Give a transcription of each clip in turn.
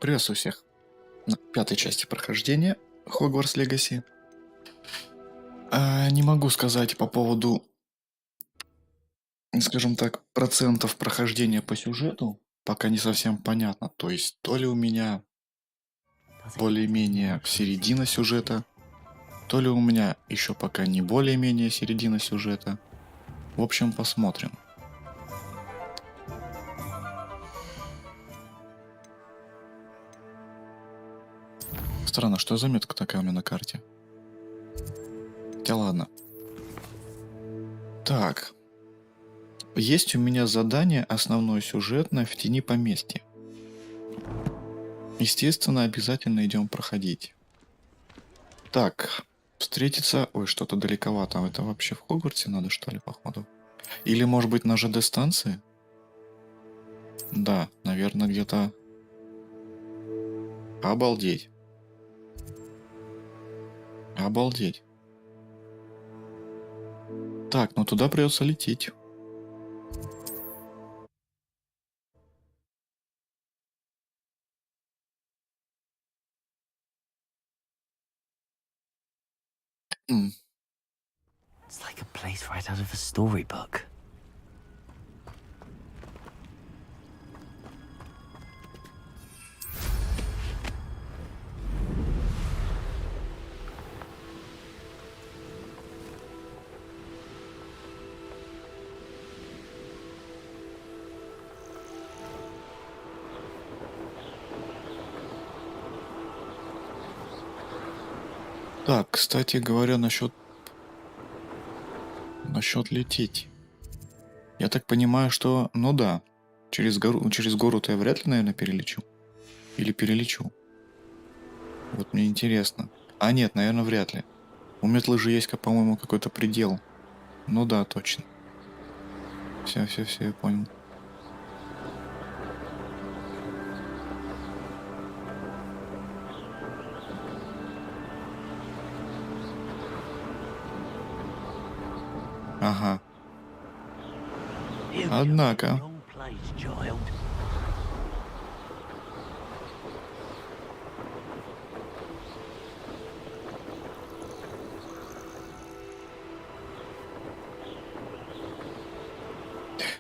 Приветствую всех на пятой части прохождения Хогвартс Легаси. Не могу сказать по поводу, скажем так, процентов прохождения по сюжету, пока не совсем понятно. То есть, то ли у меня более-менее середина сюжета, то ли у меня еще пока не более-менее середина сюжета. В общем, посмотрим. Странно, что за метка такая у меня на карте? Хотя ладно. Так. Есть у меня задание основное сюжетное в тени поместья. Естественно, обязательно идем проходить. Так, встретиться... Ой, что-то далековато. Это вообще в Хогвартсе надо, что ли, походу? Или, может быть, на ЖД-станции? Да, наверное, где-то... Обалдеть. Обалдеть. Так, ну туда придется лететь. It's like a place right out of a storybook. Так, кстати говоря, насчет лететь. Я так понимаю, что... Ну да, через гору-то я вряд ли, наверное, перелечу. Или перелечу. Вот мне интересно. А нет, наверное, вряд ли. У метлы же есть, по-моему, какой-то предел. Ну да, точно. Все, я понял. Ага. Однако.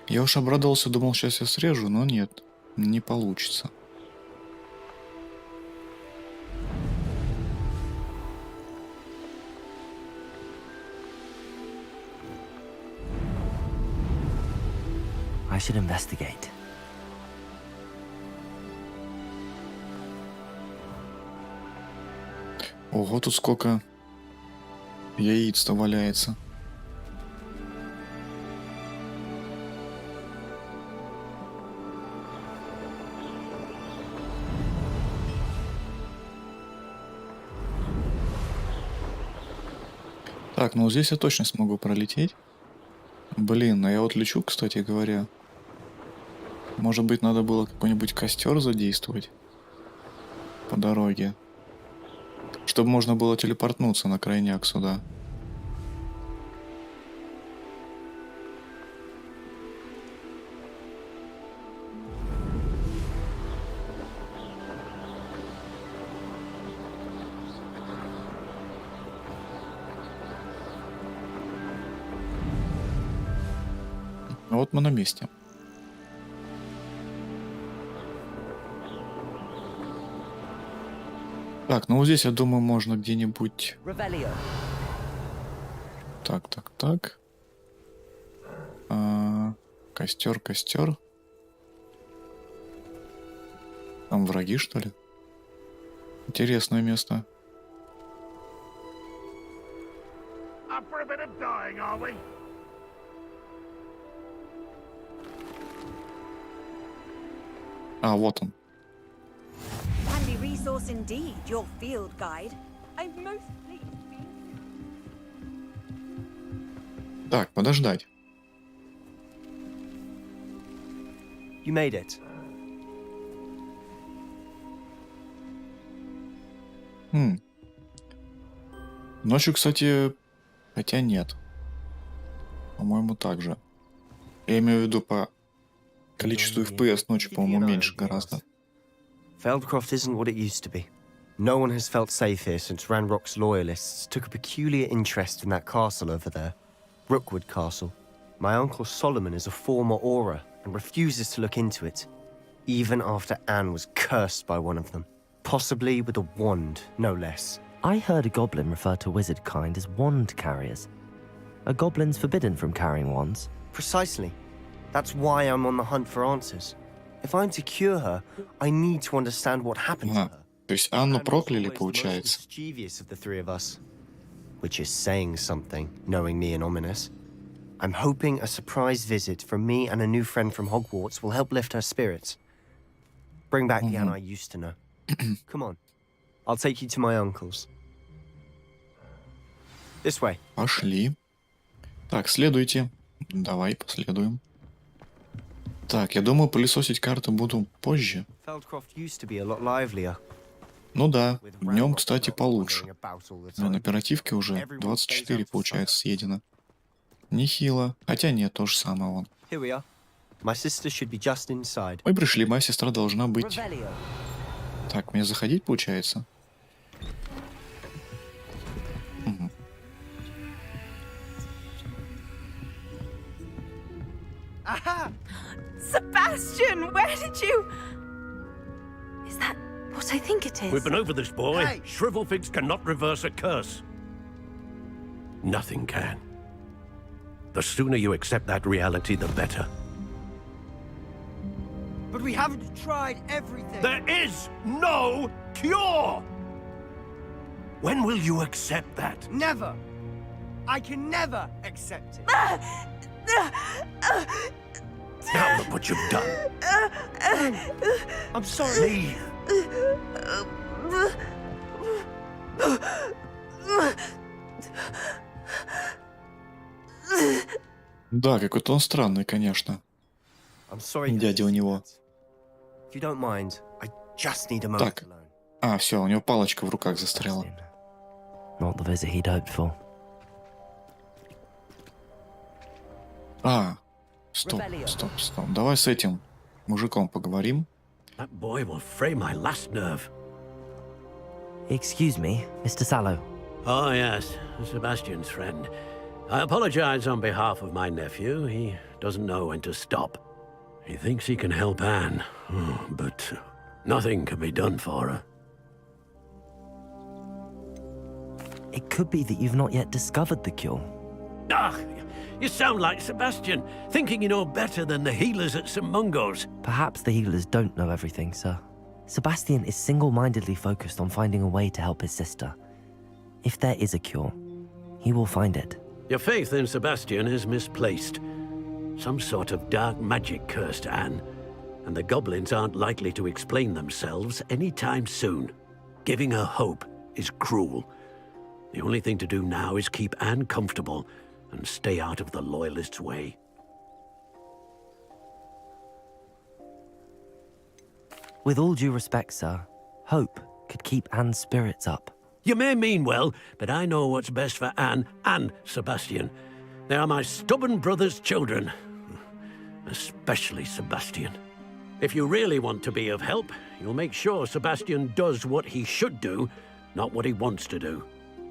Я уж обрадовался, думал, сейчас я срежу, но нет, не получится. I should investigate. Ого, тут сколько яиц-то валяется. Так, ну здесь я точно смогу пролететь. Блин, а я вот лечу, кстати говоря. Может быть, надо было какой-нибудь костер задействовать по дороге, чтобы можно было телепортнуться на крайняк сюда. Вот мы на месте. Так, ну вот здесь, я думаю, можно где-нибудь... Так. Костер. Там враги, что ли? Интересное место. А, вот он. Handy resource indeed, your field guide. I'm most pleased to be... Так, подождать. You made it. Ночью, кстати, хотя нет. По-моему, так же. Я имею в виду по количеству FPS ночью, по-моему, меньше гораздо. Feldcroft isn't what it used to be. No one has felt safe here since Ranrock's loyalists took a peculiar interest in that castle over there. Rookwood Castle. My uncle Solomon is a former Auror and refuses to look into it, even after Anne was cursed by one of them. Possibly with a wand, no less. I heard a goblin refer to wizard kind as wand carriers. Are goblins forbidden from carrying wands? Precisely. That's why I'm on the hunt for answers. If I'm to cure her, I need to understand what happened to her. То есть Анну прокляли, получается. Mischievous of the three of us, which is saying something, knowing me and ominous. I'm hoping a surprise visit from me and a new friend from Hogwarts will help lift her spirits. Bring back the Anne I used to know. Come on, I'll take you to my uncle's. This way. Пошли. Так, следуйте. Давай, последуем. Так, я думаю, пылесосить карту буду позже. Feldcroft used to be a lot livelier. Ну да, днем, кстати, получше. Но на оперативке уже 24, получается, съедено. Нехило. Хотя нет, то же самое вон. Мы пришли, моя сестра должна быть. Так, мне заходить, получается? Угу. Sebastian, where did you... Is that what I think it is? We've been over this, boy. Hey. Shrivelfigs cannot reverse a curse. Nothing can. The sooner you accept that reality, the better. But we haven't tried everything. There is no cure! When will you accept that? Never. I can never accept it. Now look what you've done. I'm sorry. Да, какой-то он странный, конечно. Дядя у него. Так. А, все, у него палочка в руках застряла. Not the visit he'd hoped for. А, стоп. Давай с этим мужиком поговорим. That boy will fray my last nerve. Excuse me, Mr. Sallow. Oh, yes, Sebastian's friend. I apologize on behalf of my nephew. He doesn't know when to stop. He thinks he can help Anne, but nothing can be done for her. It could be that you've not yet discovered the cure. Ah, you sound like Sebastian, thinking you know better than the healers at St. Mungo's. Perhaps the healers don't know everything, sir. Sebastian is single-mindedly focused on finding a way to help his sister. If there is a cure, he will find it. Your faith in Sebastian is misplaced. Some sort of dark magic cursed Anne, and the goblins aren't likely to explain themselves anytime soon. Giving her hope is cruel. The only thing to do now is keep Anne comfortable and stay out of the Loyalists' way. With all due respect, sir, hope could keep Anne's spirits up. You may mean well, but I know what's best for Anne and Sebastian. They are my stubborn brother's children. Especially Sebastian. If you really want to be of help, you'll make sure Sebastian does what he should do, not what he wants to do.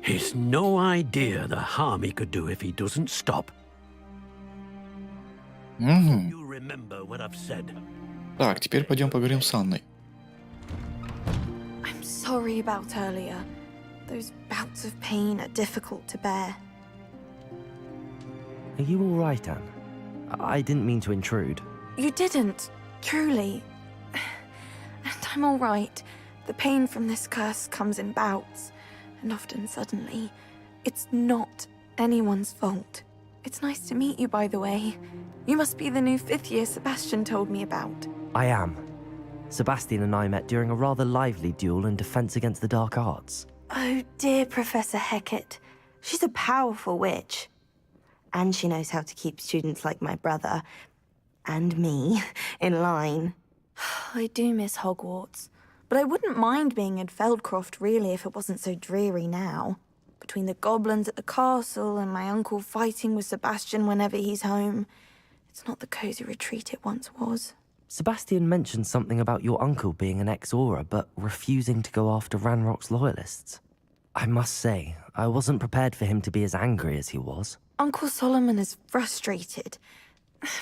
He's no idea the harm he could do if he doesn't stop. You remember what I've said. Так, теперь пойдем поговорим с Анной. I'm sorry about earlier. Those bouts of pain are difficult to bear. Are you all right, Anne? I didn't mean to intrude. You didn't, truly. And I'm all right. The pain from this curse comes in bouts, and often suddenly. It's not anyone's fault. It's nice to meet you, by the way. You must be the new 5th year Sebastian told me about. I am. Sebastian and I met during a rather lively duel in defense against the dark arts. Oh, dear Professor Hecat. She's a powerful witch. And she knows how to keep students like my brother, and me, in line. I do miss Hogwarts, but I wouldn't mind being in Feldcroft, really, if it wasn't so dreary now. Between the goblins at the castle and my uncle fighting with Sebastian whenever he's home, it's not the cozy retreat it once was. Sebastian mentioned something about your uncle being an ex-Aura, but refusing to go after Ranrock's loyalists. I must say, I wasn't prepared for him to be as angry as he was. Uncle Solomon is frustrated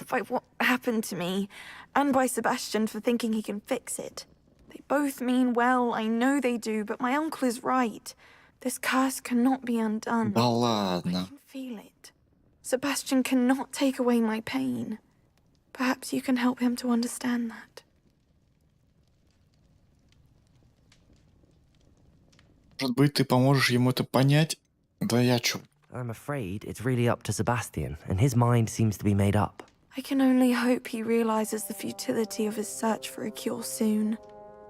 by what happened to me, and by Sebastian for thinking he can fix it. They both mean well, I know they do, but my uncle is right. This curse cannot be undone. Да I ладно. can feel it. Sebastian cannot take away my pain. Perhaps you can help him to understand that. Может быть, ты поможешь ему это понять? Да я чё? I'm afraid it's really up to Sebastian, and his mind seems to be made up. I can only hope he realizes the futility of his search for a cure soon.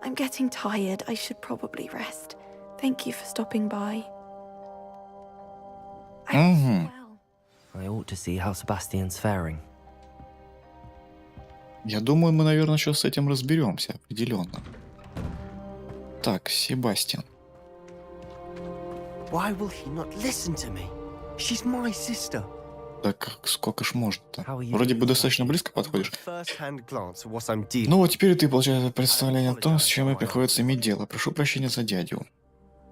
I'm getting tired. I should probably rest. Thank you for stopping by. I wish you well. I ought to see how Sebastian's faring. Я думаю, мы, наверное, сейчас с этим разберемся, определенно. Так, Себастьян. Why will he not listen to me? She's my sister. Так сколько ж можно-то? How are you Вроде бы doing, достаточно близко подходишь. First-hand glance at what I'm dealing. Ну вот теперь ты получаешь представление о том, с чем мне приходится иметь дело. Прошу прощения за дядю.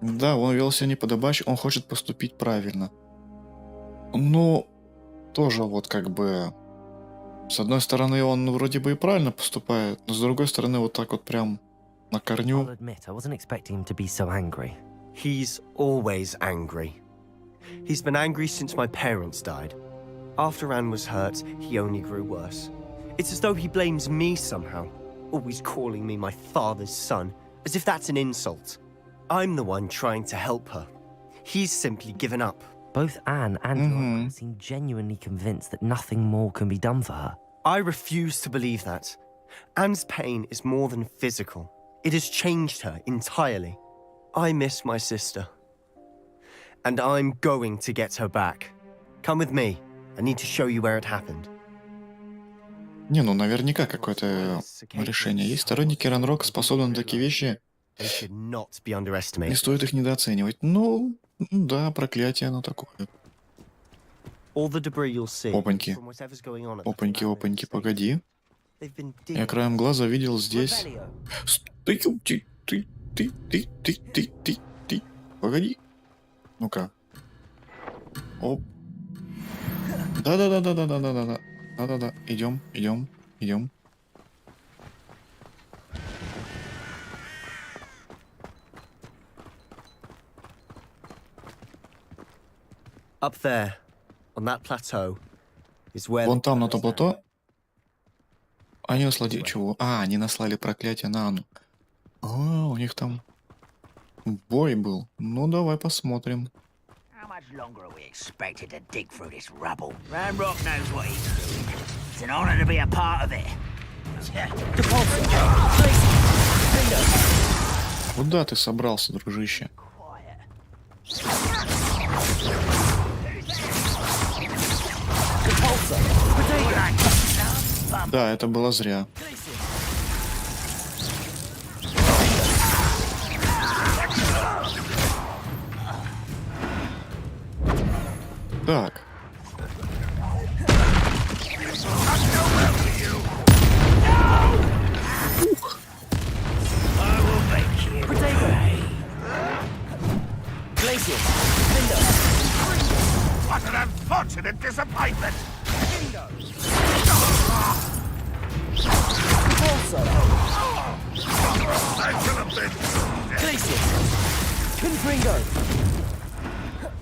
Да, он вел себя неподобающе, он хочет поступить правильно. Ну, тоже вот как бы... С одной стороны, он вроде бы и правильно поступает, но с другой стороны, вот так вот прям на I'll корню. admit, I wasn't expecting him to be so angry. He's always angry. He's been angry since my parents died. After Anne was hurt, he only grew worse. It's as though he blames me somehow, always calling me my father's son, as if that's an insult. I'm the one trying to help her. He's simply given up. Both Anne and Rock seem genuinely convinced that nothing more can be done for her. I refuse to believe that. Anne's pain is more than physical. It has changed her entirely. I miss my sister. And I'm going to get her back. Come with me. I need to show you where it happened. Не, ну наверняка какое-то решение есть. Сторонники Ранрока способны на такие вещи. They should not be Не underestimated. стоит их недооценивать. Ну, да, проклятие оно такое. All the debris you'll see Опаньки. from whatever's going on at the Опаньки, Fernandez опаньки, estate. погоди. They've been Я digging. краем глаза видел здесь... Ты. Погоди. Ну-ка. Оп. Да-да-да-да-да-да-да-да. Да-да-да. Идем. Up there, on that plateau, is where Вон the там, на том first плато. Они наслали... Чего? А, они наслали проклятие на Анну. А, у них там бой был. Ну, давай посмотрим. How much longer are we expected to dig through this rubble? Ranrock knows what he's doing. It's an honor to be a part of it. Куда ты собрался, дружище? Да, это было зря. Так. What an unfortunate disappointment!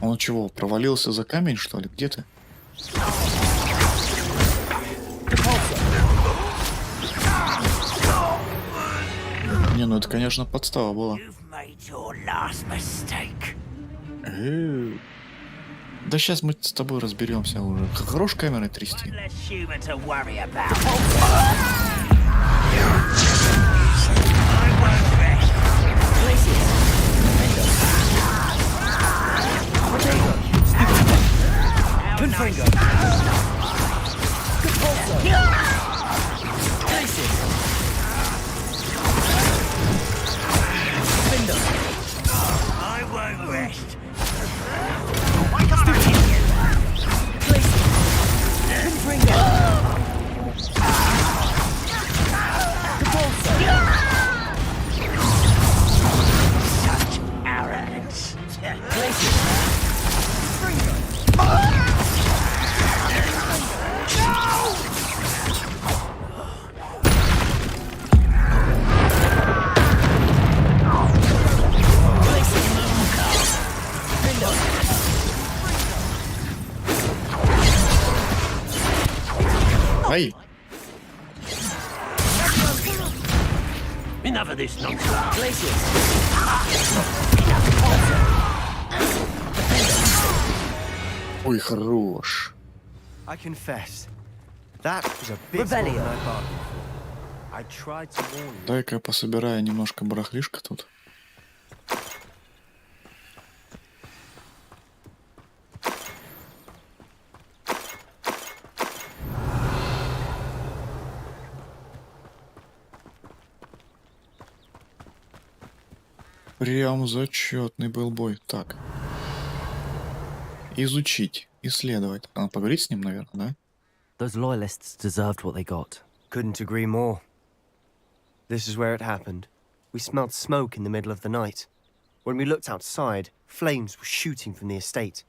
Он чего, провалился за камень, что ли? Где ты? Не, ну это, конечно, подстава была. You've made your last mistake. Да сейчас мы с тобой разберемся уже. Хорош камерой трясти. One less human to worry about. I won't rest. I won't rest. enough of this nonsense. Ой, хорош. I confess, that was a bit more than I bargained for. I tried to warn you. Дай-ка я пособираю немножко барахлишка тут. Прям зачетный был бой. Так. Изучить, исследовать. Надо поговорить с ним, наверное, да? Those loyalists deserved what they got. Couldn't agree more. This is where it happened. We smelled smoke in the middle of the night. When we looked outside, flames were shooting from the estate.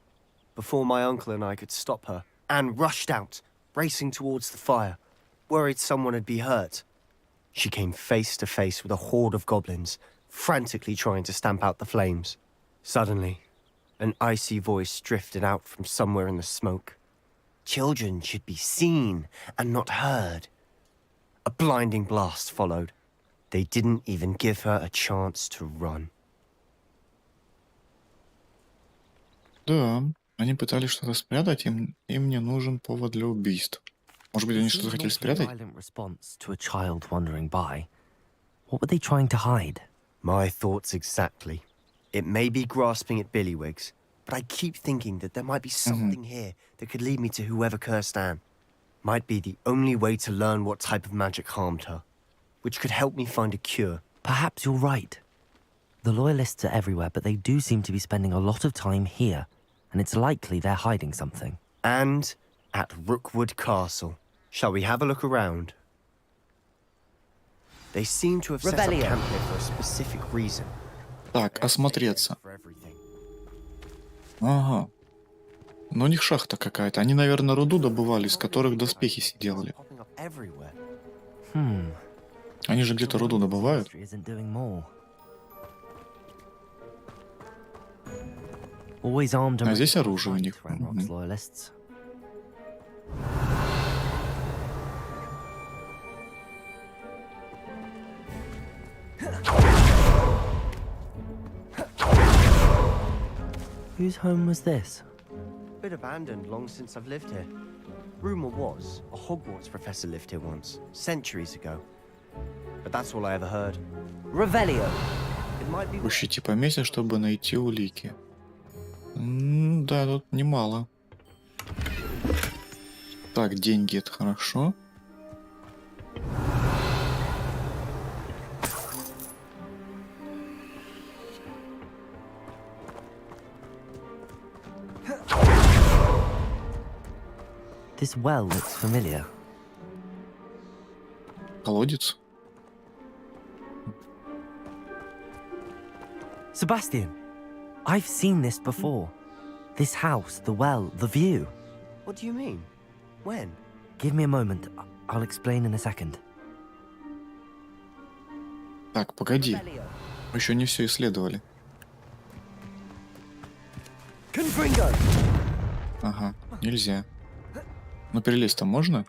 Before my uncle and I could stop her, Anne rushed out, racing towards the fire, worried someone had been hurt. She came face to face with a horde of goblins, frantically trying to stamp out the flames. Suddenly, an icy voice drifted out from somewhere in the smoke. Children should be seen and not heard. A blinding blast followed. They didn't even give her a chance to run. Да, они пытались что-то спрятать, им не нужен повод для убийств. Может быть, они что-то хотели спрятать? Violent response to a child wandering by. What were they trying to hide? My thoughts exactly. It may be grasping at Billywigs, but I keep thinking that there might be something here that could lead me to whoever cursed Anne. Might be the only way to learn what type of magic harmed her, which could help me find a cure. Perhaps you're right. The loyalists are everywhere, but they do seem to be spending a lot of time here, and it's likely they're hiding something. And at Rookwood Castle. Shall we have a look around? They seem to have set up camp here for a specific reason. Так, осмотреться. For everything. Ага. Но у них шахта какая-то. Они, наверное, руду добывали, из которых доспехи делали. Popping up everywhere. Они же где-то руду добывают. Isn't doing more. Always armed and А здесь ready to оружие у fight, них. Ranrock's loyalists. Whose home was this? Been abandoned long since I've lived here. Rumor was a Hogwarts professor lived here once, centuries ago. But that's all I ever heard. Revelio. It might be. Ищите поместье, чтобы найти улики. Да, тут немало. Так, деньги — это хорошо. This well looks familiar. Колодец. Sebastian, I've seen this before. This house, the well, the view. What do you mean? When? Give me a moment. I'll explain in a second. Так, погоди. Мы еще не все исследовали. Ага, нельзя. Но перелезть там можно?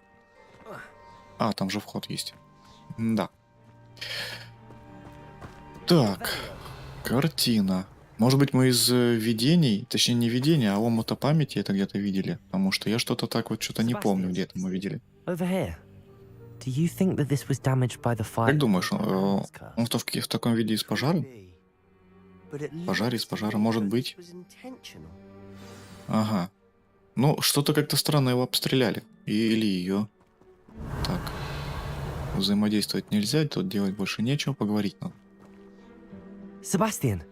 А, там же вход есть. Да. Так, картина. Может быть, мы из видений, точнее не видения, а омута памяти это где-то видели? Потому что я что-то так вот что-то не помню, где это мы видели. Over here. Do you think that this was damaged by the fire? Как думаешь, он в таком виде из пожара? Пожар из пожара, может быть. Ага. Ну, что-то как-то странно его обстреляли. Или ее. Так. Взаимодействовать нельзя, тут делать больше нечего, поговорить надо. Sebastian,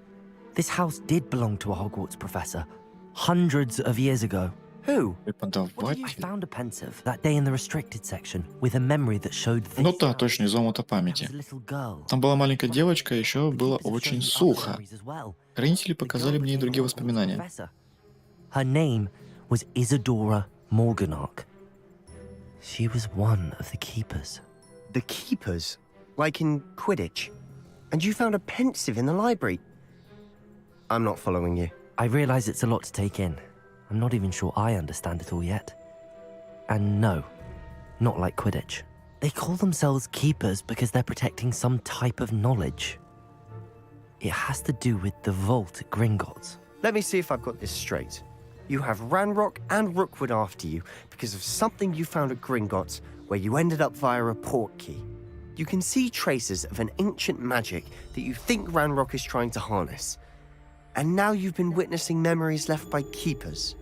this house did belong to a Hogwarts professor hundreds of years ago. Who? I Преподаватель. found a pensive that day in the restricted section with a memory that showed this. Ну да, точно, из омута There was памяти. a little girl. Там была маленькая девочка, еще было Keepers have очень shown me other сухо. memories as well. Хранители The показали girl мне и became другие a Hogwarts воспоминания. professor. Her name was Isadora Morganach. She was one of the keepers. The keepers? Like in Quidditch? And you found a pensive in the library? I'm not following you. I realize it's a lot to take in. I'm not even sure I understand it all yet. And no, not like Quidditch. They call themselves keepers because they're protecting some type of knowledge. It has to do with the vault at Gringotts. Let me see if I've got this straight. You have Ranrock and Rookwood after you because of something you found at Gringotts where you ended up via a port key. You can see traces of an ancient magic that you think Ranrock is trying to harness. And now you've been witnessing memories left by keepers.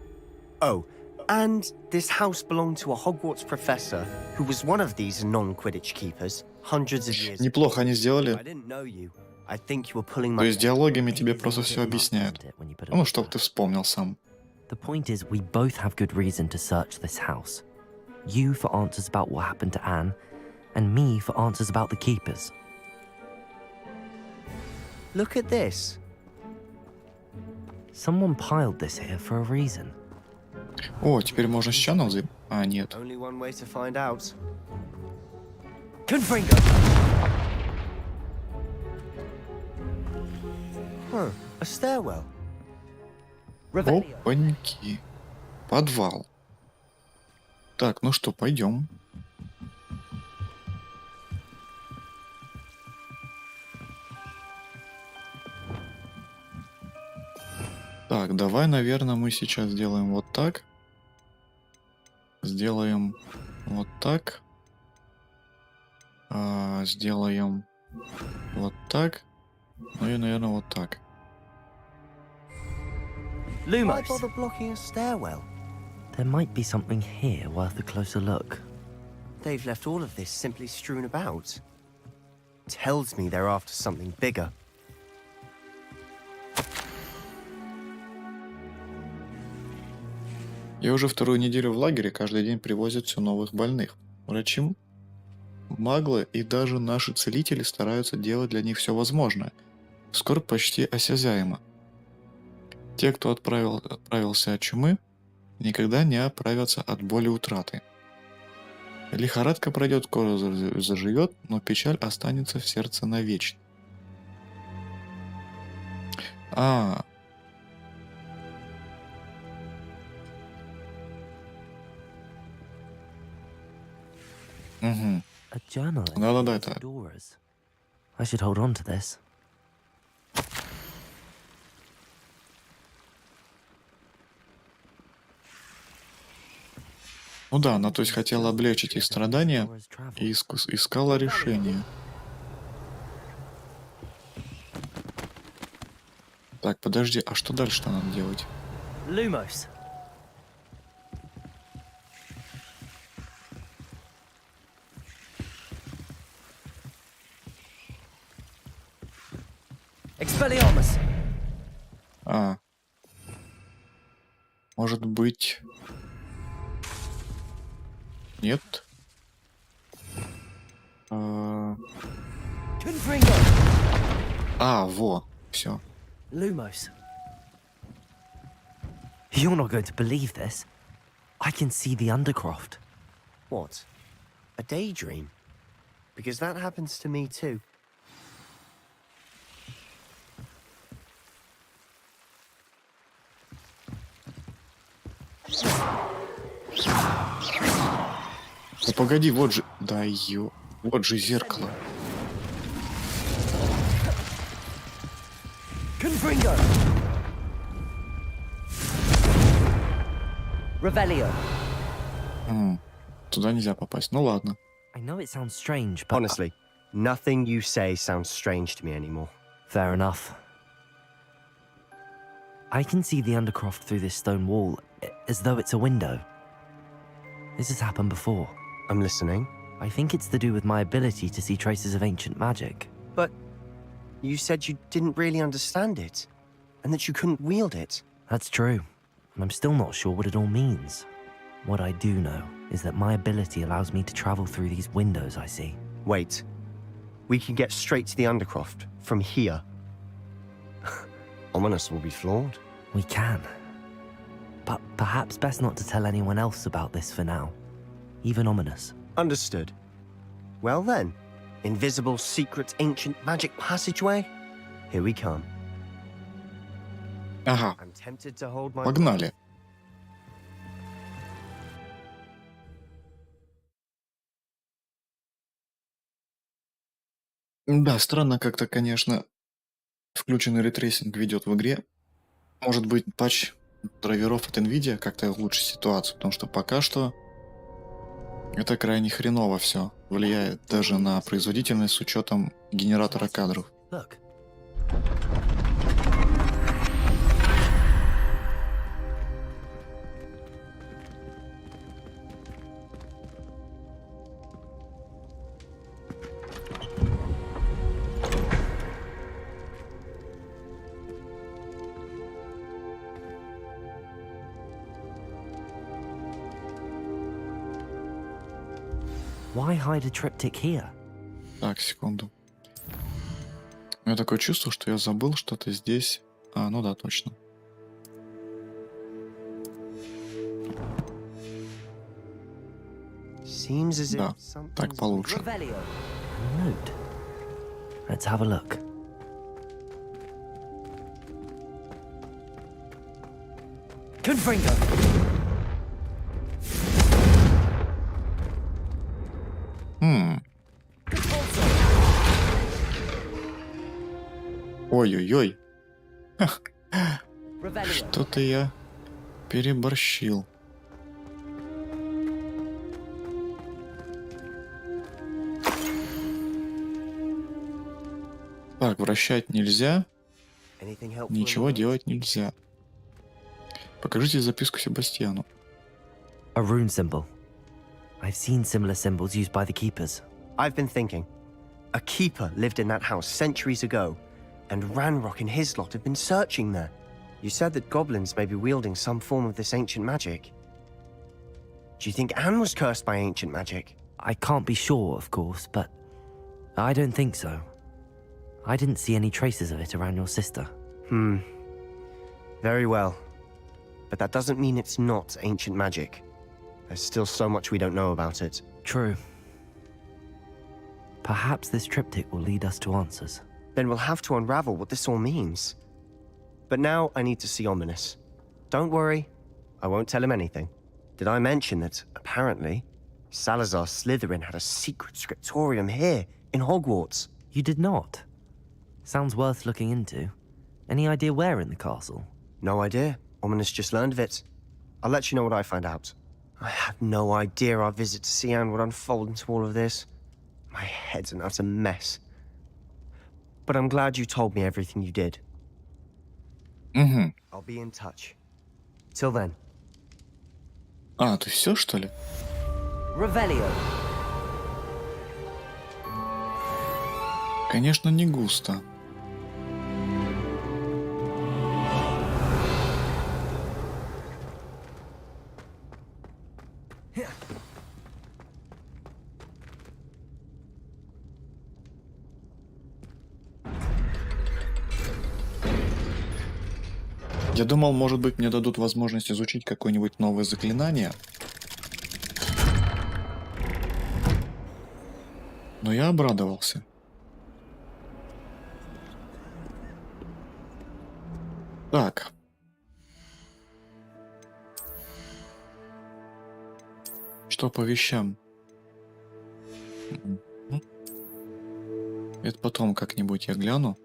Oh, and this house belonged to a Hogwarts professor who was one of these non-Quidditch keepers hundreds of years ago. Неплохо они сделали. I didn't know you. I think you were pulling То my... есть диалогами тебе просто все объясняют. Ну, чтоб ты вспомнил сам. The point is, we both have good reason to search this house. You for answers about what happened to Anne, and me for answers about the keepers. Look at this. Someone piled this here for a reason. О, теперь можно с чаном А, нет. Only one way to find out. Confringo! Huh, a stairwell. Опаньки. Подвал. Так, ну что, пойдем. Так, давай, наверное, мы сейчас сделаем вот так. Сделаем вот так. Сделаем вот так. Ну и, наверное, вот так. Why bother blocking a stairwell? There might be something here worth a closer look. They've left all of this simply strewn about. Tells me they're after something bigger. Я уже вторую неделю в лагере, каждый день привозят все новых больных. Врачи, маглы и даже наши целители стараются делать для них все возможное. Скоро почти осязаемо. Те, кто отправился от чумы, никогда не оправятся от боли утраты. Лихорадка пройдет, кожа заживет, но печаль останется в сердце навечно. Угу. A journal. Да-да-да, это... I should hold on to this. Ну да, она то есть хотела облегчить их страдания и искала решение. Так, подожди, а что дальше-то надо делать? Lumos. Expelliarmus. Может быть... Нет. Во, все. Lumos. You're not going to believe this. I can see the Undercroft. What? A daydream? Because that happens to me too. Ну погоди, вот же... Да ё... Вот же зеркало. Confringo. Revelio. Туда нельзя попасть. Ну ладно. I know it sounds strange, but... Honestly, nothing you say sounds strange to me anymore. Fair enough. I can see the Undercroft through this stone wall, as though it's a window. This has happened before. I'm listening. I think it's to do with my ability to see traces of ancient magic. But you said you didn't really understand it, and that you couldn't wield it. That's true, and I'm still not sure what it all means. What I do know is that my ability allows me to travel through these windows I see. Wait. We can get straight to the Undercroft from here. Ominous will be flawed. We can. But perhaps best not to tell anyone else about this for now. Even Ominous. Understood. Well then, invisible, secret, ancient magic passageway? Here we come. Ага, I'm tempted to hold my... погнали. Да, странно как-то, конечно, включенный ретрейсинг ведет в игре. Может быть, патч драйверов от NVIDIA как-то улучшит ситуацию, потому что пока что это крайне хреново все. Влияет даже на производительность с учетом генератора кадров. Look. Why hide a triptych here? Так, секунду. У меня такое чувство, что я забыл что-то здесь. А, ну да, точно. Seems as if Да, так something's получше. Revelio. A note. Let's have a look. Confringo. Ой-ой-ой. Revelio. Что-то я переборщил. Так, вращать нельзя. Anything helpful in Ничего the делать нельзя. Покажите записку Себастьяну. A rune symbol. I've seen similar symbols used by the keepers. I've been thinking. A keeper lived in that house centuries ago, and Ranrock and his lot have been searching there. You said that goblins may be wielding some form of this ancient magic. Do you think Anne was cursed by ancient magic? I can't be sure, of course, but I don't think so. I didn't see any traces of it around your sister. Very well. But that doesn't mean it's not ancient magic. There's still so much we don't know about it. True. Perhaps this triptych will lead us to answers. Then we'll have to unravel what this all means. But now I need to see Ominous. Don't worry, I won't tell him anything. Did I mention that, apparently, Salazar Slytherin had a secret scriptorium here, in Hogwarts? You did not. Sounds worth looking into. Any idea where in the castle? No idea. Ominous just learned of it. I'll let you know what I find out. I had no idea our visit to Sian would unfold into all of this. My head's an utter mess. But I'm glad you told me everything you did. Угу. I'll be in touch. Till then. А, ты все, что ли? Revelio. Конечно, не густо. Я думал, может быть, мне дадут возможность изучить какое-нибудь новое заклинание. Но я обрадовался. Так. Что по вещам? Это потом как-нибудь я гляну.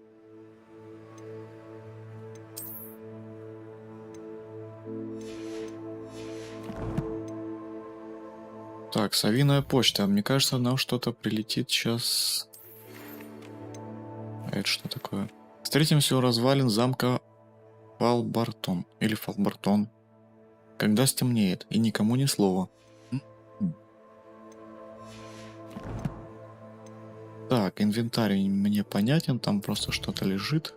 Так, совиная почта. Мне кажется, нам что-то прилетит сейчас. А это что такое? Встретимся у развалин замка Фалбартон. Или Фалбартон. Когда стемнеет, и никому ни слова. Так, инвентарь мне понятен, там просто что-то лежит.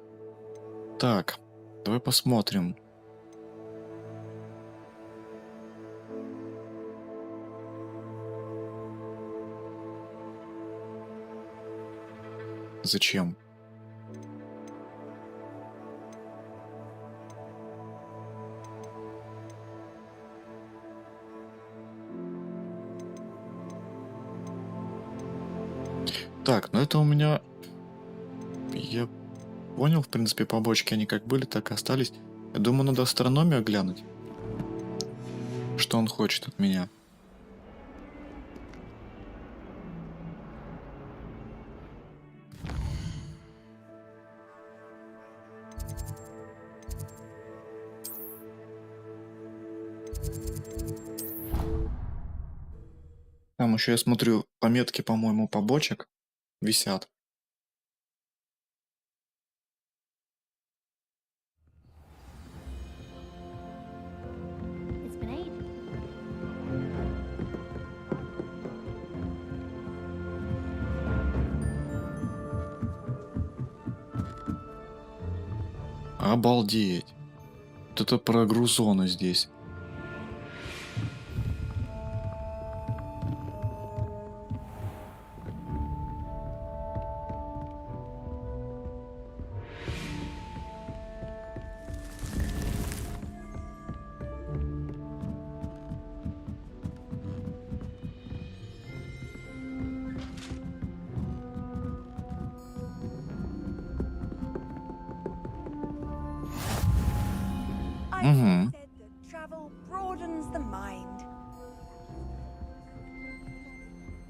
Так, давай посмотрим. Зачем? Так, ну это у меня... Я понял, в принципе, побочки они как были, так и остались. Я думаю, надо астрономию глянуть. Что он хочет от меня. Там еще я смотрю, пометки, по-моему, побочек висят. It's been ages. Обалдеть. Вот это прогрузона здесь. Угу.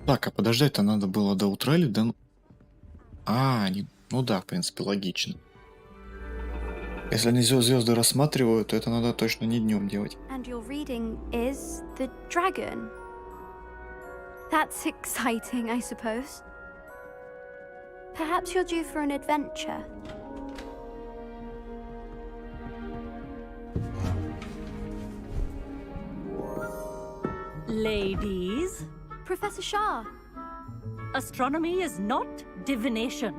Так, а подождать-то надо было до утра или до... ну да, в принципе, логично. Если они звезды рассматривают, то это надо точно не днем делать. And your reading is the dragon. That's exciting, I suppose. Perhaps you're due for an adventure. Ladies, Professor Shah. astronomy is not divination.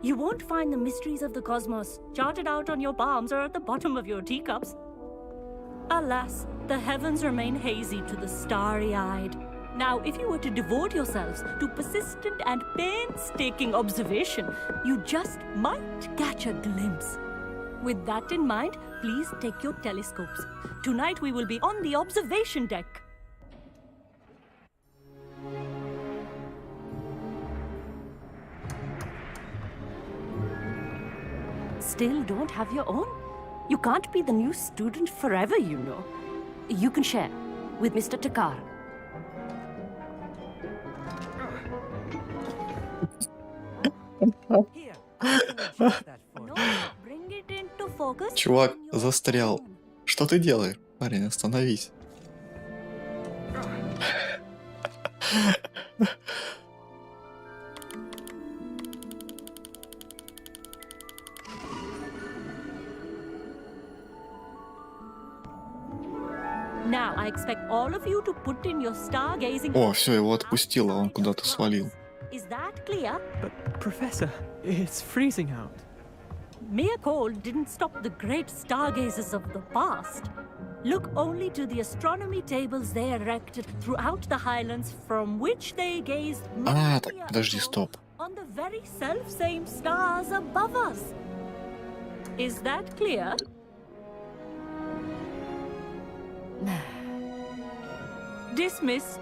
You won't find the mysteries of the cosmos charted out on your palms or at the bottom of your teacups. Alas, the heavens remain hazy to the starry-eyed. Now, if you were to devote yourselves to persistent and painstaking observation, you just might catch a glimpse. With that in mind, please take your telescopes. Tonight we will be on the observation deck. Still don't have your own? You can't be the new student forever, you know. You can share with Mr. Takar. Bring it into focus. Чувак застрял. Что ты делаешь? Парень, остановись. Now, I expect all of you to put in your stargazing. О, все, его отпустило, он куда-то свалил. Is that clear? But, Professor, it's freezing out. Mere cold didn't stop the great stargazers of the past. Look only to the astronomy tables they erected throughout the highlands from which they gazed Так, millennia подожди, ago стоп. on the very self-same stars above us. Is that clear? Dismissed.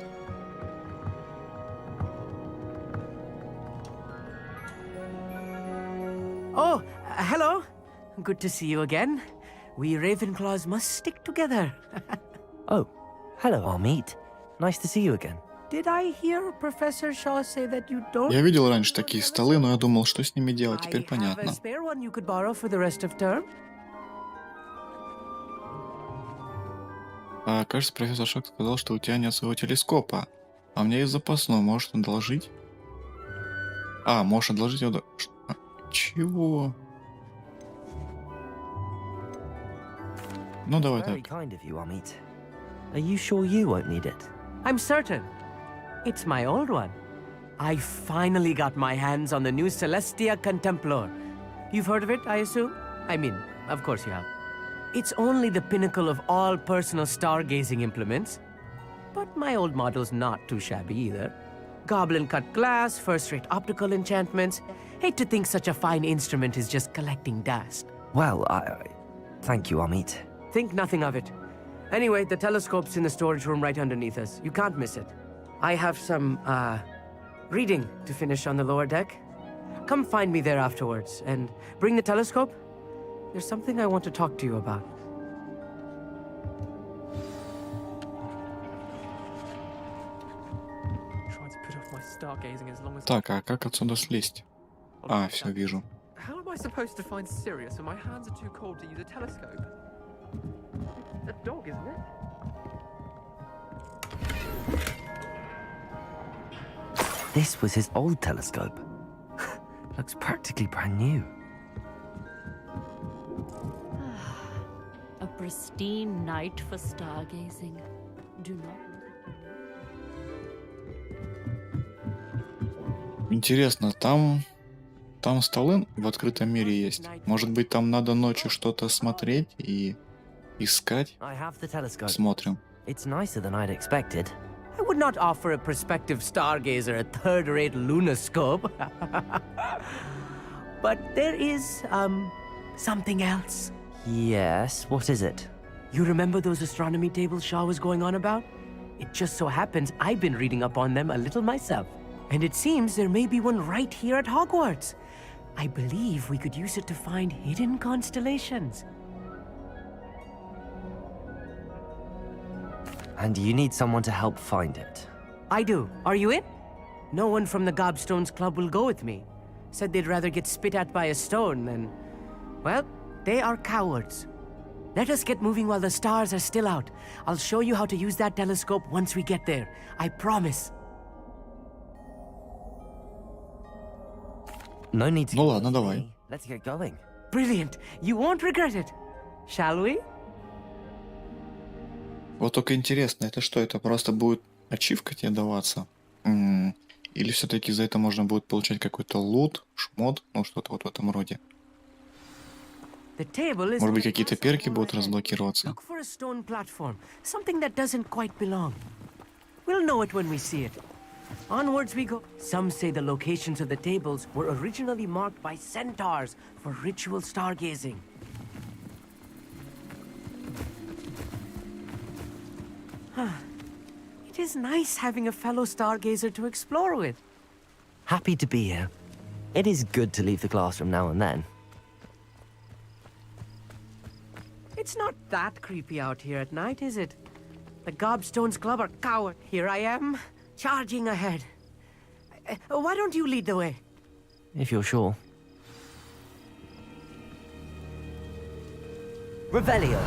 Oh, hello. Good to see you again. We Ravenclaws must stick together. Oh, hello, Amit. Nice to see you again. Did I hear Professor Shaw say that you don't? Я видел раньше такие столы, но я думал, что с ними делать, I теперь have a понятно. spare one you could borrow for the rest of term. Кажется, профессор Шок сказал, что у тебя нет своего телескопа. А у меня есть запасной, можешь одолжить? Можешь одолжить его... Чего? Ну, давай Very так. kind of you, Amit. Are you sure you won't need it? I'm certain. It's my old one. I finally got my hands on the new Celestia Contemplar. You've heard of it, I assume? I mean, of course you have. It's only the pinnacle of all personal stargazing implements. But my old model's not too shabby either. Goblin-cut glass, first-rate optical enchantments. Hate to think such a fine instrument is just collecting dust. Well, thank you, Amit. Think nothing of it. Anyway, the telescope's in the storage room right underneath us. You can't miss it. I have some, reading to finish on the lower deck. Come find me there afterwards, and bring the telescope. There's something I want to talk to you about. Trying to put off my stargazing as long as. Так, а как отсюда слезть? Все, вижу. How am I supposed to find Sirius when my hands are too cold to use a telescope? A dog, isn't it? this was his old telescope. Looks practically brand new. A pristine night for stargazing. Do not. Интересно, там столы в открытом мире есть. Может быть, там надо ночью что-то смотреть и искать? I have the telescope. Смотрим. It's nicer than I'd expected. I would not offer a prospective stargazer a third-rate lunoscope. But there is, something else. Yes, what is it? You remember those astronomy tables Shaw was going on about? It just so happens I've been reading up on them a little myself. And it seems there may be one right here at Hogwarts. I believe we could use it to find hidden constellations. And you need someone to help find it. I do. Are you in? No one from the Gobstones Club will go with me. Said they'd rather get spit at by a stone than... Well, they are cowards. Let us get moving while the stars are still out. I'll show you how to use that telescope once we get there. I promise. No need to. Ну ладно, давай. Let's get going. Brilliant. You won't regret it. Shall we? Вот только интересно, это что? Это просто будет ачивка тебе даваться? Или все-таки за это можно будет получать какой-то лут, шмот, ну что-то вот в этом роде? Может быть, какие-то перки будут разблокироваться? Look for a stone platform, something that doesn't quite belong. We'll know it when we see it. Onwards we go. Some say the locations of the tables were originally marked by centaurs for ritual stargazing. It is nice having a fellow stargazer to explore with. Happy to be here. It is good to leave the classroom now and then. It's not that creepy out here at night, is it? The Gobstones Club are coward. Here I am, charging ahead. Why don't you lead the way? If you're sure. Revelio.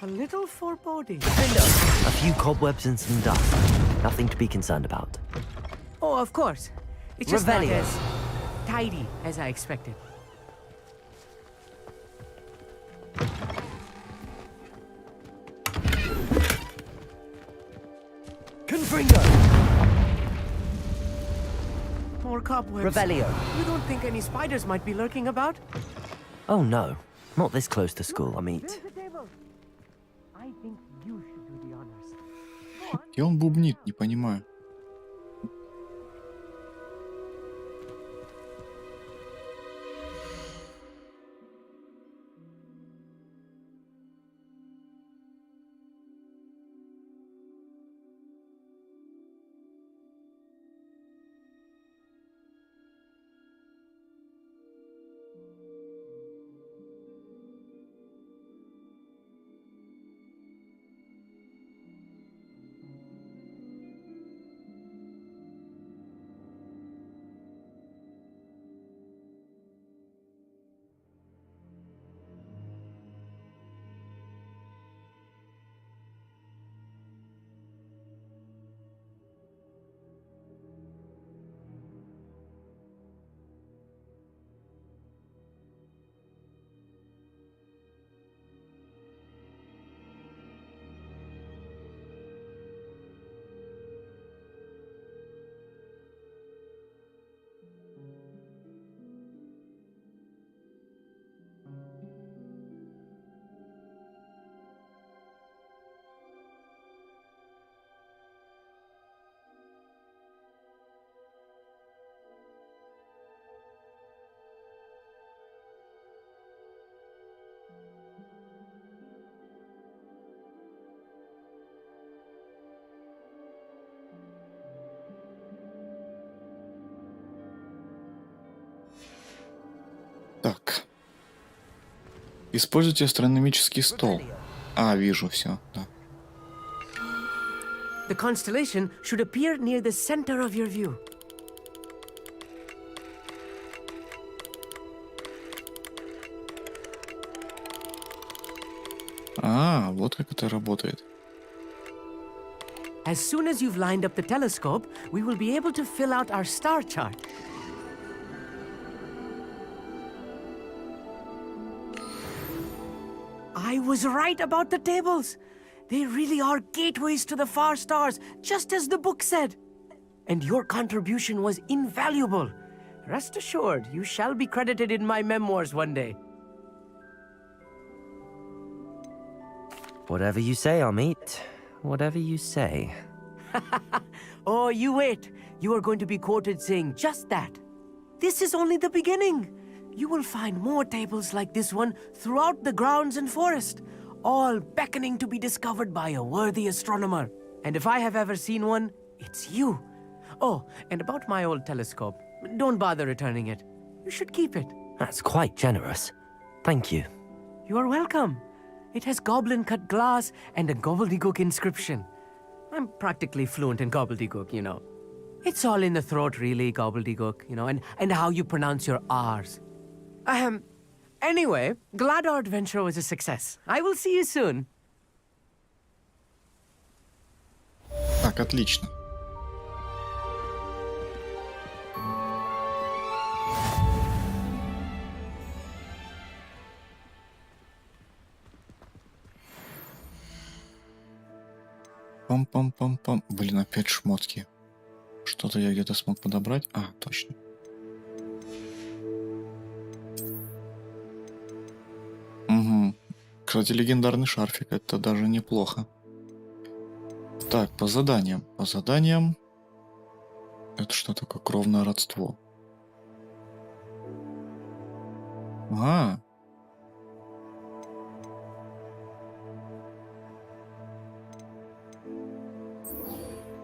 A little foreboding. A few cobwebs and some dust. Nothing to be concerned about. Oh, of course. It's just not Revelio. as tidy as I expected. Confringo. More cobwebs. Revelio. You don't think any spiders might be lurking about? Oh no, not this close to school, I mean. I think you should do the honors. И он бубнит, не понимаю. Так. Используйте астрономический стол. А, вижу, все, да. The constellation should appear near the center of your view. А, вот как это работает. As soon as you've lined up the telescope, we will be able to fill out our star chart. I was right about the tables. They really are gateways to the far stars, just as the book said. And your contribution was invaluable. Rest assured, you shall be credited in my memoirs one day. Whatever you say, Amit. Whatever you say. Oh, you wait. You are going to be quoted saying just that. This is only the beginning. You will find more tables like this one throughout the grounds and forest, all beckoning to be discovered by a worthy astronomer. And if I have ever seen one, it's you. Oh, and about my old telescope, don't bother returning it. You should keep it. That's quite generous. Thank you. You are welcome. It has goblin-cut glass and a gobbledygook inscription. I'm practically fluent in gobbledygook, you know. It's all in the throat, really, gobbledygook, you know, and how you pronounce your R's. Anyway, glad our adventure was a success. I will see you soon. Так, отлично. Пам-пам-пам-пам. Блин, опять шмотки. Что-то я где-то смог подобрать. А, точно. Угу. Кстати, легендарный шарфик. Это даже неплохо. Так, по заданиям. По заданиям... Это что такое? Кровное родство. А.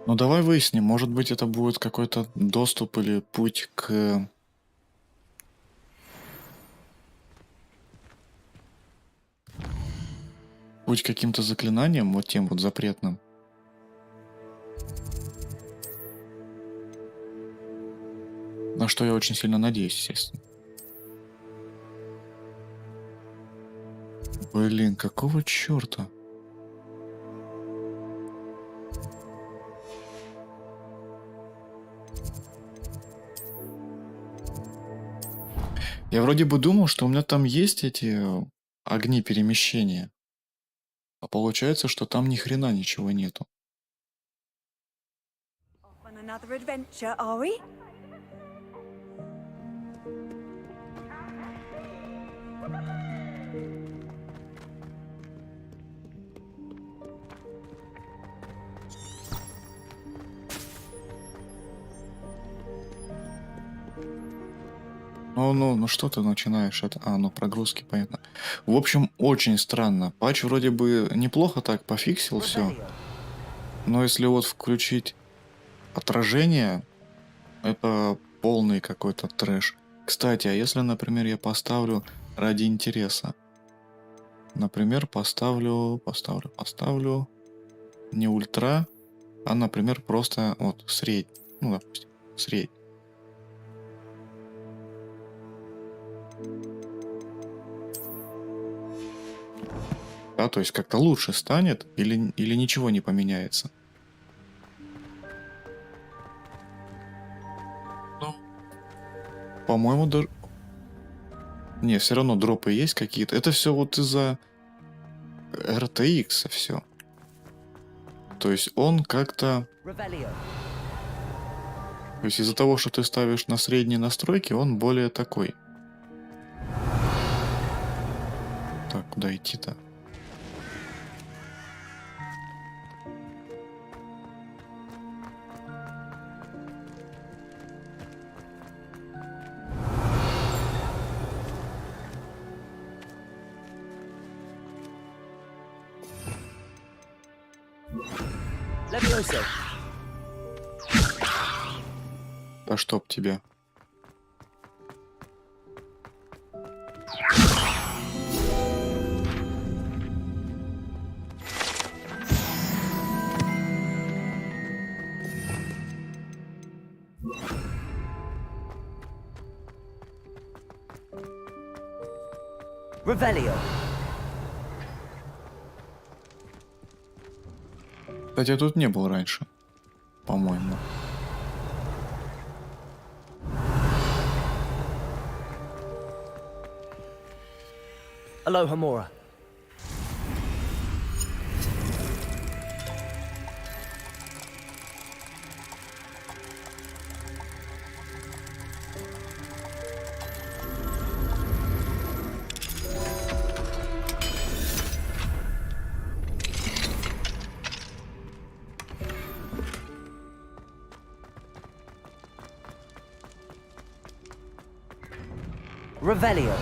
Ну давай выясним, может быть это будет какой-то доступ или путь к... Путь к каким-то заклинаниям, вот тем вот запретным. На что я очень сильно надеюсь, естественно. Блин, какого черта? Я вроде бы думал, что у меня там есть эти огни перемещения. А получается, что там ни хрена ничего нету. On another adventure, are we? Ну что ты начинаешь? Это... А, ну прогрузки, понятно. В общем, очень странно. Патч вроде бы неплохо так пофиксил все. Но если вот включить отражение, это полный какой-то трэш. Кстати, а если, например, я поставлю ради интереса? Например, поставлю не ультра, а, например, просто вот средний. Ну, допустим, средний. Да, то есть как-то лучше станет или ничего не поменяется? Ну, по-моему, даже... Не, все равно дропы есть какие-то. Это все вот из-за RTX все. То есть он как-то... То есть из-за того, что ты ставишь на средние настройки, он более такой. Так, куда идти-то? Да чтоб тебя. Revelio. Хотя тут не был раньше, по-моему. Aloha Mora. Revelio.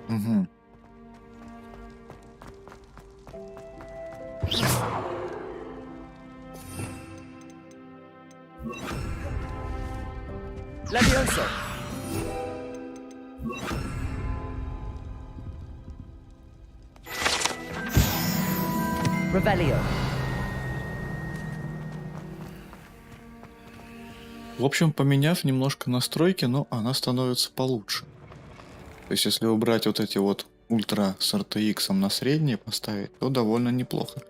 Угу. Levioso. Revelio. В общем, поменяв немножко настройки, но она становится получше. То есть, если убрать вот эти вот ультра с RTX на среднее поставить, то довольно неплохо.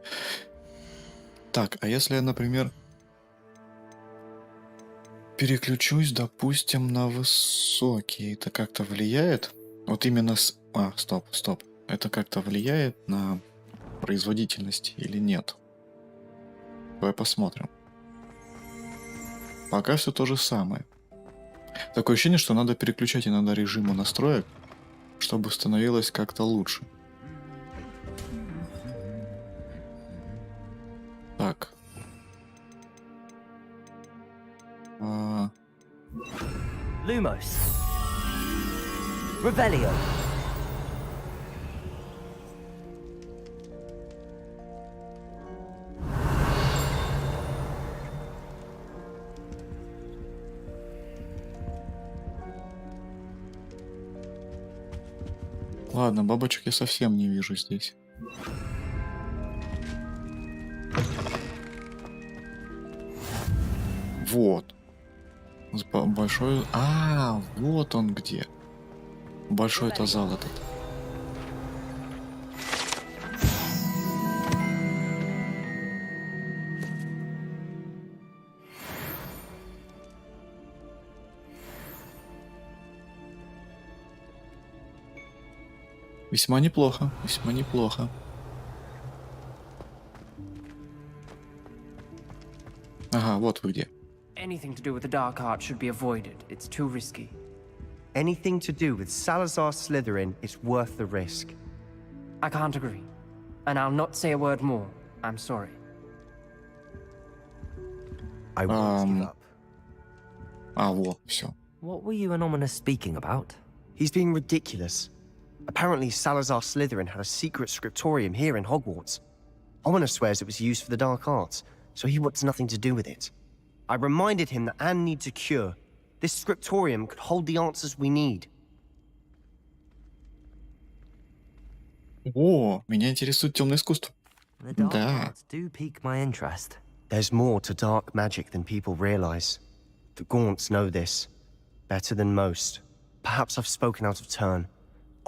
Так, а если я, например, переключусь, допустим, на высокий, это как-то влияет? Вот именно с... стоп. Это как-то влияет на производительность или нет? Давай посмотрим. Пока все то же самое. Такое ощущение, что надо переключать иногда режимы настроек, чтобы становилось как-то лучше. Так. Lumos. Revelio. Ладно, бабочек я совсем не вижу здесь. Вот. Большой... вот он где. Большой-то зал этот. Весьма неплохо, весьма неплохо. Ага, вот вы где. Anything to do with the dark art should be avoided. It's too risky. Anything to do with Salazar Slytherin is worth the risk. I can't agree. And I'll not say a word more. I'm sorry. I won't give up. Вот, все. What were you and Ominous speaking about? He's being ridiculous. Apparently, Salazar Slytherin had a secret scriptorium here in Hogwarts. Ominous swears it was used for the dark arts, so he wants nothing to do with it. I reminded him that Anne needs a cure. This scriptorium could hold the answers we need. О, меня интересует темное искусство. The dark Да. arts do pique my interest. There's more to dark magic than people realize. The Gaunts know this. Better than most. Perhaps I've spoken out of turn.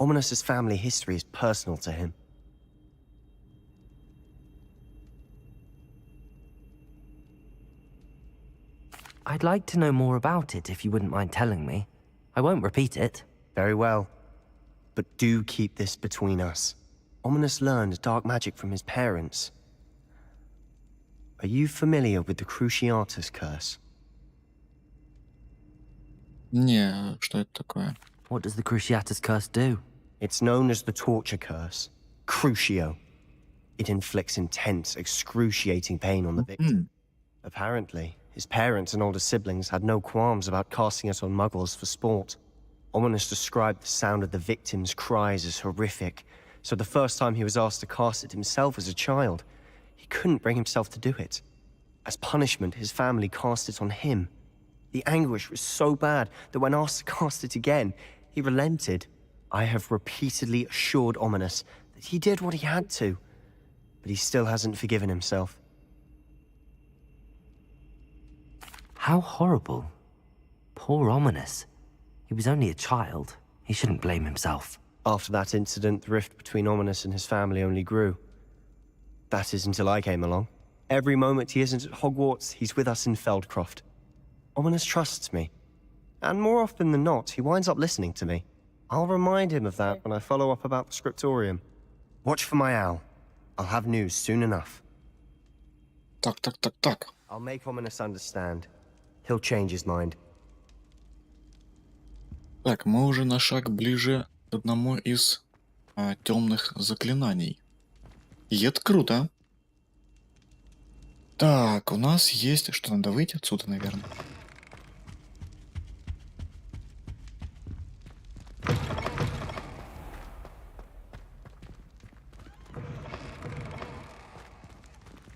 Ominous's family history is personal to him. I'd like to know more about it if you wouldn't mind telling me. I won't repeat it. Very well. But do keep this between us. Ominous learned dark magic from his parents. Are you familiar with the Cruciatus curse? Не, что это такое? What does the Cruciatus curse do? It's known as the torture curse. Crucio. It inflicts intense, excruciating pain on the victim. Apparently, his parents and older siblings had no qualms about casting it on muggles for sport. Ominous described the sound of the victim's cries as horrific, so the first time he was asked to cast it himself as a child, he couldn't bring himself to do it. As punishment, his family cast it on him. The anguish was so bad that when asked to cast it again, he relented. I have repeatedly assured Ominous that he did what he had to, but he still hasn't forgiven himself. How horrible. Poor Ominous. He was only a child. He shouldn't blame himself. After that incident, the rift between Ominous and his family only grew. That is until I came along. Every moment he isn't at Hogwarts, he's with us in Feldcroft. Ominous trusts me. And more often than not, he winds up listening to me. I'll remind him of that when I follow up about the scriptorium. Watch for my owl. I'll have news soon enough. Так. I'll make Ominous understand. He'll change his mind. Так, мы уже на шаг ближе к одному из темных заклинаний. И это круто. Так, у нас есть... Что, надо выйти отсюда, наверное?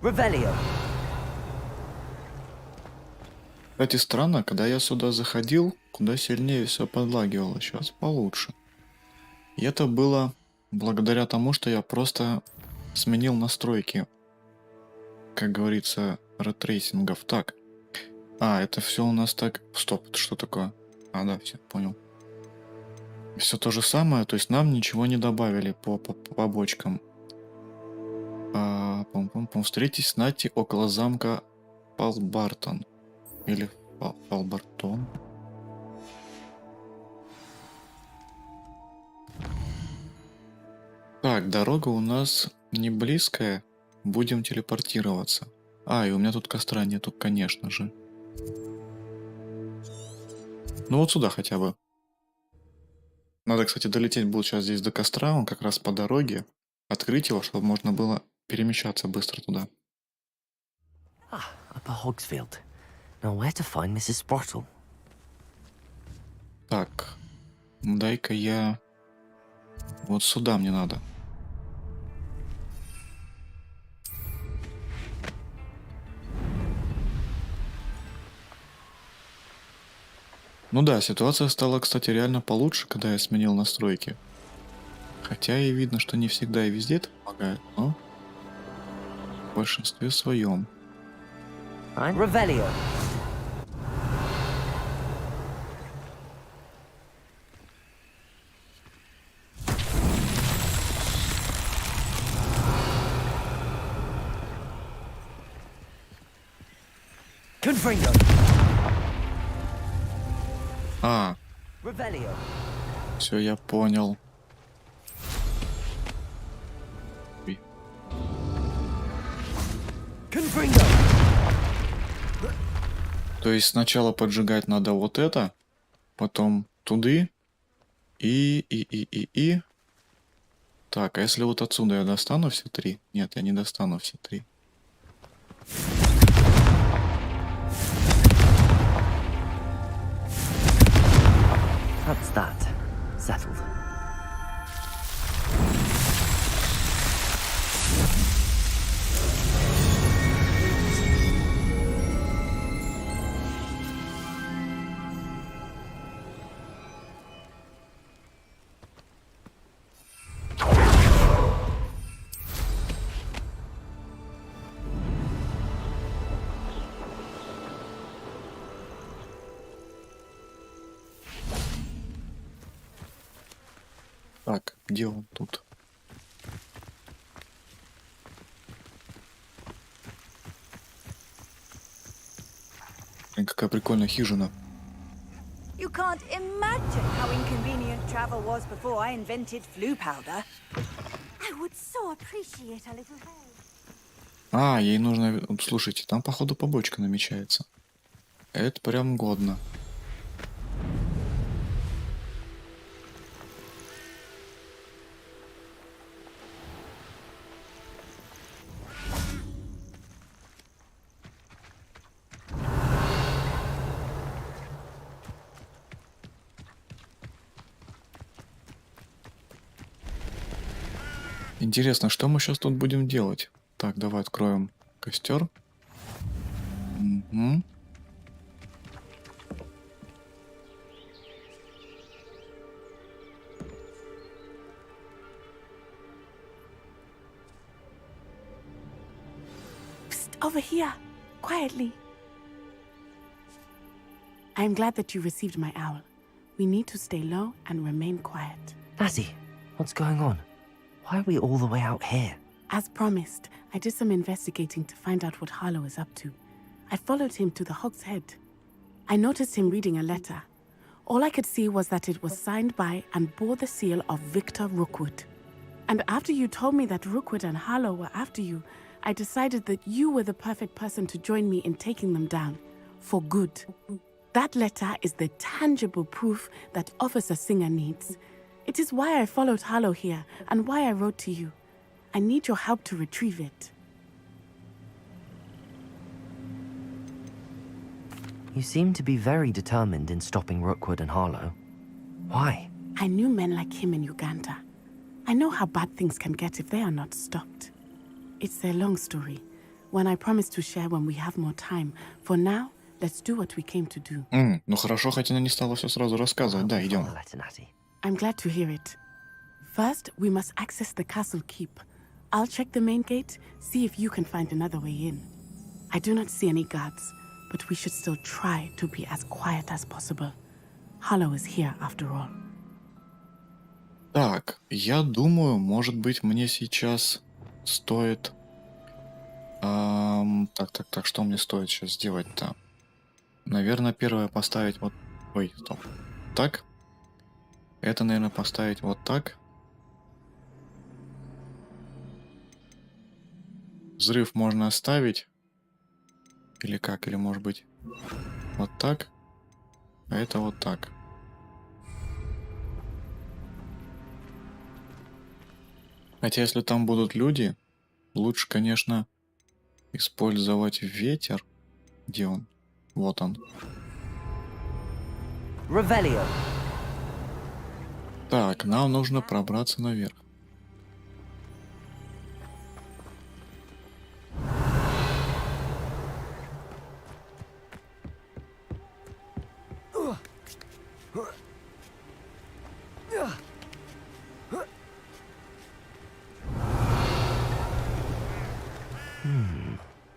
Revelio. Кстати, странно, когда я сюда заходил, куда сильнее все подлагивало. Сейчас получше. И это было благодаря тому, что я просто сменил настройки, как говорится, ретрейсингов. Так. Это все у нас так... Стоп, это что такое? Да, все, понял. Все то же самое, то есть нам ничего не добавили по побочкам. Встретитесь с Нати около замка Фалбартон. Или Фалбартон. Так, дорога у нас не близкая. Будем телепортироваться. И у меня тут костра нету, конечно же. Ну вот сюда хотя бы. Надо, кстати, долететь будет сейчас здесь до костра. Он как раз по дороге. Открыть его, чтобы можно было перемещаться быстро туда. Upper Hogsfield. Now where to find Mrs. Sprottle? Так, дай-ка я... Вот сюда мне надо. Ну да, ситуация стала, кстати, реально получше, когда я сменил настройки. Хотя и видно, что не всегда и везде это помогает, но в большинстве своем. Revelio. Confringo. Revelio. Все, я понял. Confringo. То есть сначала поджигать надо вот это, потом туды и. Так, а если вот отсюда я достану все три? Нет, я не достану все три. That's that. Settled. Так, где он тут? Блин, какая прикольная хижина. You can't imagine how inconvenient travel was before I invented flu powder. I would so appreciate a little help. Ей нужно... Слушайте, там, походу, побочка намечается. Это прям годно. Интересно, что мы сейчас тут будем делать? Так, давай откроем костер. Угу. Psst, over here, quietly. I'm glad that you received my owl. We need to stay low and remain quiet. Nazzy, what's going on? Why are we all the way out here? As promised, I did some investigating to find out what Harlow is up to. I followed him to the Hog's Head. I noticed him reading a letter. All I could see was that it was signed by and bore the seal of Victor Rookwood. And after you told me that Rookwood and Harlow were after you, I decided that you were the perfect person to join me in taking them down. For good. That letter is the tangible proof that Officer Singer needs. It is why I followed Harlow here and why I wrote to you. I need your help to retrieve it. You seem to be very determined in stopping Rookwood and Harlow. Why? I knew men like him in Uganda. I know how bad things can get if they are not stopped. It's a long story, one I promise to share when we have more time. For now, let's do what we came to do. Ну хорошо, хоть она не стала все сразу рассказывать. Да, идем. I'm glad to hear it. First, we must access the castle keep. I'll check the main gate, see if you can find another way in. I do not see any guards, but we should still try to be as quiet as possible. Harlow is here after all. Так, я думаю, может быть, мне сейчас стоит... Так, что мне стоит сейчас сделать-то? Наверное, первое поставить вот... Ой, стоп. Так. Это, наверное, поставить вот так. Взрыв можно оставить. Или как? Или может быть вот так. А это вот так. Хотя если там будут люди, лучше, конечно, использовать ветер. Где он? Вот он. Revelio. Так, нам нужно пробраться наверх.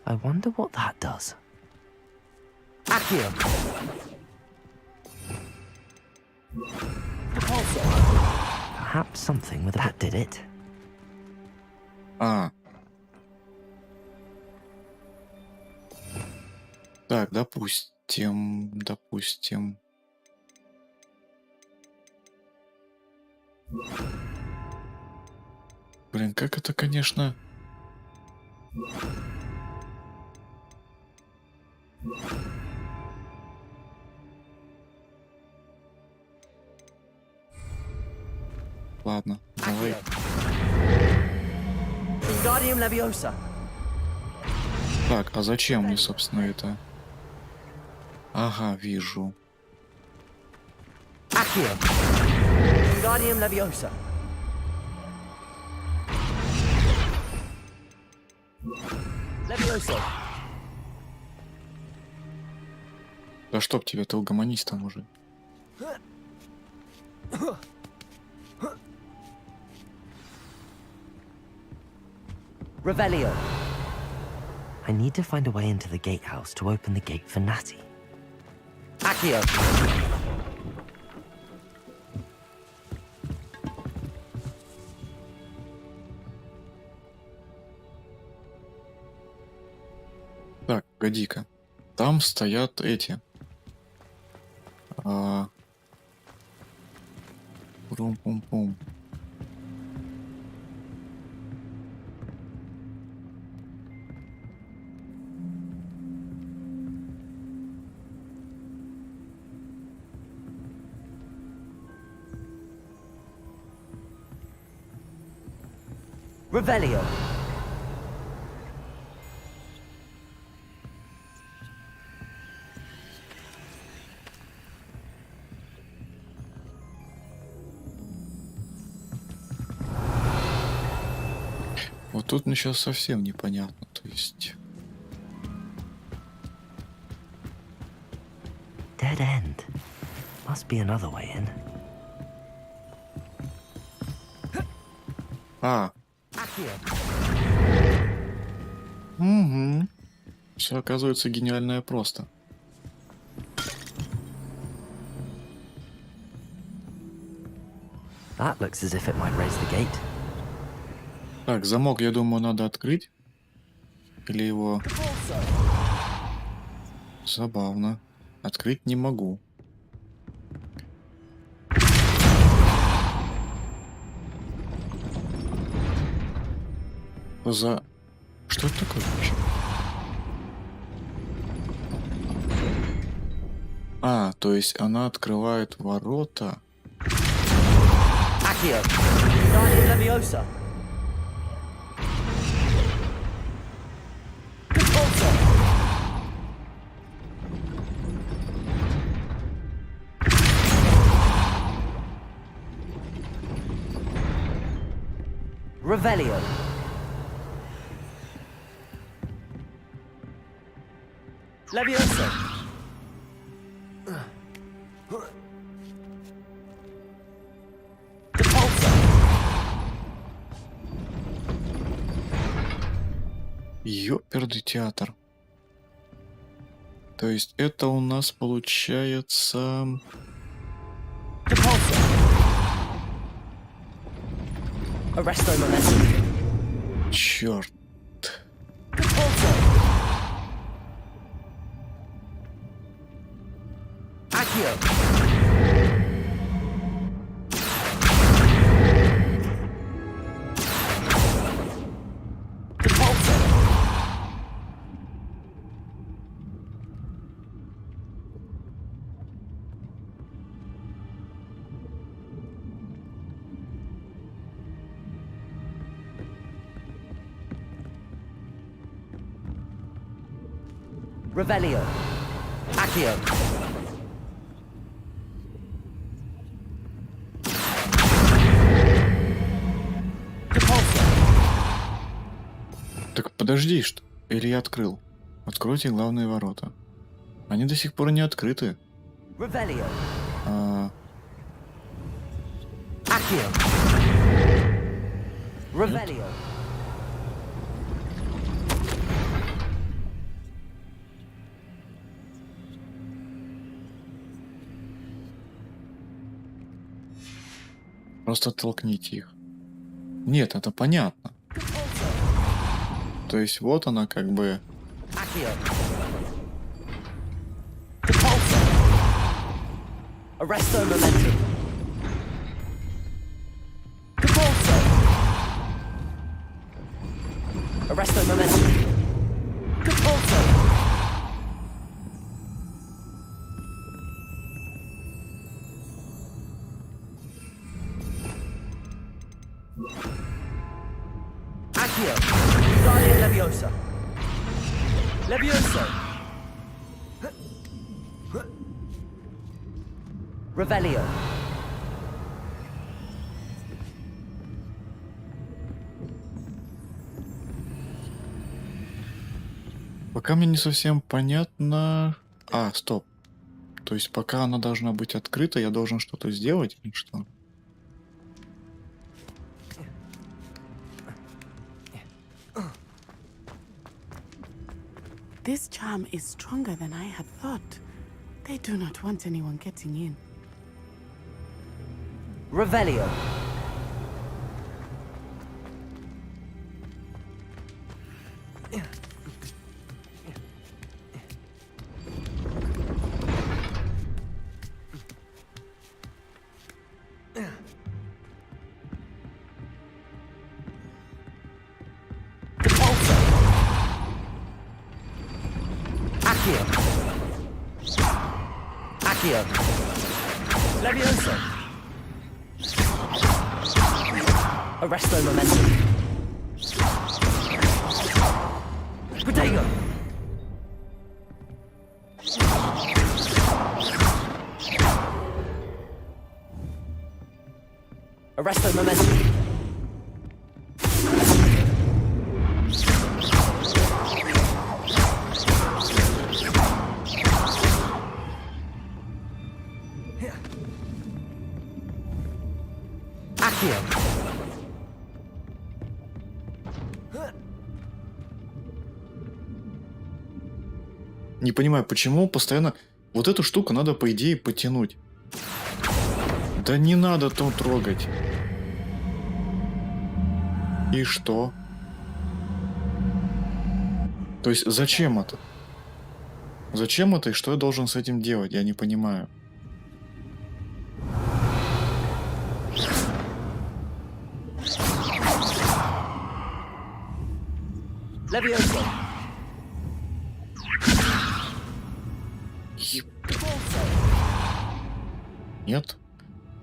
I wonder what that does. Accio. Perhaps something with that did it. Так, допустим. Блин, как это, конечно... Ладно, давай. Так, а зачем мне, собственно, это? Ага, вижу. Да чтоб тебя, ты угомонись там уже. Revelio. I need to find a way into the gatehouse to open the gate for Natty. Accio. Так, погоди-ка. Там стоят эти. Пум-пум-пум. Revelio. Вот тут мне сейчас совсем непонятно, то есть... Dead end. Must be another way in. Угу. Все оказывается гениальное просто. That looks as if it might raise the gate. Так, замок, я думаю, надо открыть. Или его... Забавно. Открыть не могу. За... Что это такое вообще? А, то есть она открывает ворота. Revelio. Levioso. Ёперный театр. То есть это у нас получается... Черт. Revelio. Accio. Так подожди, что? Или я открыл? Откройте главные ворота. Они до сих пор не открыты. Revelio. Нет? Accio. Revelio. Просто толкните их. Нет, это понятно. То есть вот она как бы... Arresto momentum. Arresto momentum. Accio. Guardian Leviosa. Levioso. Revelio. Пока мне не совсем понятно... А, стоп. То есть пока она должна быть открыта, я должен что-то сделать или что? This charm is stronger than I had thought. They do not want anyone getting in. Revelio. Accio. Accio. Levioso. Arresto momentum. Protego. Arresto momentum. Accio. Не понимаю, почему постоянно... Вот эту штуку надо, по идее, потянуть. Да не надо то трогать. И что? То есть зачем это? Зачем это и что я должен с этим делать? Я не понимаю. Levioso. Нет?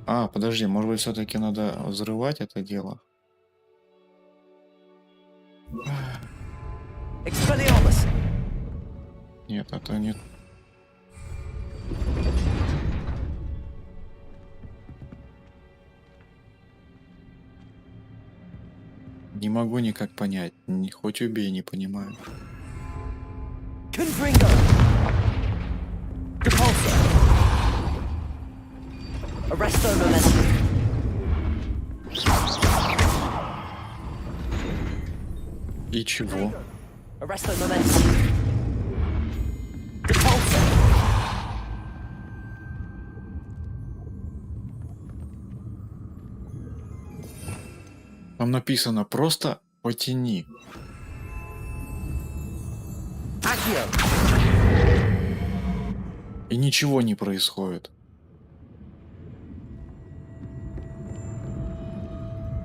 А, подожди, может быть, все-таки надо взрывать это дело? Expelliarmus. Нет, это нет. Не могу никак понять. Хоть убей, не понимаю. Confringo. Depulso. Arresto momentum. И чего? Arresto momentum. Depulso. Там написано просто потяни. Accio. И ничего не происходит.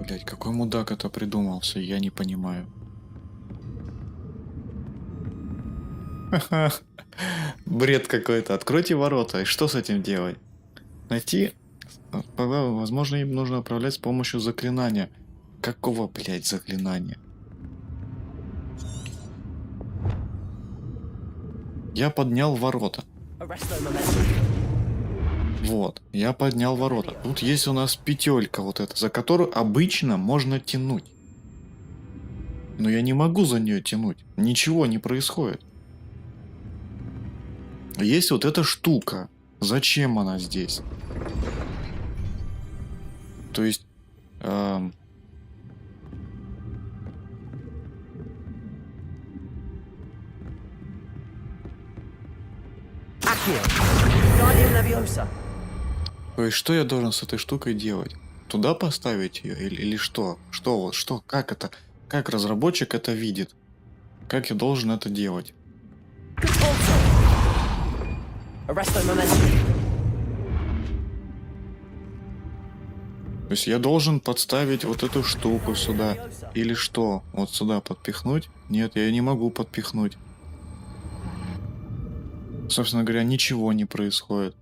Блять, какой мудак это придумался, я не понимаю. Бред какой-то. Откройте ворота. И что с этим делать? Найти... Возможно, им нужно управлять с помощью заклинания. Какого, блядь, заклинания? Я поднял ворота. Вот, я поднял ворота. Тут есть у нас петелька вот эта, за которую обычно можно тянуть. Но я не могу за нее тянуть. Ничего не происходит. Есть вот эта штука. Зачем она здесь? То есть... То есть, что я должен с этой штукой делать? Туда поставить ее или что? Что, как это? Как разработчик это видит? Как я должен это делать? То есть я должен подставить вот эту штуку сюда. Или что? Вот сюда подпихнуть? Нет, я не могу подпихнуть. Собственно говоря, ничего не происходит.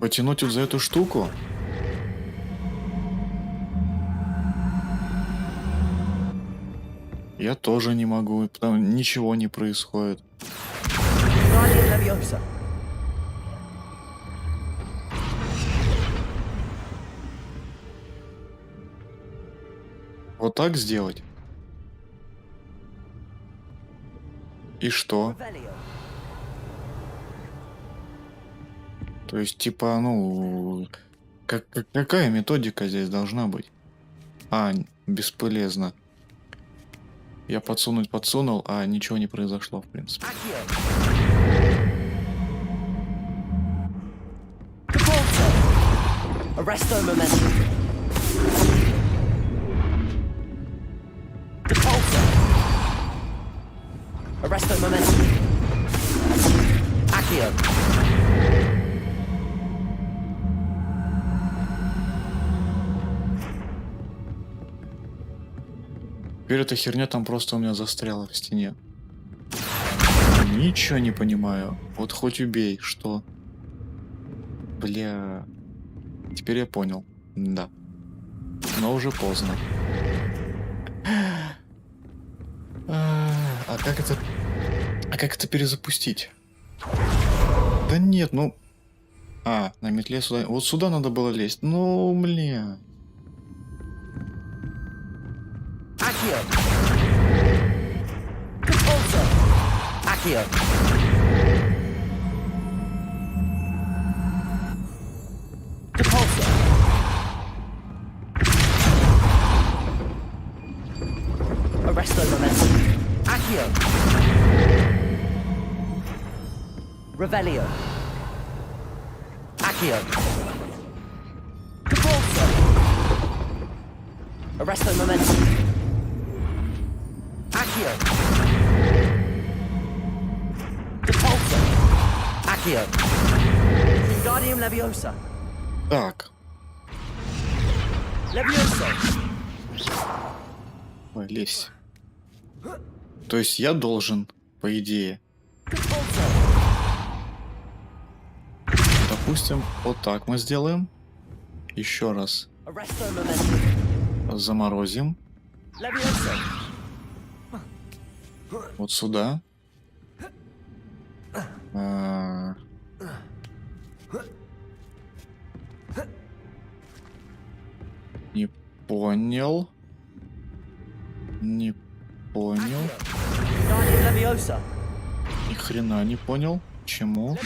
Потянуть вот за эту штуку? Я тоже не могу, потому ничего не происходит. Вот так сделать? И что? То есть, типа, ну... какая методика здесь должна быть? А, бесполезно. Я подсунул, а ничего не произошло, в принципе. Arresto momentum. Accio. Теперь эта херня там просто у меня застряла в стене. Ничего не понимаю. Вот хоть убей, что? Бля. Теперь я понял. Да. Но уже поздно. А как это... А как это перезапустить? Да нет, ну... А, на метле сюда... Вот сюда надо было лезть. Ну, бля. Accio. Depulso. Accio. Depulso. Arresto momentum. Accio. Revelio. Accio. Depulso. Arresto momentum. Accio. Depulso. Accio. Wingardium Leviosa. Так. Levioso. Ой, лезь. То есть я должен, по идее. Допустим, вот так мы сделаем. Еще раз. Заморозим. Вот сюда. Не понял. Не понял. Ни хрена не понял. Чему?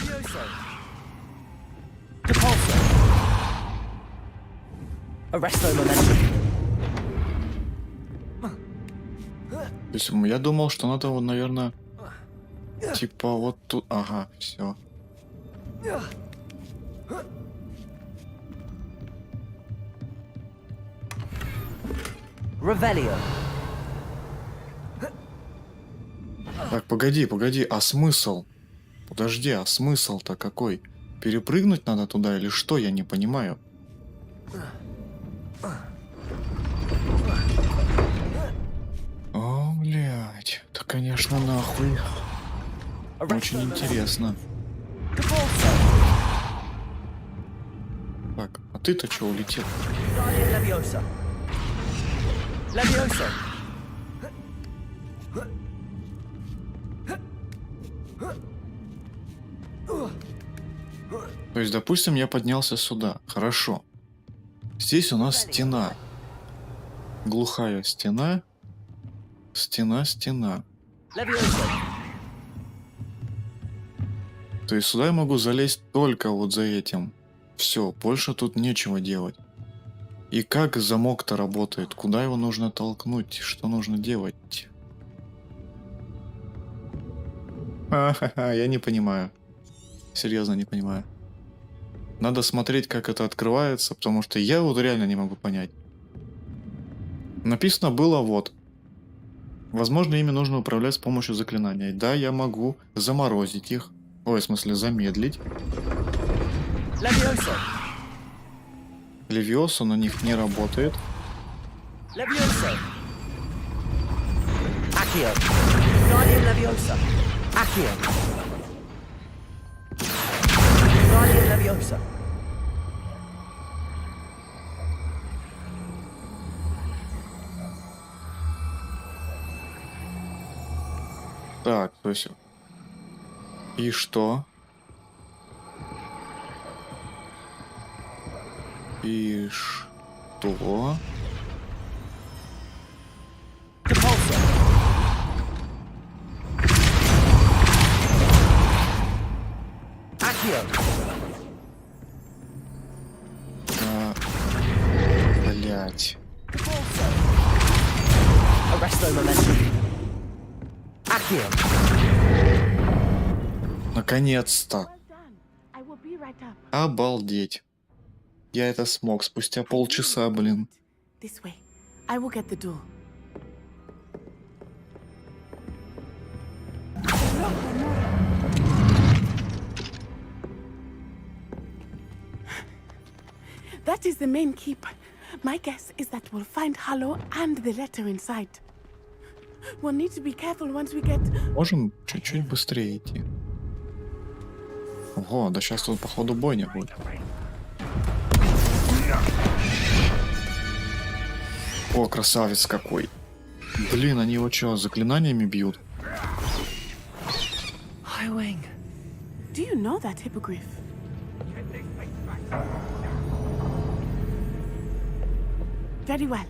То есть я думал, что надо, вот, наверное, типа вот тут. Ага, все. Revelio. Так, погоди, а смысл? Подожди, а смысл-то какой? Перепрыгнуть надо туда или что? Я не понимаю. О, блядь. Да, конечно, нахуй. Очень интересно. Так, а ты-то что улетел? То есть, допустим, я поднялся сюда. Хорошо. Здесь у нас стена. Глухая стена. Стена. То есть сюда я могу залезть только вот за этим. Все, больше тут нечего делать. И как замок-то работает? Куда его нужно толкнуть? Что нужно делать? Ха-ха-ха, я не понимаю. Серьезно не понимаю. Надо смотреть, как это открывается, потому что я вот реально не могу понять. Написано было вот. Возможно, ими нужно управлять с помощью заклинания. Да, я могу заморозить их. Ой, в смысле, замедлить. Левиоса на них не работает. Так, то есть... И что? И что? Блять. Наконец-то. Обалдеть. Я это смог спустя полчаса, блин. That is the main keep. My guess is that we'll find Hollow and the letter inside. We'll need to be careful once we get... Можем чуть-чуть быстрее идти. Ого, да сейчас тут походу бойня будет. О, красавец какой. Блин, они его что, заклинаниями бьют? Do you know that hippogriff? Very well.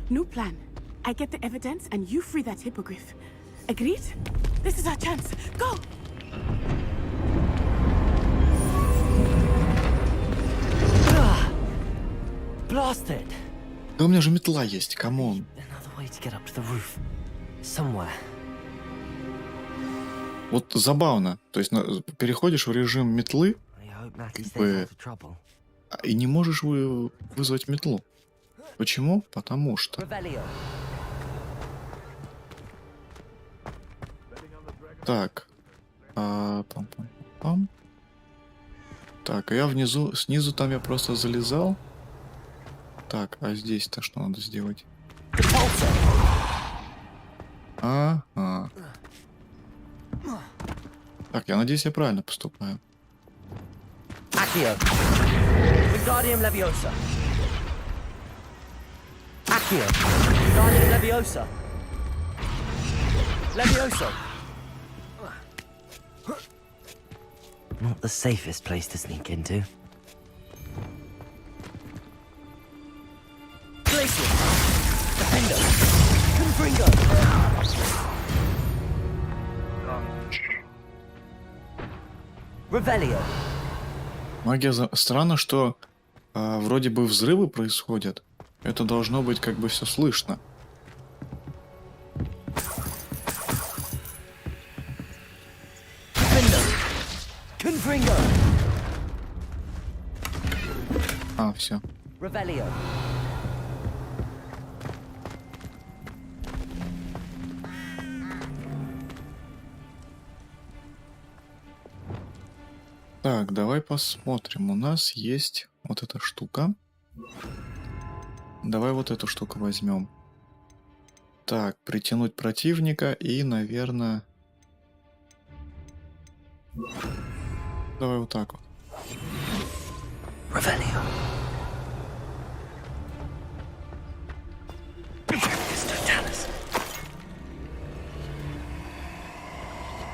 New plan. I get the evidence and you free that hippogriff. Agreed? This is our chance. Go! Blasted. Да у меня же метла есть, камон. Вот забавно. То есть переходишь в режим метлы, как бы, и не можешь вызвать метлу. Почему? Потому что... Так. Пам-пам-пам. Так, а я внизу, снизу там я просто залезал. Так, а здесь-то что надо сделать? Ага. Так, я надеюсь, я правильно поступаю. Accio. Wingardium Leviosa. Accio. Wingardium Leviosa. Leviosa. Not the safest place to sneak into. Glacier. Defender. Confringo. Revelio. Магия... Странно, что вроде бы взрывы происходят. Это должно быть как бы все слышно. А, все. Revelio. Так, давай посмотрим. У нас есть вот эта штука. Давай вот эту штуку возьмем. Так, притянуть противника и, наверное... Давай вот так вот. Revelio.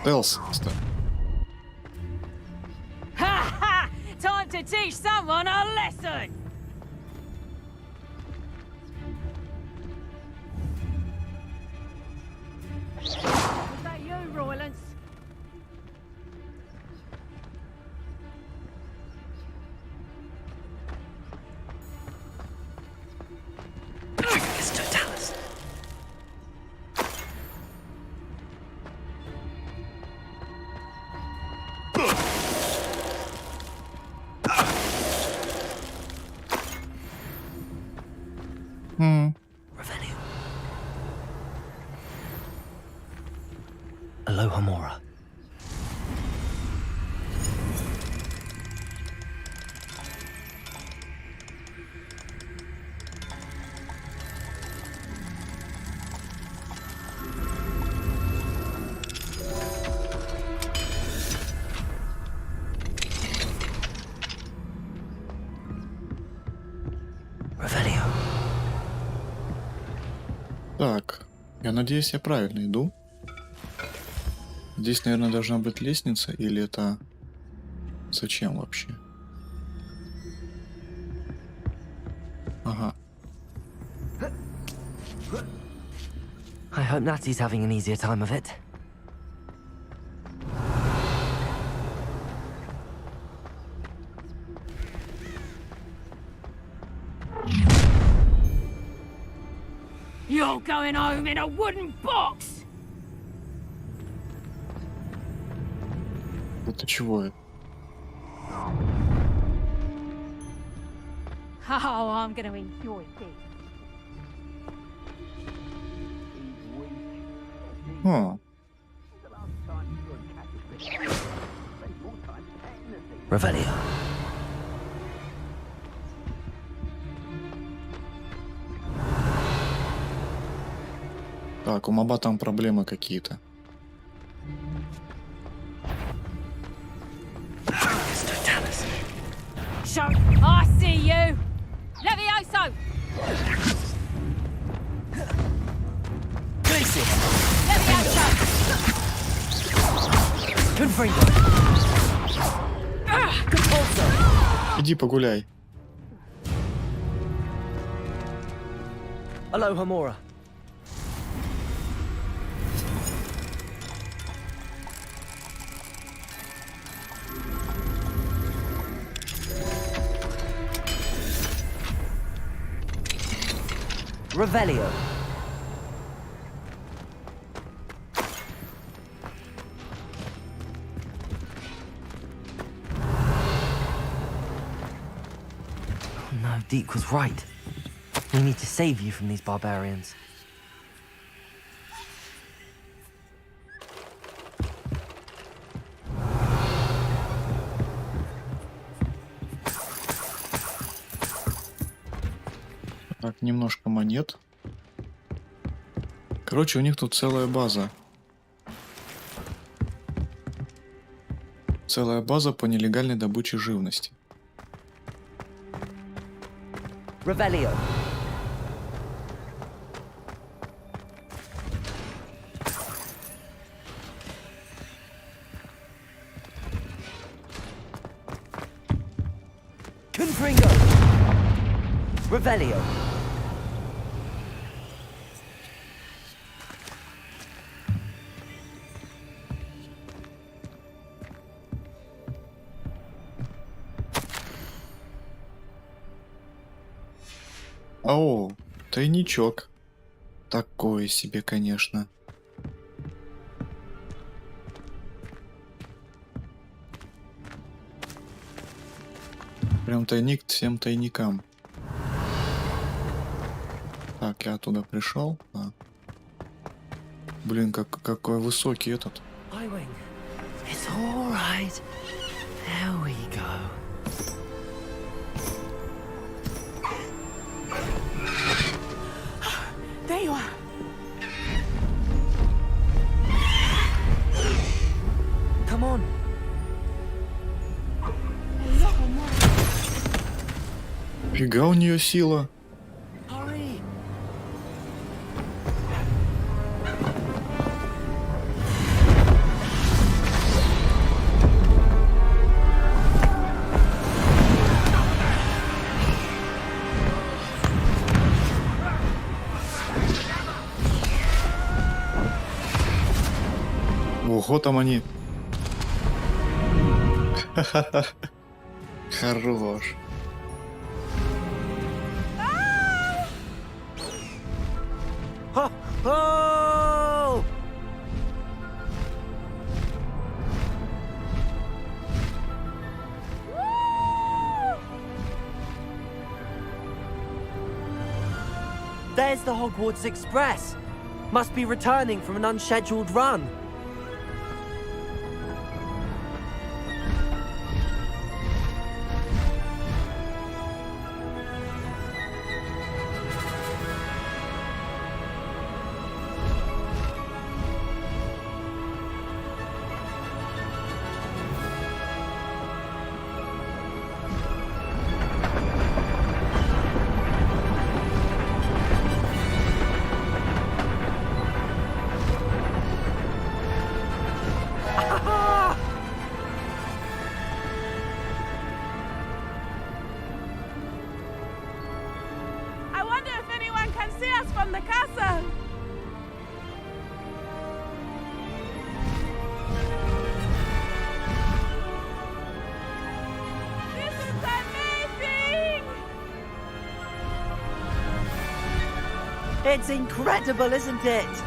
Телс. Ha ha! Time to teach someone a lesson! Was that you, Roylance? Alohomora. Revelio. Так, я надеюсь, я правильно иду. Здесь, наверное, должна быть лестница, или это... Зачем вообще? Ага. I hope Natty's having an easier time of it. You're going home in a wooden box! Это чего это? Oh, I'm gonna enjoy this. О, Revelio. так, у моба там проблемы какие-то. So, I see you! Levioso! Levioso! Confringo. Иди погуляй. Alohomora. Revelio. Oh no, Deke was right. We need to save you from these barbarians. Так, немножко монет. Короче, у них тут целая база. Целая база по нелегальной добыче живности. Revelio. Confringo. Revelio. О, тайничок. Такое себе, конечно. Прям тайник всем тайникам. Так, я оттуда пришел. А. Блин, какой высокий этот. It's all right. There we go. There you are. Come on. Фига у нее сила. Hurry. Ого, там они. Хорош. Oh! There's the Hogwarts Express. Must be returning from an unscheduled run. I wonder if anyone can see us from the castle. This is amazing! It's incredible, isn't it?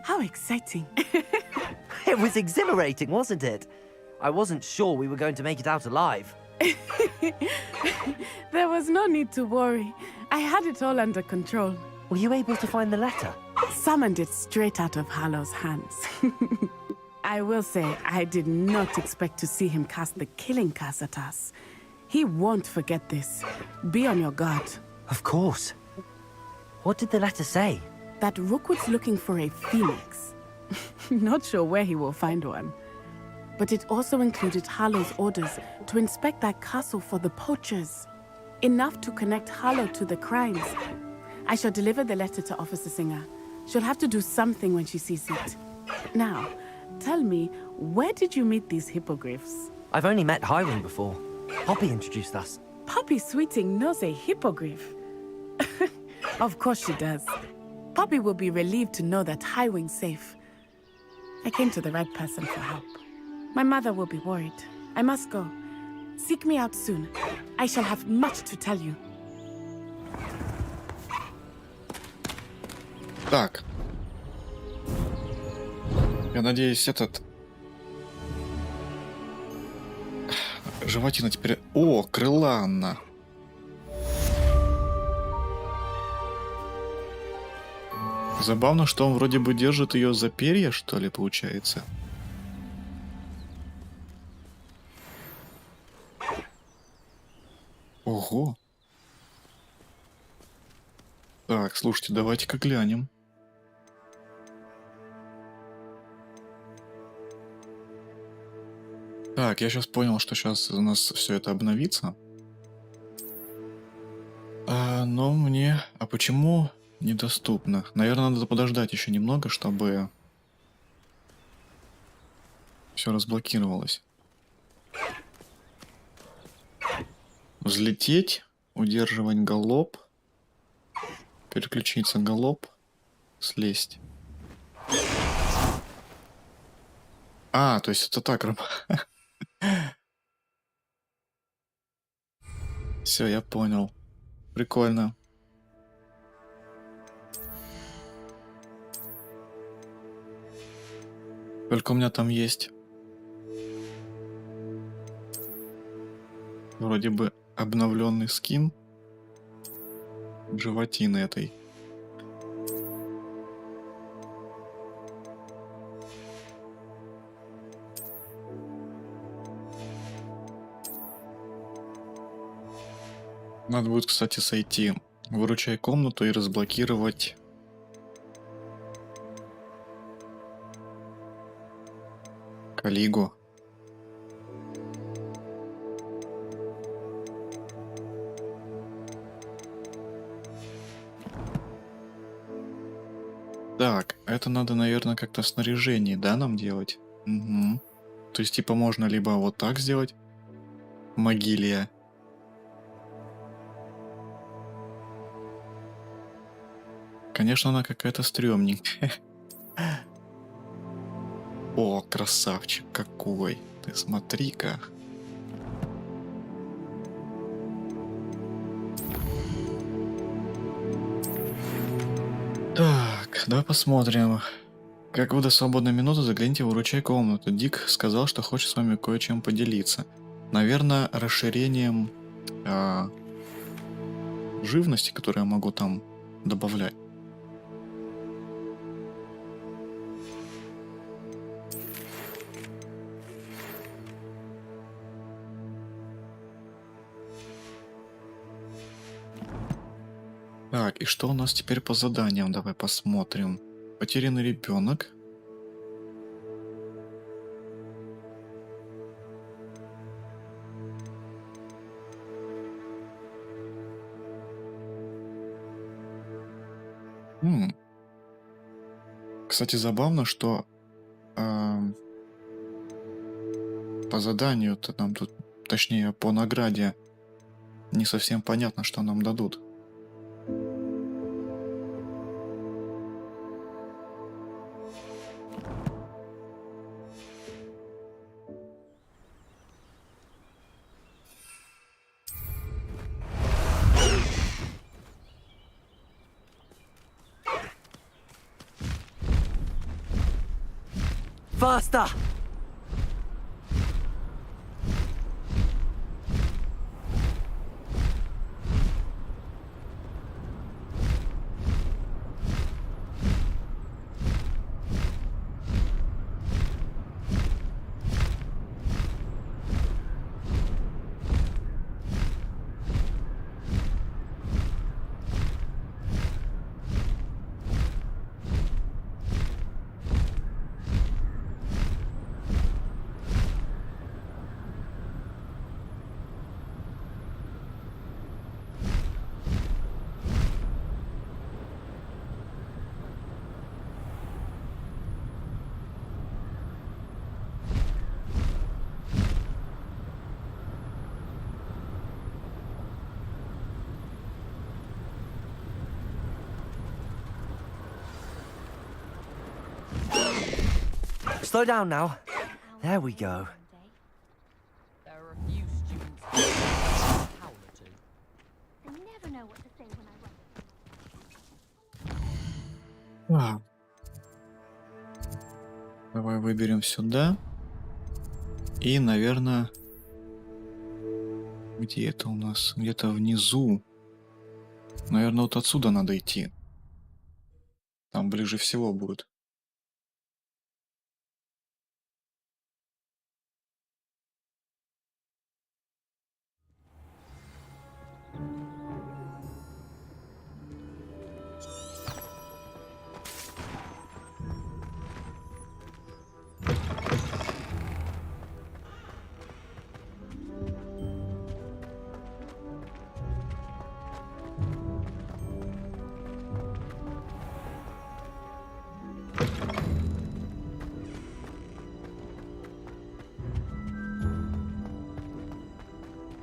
How exciting. It was exhilarating, wasn't it? I wasn't sure we were going to make it out alive. There was no need to worry. I had it all under control. Were you able to find the letter? Summoned it straight out of Harlow's hands. I will say, I did not expect to see him cast the killing curse at us. He won't forget this. Be on your guard. Of course. What did the letter say? That Rookwood's looking for a phoenix. Not sure where he will find one. But it also included Harlow's orders to inspect that castle for the poachers. Enough to connect Harlow to the crimes. I shall deliver the letter to Officer Singer. She'll have to do something when she sees it. Now, tell me, where did you meet these hippogriffs? I've only met Hiram before. Poppy introduced us. Poppy Sweeting knows a hippogriff. Of course she does. Poppy will be relieved to know that Highwing's safe. I came to the right person for help. My mother will be worried. I must go. Seek me out soon. I shall have much to tell you. Так. Я надеюсь, этот... Животина теперь... О, крыланна. Забавно, что он вроде бы держит ее за перья, что ли, получается. Ого. Так, слушайте, давайте-ка глянем. Так, я сейчас понял, что сейчас у нас все это обновится. Но мне... А почему недоступно? Наверное, надо подождать еще немного, чтобы все разблокировалось. Взлететь, удерживать галоп, переключиться галоп, слезть. А, то есть это так работает. Все, я понял. Прикольно. Только у меня там есть вроде бы обновленный скин животины этой. Надо будет, кстати, сойти в «Выручай комнату» и разблокировать Калигу. Так, это надо, наверное, как-то в снаряжении, да, нам делать? Угу. То есть, типа, можно либо вот так сделать. Могилья. Конечно, она какая-то стрёмненькая. О, красавчик какой. Ты смотри-ка. Так, давай посмотрим. Как выдаст свободную минуту, загляните в «Выручай комнату». Дик сказал, что хочет с вами кое-чем поделиться. Наверное, расширением живности, которую я могу там добавлять. Так, и что у нас теперь по заданиям? Давай посмотрим. Потерянный ребенок. Кстати, забавно, что по заданию-то нам тут, точнее, по награде не совсем понятно, что нам дадут. Faster! slow down now. There we go. Давай выберем сюда. И, наверное, где это у нас? Где-то внизу. Наверное, вот отсюда надо идти. Там ближе всего будет.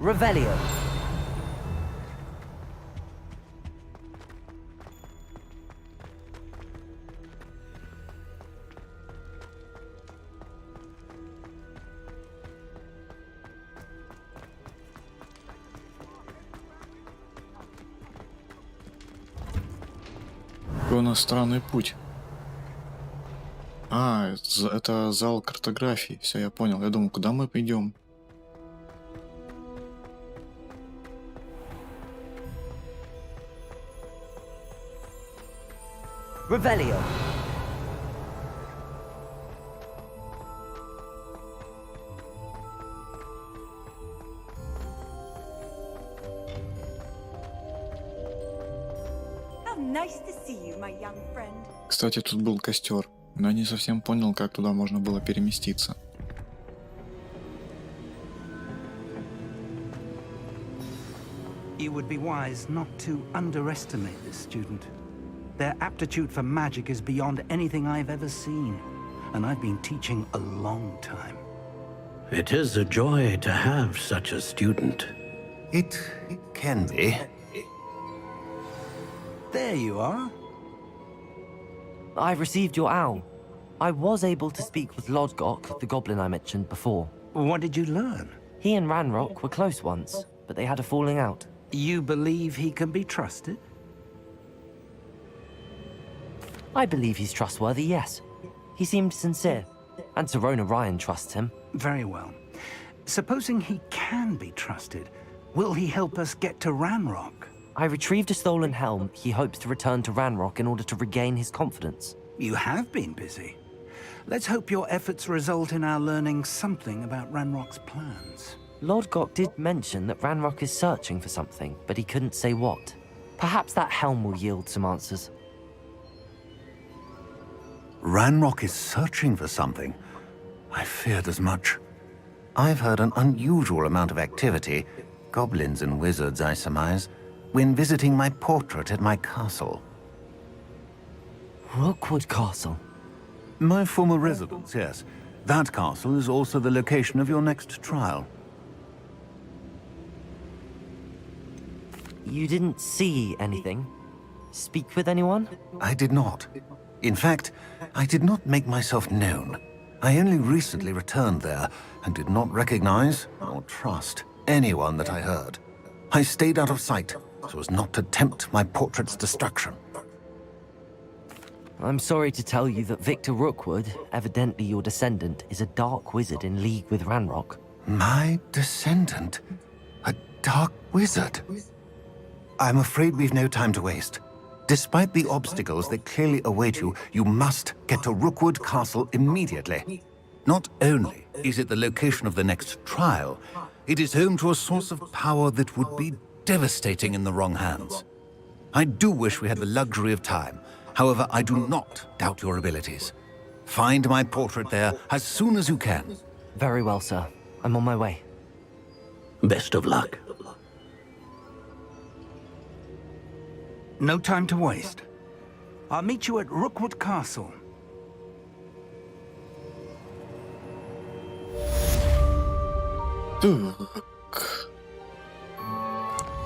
Revelio. Какой у нас странный путь. А, это зал картографии. Все, я понял. Я думаю, куда мы пойдем? Revelio. How nice to see you, my young friend. Кстати, тут был костер, но я не совсем понял, как туда можно было переместиться. You would be wise not to underestimate this student. Their aptitude for magic is beyond anything I've ever seen, and I've been teaching a long time. It is a joy to have such a student. It can be. There you are. I received your owl. I was able to speak with Lodgok, the goblin I mentioned before. What did you learn? He and Ranrock were close once, but they had a falling out. You believe he can be trusted? I believe he's trustworthy, yes. He seemed sincere, and Serona Ryan trusts him. Very well. Supposing he can be trusted, will he help us get to Ranrock? I retrieved a stolen helm. He hopes to return to Ranrock in order to regain his confidence. You have been busy. Let's hope your efforts result in our learning something about Ranrock's plans. Lodgok did mention that Ranrock is searching for something, but he couldn't say what. Perhaps that helm will yield some answers. Ranrock is searching for something. I feared as much. I've heard an unusual amount of activity, goblins and wizards, I surmise, when visiting my portrait at my castle. Rookwood Castle? My former residence, yes. That castle is also the location of your next trial. You didn't see anything? Speak with anyone? I did not. In fact, I did not make myself known. I only recently returned there and did not recognize or trust anyone that I heard. I stayed out of sight so as not to tempt my portrait's destruction. I'm sorry to tell you that Victor Rookwood, evidently your descendant, is a dark wizard in league with Ranrock. My descendant? A dark wizard? I'm afraid we've no time to waste. Despite the obstacles that clearly await you, you must get to Rookwood Castle immediately. Not only is it the location of the next trial, it is home to a source of power that would be devastating in the wrong hands. I do wish we had the luxury of time. However, I do not doubt your abilities. Find my portrait there as soon as you can. Very well, sir. I'm on my way. Best of luck. No time to waste. I'll meet you at Rookwood Castle. Так.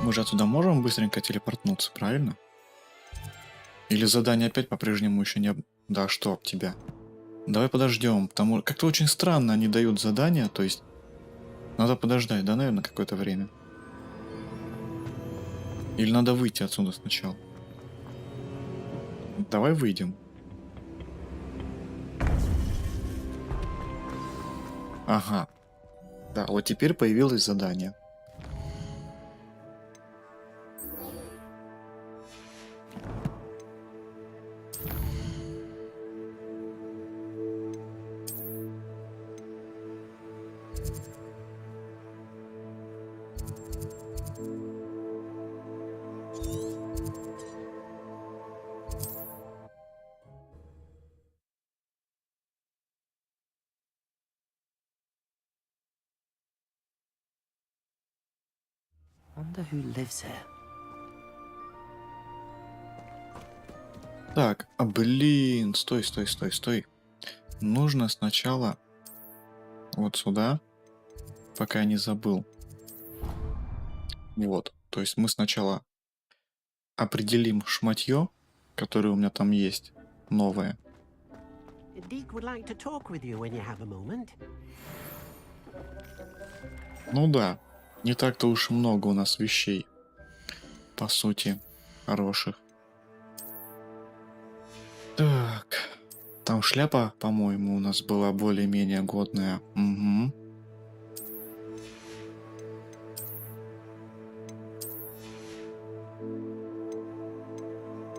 Мы же отсюда можем быстренько телепортнуться, правильно? Или задание опять по-прежнему еще не... Да, что об тебя? Давай подождем, потому как-то очень странно они дают задания, то есть надо подождать, да, наверное, какое-то время. Или надо выйти отсюда сначала. Давай выйдем. Ага. Да, вот теперь появилось задание. Wonder who lives here. Так, блин, стой, стой, стой, стой. Нужно сначала вот сюда, пока я не забыл. Вот, то есть мы сначала определим шматье, которое у меня там есть, новое. Dick would like to talk with you when you have a moment. Ну да, не так-то уж много у нас вещей, по сути, хороших. Так, там шляпа, по-моему, у нас была более-менее годная. Угу.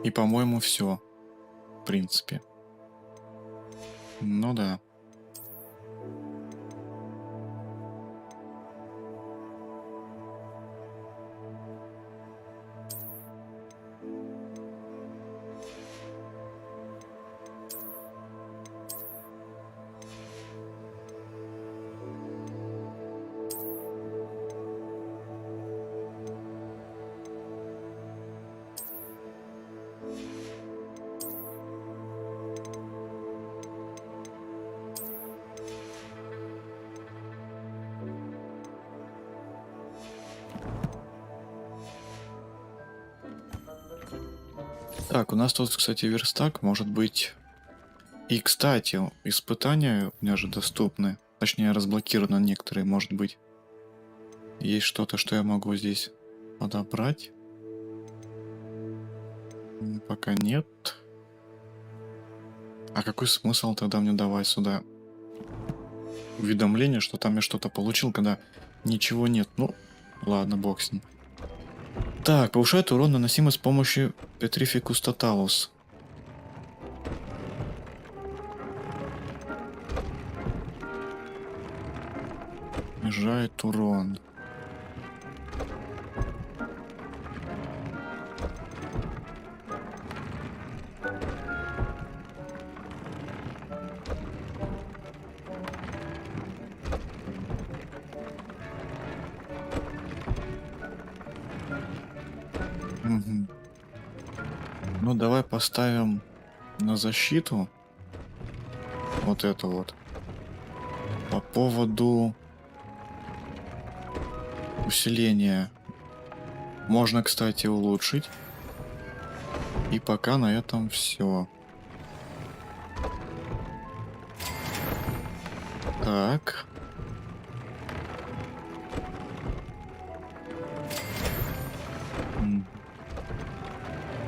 И, по-моему, все, в принципе. Ну да. Так, у нас тут, кстати, верстак может быть. И, кстати, испытания у меня же доступны. Точнее, разблокированы некоторые, может быть. Есть что-то, что я могу здесь подобрать. Пока нет. А какой смысл тогда мне давать сюда уведомление, что там я что-то получил, когда ничего нет? Ну, ладно, бог с ним. Так, повышает урон, наносимый с помощью Petrificus Totalus. Снижает урон. Угу. Ну, давай поставим на защиту вот это вот. По поводу усиления можно, кстати, улучшить. И пока на этом все. Так.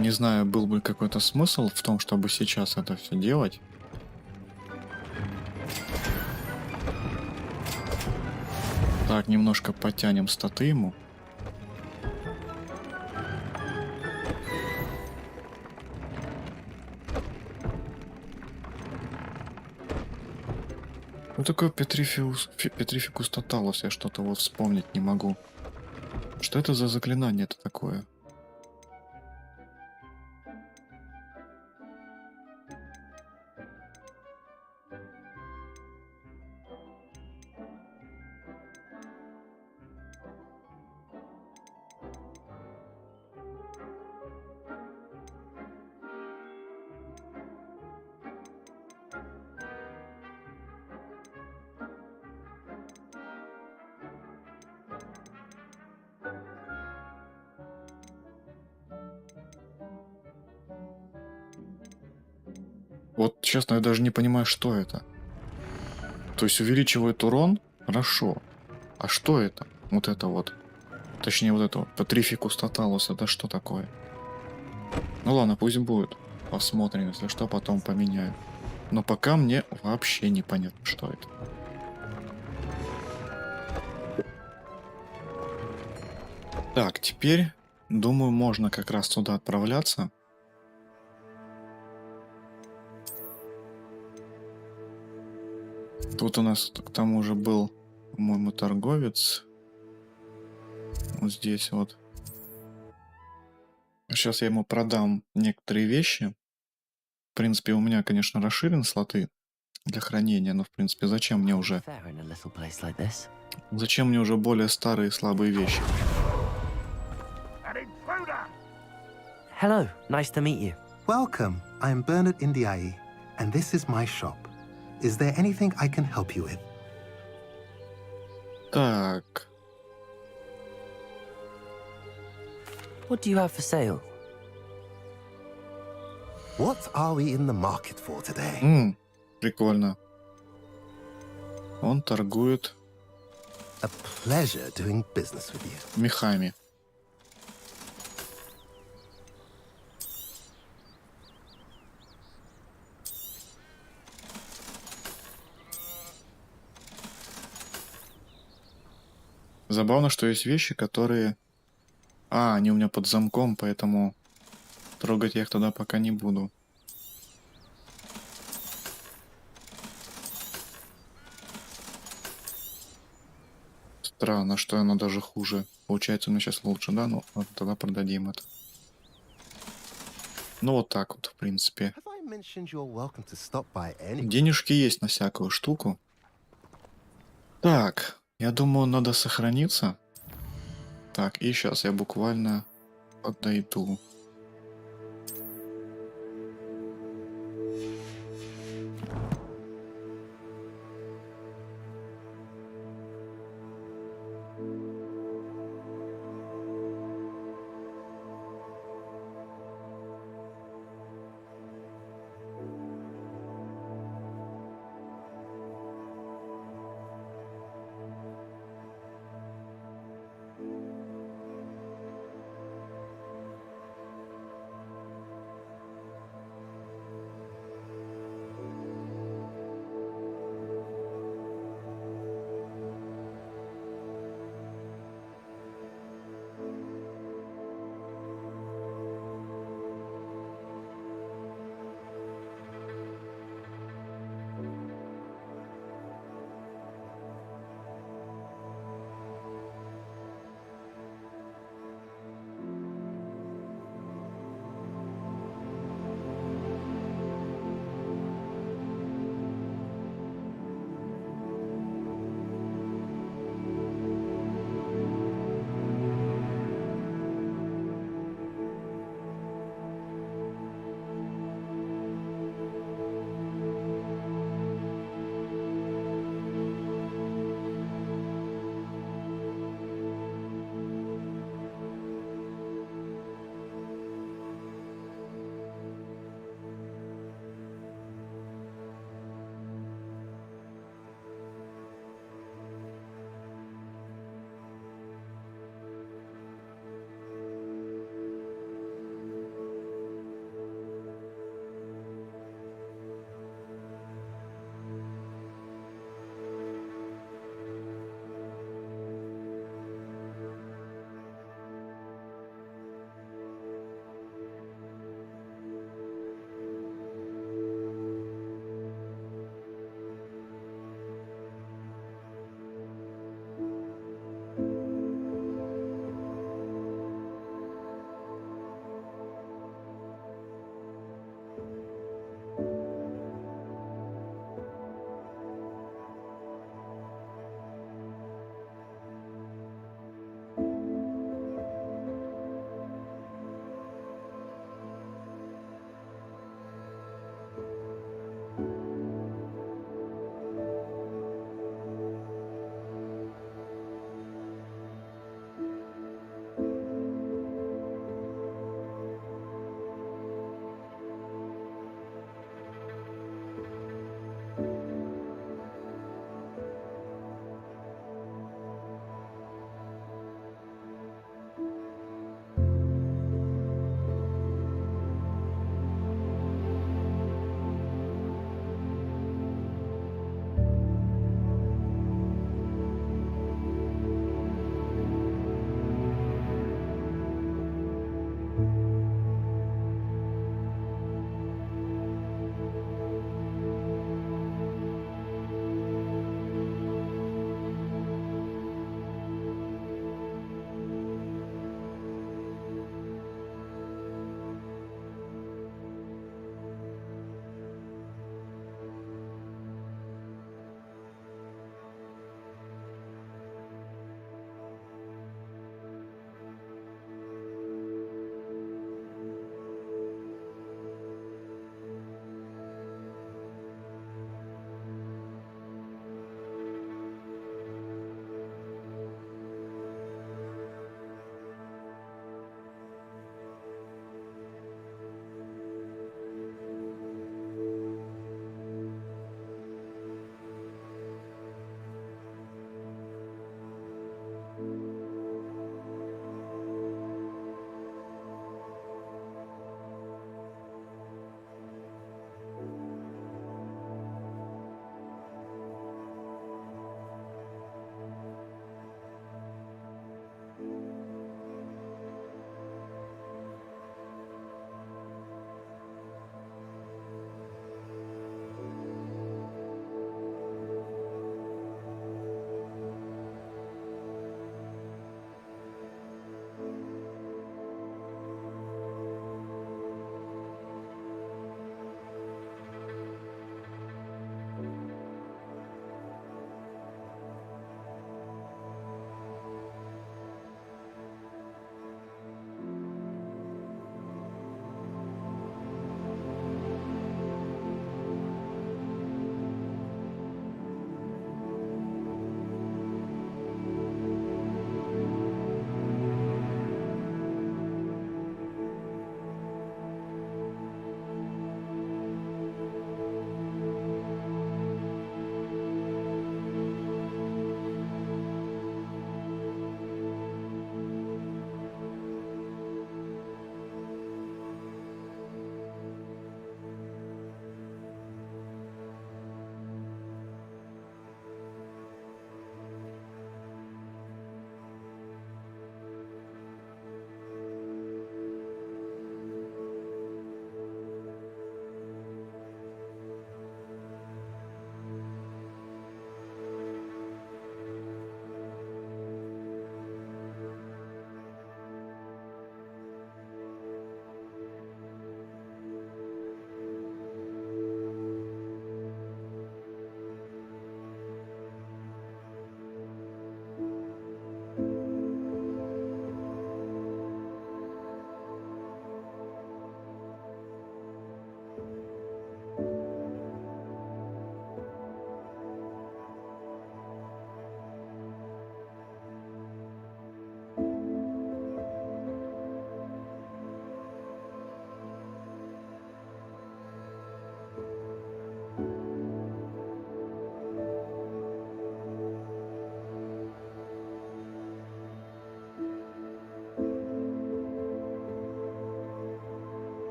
Не знаю, был бы какой-то смысл в том, чтобы сейчас это все делать. Так, немножко потянем статы ему. Что такое Petrificus Totalus? Я что-то вот вспомнить не могу. Что это за заклинание-то такое? Вот честно, я даже не понимаю, что это. То есть увеличивает урон? Хорошо. А что это? Вот это вот. Точнее, вот это вот. Патрификус Тоталус. Это что такое? Ну ладно, пусть будет. Посмотрим, если что, потом поменяю. Но пока мне вообще непонятно, что это. Так, теперь, думаю, можно как раз туда отправляться. Тут у нас к тому же был, по-моему, торговец. Вот здесь вот. Сейчас я ему продам некоторые вещи. В принципе, у меня, конечно, расширены слоты для хранения, но, в принципе, зачем мне уже... Зачем мне уже более старые и слабые вещи? Hello, nice to meet you. Welcome. I'm Bernard Indiaye, and this is my shop. Is there anything I can help you with? Так. What do you have for sale? What are we in the market for today? Прикольно. Он торгует... A pleasure doing business with you. Мехами. Забавно, что есть вещи, которые... они у меня под замком, поэтому трогать я их тогда пока не буду. Странно, что оно даже хуже. Получается, у меня сейчас лучше, да? Ну, ладно, тогда продадим это. Ну, вот так вот, в принципе. Денежки есть на всякую штуку. Так, я думаю, надо сохраниться. Так, и сейчас я буквально подойду.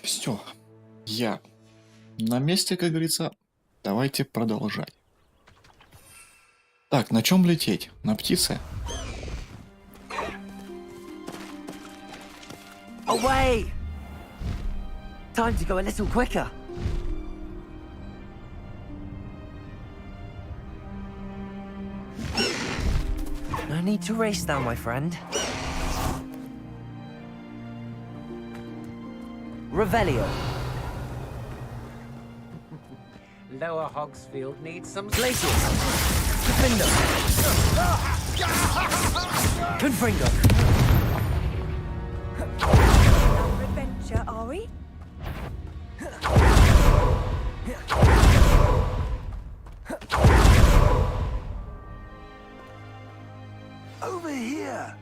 Все. Я на месте, как говорится. Давайте продолжать. Так, на чем лететь? На птице? Away! Time to go a little quicker. No need to race now, my friend. Revelio. Lower Hogsfield needs some Glacius. Defender. Confringo. Another adventure, are we? Over here!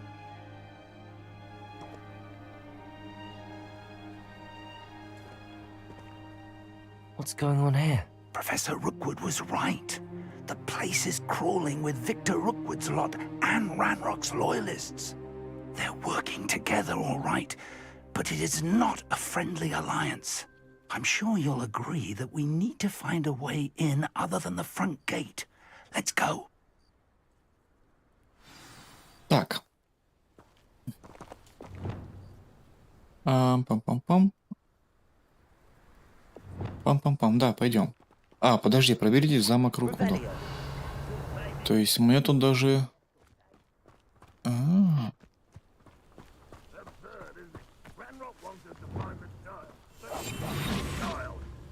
What's going on here? Professor Rookwood was right. The place is crawling with Victor Rookwood's lot and Ranrock's loyalists. They're working together, all right, but it is not a friendly alliance. I'm sure you'll agree that we need to find a way in other than the front gate. Let's go. Так. Пам-пам-пам. Пам-пам-пам, да, пойдем. А, подожди, проверите замок Руквуда. То есть мне тут даже...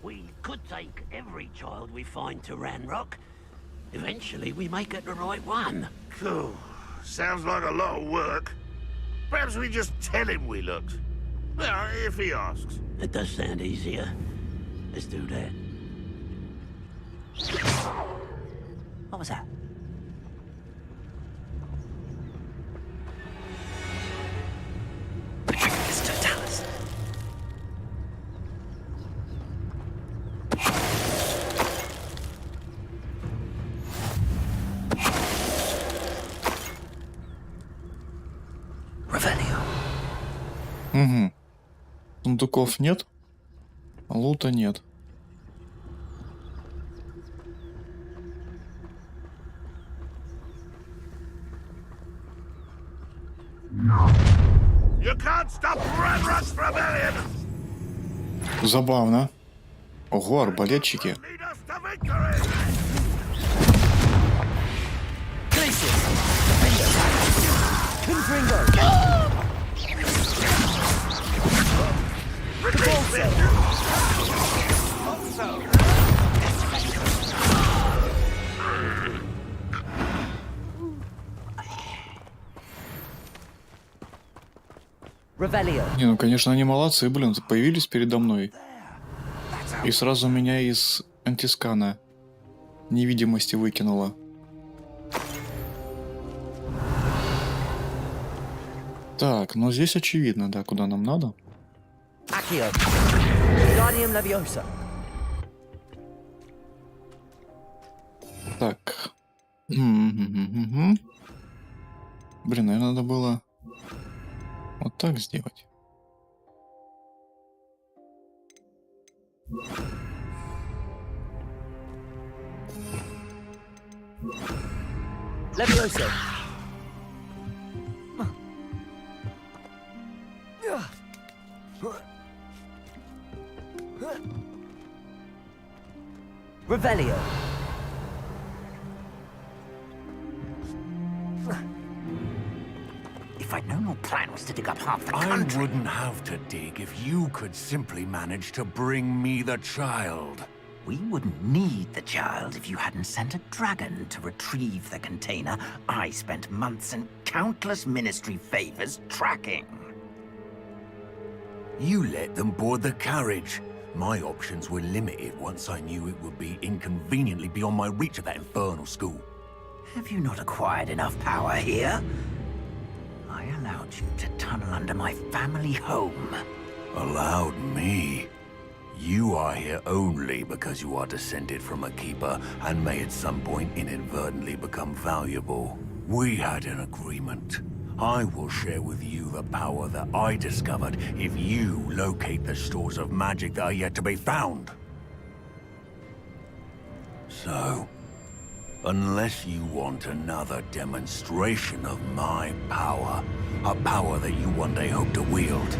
We could take every child we find to Ranrock. Eventually we may get the right one. Cool. Sounds like a lot of work. Perhaps we just tell him we looked. Well, if he asks. It does sound easier. Let's do that. What was that? Mr. Dallas. Revelio. Угу. Сундуков нет, лута нет. You can't stop Ranrock's rebellion! Забавно. Ого, арбалетчики. Не, ну конечно они молодцы, блин, появились передо мной. И сразу меня из антискана невидимости выкинуло. Так, ну здесь очевидно, да, куда нам надо. Так. Блин, наверное, надо было вот так сделать. Levioso. Revelio. If I'd known your plan was to dig up half the I country... wouldn't have to dig if you could simply manage to bring me the child. We wouldn't need the child if you hadn't sent a dragon to retrieve the container I spent months and countless ministry favors tracking. You let them board the carriage. My options were limited once I knew it would be inconveniently beyond my reach at that infernal school. Have you not acquired enough power here? I allowed you to tunnel under my family home. Allowed me? You are here only because you are descended from a keeper and may at some point inadvertently become valuable. We had an agreement. I will share with you the power that I discovered if you locate the stores of magic that are yet to be found. So, unless you want another demonstration of my power, a power that you one day hope to wield,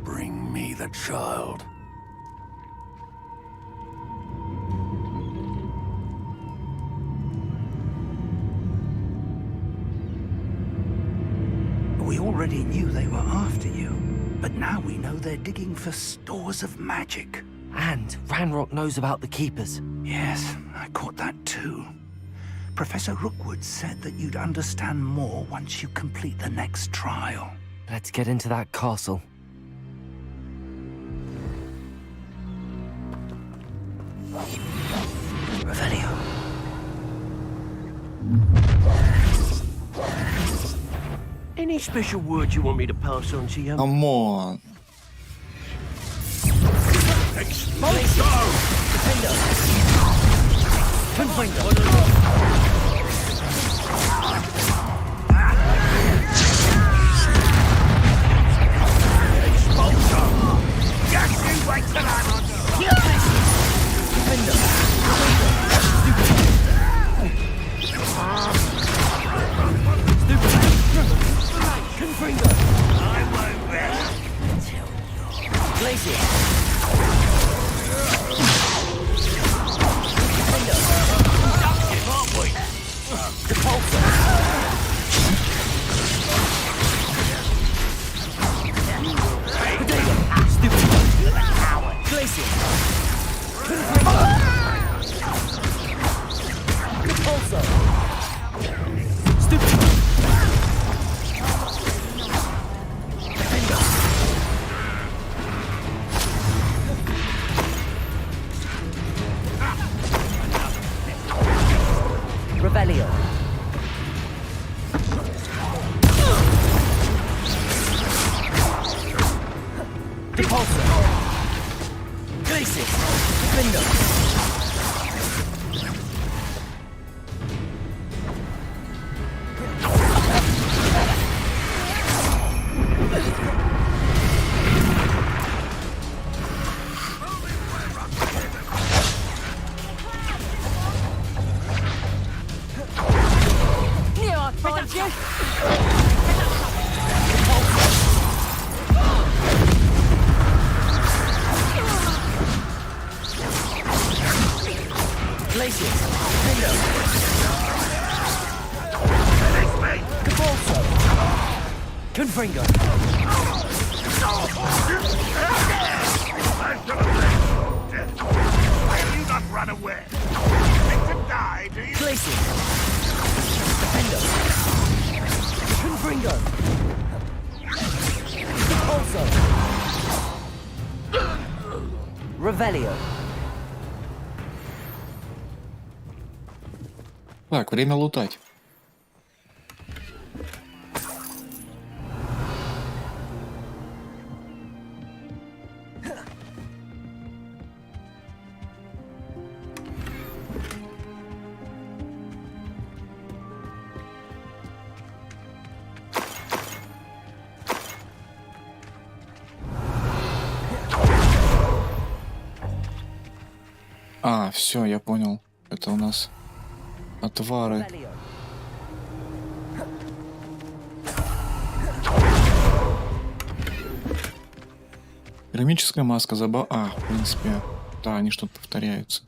bring me the child. We already knew they were after you, but now we know they're digging for stores of magic. And Ranrock knows about the Keepers. Yes, I caught that too. Professor Rookwood said that you'd understand more once you complete the next trial. Let's get into that castle. Revelio. Any special words you want me to pass on to you? Come on. Revelio. Depulso. Glacius. Defender. Confringo. Why have you not run away? Expect to die, do you? Glacius. Defender. Confringo. Depulso. Revelio. Так, время лутать. А, все, я понял. Это у нас отвары. Керамическая маска в принципе, да, они что-то повторяются.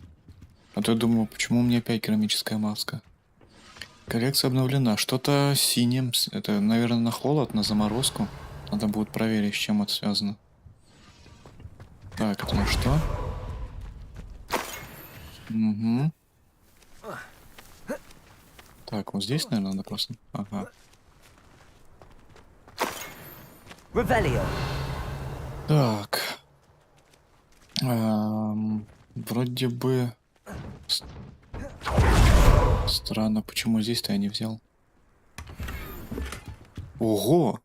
А то я думаю, почему у меня опять керамическая маска? Коллекция обновлена. Что-то синим. Это, наверное, на холод, на заморозку. Надо будет проверить, с чем это связано. Так, это на что? Угу. Так, вот здесь, наверное, надо просто... Ага. Revelio. Так. Вроде бы... Странно, почему здесь-то я не взял? Ого!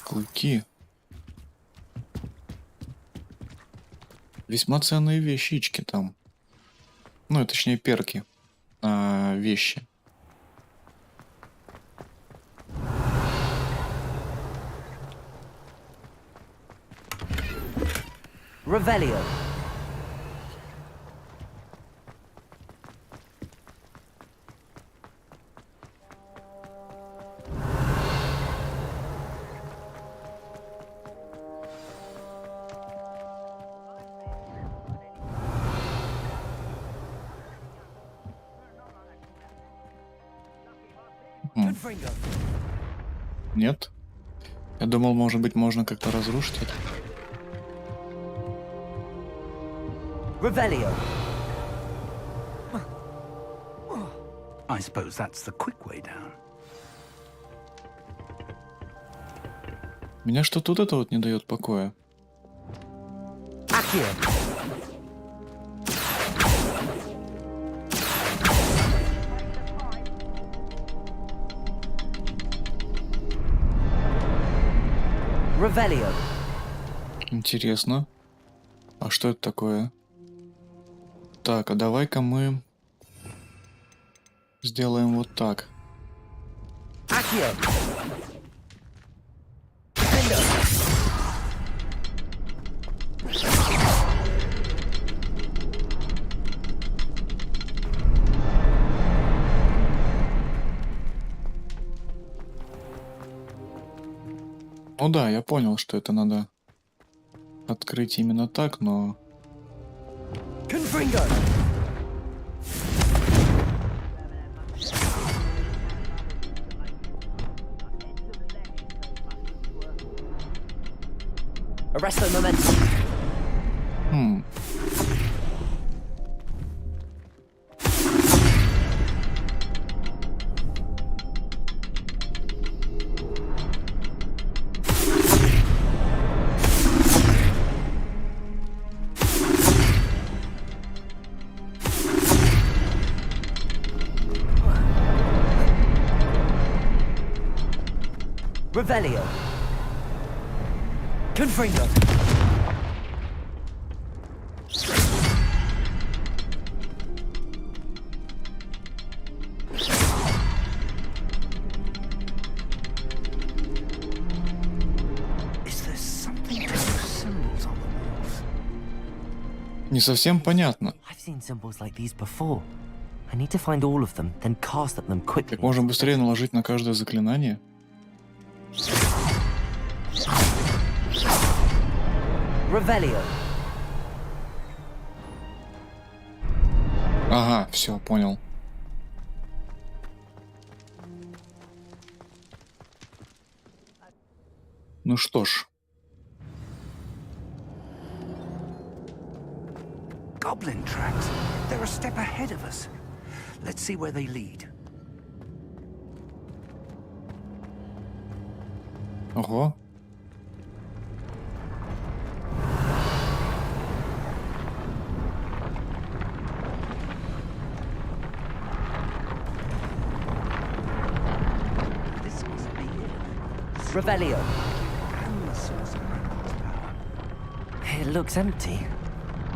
Клыки. Весьма ценные вещички там. Ну, точнее, перки. Вещи. Revelio. Нет? Я думал, может быть, можно как-то разрушить это. Revelio. I suppose that's the quick way down. Меня что-то вот это вот не дает покоя. Accio. Revelio. Интересно. А что это такое? Так, а давай-ка мы сделаем вот так. Accio. Ну да, я понял, что это надо открыть именно так, но... Confringo. Arresto momentum. Revelio. Confringo. Is there something to those symbols on the walls? Не совсем понятно. I've seen symbols like these before. I need to find all of them, then cast at them quickly. Как можно быстрее наложить на каждое заклинание? Revelio. Ага, все, понял. Ну что ж. Goblin tracks. They're a step ahead of us. Let's see where they lead. Ого. This must be it. Revelio. And the source of Ranrock's power. It looks empty.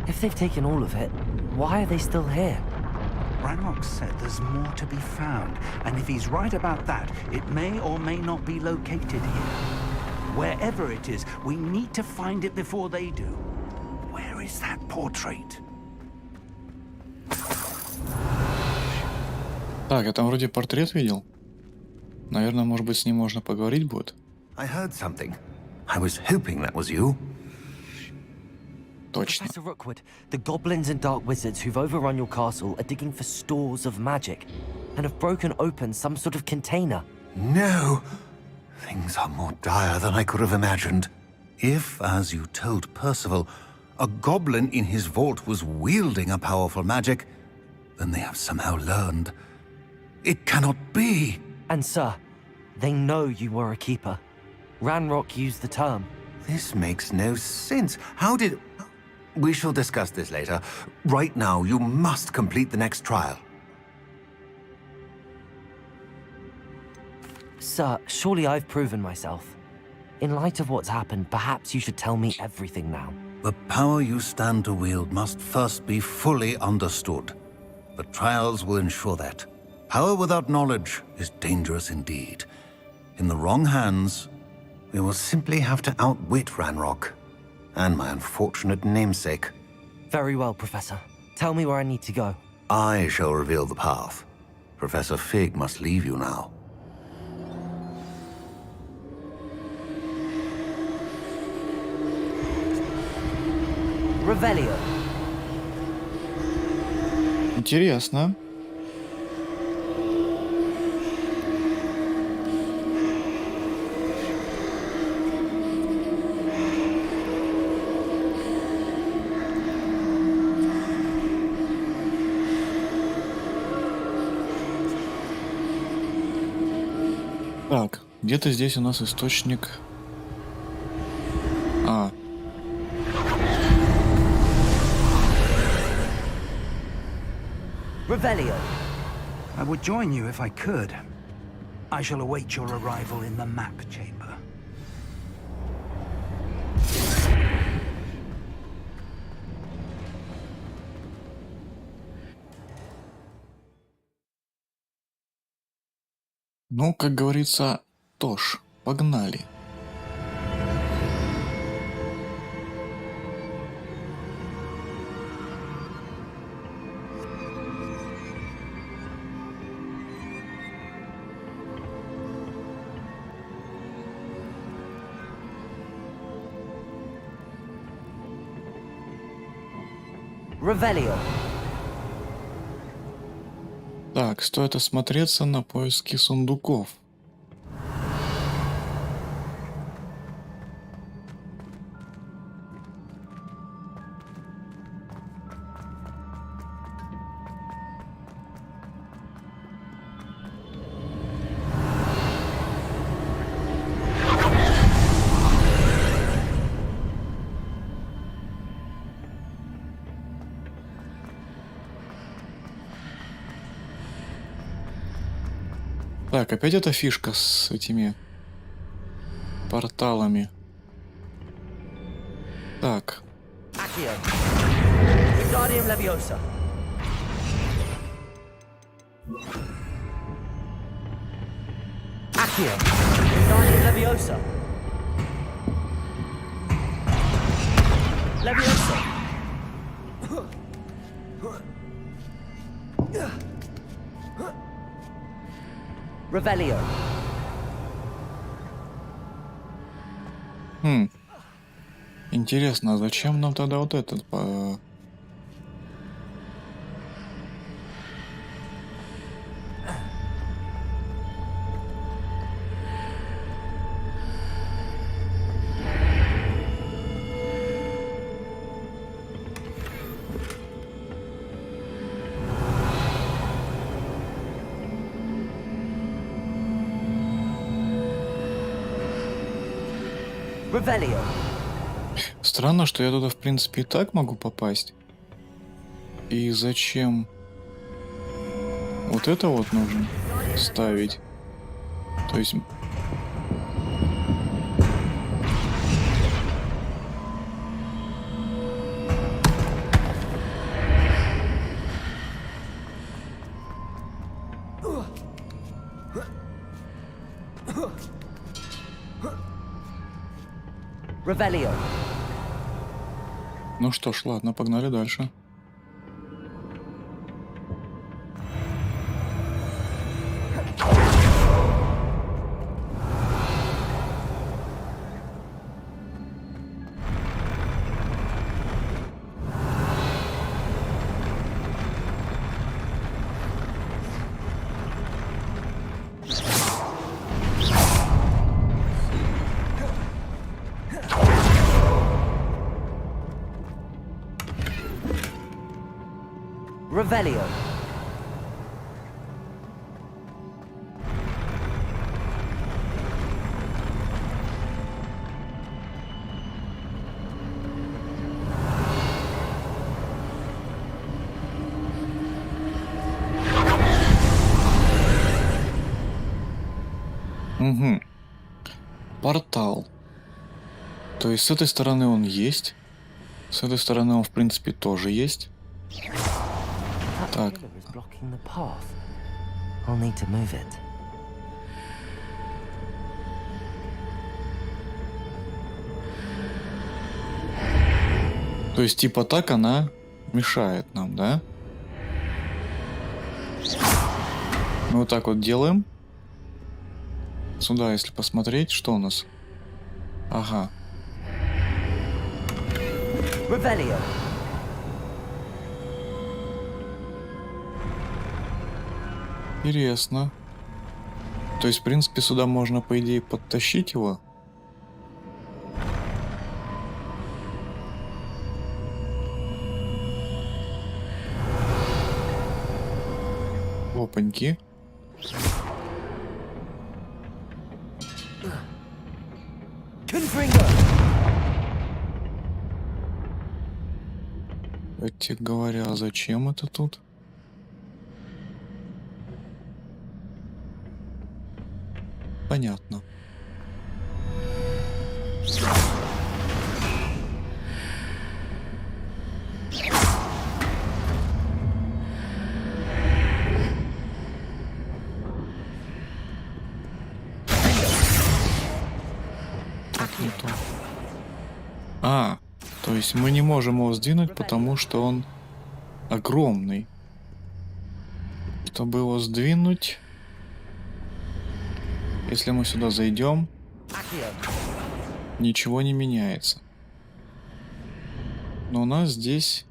If they've taken all of it, why are they still here? Ranrock said there's more to be found, and if he's right about that, it may or may not be located here. Wherever it is, we need to find it before they do. Where is that portrait? Так, я там вроде портрет видел. Наверное, может быть, с ним можно поговорить будет. I heard something. I was hoping that was you. Точно. Professor Rookwood, the goblins and dark wizards who've overrun your castle are digging for stores of magic and have broken open some sort of container. No! Things are more dire than I could have imagined. If, as you told Percival, a goblin in his vault was wielding a powerful magic, then they have somehow learned. It cannot be! And sir, they know you were a keeper. Ranrock used the term. This makes no sense. How did... We shall discuss this later. Right now, you must complete the next trial. Sir, surely I've proven myself. In light of what's happened, perhaps you should tell me everything now. The power you stand to wield must first be fully understood. The trials will ensure that. Power without knowledge is dangerous indeed. In the wrong hands, we will simply have to outwit Ranrock. and my unfortunate namesake. Very well, Professor. Tell me where I need to go. I shall reveal the path. Professor Fig must leave you now. Revelio. Интересно. Так, где-то здесь у нас источник. Revelio. I would join you if I could. I shall await your arrival in the map chamber. Ну, как говорится, Тош, погнали. Revelio. Так, стоит осмотреться на поиски сундуков. Так, опять эта фишка с этими порталами. Так. Accio. Wingardium Leviosa. Accio. Wingardium Leviosa. Leviosa. Revelio. Интересно, а зачем нам тогда вот этот? Revelio. Странно, что я туда, в принципе, и так могу попасть. И зачем вот это вот нужно ставить? То есть... Revelio. Ну что ж, ладно, погнали дальше. Revelio. Угу. Портал. То есть с этой стороны он есть. С этой стороны он, в принципе, тоже есть. Так. I'll need to move it. То есть, типа так она мешает нам, да? Мы вот так вот делаем. Сюда, если посмотреть, что у нас? Ага. Revelio. Интересно. То есть, в принципе, сюда можно, по идее, подтащить его. Опаньки. Кстати говоря, а зачем это тут? Понятно. А, то есть мы не можем его сдвинуть, потому что он огромный. Чтобы его сдвинуть, если мы сюда зайдем, ничего не меняется. Но у нас здесь...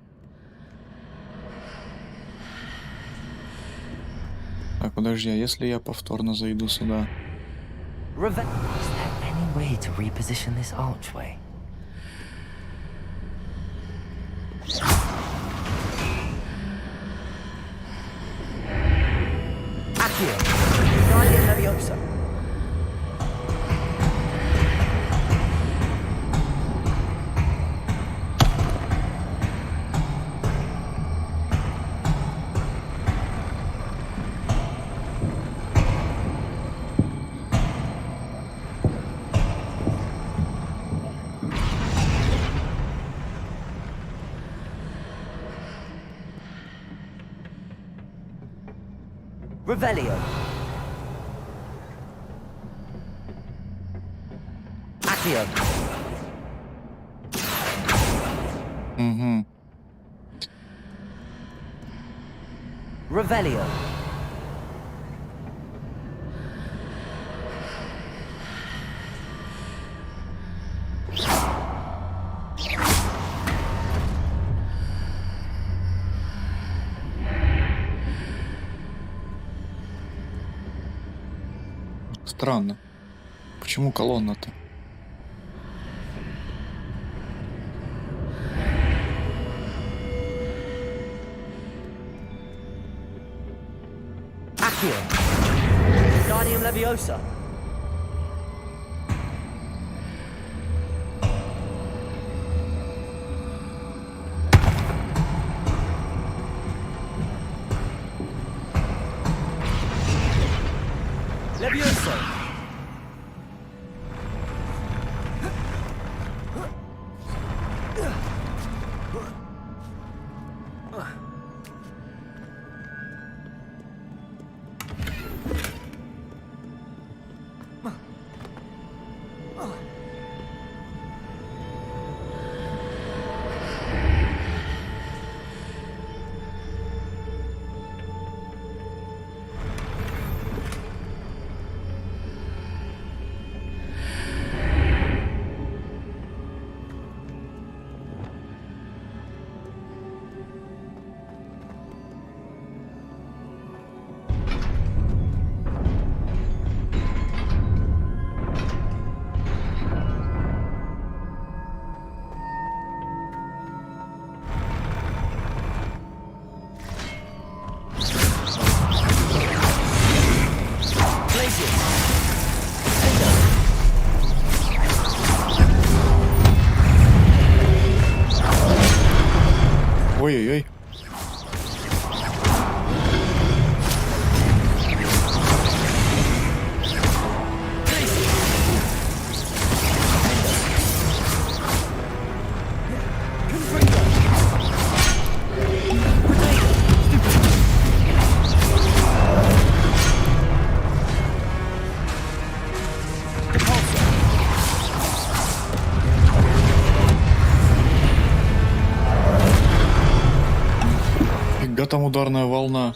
Так, подожди, а если я повторно зайду сюда? Is there any way to reposition this archway? Revelio. Accio. Угу. Revelio. Странно. Почему колонна-то? Accio. Guardium Leviosa. Leviosa. Ой-ой-ой. Нифига там ударная волна.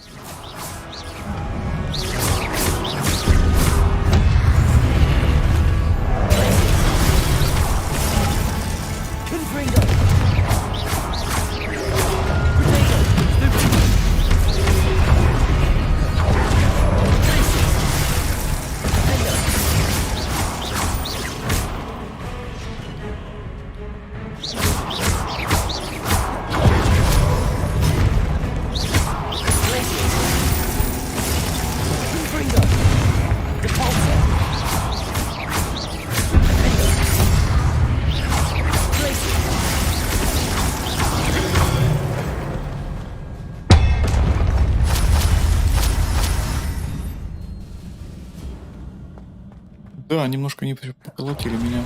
Да, немножко не поколотили меня.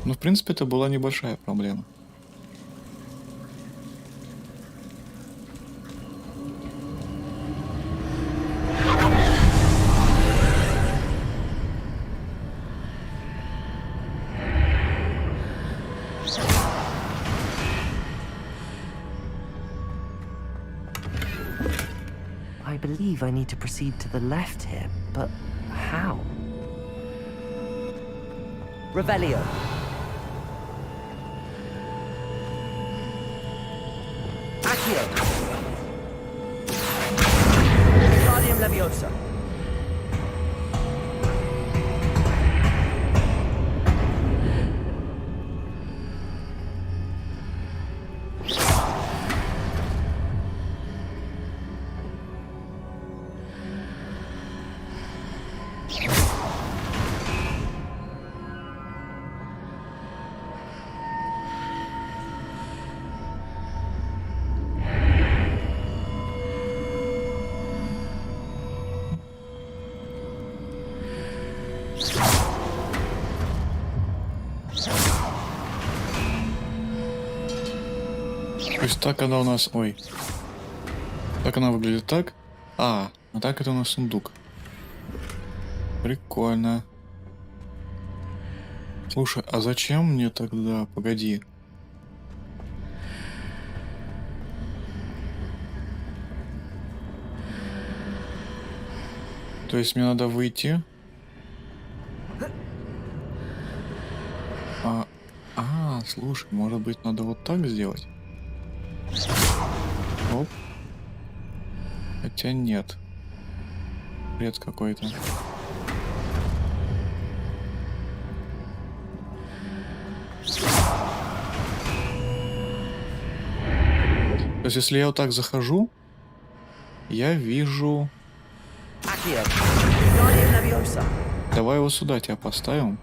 Но в принципе это была небольшая проблема. I believe I need to proceed to the left here, but how? Revelio. Accio. Guardium Leviosa. То есть так она у нас... Ой. Так она выглядит так. А так это у нас сундук. Прикольно. Слушай, а зачем мне тогда... Погоди. То есть мне надо выйти. Слушай, может быть, надо вот так сделать? Оп. Хотя нет. Бред какой-то. То есть, если я вот так захожу, я вижу... Давай его сюда тебя поставим.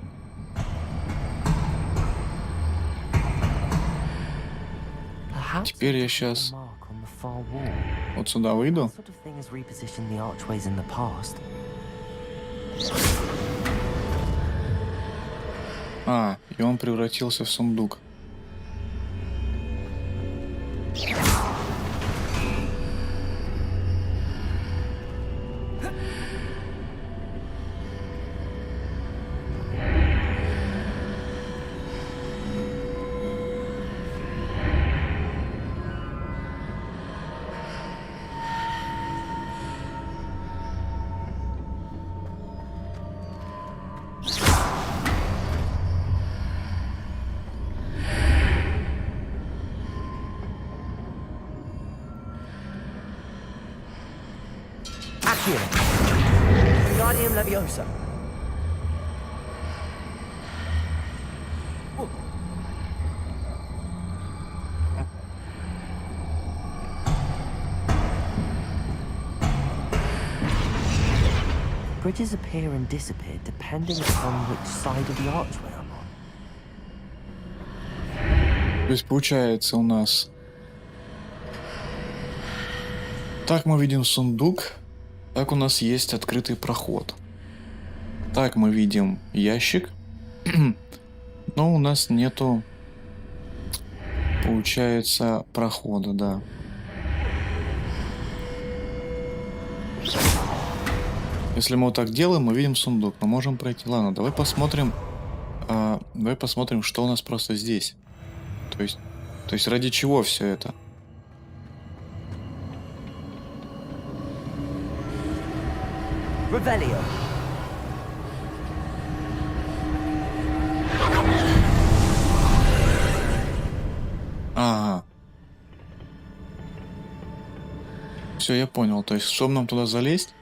Теперь я сейчас вот сюда выйду. И он превратился в сундук. Guardium Leviosa. Bridges appear and disappear depending upon which side of the archway I'm on. То есть получается у нас... Так мы видим сундук. Так у нас есть открытый проход. Так мы видим ящик. Но у нас нету, получается, прохода, да. Если мы вот так делаем, мы видим сундук. Мы можем пройти. Ладно, давай посмотрим. Давай посмотрим, что у нас просто здесь. То есть ради чего все это? Revelio. Ага. Все, я понял. То есть, чтобы нам туда залезть,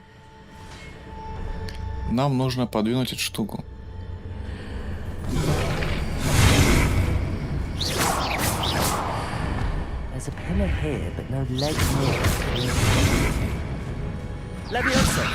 нам нужно подвинуть эту штуку. There's a pillar here, but no leg here. Leviosa.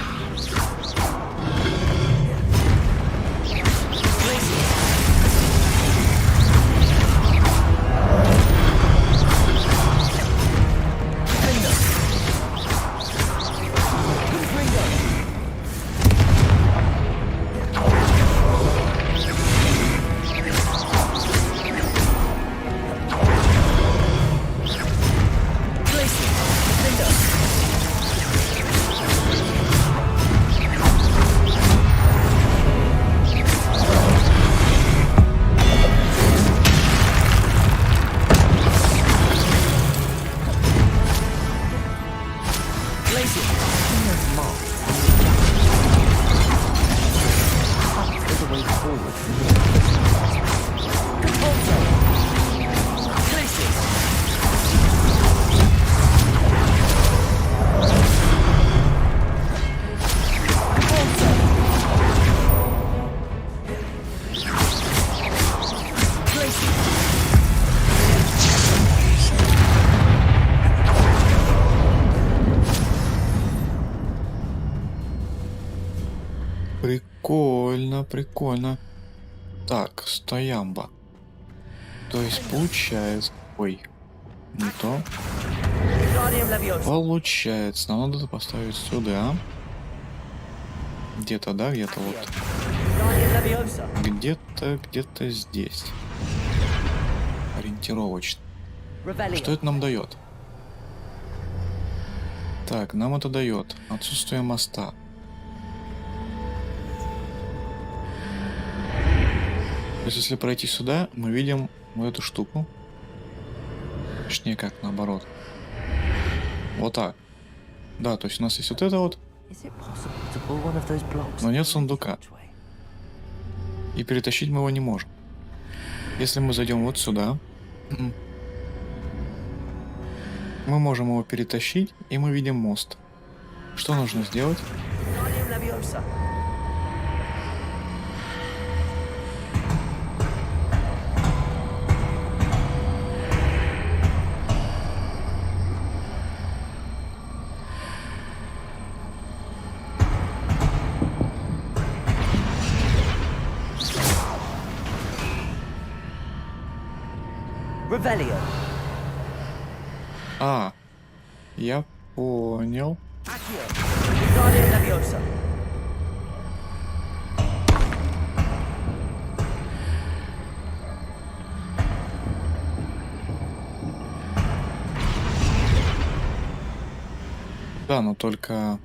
Прикольно, прикольно. Так, стоямба. То есть получается... Ой, не то. Получается, нам надо поставить сюда. Где-то, да, где-то вот. Где-то здесь. Ориентировочно. Что это нам дает? Так, нам это дает отсутствие моста. То есть, если пройти сюда, мы видим вот эту штуку. Точнее, как наоборот. Вот так. Да, то есть у нас есть вот это вот. Но нет сундука. И перетащить мы его не можем. Если мы зайдем вот сюда, мы можем его перетащить, и мы видим мост. Что нужно сделать? Revelio. А, я понял. Да, но только...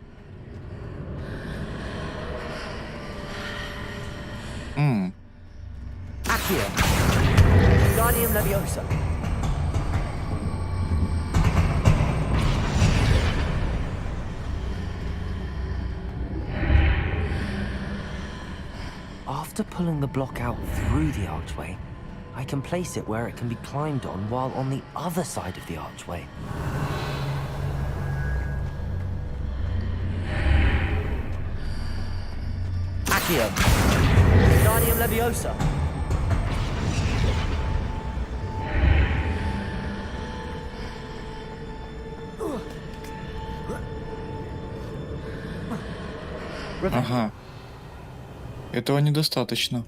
After pulling the block out through the archway, I can place it where it can be climbed on while on the other side of the archway. Accio. Guardium Leviosa. Ага. Этого недостаточно.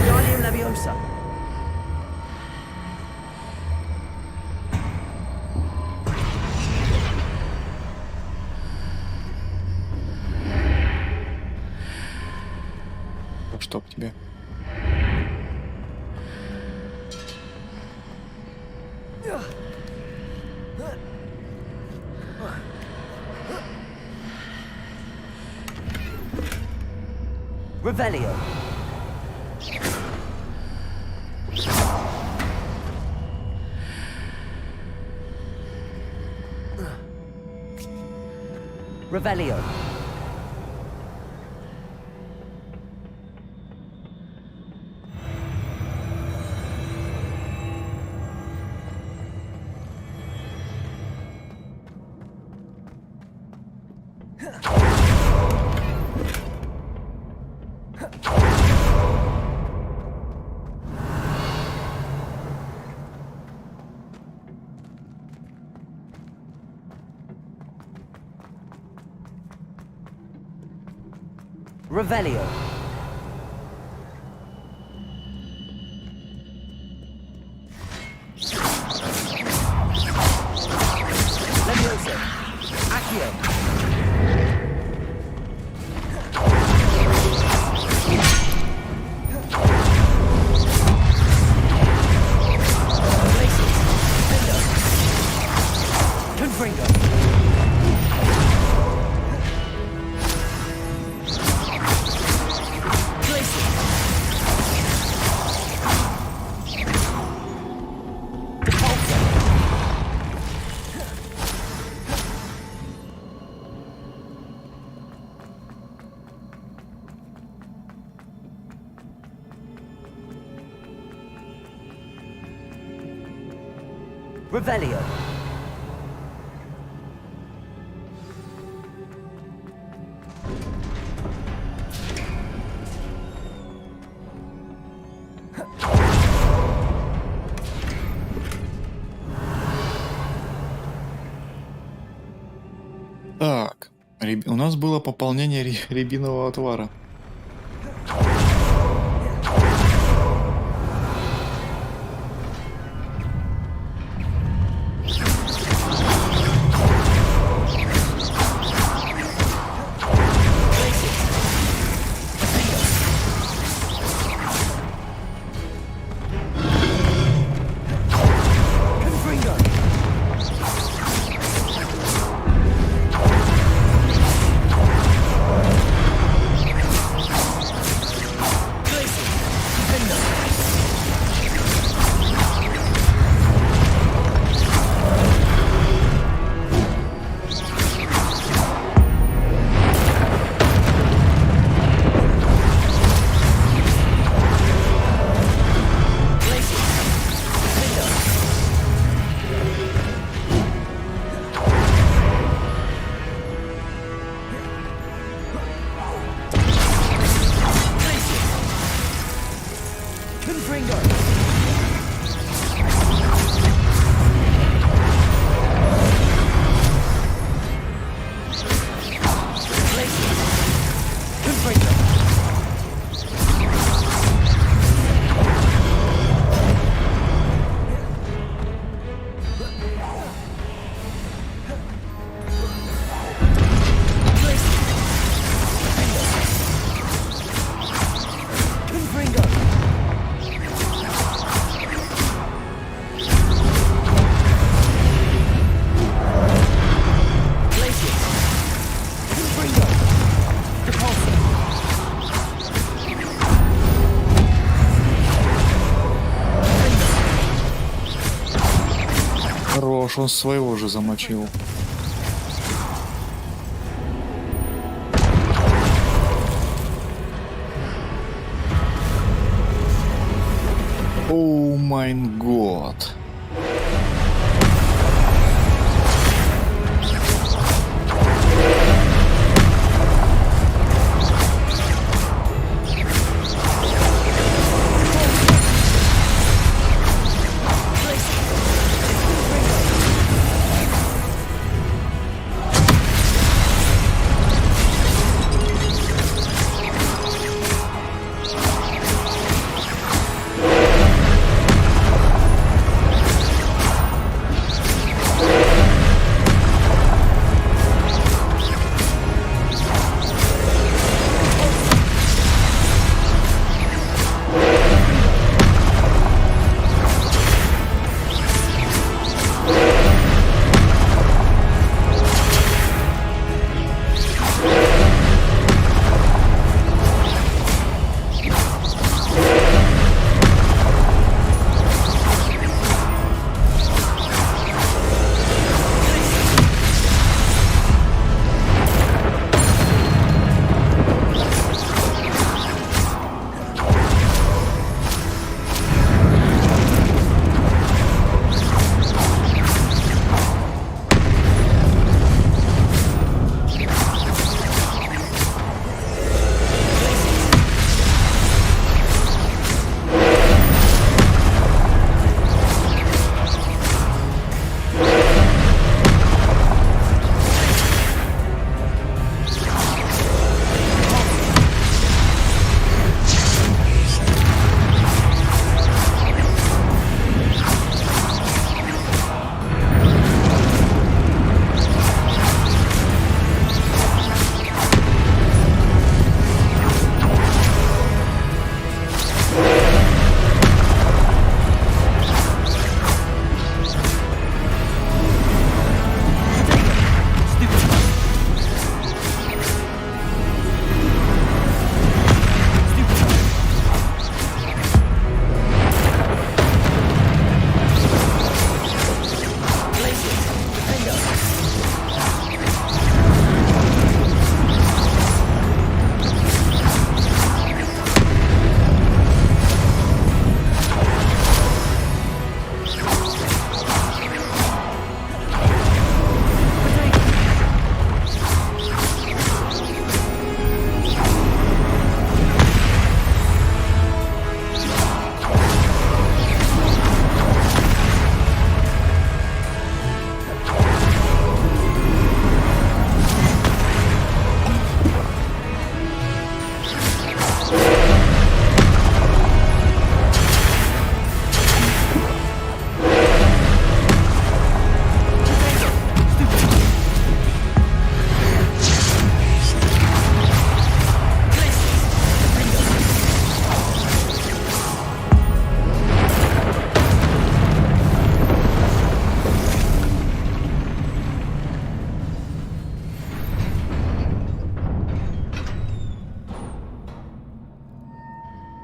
Guardium Leviosa. Чтоб тебе. Revelio. Revelio. Revelio. Levioso. Accio. Places. Window. Confringo. Revelio. Так, у нас было пополнение рябинового отвара. Хорош, он своего же замочил. О май год.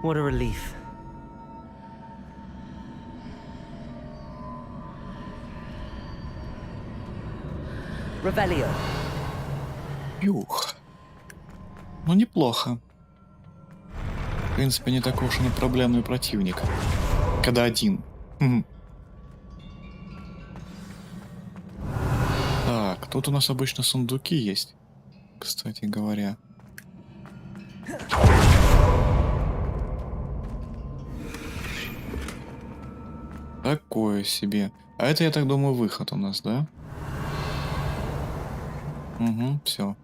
What a relief. Revelio. Юх. Ну, неплохо. В принципе, не такой уж и проблемный противник. Когда один. Так, тут у нас обычно сундуки есть, кстати говоря. Такое себе. А это, я так думаю, выход у нас, да? Угу, все.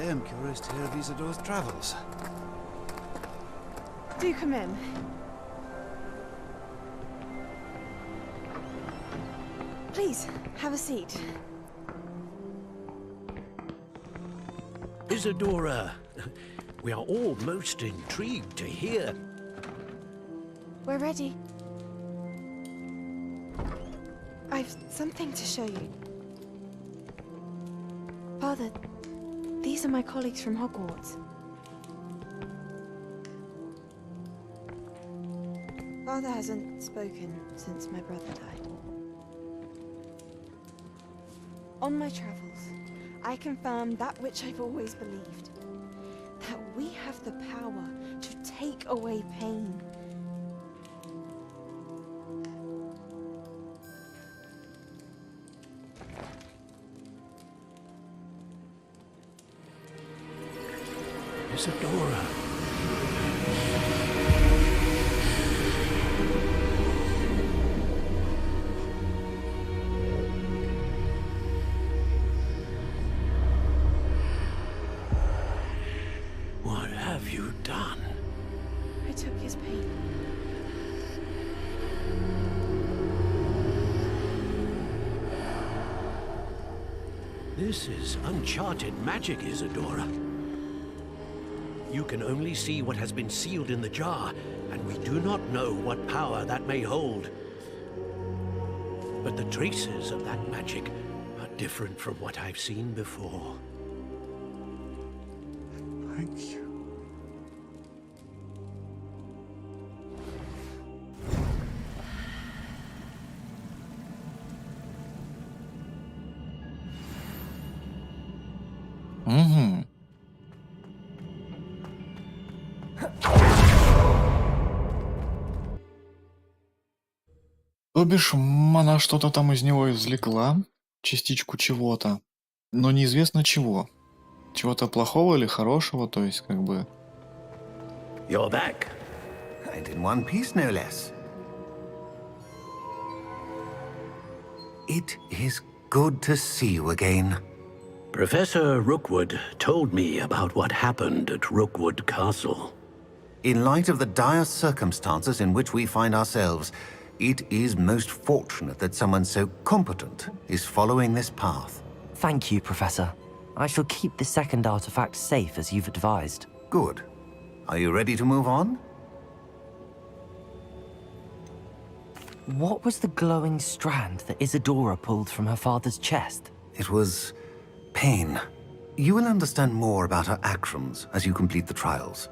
I'm curious to hear of Isadora's travels. Do come in. Please, have a seat. Isadora, we are all most intrigued to hear. We're ready. I've something to show you. Father, these are my colleagues from Hogwarts. Father hasn't spoken since my brother died. On my travels, I confirmed that which I've always believed. That we have the power to take away pain. Isadora. What have you done? I took his pain. This is uncharted magic, Isadora. You can only see what has been sealed in the jar, and we do not know what power that may hold. But the traces of that magic are different from what I've seen before. Thank you. Угу. То бишь, она что-то там из него извлекла, частичку чего-то, но неизвестно чего. Чего-то плохого или хорошего, то есть как бы... You're back. And in one piece, no less. It is good to see you again. Professor Rookwood told me about what happened at Rookwood Castle. In light of the dire circumstances in which we find ourselves, it is most fortunate that someone so competent is following this path. Thank you, Professor. I shall keep the second artifact safe as you've advised. Good. Are you ready to move on? What was the glowing strand that Isadora pulled from her father's chest? It was pain. You will understand more about her actions as you complete the trials.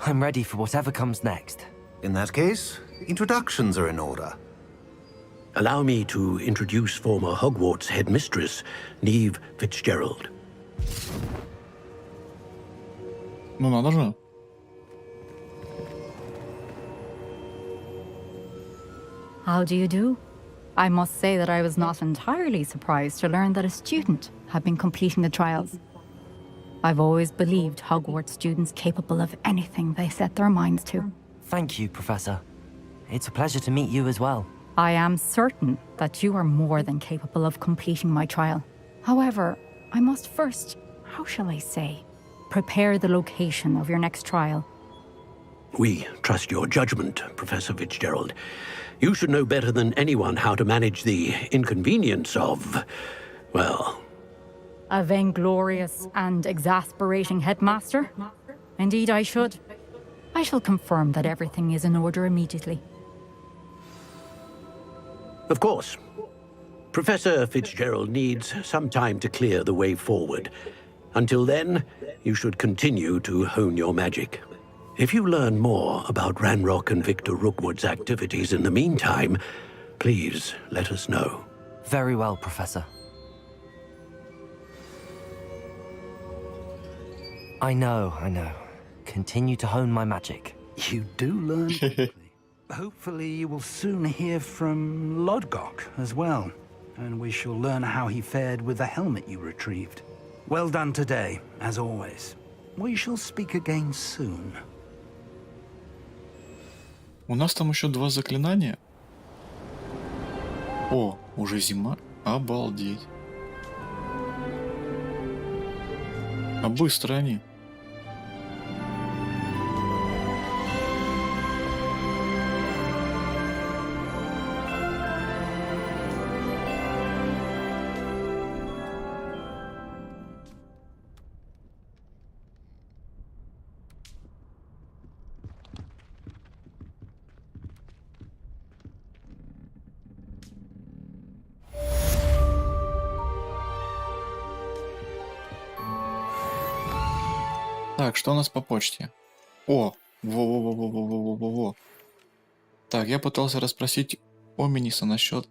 I'm ready for whatever comes next. In that case, introductions are in order. Allow me to introduce former Hogwarts headmistress, Neve Fitzgerald. Ну надо же. How do you do? I must say that I was not entirely surprised to learn that a student had been completing the trials. I've always believed Hogwarts students capable of anything they set their minds to. Thank you, Professor. It's a pleasure to meet you as well. I am certain that you are more than capable of completing my trial. However, I must first how shall I say, prepare the location of your next trial. We trust your judgment, Professor Fitzgerald. You should know better than anyone how to manage the inconvenience of, well... A vainglorious and exasperating headmaster? Indeed I should. I shall confirm that everything is in order immediately. Of course. Professor Fitzgerald needs some time to clear the way forward. Until then, you should continue to hone your magic. If you learn more about Ranrock and Victor Rookwood's activities in the meantime, please let us know. Very well, Professor. I know. Continue to hone my magic. You do learn quickly. Hopefully you will soon hear from Lodgok as well, and we shall learn how he fared with the helmet you retrieved. Well done today, as always. We shall speak again soon. У нас там еще 2 заклинания. О, уже зима? Обалдеть. А быстро они. Так, что у нас по почте? О, во. Так, я пытался расспросить Омениса насчет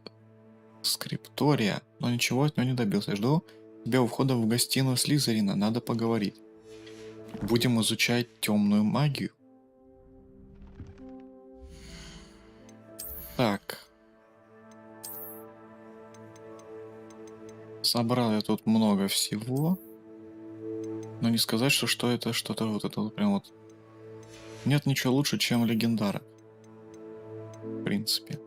скриптория, но ничего от него не добился. Жду тебя у входа в гостиную Слизерина, надо поговорить. Будем изучать темную магию. Так. Собрал я тут много всего. Но не сказать, что это что-то вот это вот прям вот. Нет ничего лучше, чем легендарок. В принципе.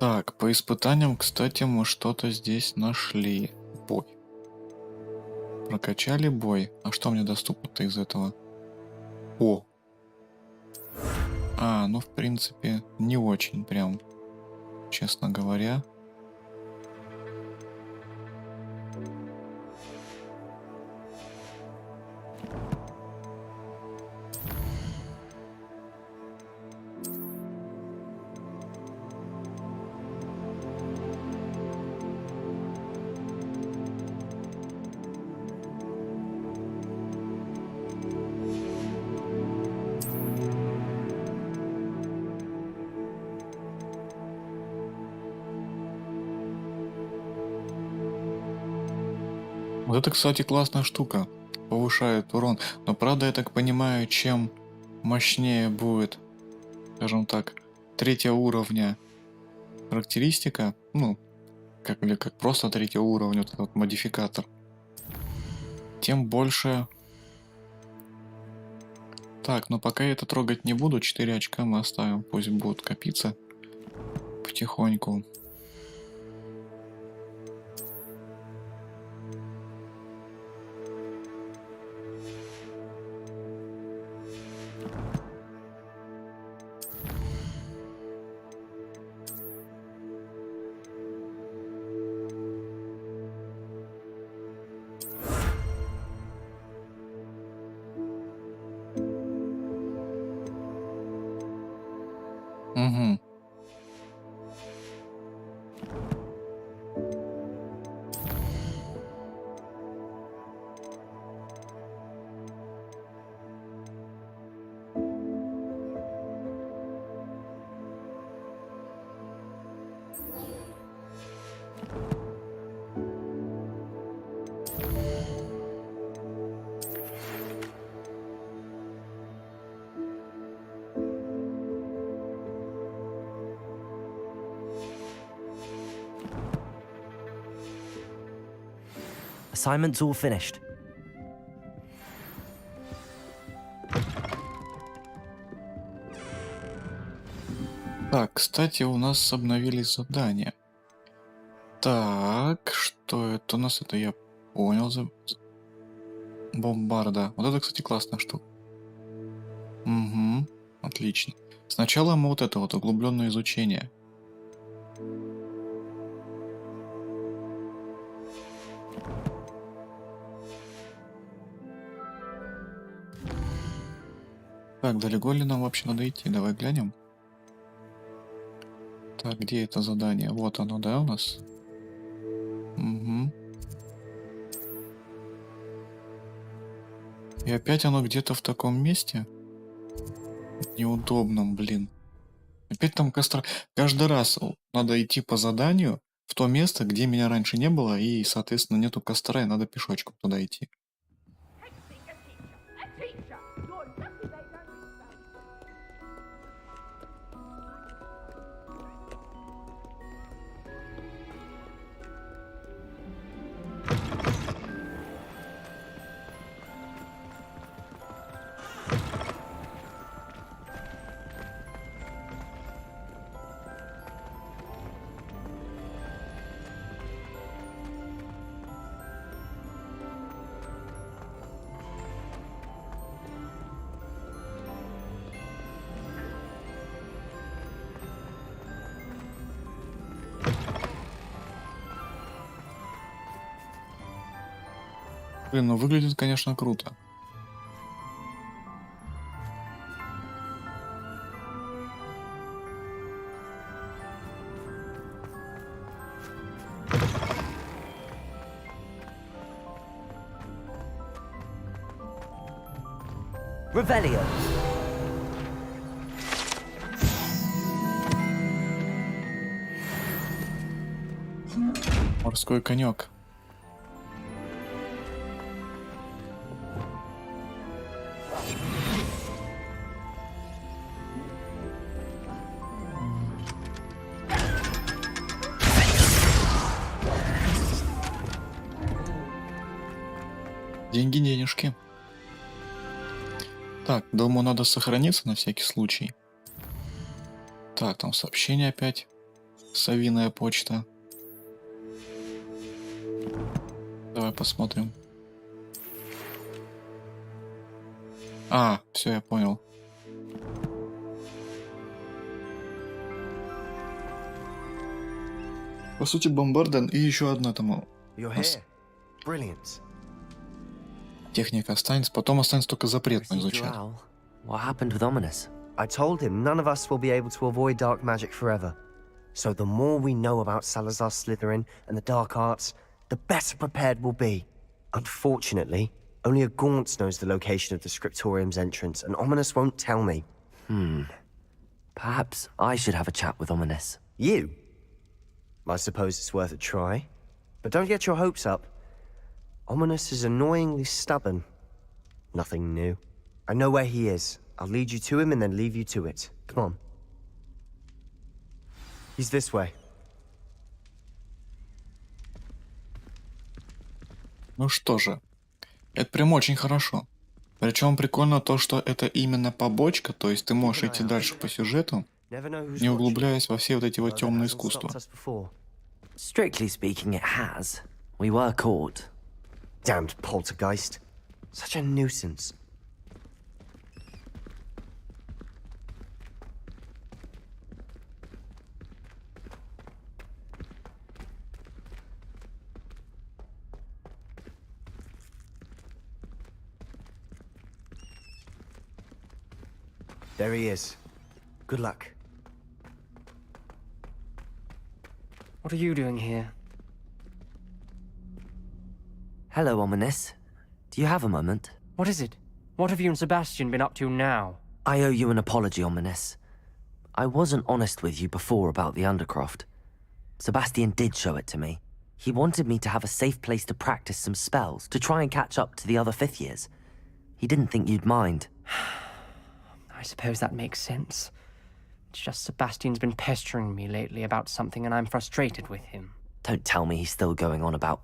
Так, по испытаниям, кстати, мы что-то здесь нашли. Бой. Прокачали бой. А что мне доступно-то из этого? О! Ну, в принципе, не очень прям, честно говоря. Вот это, кстати, классная штука. Повышает урон. Но правда, я так понимаю, чем мощнее будет, скажем так, 3-го уровня характеристика, ну, как просто 3-го уровня, вот этот модификатор, тем больше... Так, но пока я это трогать не буду, 4 очка мы оставим, пусть будут копиться потихоньку. Угу. Assignment's all finished. Так, кстати, у нас обновились задания. Так, что это у нас? Это я понял. Бомбарда. Вот это, кстати, классная штука. Угу, отлично. Сначала мы вот это вот углубленное изучение. Так, далеко ли нам вообще надо идти? Давай глянем. Так, где это задание? Вот оно, да, у нас? Угу. И опять оно где-то в таком месте? Неудобном, блин. Опять там костра. Каждый раз надо идти по заданию в то место, где меня раньше не было, и, соответственно, нету костра, и надо пешочком туда идти. Блин, ну выглядит, конечно, круто. Revelio. Морской конек. Деньги-денежки. Так, думаю, надо сохраниться на всякий случай. Так, там сообщение опять. Совиная почта. Давай посмотрим. А, все, я понял. По сути, бомбарда и еще одна там. Техника останется, потом останется только запретную изучать. What happened with Ominous? I told him none of us will be able to avoid dark magic forever. So the more we know about Salazar Slytherin and the dark arts, the better prepared we'll be. Unfortunately, only a Gaunt's knows the location of the Scriptorium's entrance, and Ominous won't tell me. Perhaps I should have a chat with Ominous. You? I suppose it's worth a try. But don't get your hopes up. Ominous is annoyingly stubborn. Nothing new. I know where he is. I'll lead you to him and then leave you to it. Come on. He's this way. Ну что же, это прям очень хорошо. Причем прикольно то, что это именно побочка, то есть ты можешь идти дальше по сюжету, не углубляясь во все вот эти вот темные искусства. Strictly speaking, it has. We were caught. Damned poltergeist. Such a nuisance. There he is. Good luck. What are you doing here? Hello, Ominous. Do you have a moment? What is it? What have you and Sebastian been up to now? I owe you an apology, Ominous. I wasn't honest with you before about the Undercroft. Sebastian did show it to me. He wanted me to have a safe place to practice some spells, to try and catch up to the other fifth years. He didn't think you'd mind. I suppose that makes sense. It's just Sebastian's been pestering me lately about something and I'm frustrated with him. Don't tell me he's still going on about,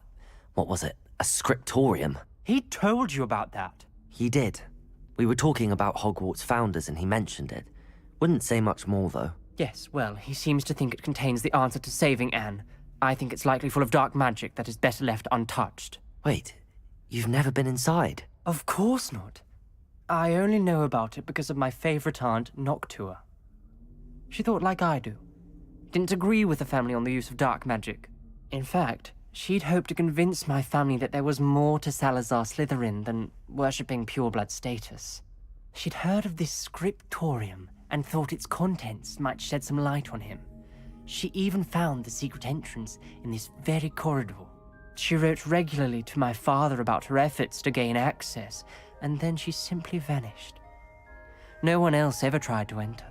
what was it, A scriptorium? He told you about that. He did. We were talking about Hogwarts founders and he mentioned it. Wouldn't say much more, though. Yes, well, he seems to think it contains the answer to saving Anne. I think it's likely full of dark magic that is better left untouched. Wait, you've never been inside? Of course not. I only know about it because of my favorite aunt, Noctua. She thought like I do. Didn't agree with the family on the use of dark magic. In fact, she'd hoped to convince my family that there was more to Salazar Slytherin than worshipping pureblood status. She'd heard of this scriptorium and thought its contents might shed some light on him. She even found the secret entrance in this very corridor. She wrote regularly to my father about her efforts to gain access, and then she simply vanished. No one else ever tried to enter.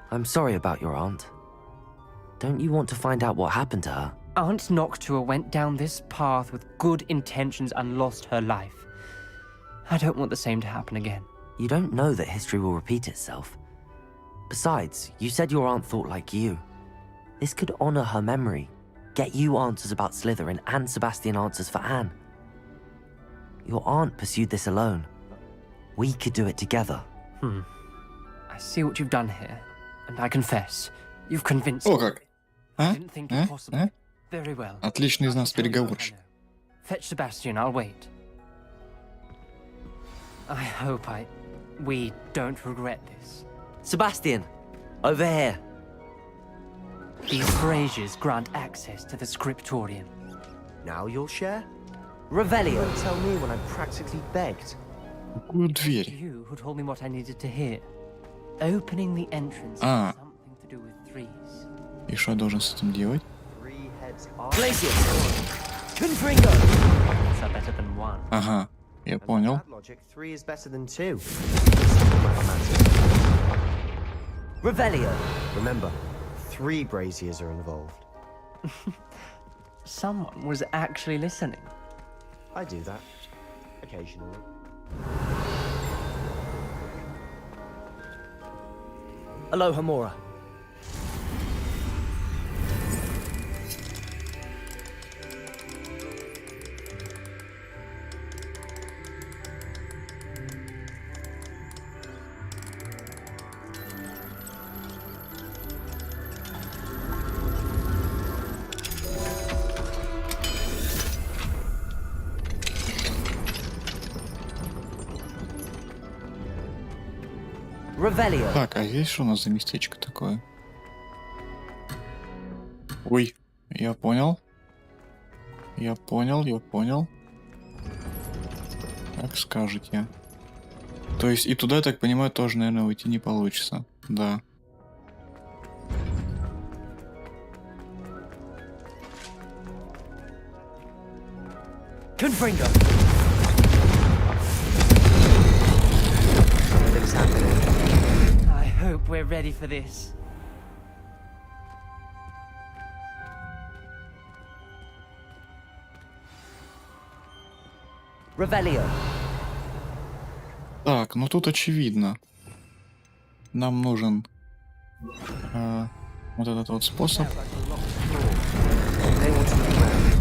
I'm sorry about your aunt. Don't you want to find out what happened to her? Aunt Noctua went down this path with good intentions and lost her life. I don't want the same to happen again. You don't know that history will repeat itself. Besides, you said your aunt thought like you. This could honor her memory, get you answers about Slytherin and Sebastian answers for Anne. Your aunt pursued this alone. We could do it together. I see what you've done here, and I confess, you've convinced О me. как! I А? didn't think it possible. Very well. Отличный из нас переговорщик. Fetch Sebastian, I'll wait. I hope we don't regret this. Sebastian, over here. These braziers grant access to the scriptorium. Now you'll share? Revelio. Don't tell me when I practically begged. Какую дверь? You who told me what I needed to hear. Opening the entrance А. has something to do with threes. И что я должен с этим делать? Confringo. Are better than one. Ага, я понял. That logic, 3 is better than 2. Revelio. Remember, 3 braziers are involved. Someone was actually listening. I do that. Occasionally. Aloha Mora. Revelio. Так, а здесь что у нас за местечко такое? Ой, я понял. Я понял. Как скажете. То есть и туда, я так понимаю, тоже, наверное, уйти не получится. Да. Confringo. Something's happening. I hope we're ready for this. Revelio. Так, ну тут очевидно. Нам нужен вот этот вот способ. They want to look around.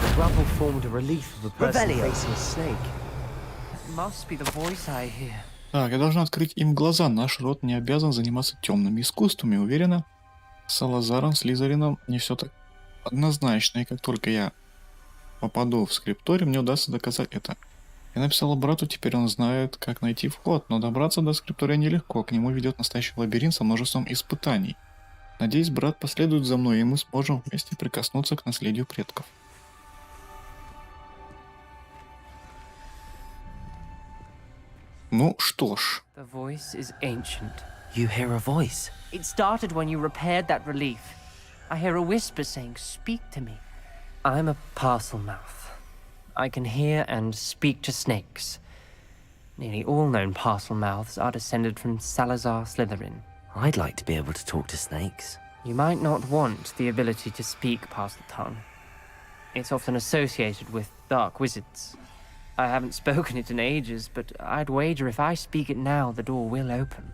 The rubble formed a relief of a person Revelio. facing a snake. It must be the voice I hear. Так, я должен открыть им глаза. Наш род не обязан заниматься темными искусствами. Уверена, с Салазаром, Слизерином не все так однозначно. И как только я попаду в скрипторий, мне удастся доказать это. Я написала брату, теперь он знает, как найти вход, но добраться до скриптория нелегко. К нему ведет настоящий лабиринт со множеством испытаний. Надеюсь, брат последует за мной, и мы сможем вместе прикоснуться к наследию предков. Ну что ж. The voice is ancient. You hear a voice. It started when you repaired that relief. I hear a whisper saying, "Speak to me." I'm a parcel mouth. I can hear and speak to snakes. Nearly all known parcel mouths are descended from Salazar Slytherin. I'd like to be able to talk to snakes. You might not want the ability to speak parcel tongue. It's often associated with dark wizards. I haven't spoken it in ages, but I'd wager if I speak it now, the door will open.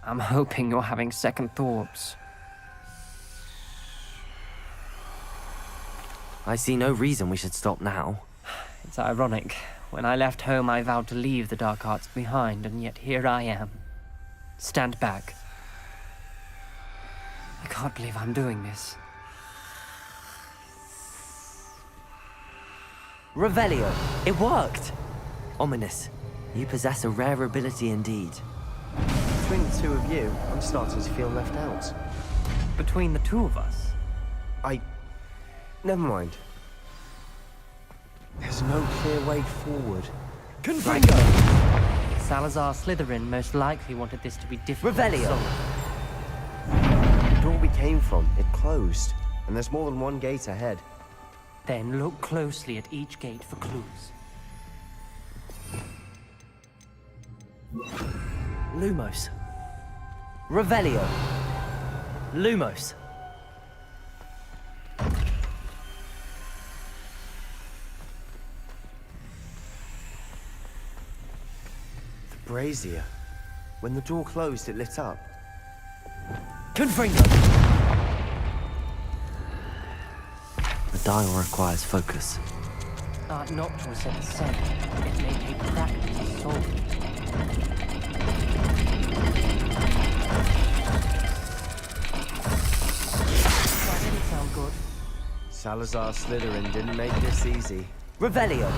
I'm hoping you're having second thoughts. I see no reason we should stop now. It's ironic. When I left home, I vowed to leave the dark arts behind, and yet here I am. Stand back. I can't believe I'm doing this. Revelio! It worked! Ominous. You possess a rare ability indeed. Between the two of you, I'm starting to feel left out. Between the two of us? Never mind. There's no clear way forward. Confringo! Salazar Slytherin most likely wanted this to be difficult. Revelio! The door we came from, it closed. And there's more than one gate ahead. Then look closely at each gate for clues. Lumos. Revelio. Lumos. The brazier. When the door closed, it lit up. Confringo. The dial requires focus. Noctua said the same. It may take practice to solve it. That didn't sound good. Salazar Slytherin didn't make this easy. Revelio.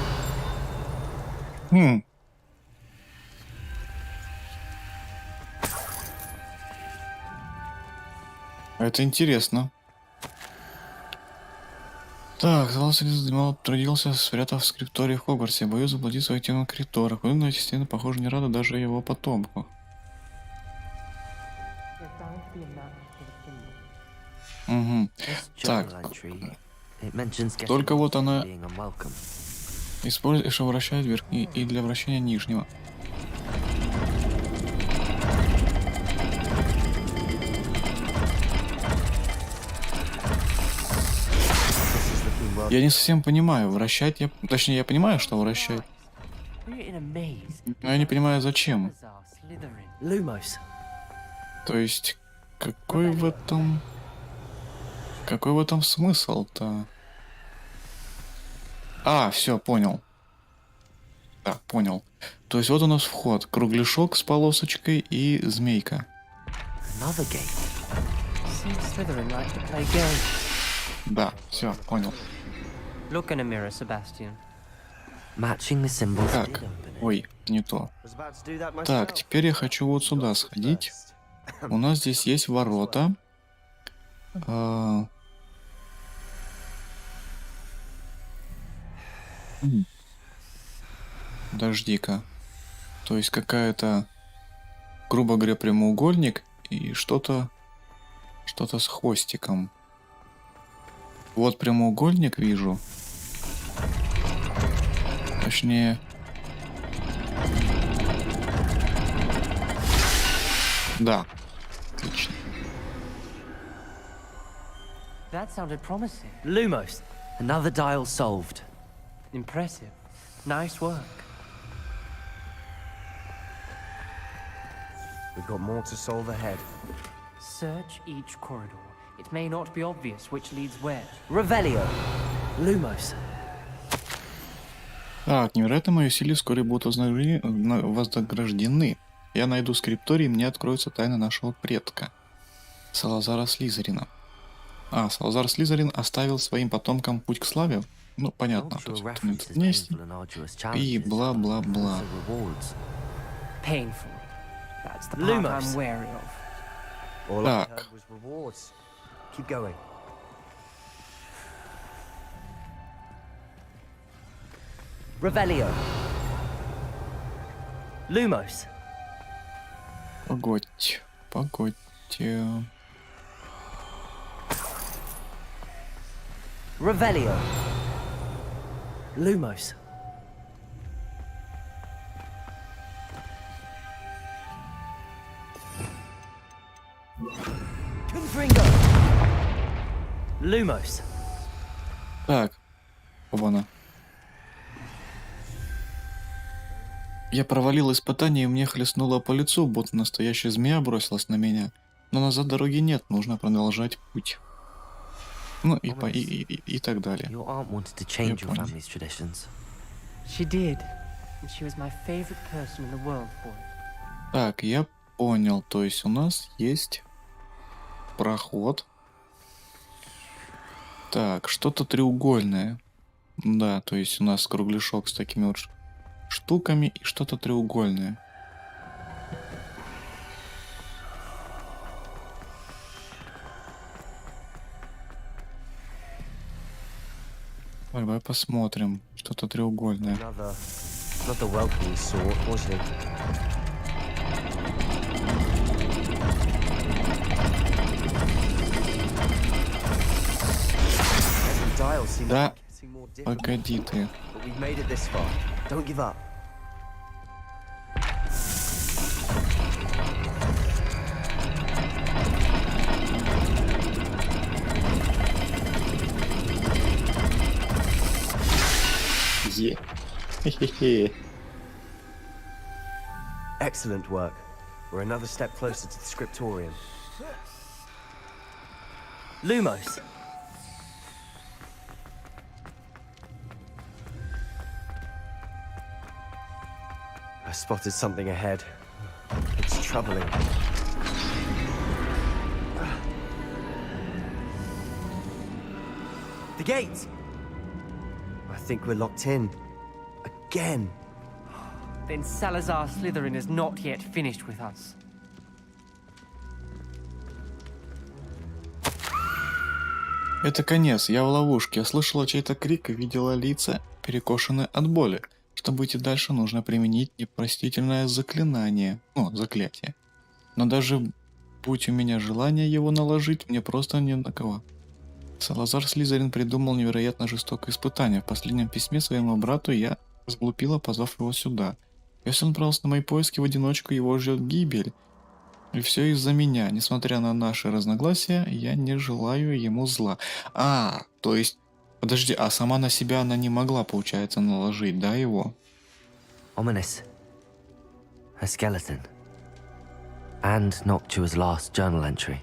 Это интересно. Так, трудился, спрятав скрипторий в Хогвартсе. Боюсь заблудить своих темных коридорах. Выгнать стены, похоже, не рада даже его потомку. Угу. Так. Только вот она использует, что вращает верхний и для вращения нижнего. Я не совсем понимаю, вращать я... Точнее, я понимаю, что вращать. Но я не понимаю, зачем. То есть, какой в этом смысл-то? А, все, понял. Так, понял. То есть вот у нас вход. Кругляшок с полосочкой и змейка. Да, все, понял. Look in a mirror, Sebastian. Matching the symbols. Так, ой, не то. Так, теперь я хочу вот сюда сходить. У нас здесь есть ворота. Подожди-ка. То есть какая-то, грубо говоря, прямоугольник и что-то с хвостиком. Вот прямоугольник вижу. Точнее... Да. Отлично. That sounded promising. Lumos. Another dial solved. Impressive. Nice work. We've got more to solve ahead. Search each corridor. It may not be obvious which leads where. Revelio. Lumos. Так, невероятно, мои усилия вскоре будут вознаграждены. Я найду скрипторий, и мне откроется тайна нашего предка. Салазара Слизерина. А, Салазар Слизерин оставил своим потомкам путь к славе? Ну, понятно. Вместе. И бла-бла-бла. Painful. That's the part I'm wary of. Так. Keep going. Revelio. Lumos. Погодь. Погодьте. Revelio. Lumos. Confringo. Lumos. Так. Оба-на. Я провалил испытание, и мне хлестнуло по лицу, будто настоящая змея бросилась на меня. Но назад дороги нет, нужно продолжать путь. Ну и так далее. Your aunt wanted to change your понял. family's traditions. She did, and she was my favorite person in the world for it. Так, я понял. То есть у нас есть проход. Так, что-то треугольное. Да, то есть у нас кругляшок с такими вот штуками и что-то треугольное. Давай посмотрим. Что-то треугольное. Not the welcoming sort, was he? Every dial seems Да, getting more difficult. погоди ты. But we've made it this far. Don't give up. Хе-хе-хе. Excellent work. We're another step closer to the scriptorium. Lumos. I spotted something ahead. It's troubling. The gate! I think we're locked in. Again. Then Salazar Slytherin is not yet finished with us. Это конец, я в ловушке. Я слышала чей-то крик и видела лица, перекошенные от боли. Чтобы идти дальше, нужно применить непростительное заклинание. Ну, заклятие. Но даже будь у меня желание его наложить, мне просто не на кого. Салазар Слизерин придумал невероятно жестокое испытание. В последнем письме своему брату я сглупила, позвав его сюда. Если он отправился на мои поиски в одиночку, его ждет гибель. И все из-за меня. Несмотря на наши разногласия, я не желаю ему зла. А, то есть... Подожди, а сама на себя она не могла, получается, наложить, да, его? Ominous. A skeleton. And Noctua's last journal entry.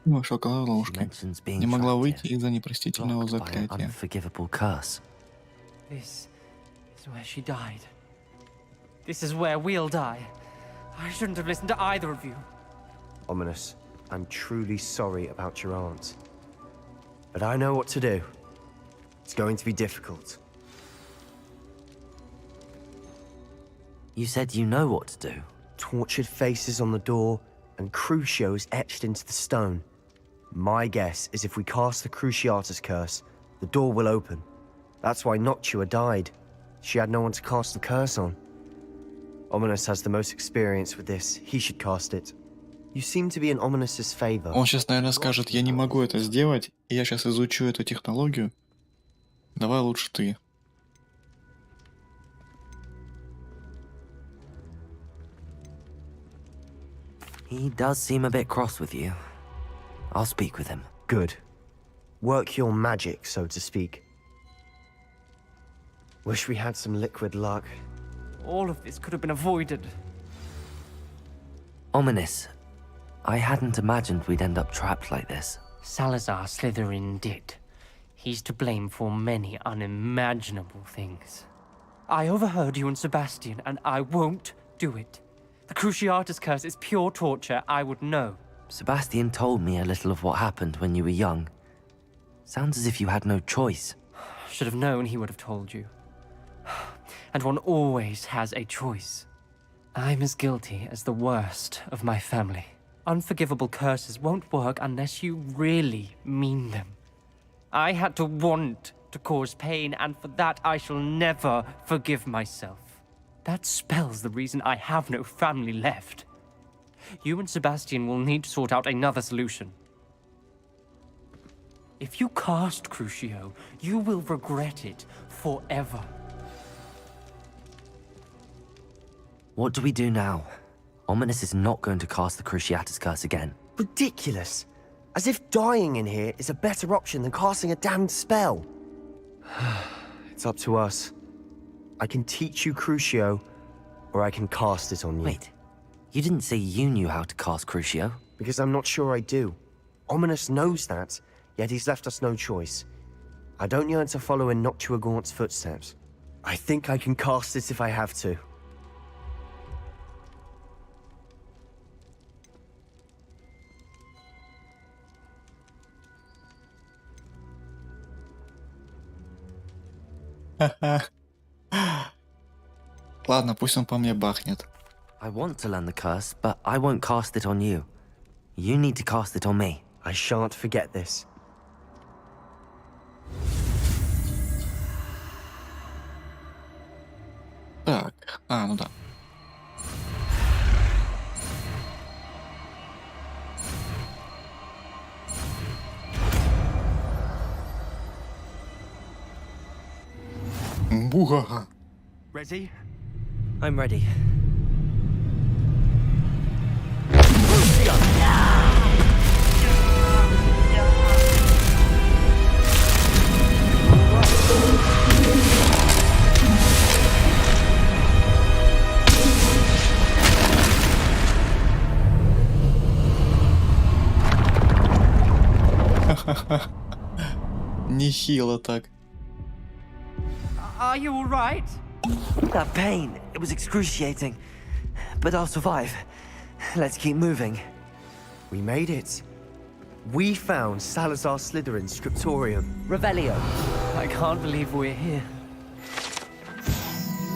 Вышел ловушки. Не могла выйти из-за непростительного Blocked by an заклятия. unforgivable curse. This is where she died. This is where we'll die. I shouldn't have listened to either of you. Ominous, I'm truly sorry about your aunt. But I know what to do. It's going to be difficult. You said you know what to do. Tortured faces on the door and crucios etched into the stone. My guess is if we cast the Cruciatus curse, the door will open. That's why Noctua died. She had no one to cast the curse on. Ominous has the most experience with this. He should cast it. You seem to be in Ominous's favor. Он сейчас, наверное, скажет, я не могу это сделать, и я сейчас изучу эту технологию. Давай лучше ты. He does seem a bit cross with you. I'll speak with him. Good. Work your magic, so to speak. Wish we had some liquid luck. All of this could have been avoided. Ominous. I hadn't imagined we'd end up trapped like this. Salazar Slytherin did. He's to blame for many unimaginable things. I overheard you and Sebastian, and I won't do it. The Cruciatus curse is pure torture, I would know. Sebastian told me a little of what happened when you were young. Sounds as if you had no choice. Should have known he would have told you. And one always has a choice. I'm as guilty as the worst of my family. Unforgivable curses won't work unless you really mean them. I had to want to cause pain, and for that I shall never forgive myself. That spells the reason I have no family left. You and Sebastian will need to sort out another solution. If you cast Crucio, you will regret it forever. What do we do now? Ominous is not going to cast the Cruciatus curse again. Ridiculous. As if dying in here is a better option than casting a damned spell. It's up to us. I can teach you Crucio, or I can cast it on you. Wait, you didn't say you knew how to cast Crucio? Because I'm not sure I do. Ominous knows that. yet he's left us no choice. I don't yearn to follow in Noctua Gaunt's footsteps. I think I can cast it if I have to. Ладно, пусть он по мне бахнет. I want to learn the curse, but I won't cast it on you. You need to cast it on me. I shan't forget this. Так, ну да. Буга. Ready? I'm ready. Нехило так. Are you all right? That pain, it was excruciating. But I'll survive. Let's keep moving. We made it. We found Salazar Slytherin's scriptorium. Revelio. I can't believe we're here.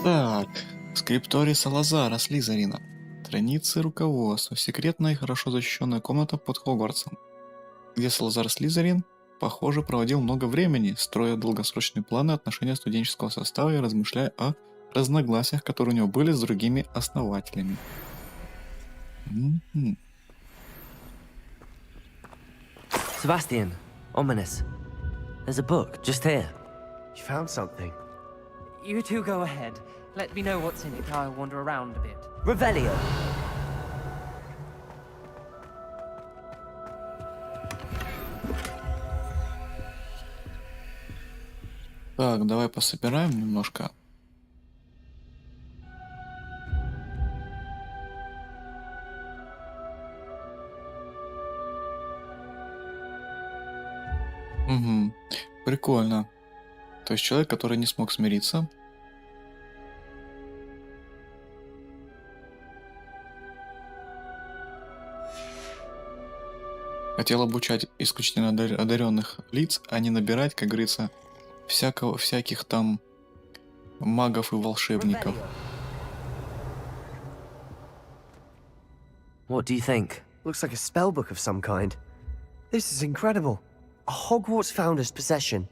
Так, скрипторий Салазара Слизерина. Страницы руководства. Секретная и хорошо защищенная комната под Хогвартсом, где Салазар Слизерин, похоже, проводил много времени, строя долгосрочные планы отношения студенческого состава и размышляя о разногласиях, которые у него были с другими основателями. Sebastian, ominous. There's a book just here. You found something? You two go ahead. Let me know what's in it. I'll wander around a bit. Revelio. Так, давай пособираем немножко. Угу, прикольно. То есть человек, который не смог смириться. Хотел обучать исключительно одаренных лиц, а не набирать, как говорится, всяких там магов и волшебников. What do you think? Looks like a spellbook of some kind. This is incredible. A Hogwarts founder's possession.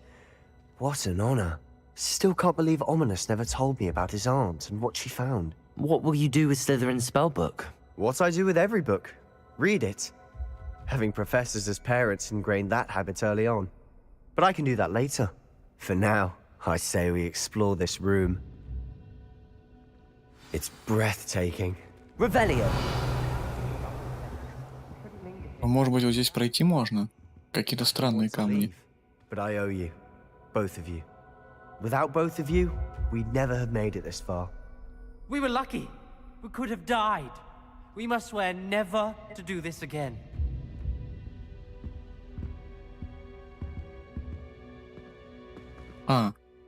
What an honor. Still can't believe Ominous never told me about his aunt and what she found. What will you do with Slytherin's spellbook? What I do with every book. Read it. Having professors as parents ingrained that habit early on. But I can do that later. For now, I say we explore this room. It's breathtaking. Revelio. Может быть, вот здесь пройти можно? Какие-то странные камни. But I owe you. Both of you. Without both of you, we'd never have made it this far. We were lucky. We could have died. We must swear never to do this again.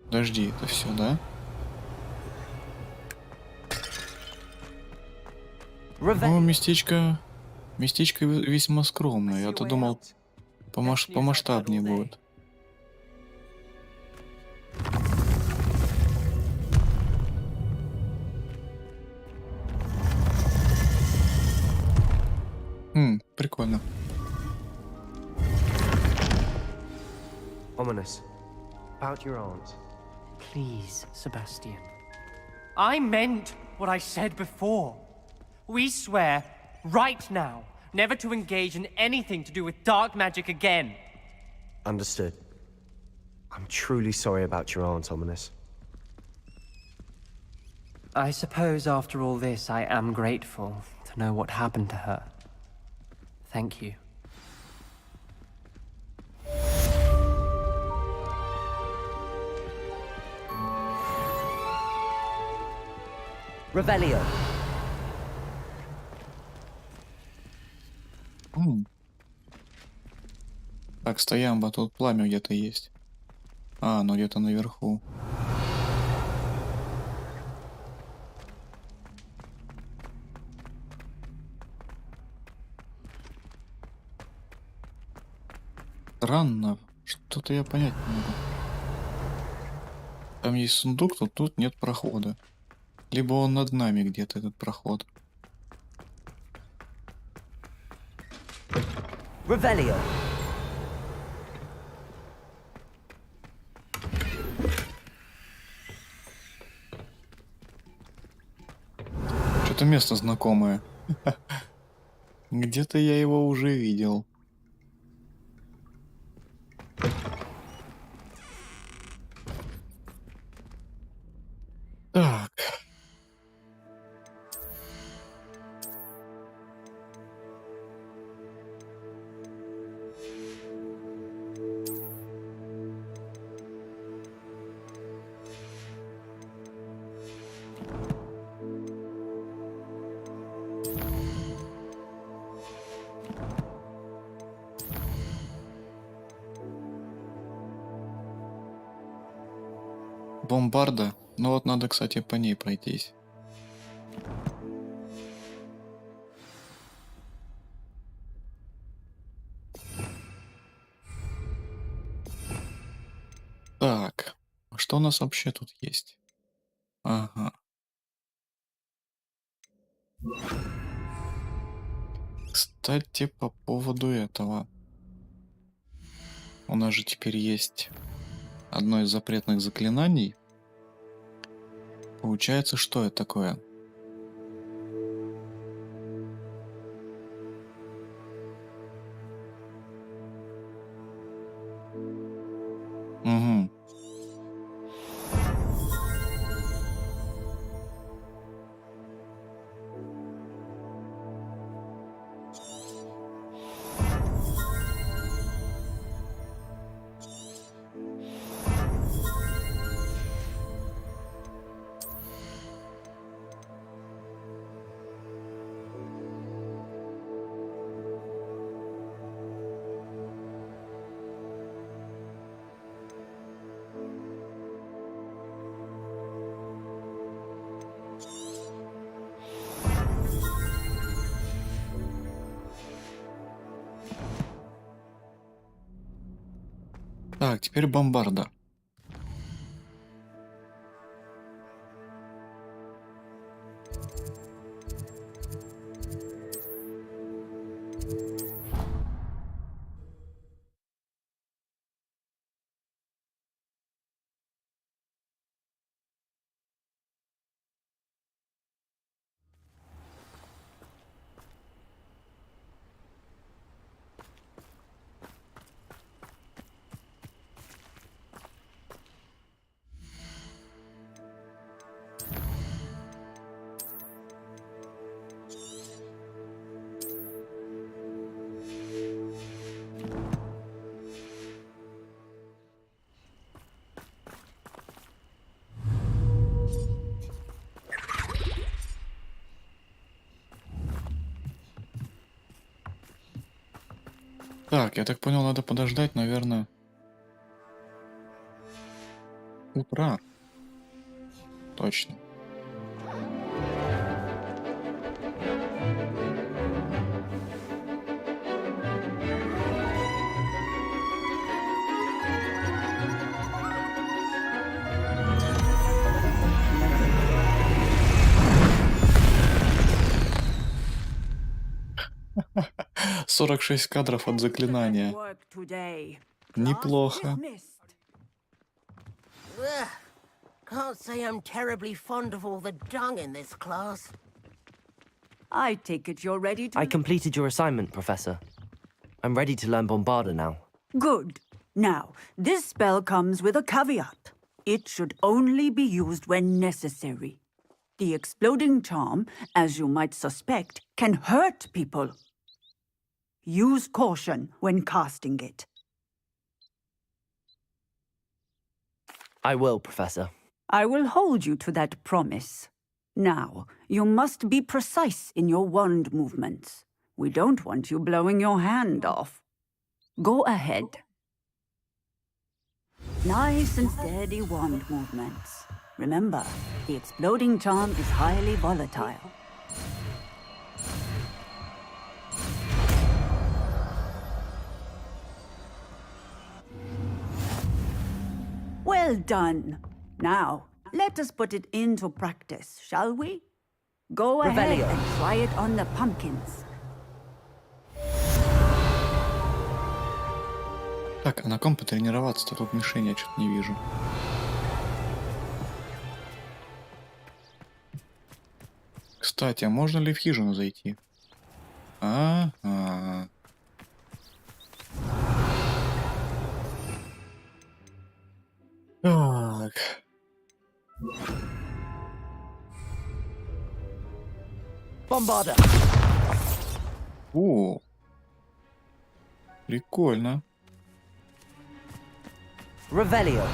Подожди, это все, да? Ну, местечко весьма скромное. Я-то думал, помасштабнее будет. Прикольно. Ominous. About your aunt. Please, Sebastian. I meant what I said before. We swear, right now, never to engage in anything to do with dark magic again. Understood. I'm truly sorry about your aunt, Ominous. I suppose after all this, I am grateful to know what happened to her. Thank you. Revelio. Так, стоямба, тут пламя где-то есть. А, ну где-то наверху. Странно. Что-то я понять не могу. Там есть сундук, но тут нет прохода. Либо он над нами где-то, этот проход. Revelio. Что-то место знакомое. Где-то я его уже видел. Так. Бомбарда. Ну вот надо, кстати, по ней пройтись. Так, что у нас вообще тут есть? Ага. Кстати, по поводу этого. У нас же теперь есть одно из запретных заклинаний. Получается, что это такое? Угу. Так, теперь бомбарда. Так, я так понял, надо подождать, наверное, утра. Точно. — 46 кадров от заклинания. Неплохо. Ugh. Can't say I'm terribly fond of all the dung in this class. I take it you're ready to... I completed your assignment, Professor. I'm ready to learn Bombarda now. Good. Now, this spell comes with a caveat. It should only be used when necessary. The exploding charm, as you might suspect, can hurt people. Use caution when casting it. I will, Professor. I will hold you to that promise. Now, you must be precise in your wand movements. We don't want you blowing your hand off. Go ahead. Nice and steady wand movements. Remember, the exploding charm is highly volatile. Well done. Now, let us put it into practice, shall we? Go ahead Revelio. and try it on the pumpkins. Так, а на ком потренироваться-то? Тут мишени я что-то не вижу. Кстати, а можно ли в хижину зайти? А-а-а. Так. Bombarder. О, прикольно. Revelio.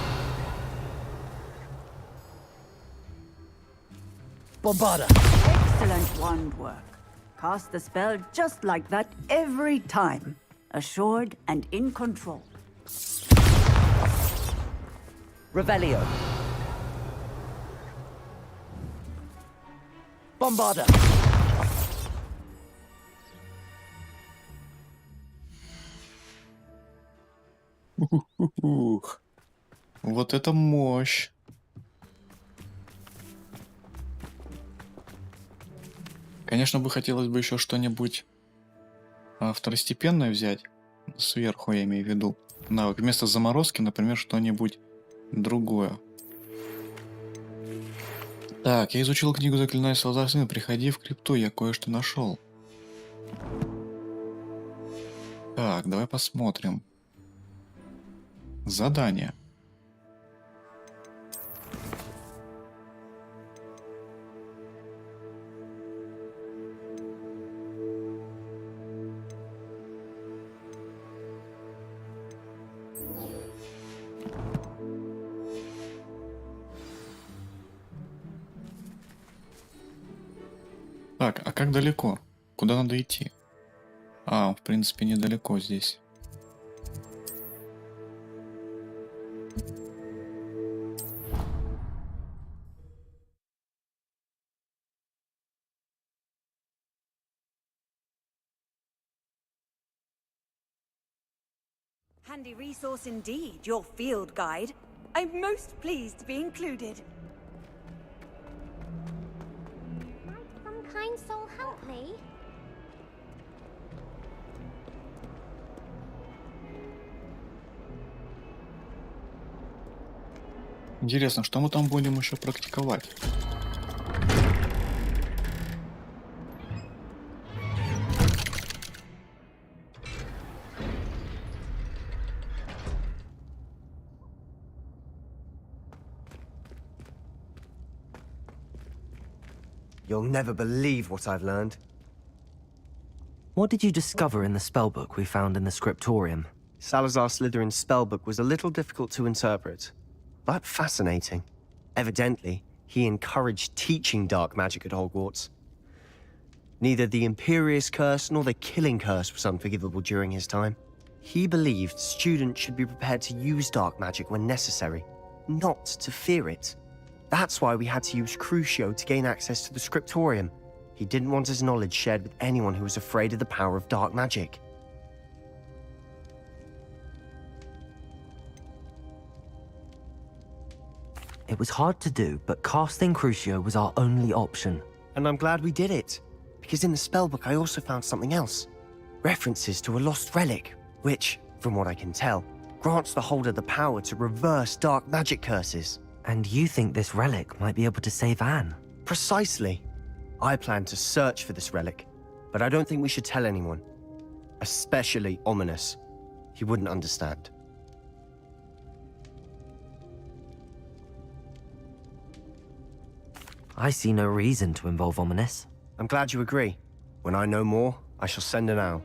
Bombarder. Excellent wand work. Cast the spell just like that every time. Assured and in control. Revelio. Bombarder. Ух. Вот это мощь. Конечно, бы хотелось бы еще что-нибудь второстепенное взять. Сверху я имею в виду. Навык. Вместо заморозки, например, что-нибудь другое. Так, я изучил книгу «Заклинания Салзарсына». Приходи в крипту, я кое-что нашел. Так, давай посмотрим. Задание. Так, а как далеко? Куда надо идти? А, в принципе, недалеко здесь. Handy resource indeed, your field guide. I'm most pleased to be included. Might some kind soul help me? Интересно, что мы там будем еще практиковать? You'll never believe what I've learned. What did you discover in the spellbook we found in the scriptorium? Salazar Slytherin's spellbook was a little difficult to interpret, but fascinating. Evidently, he encouraged teaching dark magic at Hogwarts. Neither the Imperious Curse nor the Killing Curse was unforgivable during his time. He believed students should be prepared to use dark magic when necessary, not to fear it. That's why we had to use Crucio to gain access to the scriptorium. He didn't want his knowledge shared with anyone who was afraid of the power of dark magic. It was hard to do, but casting Crucio was our only option. And I'm glad we did it, because in the spellbook I also found something else. References to a lost relic, which, from what I can tell, grants the holder the power to reverse dark magic curses. And you think this relic might be able to save Anne? Precisely. I plan to search for this relic, but I don't think we should tell anyone. Especially Ominous. He wouldn't understand. I see no reason to involve Ominous. I'm glad you agree. When I know more, I shall send an owl.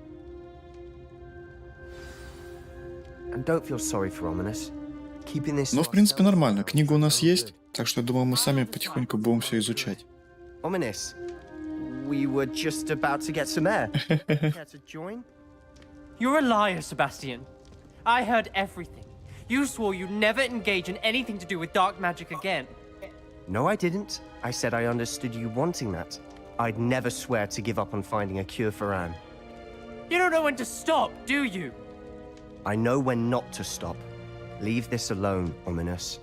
And don't feel sorry for Ominous. Keeping this. Ну, в принципе, нормально. Книга у нас есть, так что я думаю, мы сами потихоньку будем все изучать. Ominous, we were just about to get some air. Care to join? You're a liar, Sebastian. I heard everything. You swore you'd never engage in anything to do with dark magic again. No, I didn't. I said I understood you wanting that. I'd never swear to give up on finding a cure for Anne. You don't know when to stop, do you? I know when not to stop. Leave this alone, Ominous.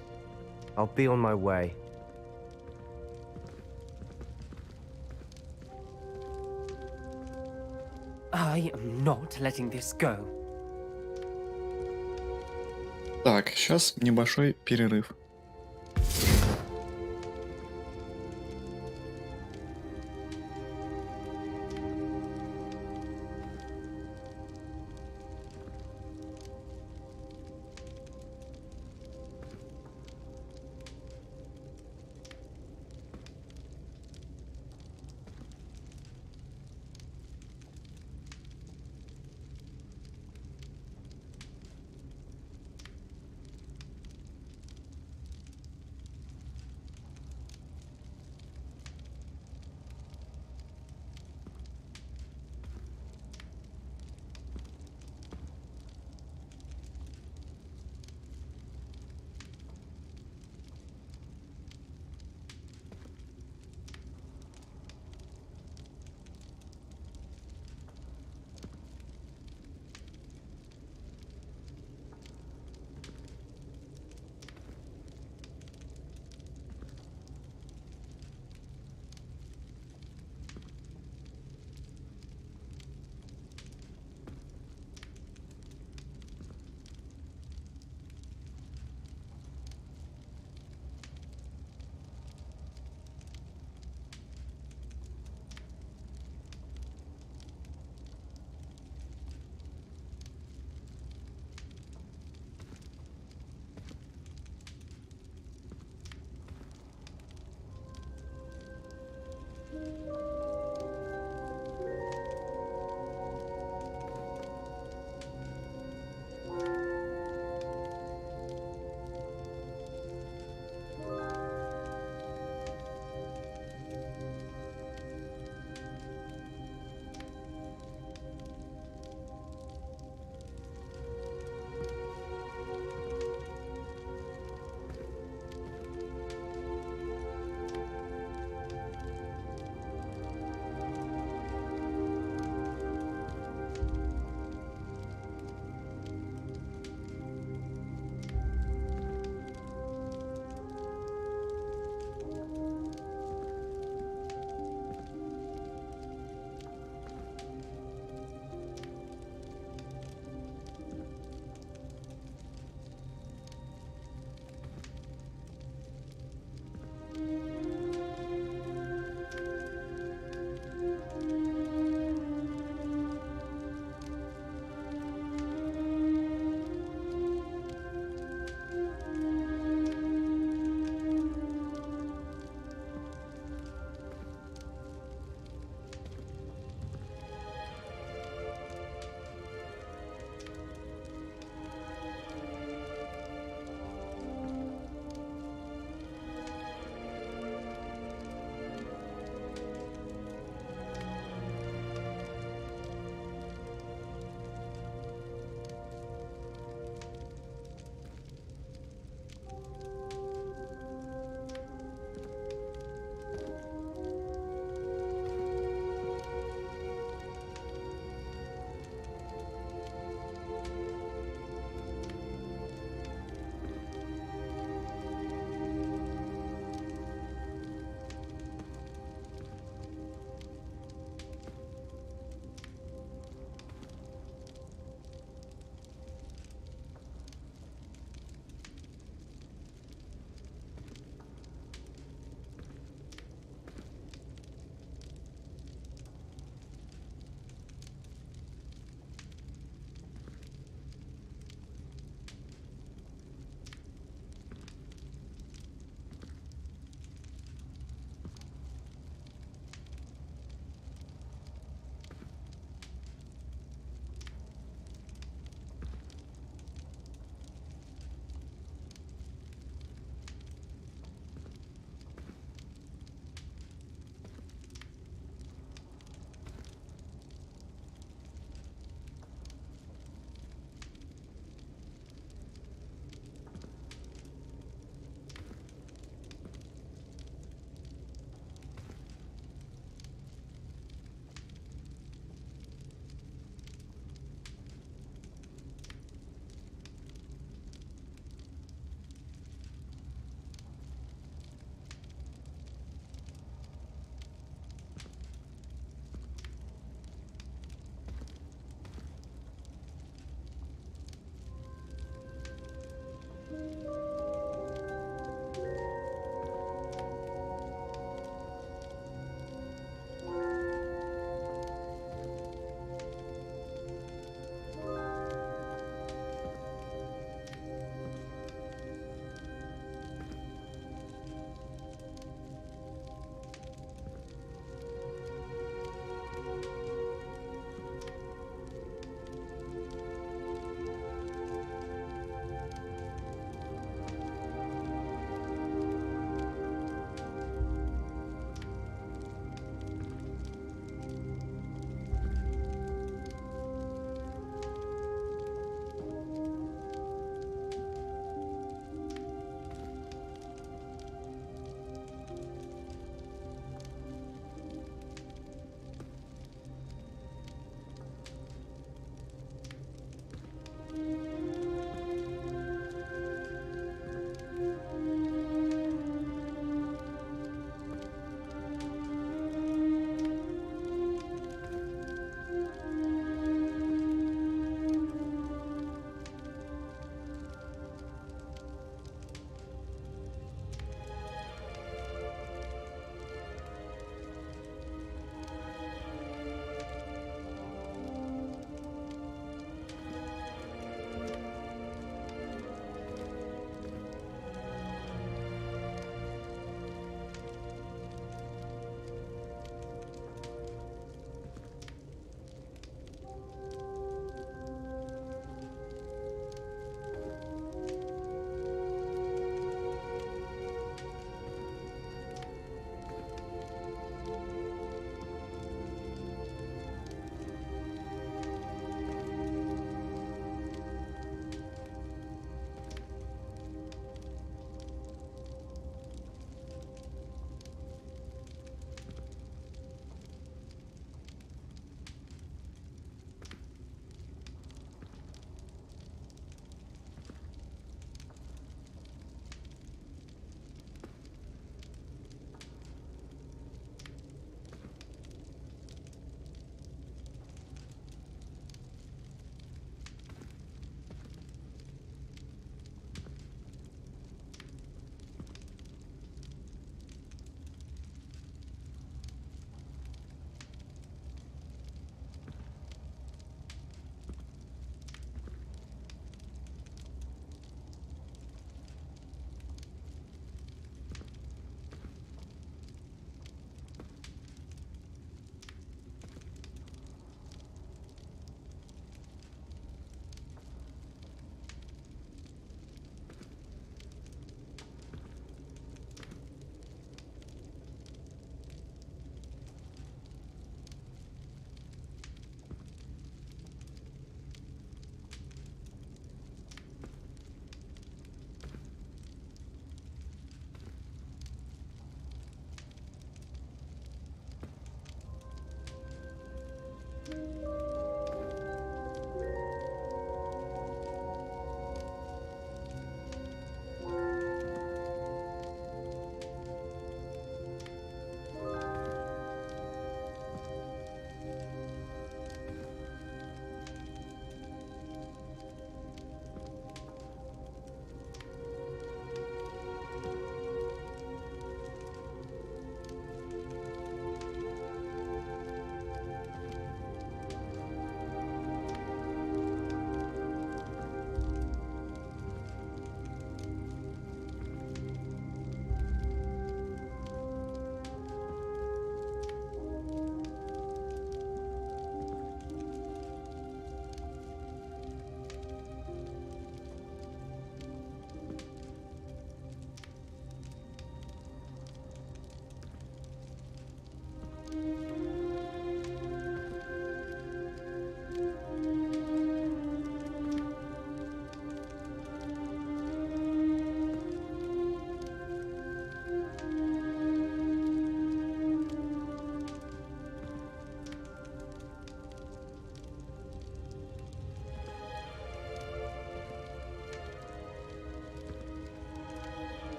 I'll be on my way. I am not letting this go. Так, сейчас небольшой перерыв.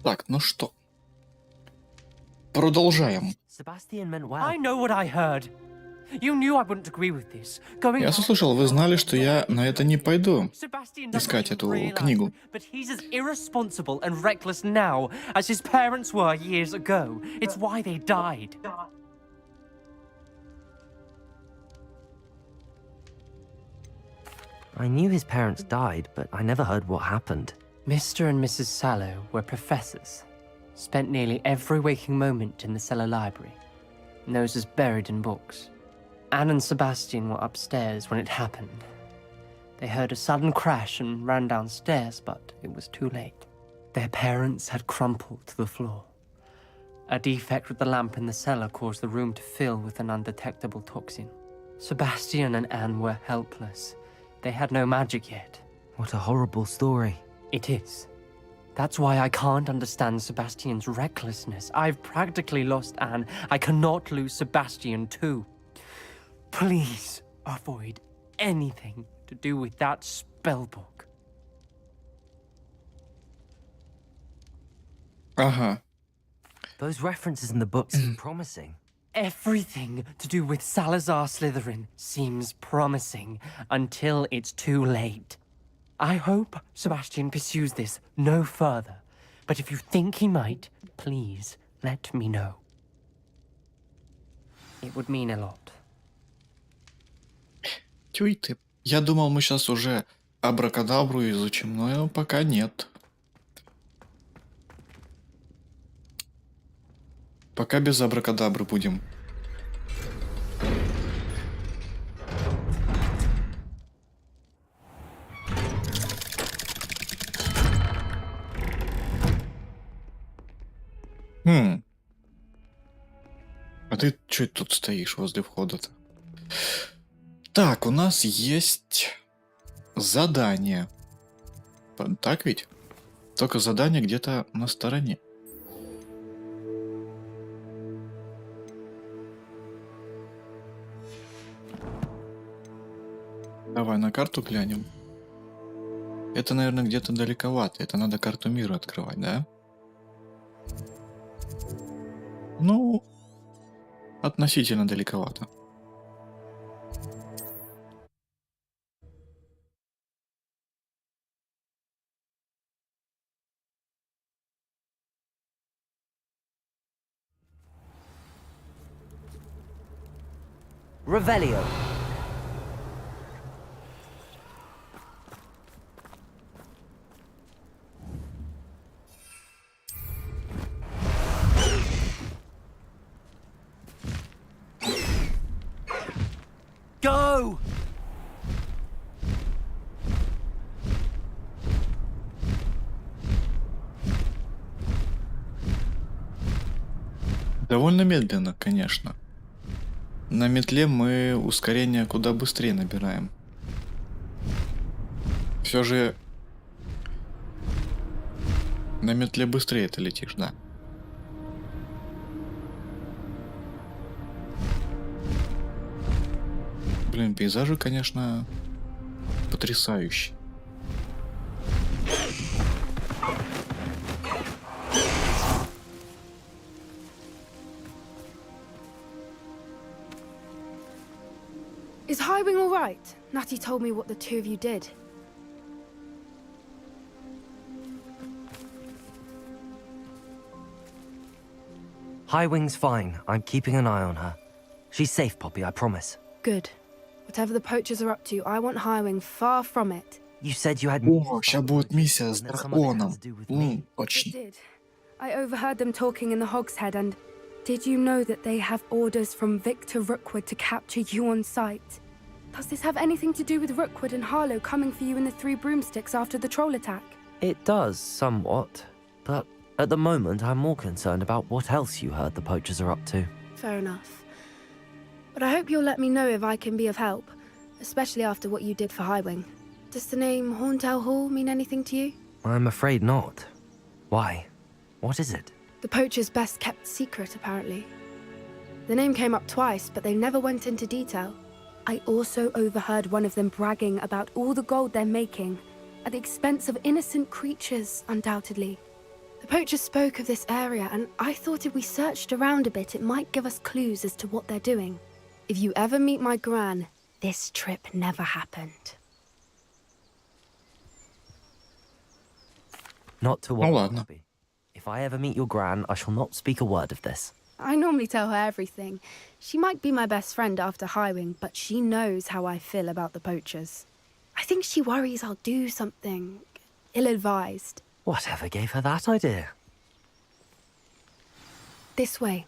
Так, ну что? Продолжаем. Sebastian meant well. I know what I heard. You knew I wouldn't agree with this. Going Я слышал, вы знали, что я на это не пойду Sebastian искать doesn't эту realize, книгу. but he's as irresponsible and reckless now as his parents were years ago. It's why they died. I knew his parents died, but I never heard what happened. Mr. and Mrs. Sallow were professors. Spent nearly every waking moment in the cellar library. Noses buried in books. Anne and Sebastian were upstairs when it happened. They heard a sudden crash and ran downstairs, but it was too late. Their parents had crumpled to the floor. A defect with the lamp in the cellar caused the room to fill with an undetectable toxin. Sebastian and Anne were helpless. They had no magic yet. What a horrible story. It is. That's why I can't understand Sebastian's recklessness. I've practically lost Anne. I cannot lose Sebastian too. Please avoid anything to do with that spellbook. Ага. Those references in the book seem promising. Everything to do with Salazar Slytherin seems promising until it's too late. I hope Sebastian pursues this no further, but if you think he might, please let me know. It would mean a lot. Тюй ты. Я думал, мы сейчас уже абракадабру изучим, но пока нет. Пока без абракадабры будем. А ты чё тут стоишь возле входа-то? Так, у нас есть задание. Так ведь? Только задание где-то на стороне. Давай на карту глянем. Это, наверное, где-то далековато. Это надо карту мира открывать, да? Ну, относительно далековато. Revelio. Go! Довольно медленно, конечно. На метле мы ускорение куда быстрее набираем. Все же на метле быстрее ты летишь, да. Блин, пейзажи, конечно, потрясающие. Is Highwing all right? Natty told me what the two of you did. Highwing's fine. I'm keeping an eye on her. She's safe, Poppy, I promise. Good. Whatever the poachers are up to, I want Highwing far from it. You said you had... О, сейчас будет миссия с драконом. Точно. I did. I overheard them talking in the Hogshead, and did you know that they have orders from Victor Rookwood to capture you on sight? Does this have anything to do with Rookwood and Harlow coming for you in the Three Broomsticks after the troll attack? It does, somewhat. But at the moment, I'm more concerned about what else you heard the poachers are up to. Fair enough. But I hope you'll let me know if I can be of help, especially after what you did for Highwing. Does the name Horntail Hall mean anything to you? I'm afraid not. Why? What is it? The poacher's best kept secret, apparently. The name came up twice, but they never went into detail. I also overheard one of them bragging about all the gold they're making, at the expense of innocent creatures, undoubtedly. The Poacher spoke of this area, and I thought if we searched around a bit, it might give us clues as to what they're doing. If you ever meet my gran, this trip never happened. Not to worry, ладно. Abby. If I ever meet your gran, I shall not speak a word of this. I normally tell her everything. She might be my best friend after Highwing, but she knows how I feel about the poachers. I think she worries I'll do something ill-advised. Whatever gave her that idea? This way.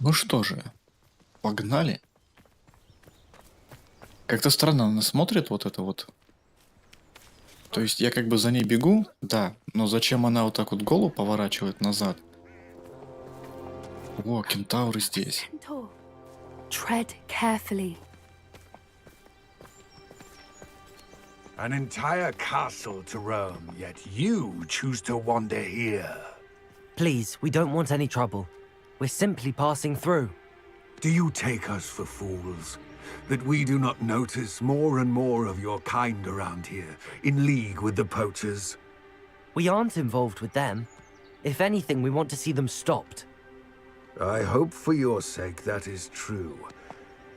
Ну что же, погнали. Как-то странно она смотрит вот это вот. То есть я как бы за ней бегу, да, но зачем она вот так вот голову поворачивает назад? О, кентавры здесь. Centaur. Tread carefully. An entire castle to roam, yet you choose to wander here. Please, we don't want any trouble. We're simply passing through. Do you take us for fools? That we do not notice more and more of your kind around here, in league with the poachers? We aren't involved with them. If anything, we want to see them stopped. I hope for your sake that is true.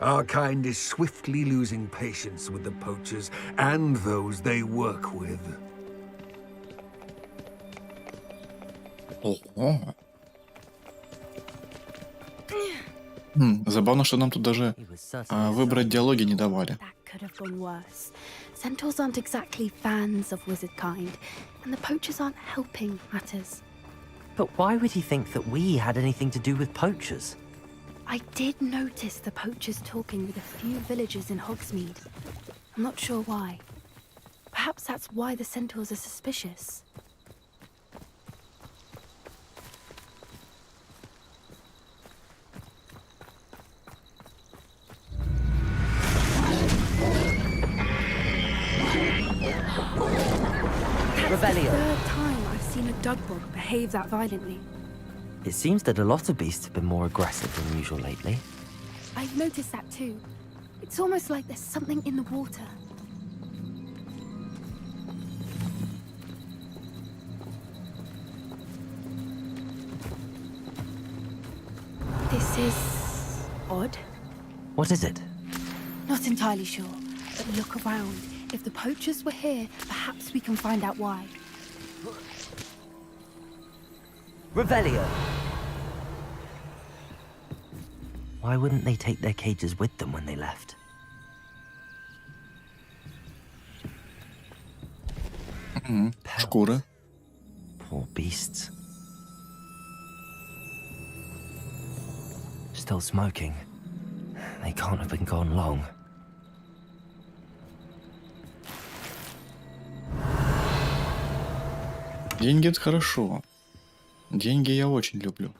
Our kind is swiftly losing patience with the poachers and those they work with. Ого. Забавно, что нам тут даже выбрать диалоги не давали. Could have gone worse. Centaurs aren't exactly fans of wizard kind, and the poachers aren't helping matters. But why would he think that we had anything to do with poachers? I did notice the poachers talking with a few villagers in Hogsmeade. I'm not sure why. Perhaps that's why the centaurs are suspicious. That's the third time I've seen a dugbog behave that violently. It seems that a lot of beasts have been more aggressive than usual lately. I've noticed that too. It's almost like there's something in the water. This is odd. What is it? Not entirely sure, but look around. If the poachers were here, perhaps we can find out why. Revelio! Why wouldn't they take their cages with them when they left? Шкуры. Poor beasts. Still smoking. They can't have been gone long. Деньги — это хорошо. Деньги я очень люблю.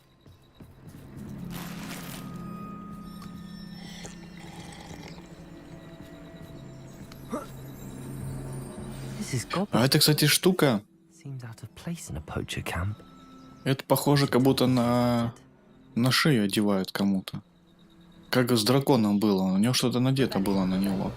А это, кстати, штука. Это похоже, как будто на шею одевают кому-то. Как с драконом было. У него что-то надето было на него.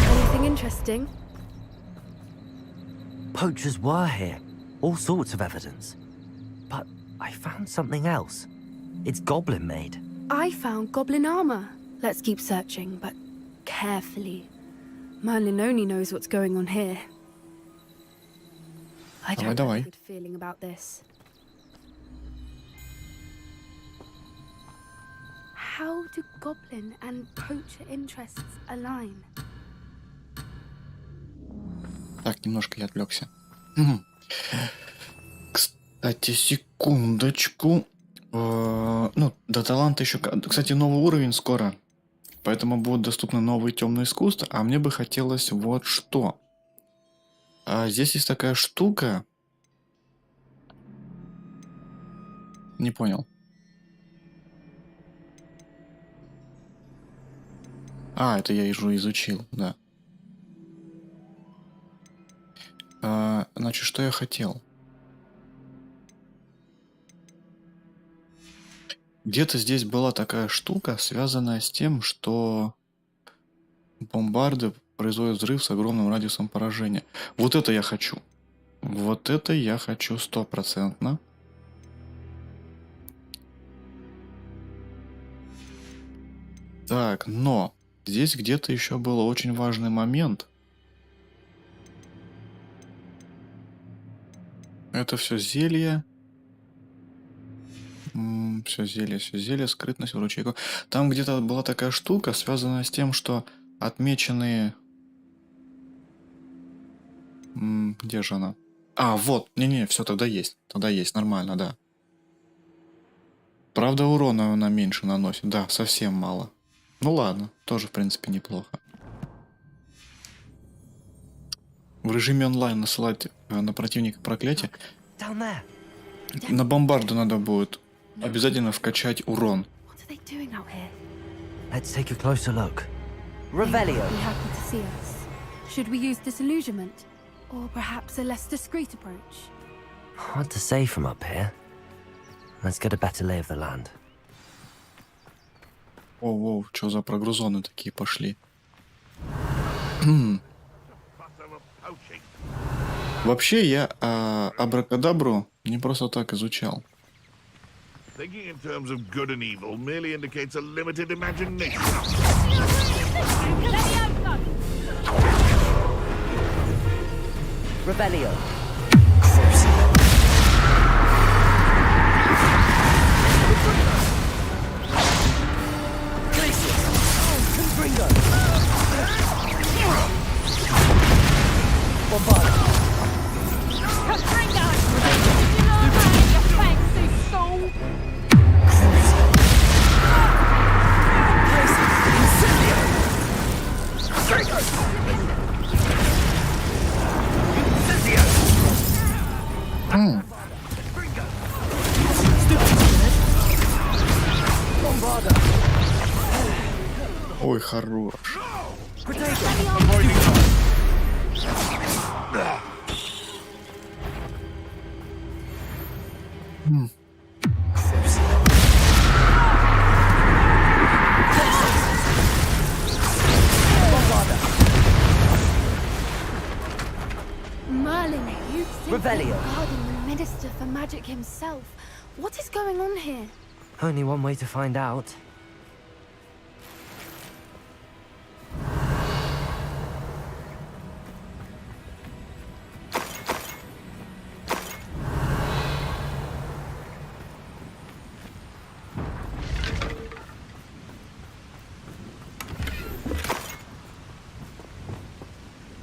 Anything interesting? Poachers were here. All sorts of evidence. But I found something else. It's goblin made. I found goblin armor. Let's keep searching, but carefully. Merlin only knows what's going on here. I don't have a good feeling about this. How do goblin and poacher interests align? Так, немножко я отвлекся. Кстати, секундочку. Ну, до таланта еще... Кстати, новый уровень скоро. Поэтому будут доступны новые темные искусства. А мне бы хотелось вот что. Здесь есть такая штука. Не понял. А, это я уже изучил, да. Значит, что я хотел? Где-то здесь была такая штука, связанная с тем, что бомбарды производят взрыв с огромным радиусом поражения. Вот это я хочу. Вот это я хочу 100%. Так, но здесь где-то еще был очень важный момент. Это все зелье. Все зелье, скрытность, ручейку. Там где-то была такая штука, связанная с тем, что отмеченные... Где же она? А, вот. Не-не, все, тогда есть. Тогда есть, нормально, да. Правда, урона она меньше наносит. Да, совсем мало. Ну ладно, тоже, в принципе, неплохо. В режиме онлайн насылать на противника проклятие. На бомбарду надо будет обязательно вкачать урон. Let's take a closer look. Revelio. Be happy to see us. Should we use disillusionment? Or perhaps a less discreet approach? Hard to say from up here. Let's get a better lay of the land. Воу, что за прогрузоны такие пошли? Вообще я абракадабру не просто так изучал. Thinking in terms of good and evil merely indicates a limited imagination. Revelio. Ой, хорош. Merlin, you think Revelio. regarding the Minister for Magic himself. What is going on here? Only one way to find out.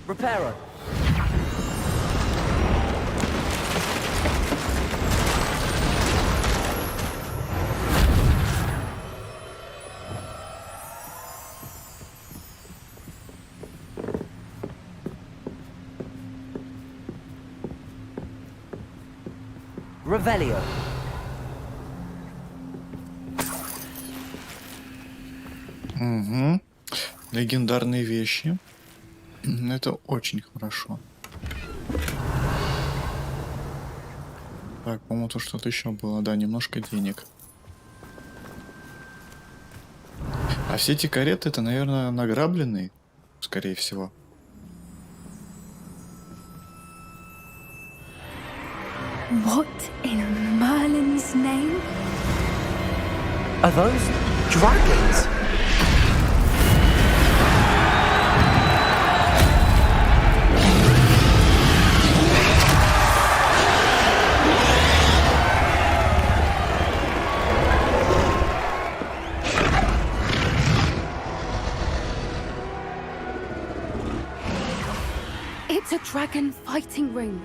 Repairer. Revelio. Угу. Легендарные вещи. Это очень хорошо. Так, по-моему, тут что-то еще было. Да, немножко денег. А все эти кареты, это, наверное, награбленные, скорее всего. What in Merlin's name? Are those dragons? It's a dragon fighting ring.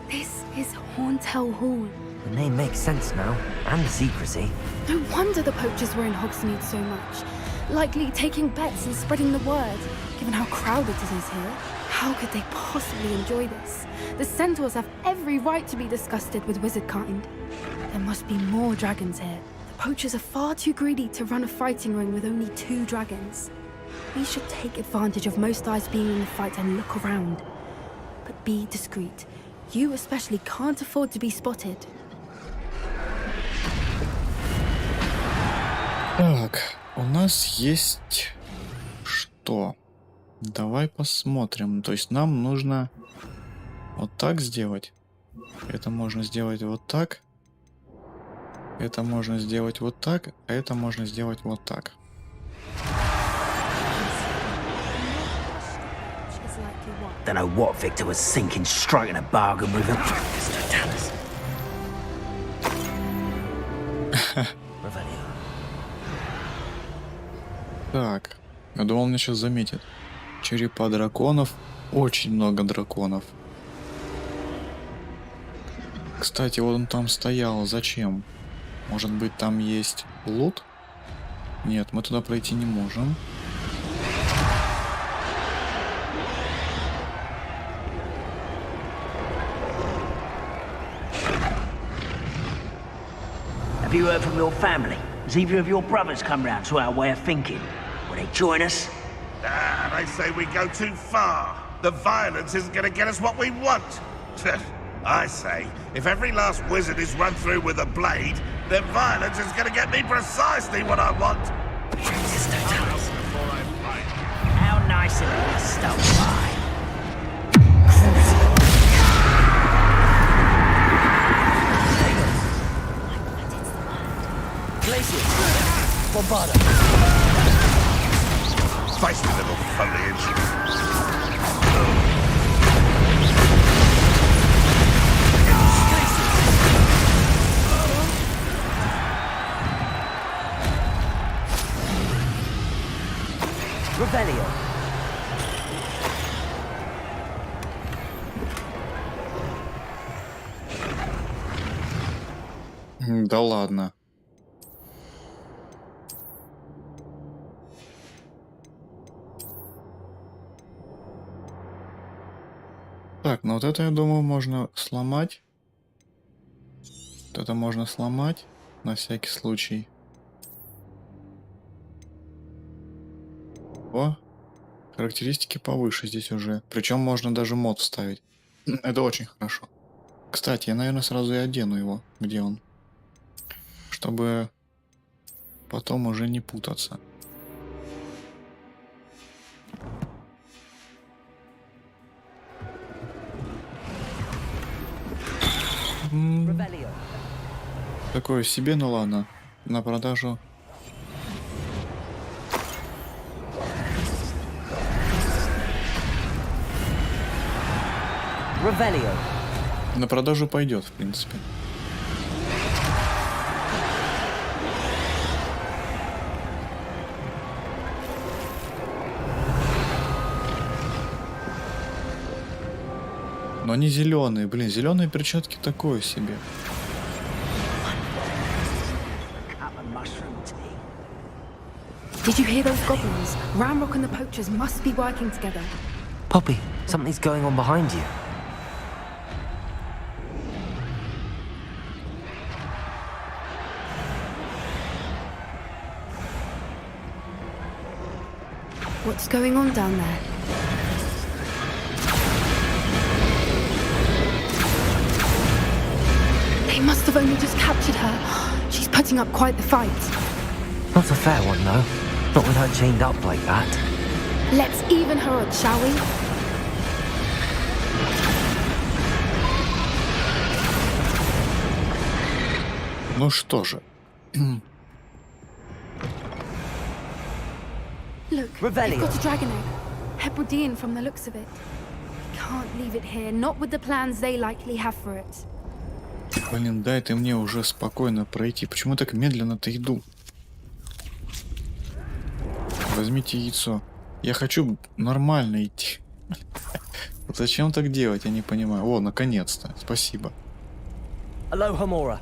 This is Hauntel Hall. The name makes sense now, and the secrecy. No wonder the poachers were in Hogsmeade so much. Likely taking bets and spreading the word, given how crowded it is here. How could they possibly enjoy this? The centaurs have every right to be disgusted with wizard kind. There must be more dragons here. Poachers are far too greedy to run a fighting ring with only 2 dragons. We should take advantage of most eyes being in the fight and look around. But be discreet. You especially can't afford to be spotted. Так, у нас есть что? Давай посмотрим. То есть нам нужно вот так сделать. Это можно сделать вот так. Это можно сделать вот так. А это можно сделать вот так. Don't know what Victor was thinking, striking a bargain with him. Так, я думал, он меня сейчас заметит. Черепа драконов. Очень много драконов. Кстати, вот он там стоял. Зачем? Может быть, там есть лут? Нет, мы туда пройти не можем. Have you heard from your family? Has either of your brothers come round to our way of thinking? Will they join us? Ah, they say we go too far. The violence isn't going to get us what we want. I say, if every last wizard is run through with a blade, then violence is going to get me precisely what I want. How nice of you to stop by. Glaciers! Bombarda! Feisty little foliage. Revelio! Да ладно. Так, ну вот это, я думаю, можно сломать. Вот это можно сломать на всякий случай. О, характеристики повыше здесь уже. Причем можно даже мод вставить. Это очень хорошо. Кстати, я, наверное, сразу и одену его. Где он? Чтобы потом уже не путаться. Такое себе, ну ладно. На продажу. Revelio. На продажу пойдет, в принципе. Но они зеленые, блин, зеленые перчатки такое себе. Did you hear those goblins? Ramrock and the poachers must be working together. Poppy, something's going on behind you. What's going on down there? They must have only just captured her. She's putting up quite the fight. Not a fair one, though. Not with her chained up like that. Let's even her up, shall we? Ну что же. Look, they've got a dragon egg. Hebridean from the looks of it. Can't leave it here, not with the plans they likely have for it. Блин, дай ты мне уже спокойно пройти. Почему я так медленно-то иду? Возьмите яйцо. Я хочу нормально идти. Зачем так делать, я не понимаю. О, наконец-то. Спасибо. Aloha Mora.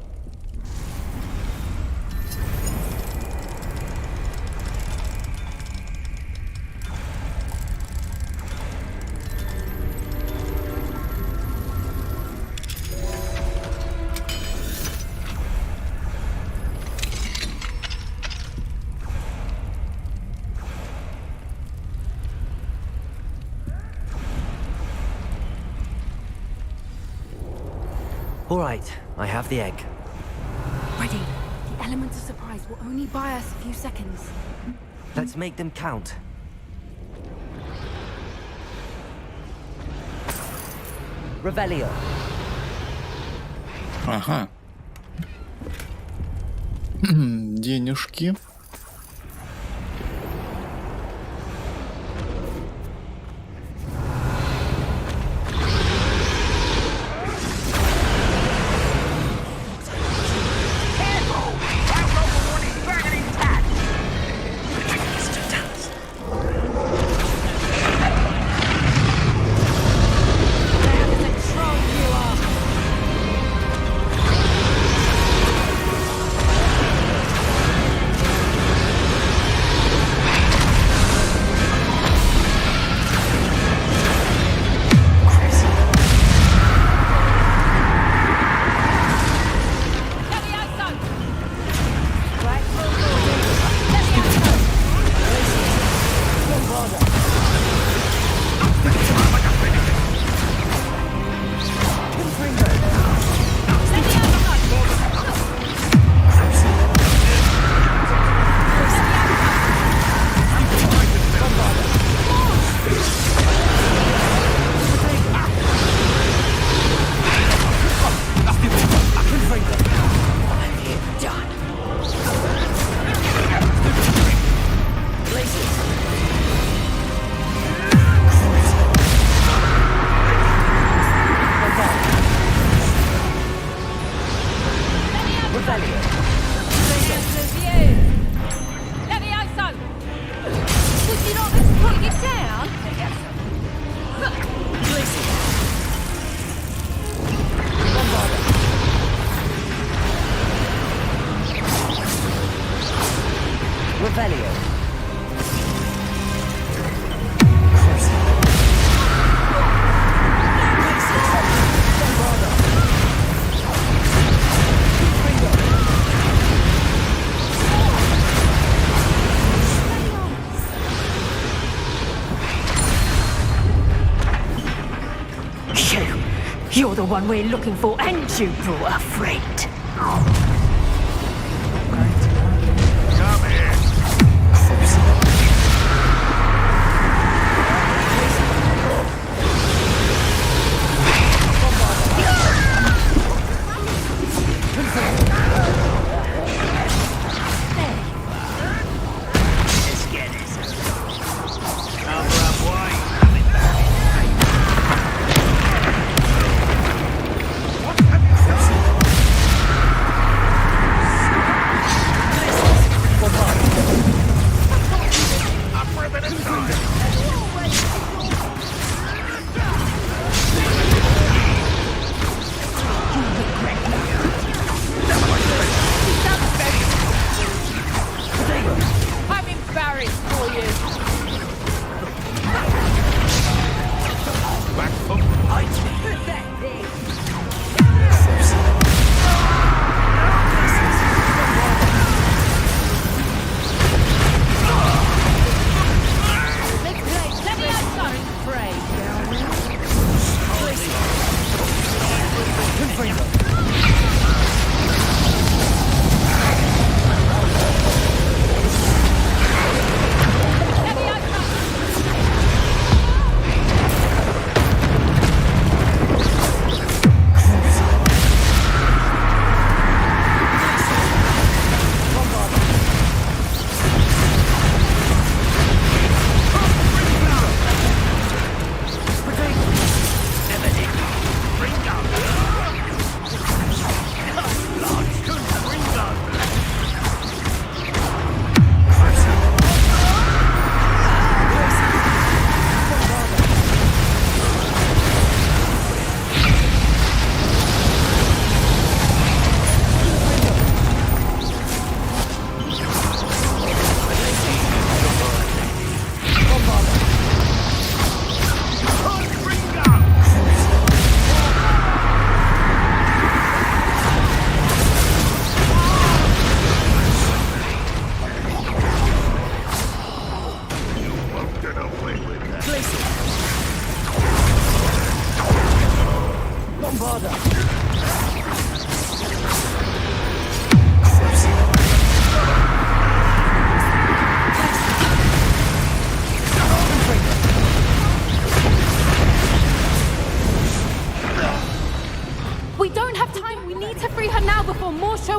All right, I have the egg. Ready. The element of surprise will only buy us a few seconds. Let's make them count. Revelio. Ага. Денежки. You're the one we're looking for, and you brought a friend.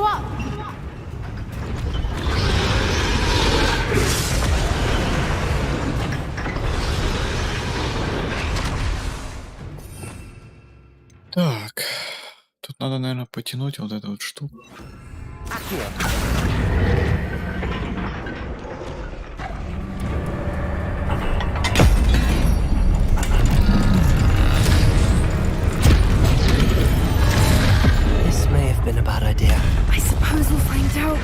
up! Так, тут надо, наверное, потянуть вот эту вот штуку. This may have been a bad idea. I suppose we'll find out.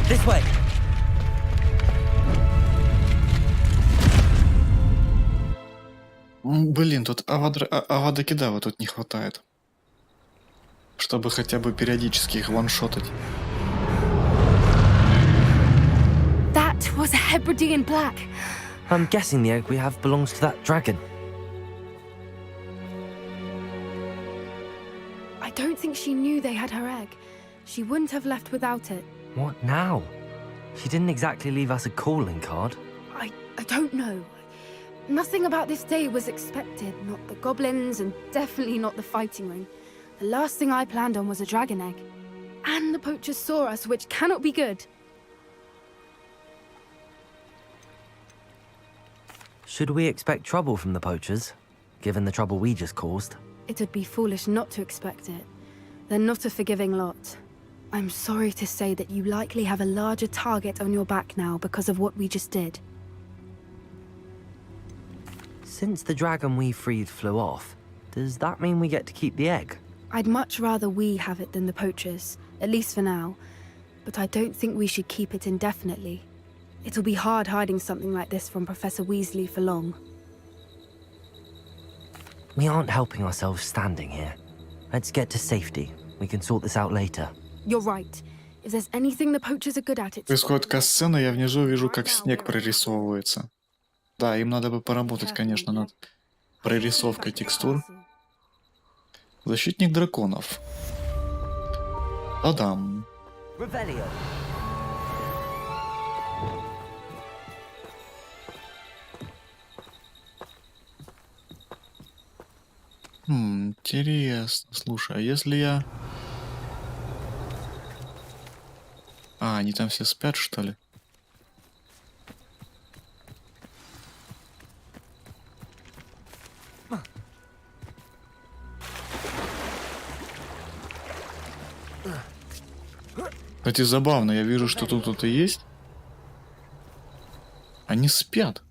This way. Блин, тут Авада Кедава тут не хватает. Чтобы хотя бы периодически их ваншотать. That was a Hebridean black. I'm guessing the egg we have belongs to that dragon. I don't think she knew they had her egg. She wouldn't have left without it. What now? She didn't exactly leave us a calling card. I don't know. Nothing about this day was expected. Not the goblins, and definitely not the fighting ring. The last thing I planned on was a dragon egg. And the poachers saw us, which cannot be good. Should we expect trouble from the poachers, given the trouble we just caused? It would be foolish not to expect it. They're not a forgiving lot. I'm sorry to say that you likely have a larger target on your back now because of what we just did. Since the dragon we freed flew off, does that mean we get to keep the egg? I'd much rather we have it than the poachers, at least for now. But I don't think we should keep it indefinitely. It'll be hard hiding something like this from Professor Weasley for long. We aren't helping ourselves standing here. Let's get to safety. We can sort this out later. You're right. If there's anything the poachers are good at, it's... Происходит касцена, я внизу вижу, как снег прорисовывается. Да, им надо бы поработать, конечно, над прорисовкой текстур. Защитник драконов. Та-дам. Интересно. Слушай, а если я... А, они там все спят, что ли? Кстати, забавно, я вижу, что тут кто-то есть. Они спят.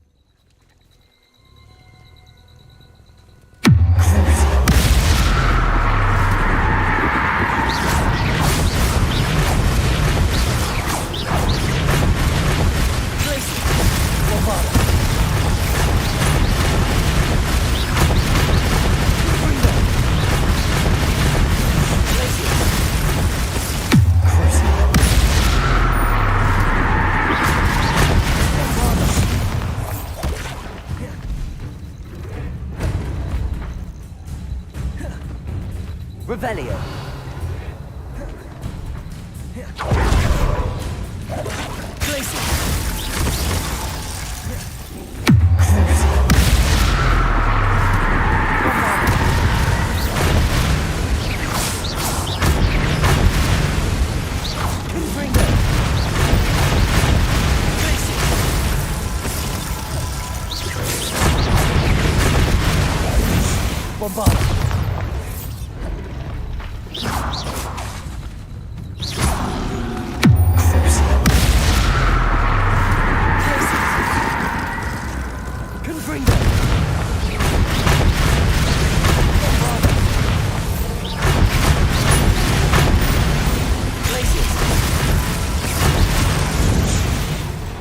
Revelio.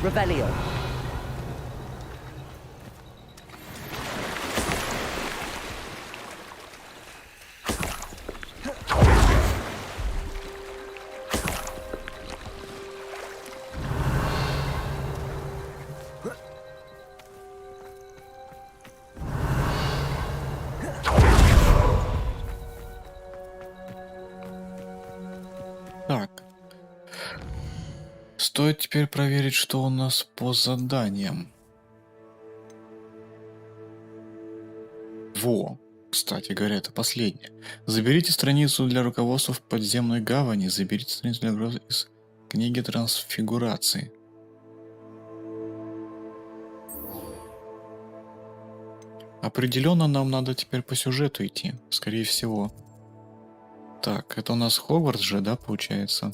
Revelio. Так. Стоит теперь проверить, что у нас по заданиям. Во, кстати говоря, это последнее. Заберите страницу для руководства в подземной гавани. Заберите страницу для руководства из книги трансфигурации. Определенно нам надо теперь по сюжету идти, скорее всего. Так, это у нас Хогвартс же, да, получается?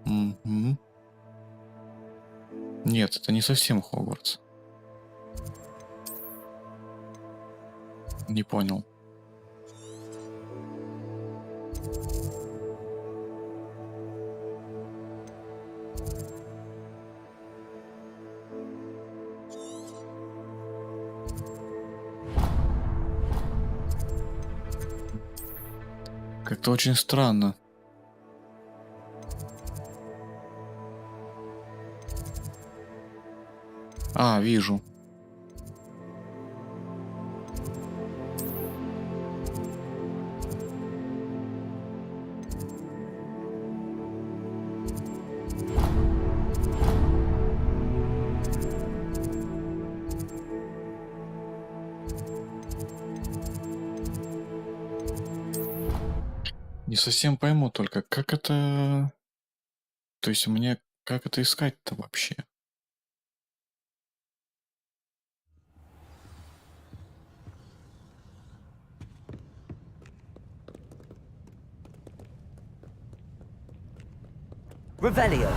Угу. Нет, это не совсем Хогвартс. Не понял. Как-то очень странно. А, вижу. Не совсем пойму только, как это... То есть мне как это искать-то вообще? Revelio.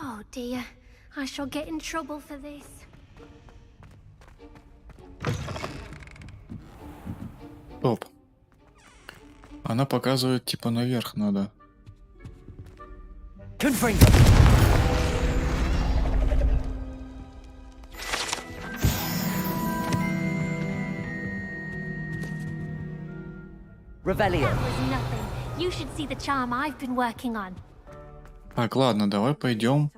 Oh dear, I shall get in trouble for this. Стоп. Она показывает, типа, наверх надо. Revelio. That was nothing. You should see the charm I've been working on. Так, ладно, давай пойдем,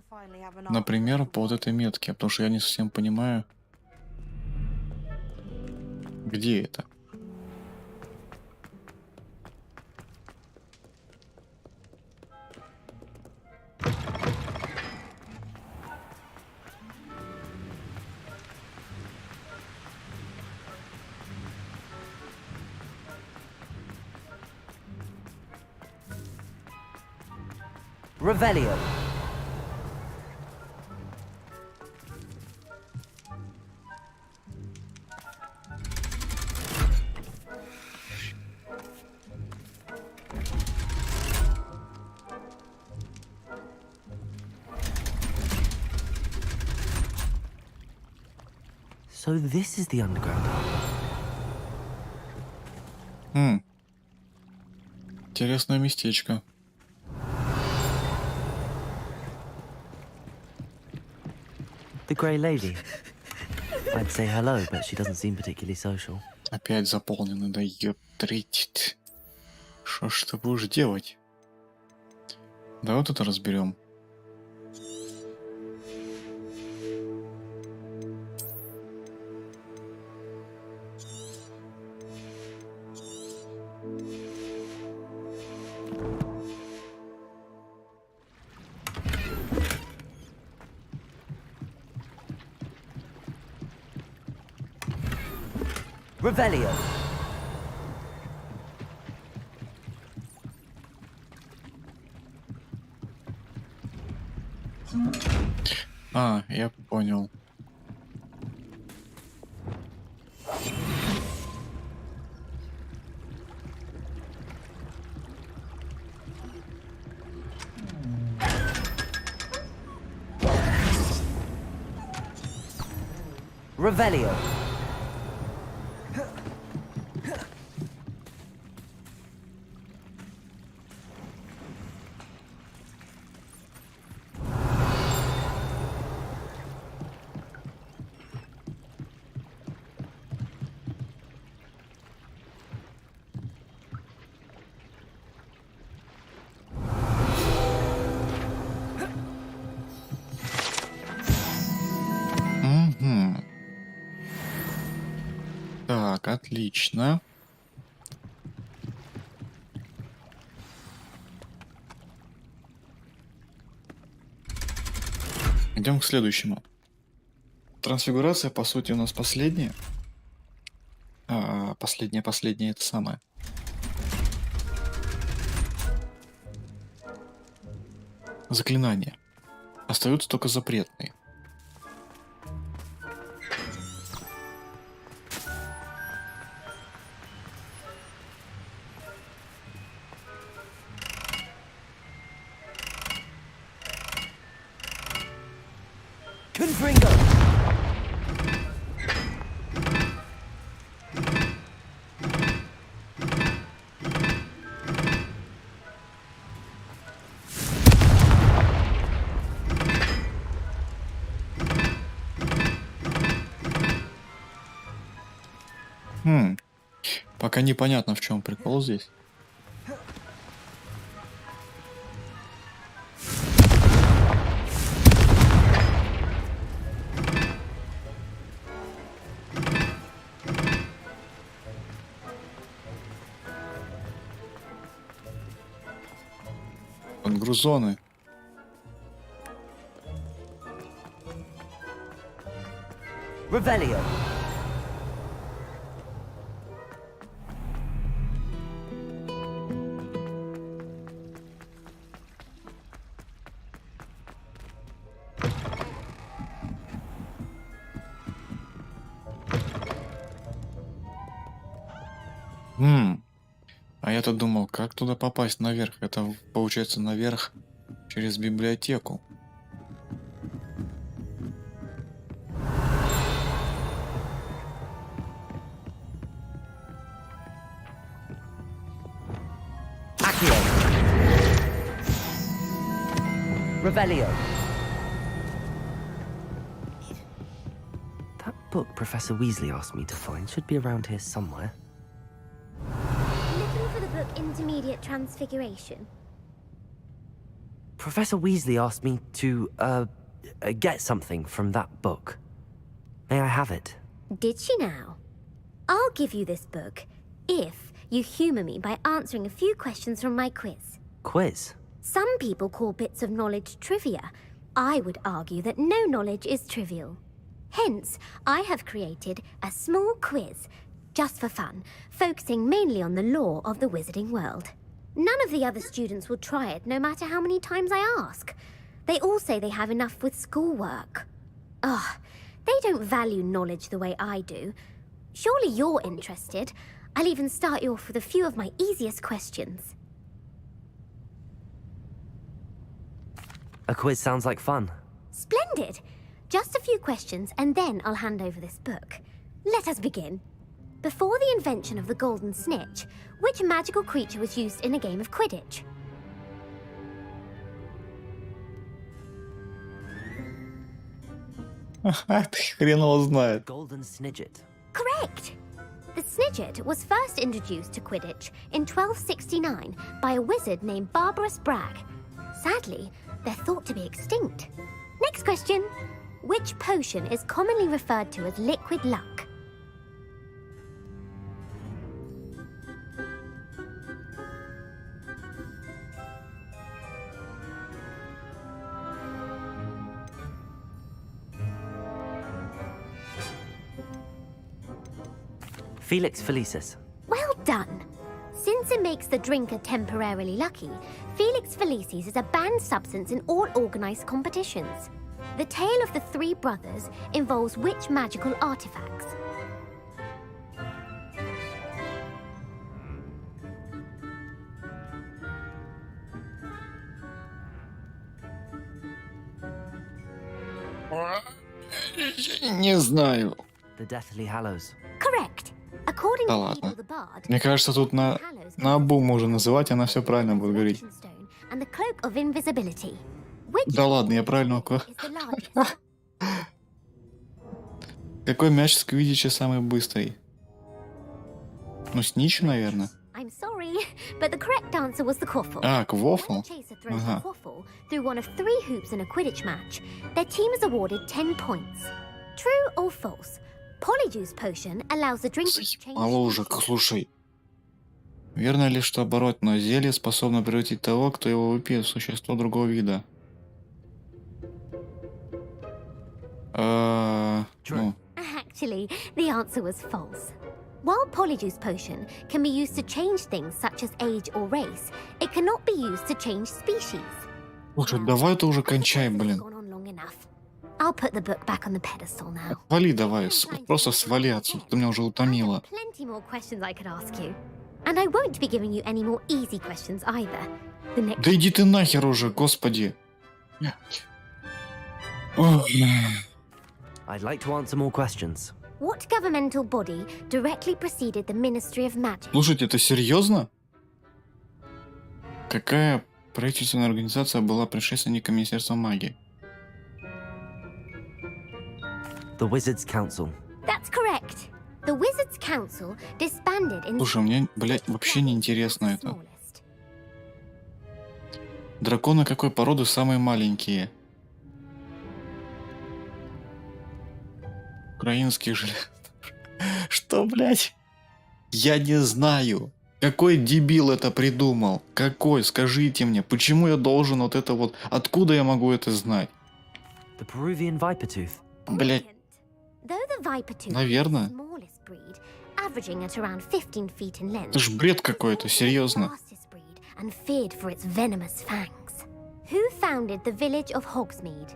например, по вот этой метке, потому что я не совсем понимаю, где это. Revelio. So this is the underground. Интересное местечко. The Grey Lady. I'd say hello, but she doesn't seem particularly social. Опять заполнено, да ёптрить. Что ж ты будешь делать? Давай вот это разберем. Revelio. А, я понял. Revelio. Так, отлично. Идем к следующему. Трансфигурация, по сути, у нас последняя. Последняя это самое. Заклинания. Остаются только запретные. Пока непонятно, в чем прикол здесь. Подгрузоны. Revelio. А я-то думал, как туда попасть наверх? Это получается наверх через библиотеку. Revelio. That book Professor Weasley asked me to find should be around here somewhere. Looking for the book Intermediate Transfiguration. Professor Weasley asked me to, get something from that book. May I have it? Did she now? I'll give you this book if you humor me by answering a few questions from my quiz. Quiz? Some people call bits of knowledge trivia. I would argue that no knowledge is trivial. Hence, I have created a small quiz, just for fun, focusing mainly on the lore of the wizarding world. None of the other students will try it, no matter how many times I ask. They all say they have enough with schoolwork. Ugh, they don't value knowledge the way I do. Surely you're interested. I'll even start you off with a few of my easiest questions. A quiz sounds like fun. Splendid! Just a few questions, and then I'll hand over this book. Let us begin. Before the invention of the golden snitch, which magical creature was used in a game of Quidditch? Хрен его знает. Golden Snidget. Correct! The Snidget was first introduced to Quidditch in 1269 by a wizard named Barbarous Bragg. Sadly, they're thought to be extinct. Next question. Which potion is commonly referred to as liquid luck? Felix Felicis. Well done. Since it makes the drinker temporarily lucky, Felix Felicis is a banned substance in all organized competitions. The tale of the three brothers involves which magical artifacts? Не знаю. The Deathly Hallows. Correct. According Да to ладно. Evil the Bard, Мне кажется, тут на обум можно называть, она все правильно будет говорить. and the Cloak of Invisibility. Which Да ладно, я правильно. is the largest? Какой мяч с квиддича самый быстрый? Ну, снич, наверное. I'm sorry, but the correct answer was the quaffle. А, квофл? When a chaser throws Ага. the quaffle through one of 3 hoops in a Quidditch match, their team is awarded 10 points. True or false? Polyjuice potion allows the drink to change. Алло уже, слушай. Верно ли, что оборотное зелье способно превратить того, кто его выпьет, в существо другого вида? Ну, Actually, the answer was false. While Polyjuice potion can be used to change things such as age or race, it cannot be used to change species. слушай, давай ты уже кончай, блин. Gone on long enough. I'll put the book back on the pedestal now. Свали давай, просто свали отсюда, ты меня уже утомила. Plenty more questions I could ask you. And I won't be giving you any more easy questions either. The next Да иди ты нахер уже, господи. Ох. I'd like to answer more questions. What governmental body directly preceded the Ministry of Magic? Слушайте, это серьезно? Какая правительственная организация была предшественником Министерства магии? The Wizards Council. That's correct. The Wizards Council disbanded in Слушай, мне, блядь, вообще не интересно это. Драконы какой породы самые маленькие? Украинские железо. Что, блядь? Я не знаю. Какой дебил это придумал? Какой? Скажите мне, почему я должен вот это вот... Откуда я могу это знать? The Peruvian Vipertooth. Блядь. Though the Vipertooth Наверное. is the smallest breed, averaging at around 15 feet in length, Это ж бред какой-то, серьезно. and feared for its venomous fangs. Who founded the village of Hogsmeade?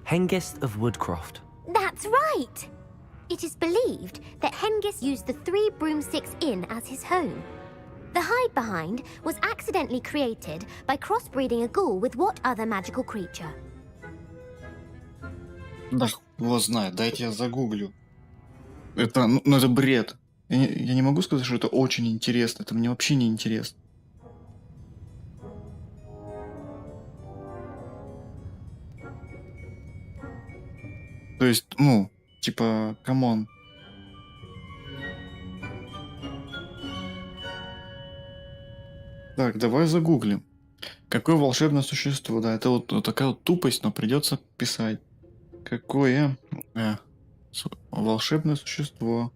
Hengist of Woodcroft. That's right! It is believed that Hengist used the 3 Broomsticks Inn as his home. The hide behind was accidentally created by crossbreeding a ghoul with what other magical creature? Да его знает, дайте я загуглю. Это, ну это бред. Я не могу сказать, что это очень интересно. Это мне вообще не интересно. То есть, ну, типа, камон. Так, давай загуглим. Какое волшебное существо? Да, это вот такая вот тупость, но придется писать. Какое волшебное существо?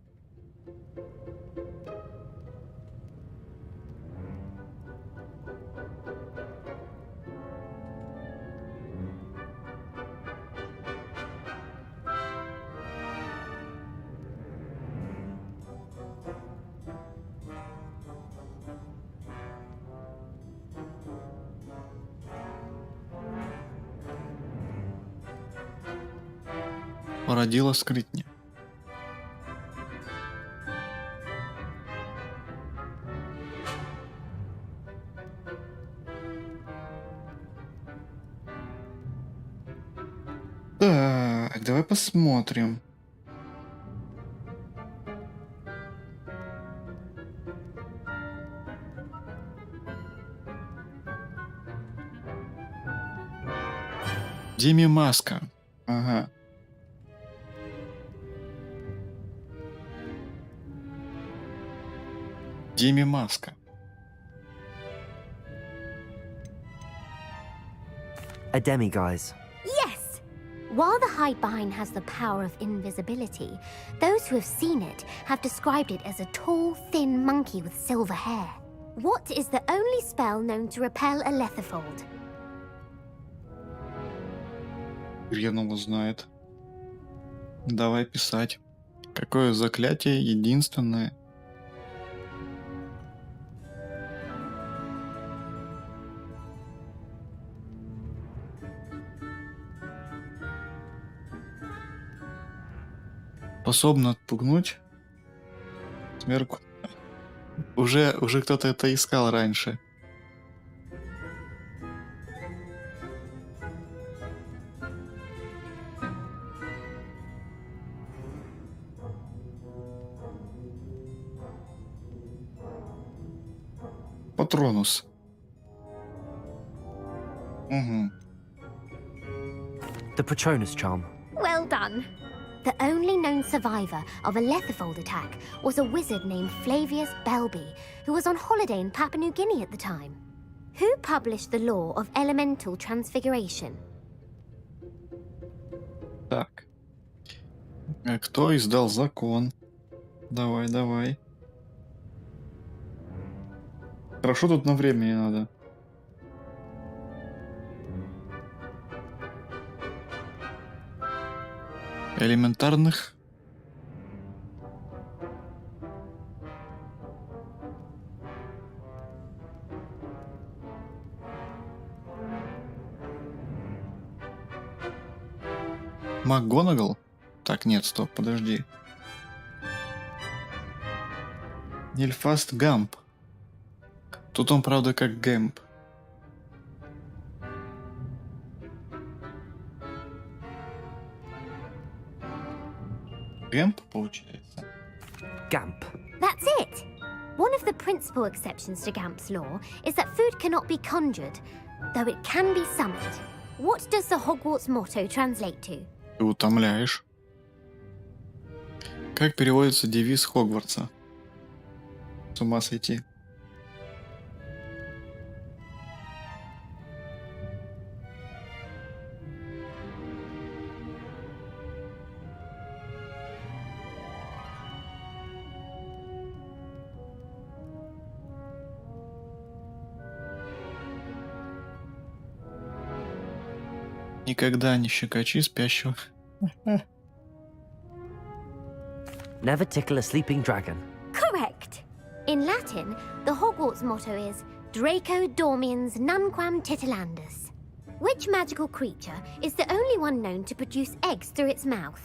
Породила скрытня. Так, давай посмотрим. Деми Маска. Ага. Деми Маска. A demiguise. Yes! While the hide behind has the power of invisibility, those who have seen it have described it as a tall, thin monkey with silver hair. What is the only spell known to repel a letherfold? Хреново знает. Давай писать. Какое заклятие единственное? Способно отпугнуть смерку. Уже кто-то это искал раньше. Патронус. Угу. The Patronus charm. Well done. The only known survivor of a Letherfold attack was a wizard named Flavius Belby, who was on holiday in Papua New Guinea at the time. Who published the law of elemental transfiguration? Так. А кто издал закон? Давай, давай. Хорошо, тут на время не надо. Элементарных. МакГонагал? Так, нет, стоп, подожди. Нильфаст Гамп. Тут он, правда, как Гэмп. Гэмп, получается? Gamp. That's it! One of the principal exceptions to Gamp's law is that food cannot be conjured, though it can be summoned. What does the Hogwarts motto translate to? Ты утомляешь. Как переводится девиз Хогвартса? С ума сойти. Никогда не щекочи спящего. Never tickle a sleeping dragon. Correct! In Latin, the Hogwarts motto is Draco Dormiens Nunquam Titilandus. Which magical creature is the only one known to produce eggs through its mouth?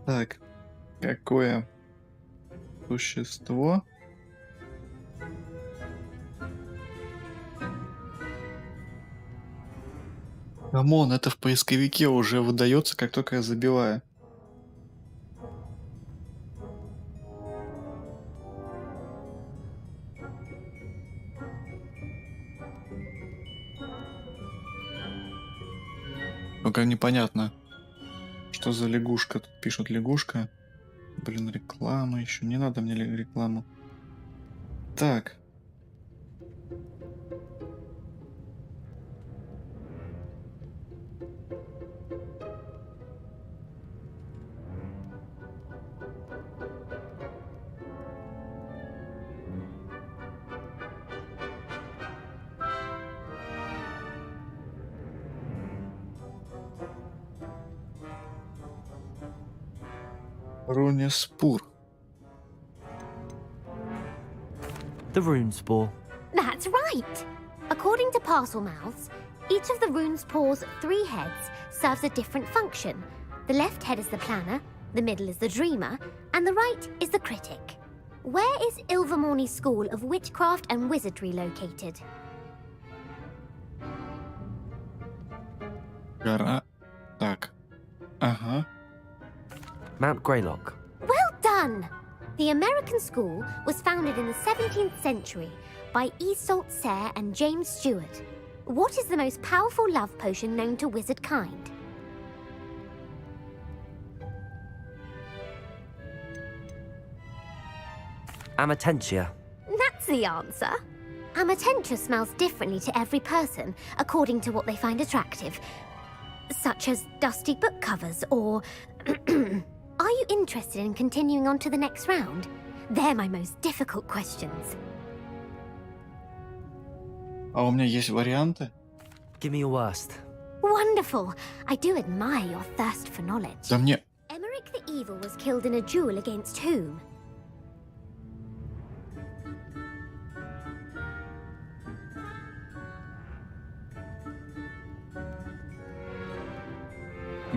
Так, какое существо Камон, это в поисковике уже выдается, как только я забиваю. Только непонятно, что за лягушка. Тут пишут лягушка. Блин, реклама еще. Не надо мне рекламу. Так. Рунеспур. The rune spore. That's right! According to parcel mouths, each of the rune spore's 3 heads serves a different function. The left head is the planner, the middle is the dreamer, and the right is the critic. Where is Ilvermorny's School of Witchcraft and Wizardry located? Гора. Так. Ага. Mount Greylock. Well done! The American school was founded in the 17th century by Isolde Sayre and James Stewart. What is the most powerful love potion known to wizard kind? Amatentia. That's the answer. Amatentia smells differently to every person, according to what they find attractive, such as dusty book covers or... Are you interested in continuing on to the next round? They're my most difficult questions. А у меня есть варианты? Give me your worst. Wonderful. I do admire your thirst for knowledge. Да мне... Emmerich the Evil was killed in a duel against whom?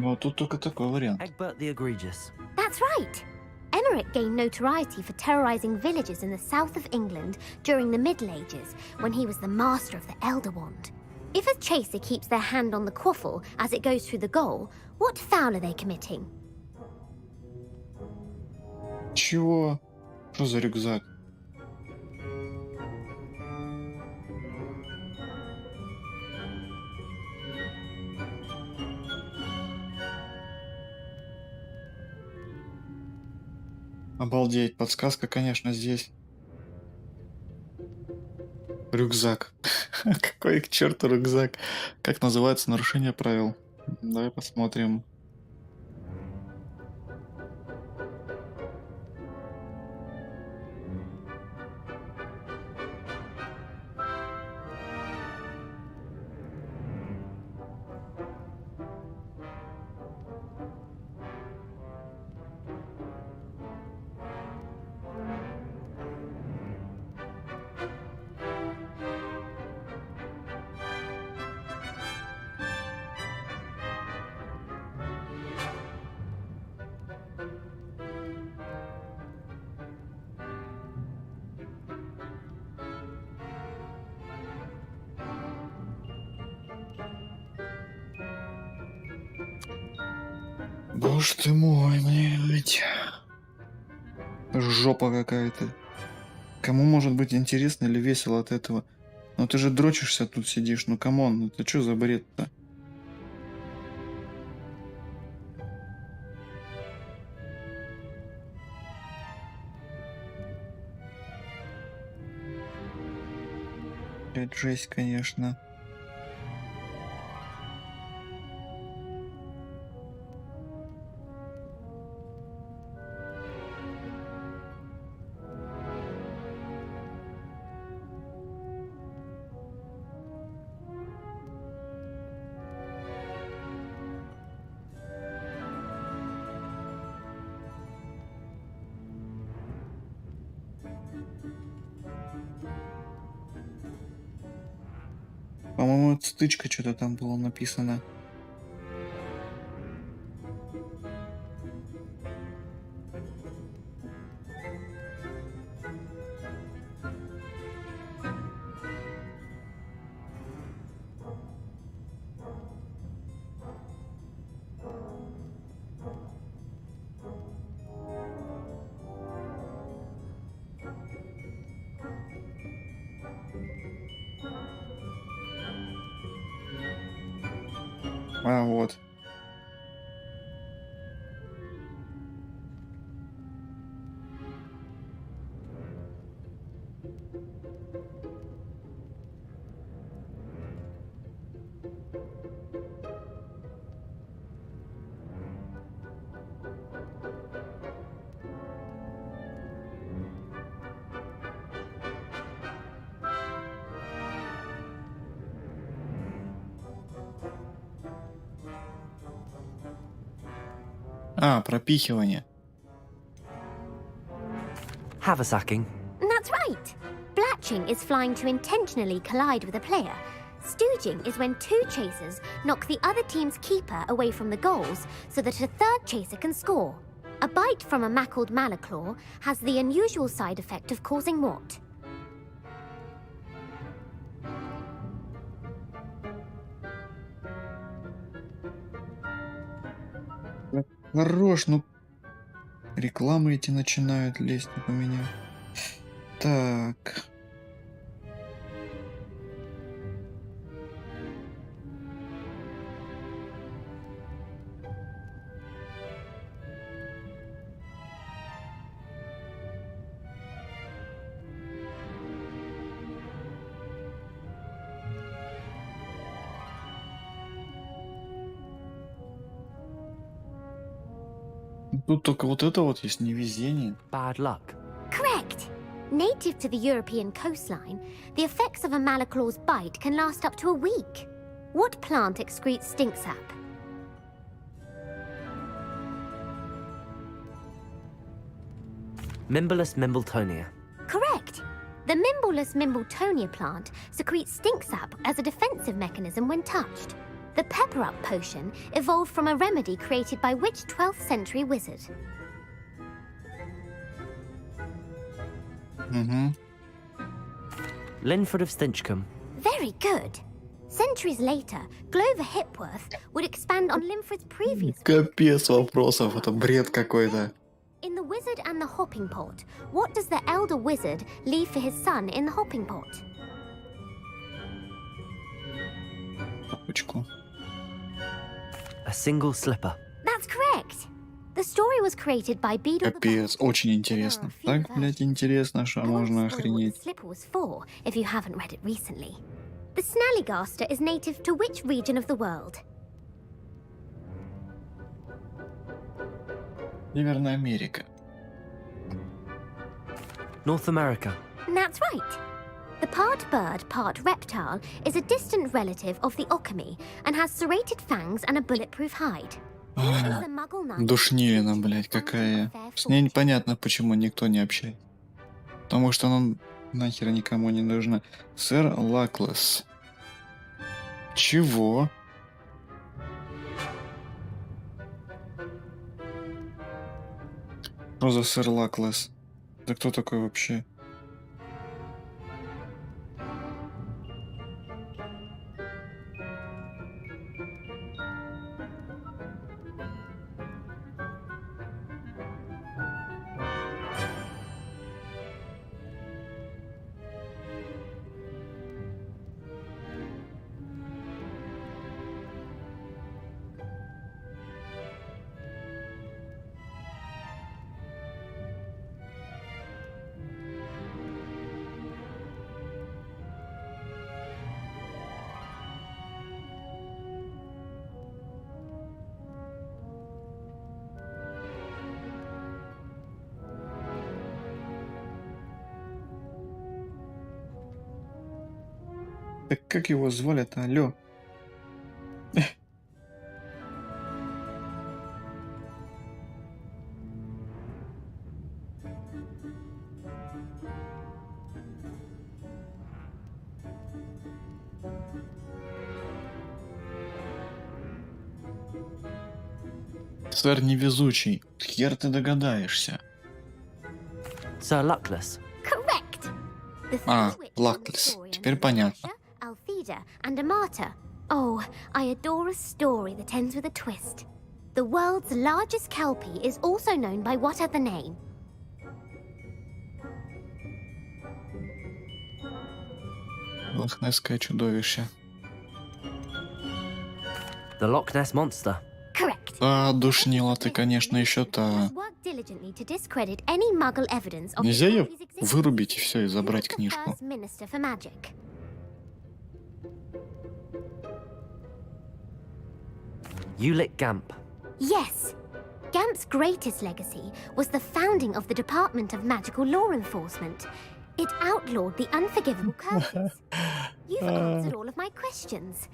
Ну, тут только такой вариант. Egbert the Egregious. That's right. Emmerich gained notoriety for terrorizing villages in the south of England during the Middle Ages, when he was the master of the Elder Wand. If a chaser keeps their hand on the quaffle as it goes through the goal, what foul are they committing? Чего? Что за рюкзак? Обалдеть, подсказка, конечно, здесь. Рюкзак. Какой к черту рюкзак? Как называется нарушение правил? Давай посмотрим. Боже ты мой, блядь. Жопа какая-то. Кому может быть интересно или весело от этого? Ну ты же дрочишься тут сидишь, ну камон, это что за бред-то? Блядь, жесть, конечно. По-моему, это стычка, что-то там было написано. А, вот. А, пропихивание. Haversacking. That's right. Blatching is flying to intentionally collide with a player. Stooging is when two chasers knock the other team's keeper away from the goals so that a third chaser can score. A bite from a mackled malaclaw has the unusual side effect of causing what? Хорош, ну рекламы эти начинают лезть у меня. Так. Тут только вот это вот есть невезение. Bad luck. Correct. Native to the European coastline, the effects of a malaclaw's bite can last up to a week. What plant excretes stink sap? Mimblus Mimbletonia. Correct. The Mimblus Mimbletonia plant secretes stink sap as a defensive mechanism when touched. The Pepper Up potion evolved from a remedy created by which 12th century wizard? Linford of Stinchcombe. Very good. Centuries later, Glover Hipworth would expand on Linford's previous... Капец вопросов, это бред какой-то. In The Wizard and the Hopping Pot, what does the elder wizard leave for his son in the hopping pot? A single slipper. That's correct. The story was created by Beedle the Капец, очень интересно. Так, блядь, интересно, что можно охренеть. The slipper was for, if you haven't read it recently. The Snallygaster is native to which region of the world? Северная Америка. North America. That's right. The part bird, part reptile is a distant relative of the okami and has serrated fangs and a bulletproof hide. Душнилина, блядь, какая. С ней непонятно, почему никто не общается. Потому что она нахер никому не нужна. Сэр Лаклес. Чего? Что за сэр Лаклес? Да кто такой вообще? Так как его звали-то, алло? Сэр невезучий, хер ты догадаешься. Sir Luckless. Correct. The А, three witches of Лаклес. Victoria, Теперь понятно. Altheda, and Amata. Oh, I adore a story that ends with a twist. The world's largest kelpie is also known by what other name? Лохнесское чудовище. The Loch Ness Monster. Correct. А, душнила ты, конечно, еще та. Work diligently to discredit any Muggle evidence of Нельзя the ее kelpie's existence. вырубить и все, и забрать Who was the книжку. first Minister for Magic? Ulick Gamp. Yes. Gamp's greatest legacy was the founding of the Department of Magical Law Enforcement. It outlawed the unforgivable curses. You've answered all of my questions.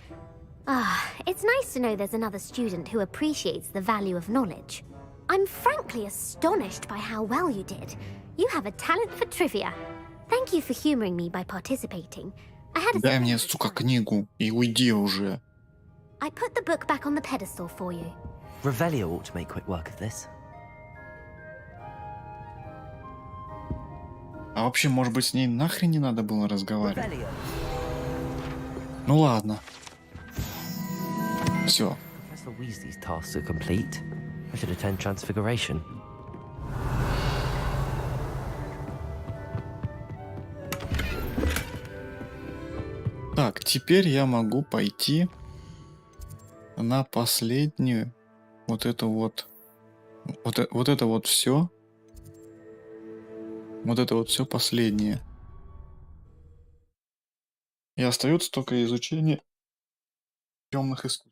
Ah, it's nice to know there's another student who appreciates the value of knowledge. I'm frankly astonished by how well you did. You have a talent for trivia. Thank you for humoring me by participating. I had a Дай мне, сука, книгу и уйди уже. I put the book back on the pedestal for you. Revelio ought to make quick work of this. А вообще, может быть, с ней нахрен не надо было разговаривать? Revelio. Ну ладно. Все. Professor Weasley's tasks are complete. I should attend Transfiguration. Так, теперь я могу пойти на последнюю вот это вот все. Вот это вот все последнее. И остается только изучение темных искусств.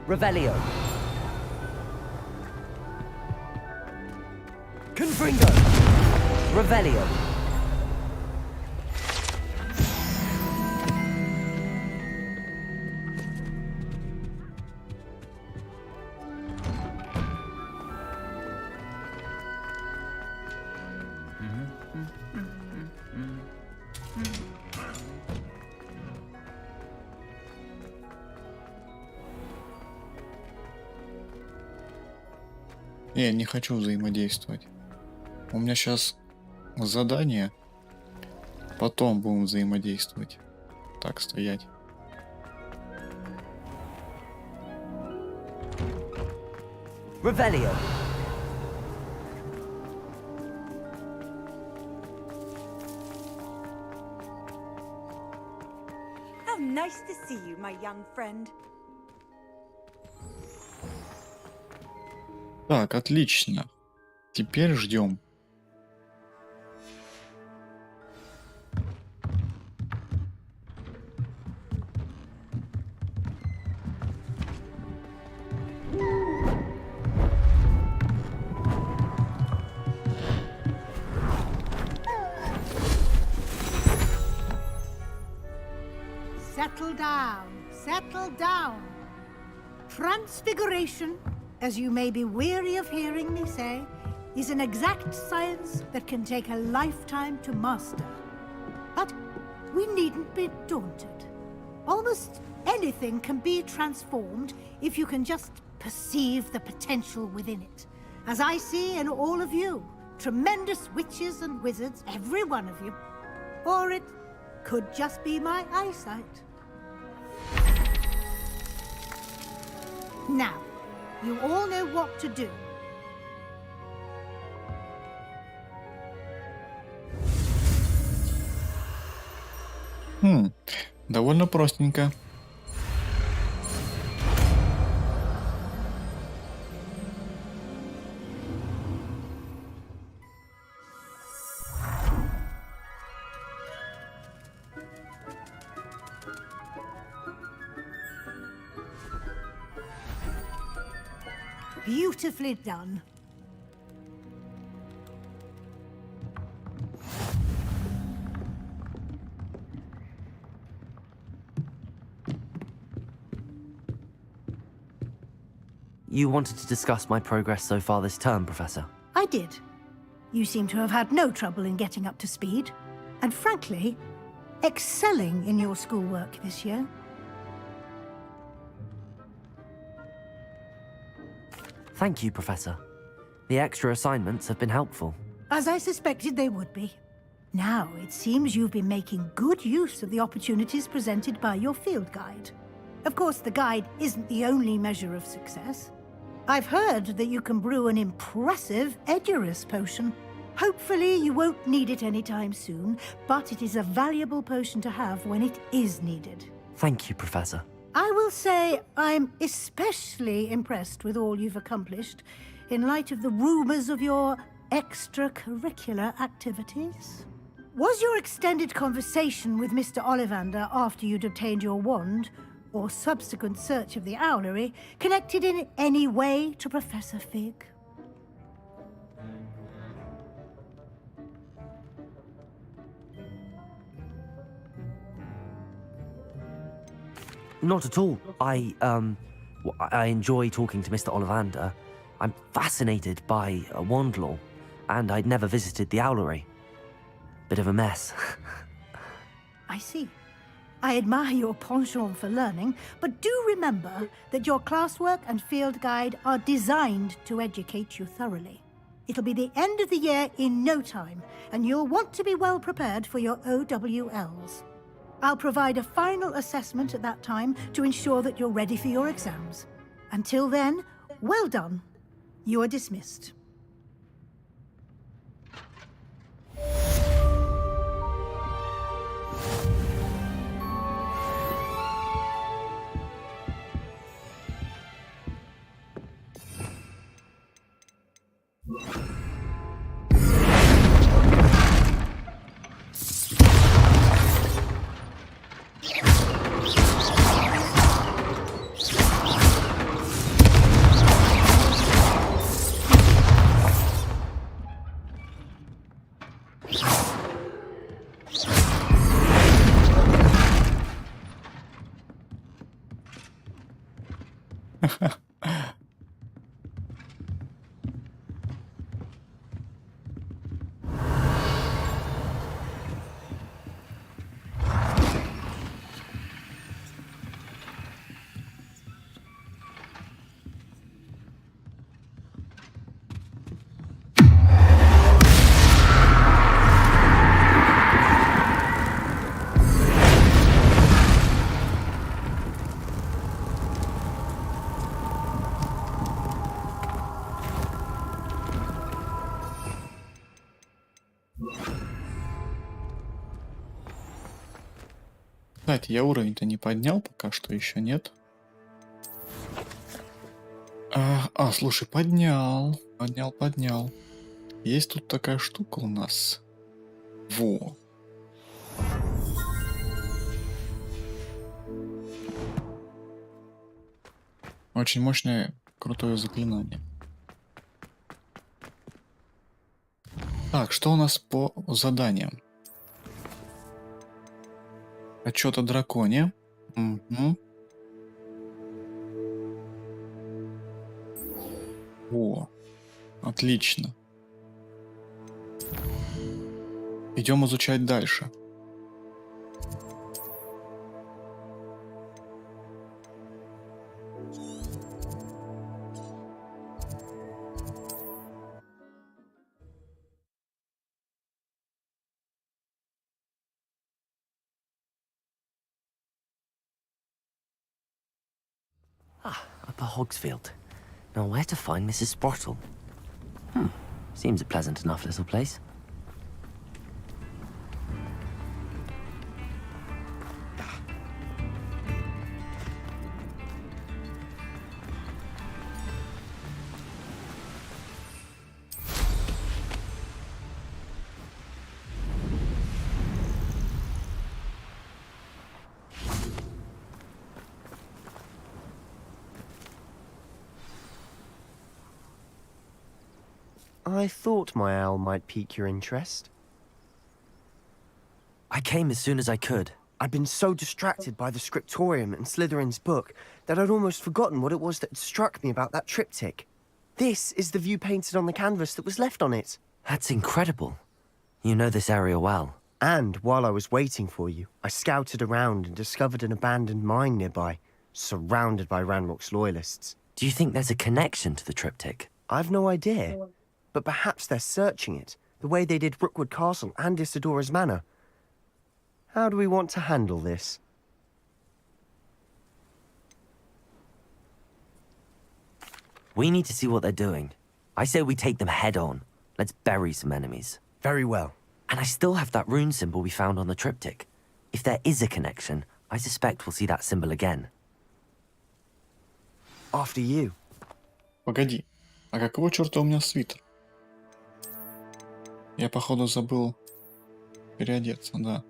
Revelio. Confringo. Revelio. Я не хочу взаимодействовать. У меня сейчас задание Потом будем взаимодействовать. Так, стоять. Revelio. How nice to see you, my young friend. Так, отлично. Теперь ждем. Settle down, settle down. Transfiguration, as you may be weary of hearing me say, is an exact science that can take a lifetime to master. But we needn't be daunted. Almost anything can be transformed if you can just perceive the potential within it. As I see in all of you, tremendous witches and wizards, every one of you. Or it could just be my eyesight. Now, you all know what to do. Довольно простенько. Beautifully done. You wanted to discuss my progress so far this term, Professor? I did. You seem to have had no trouble in getting up to speed, and frankly, excelling in your schoolwork this year. Thank you, Professor. The extra assignments have been helpful. As I suspected they would be. Now, it seems you've been making good use of the opportunities presented by your field guide. Of course, the guide isn't the only measure of success. I've heard that you can brew an impressive Edurus potion. Hopefully, you won't need it anytime soon, but it is a valuable potion to have when it is needed. Thank you, Professor. I will say I'm especially impressed with all you've accomplished in light of the rumors of your extracurricular activities. Was your extended conversation with Mr. Ollivander after you'd obtained your wand, or subsequent search of the owlery, connected in any way to Professor Fig? Not at all. I enjoy talking to Mr. Ollivander. I'm fascinated by wand law, and I'd never visited the owlery. Bit of a mess. I see. I admire your penchant for learning, but do remember that your classwork and field guide are designed to educate you thoroughly. It'll be the end of the year in no time, and you'll want to be well prepared for your OWLs. I'll provide a final assessment at that time to ensure that you're ready for your exams. Until then, well done. You are dismissed. Кстати, я уровень-то не поднял, пока что еще нет. Слушай, поднял. Поднял. Есть тут такая штука у нас. Во. Очень мощное, крутое заклинание. Так, что у нас по заданиям? Отчет о драконе. Угу. О, отлично. Идем изучать дальше. Upper Hogsfield. Now where to find Mrs. Sprottle? Seems a pleasant enough little place. I thought my owl might pique your interest. I came as soon as I could. I'd been so distracted by the scriptorium and Slytherin's book that I'd almost forgotten what it was that had struck me about that triptych. This is the view painted on the canvas that was left on it. That's incredible. You know this area well. And while I was waiting for you, I scouted around and discovered an abandoned mine nearby, surrounded by Ranrock's loyalists. Do you think there's a connection to the triptych? I've no idea. But perhaps they're searching it, the way they did Rookwood Castle and Isidora's Manor. How do we want to handle this? We need to see what they're doing. I say we take them head on. Let's bury some enemies. Very well. And I still have that rune symbol we found on the triptych. If there is a connection, I suspect we'll see that symbol again. After you. Погоди, а какого черта у меня свитер? Я, походу, забыл переодеться, да.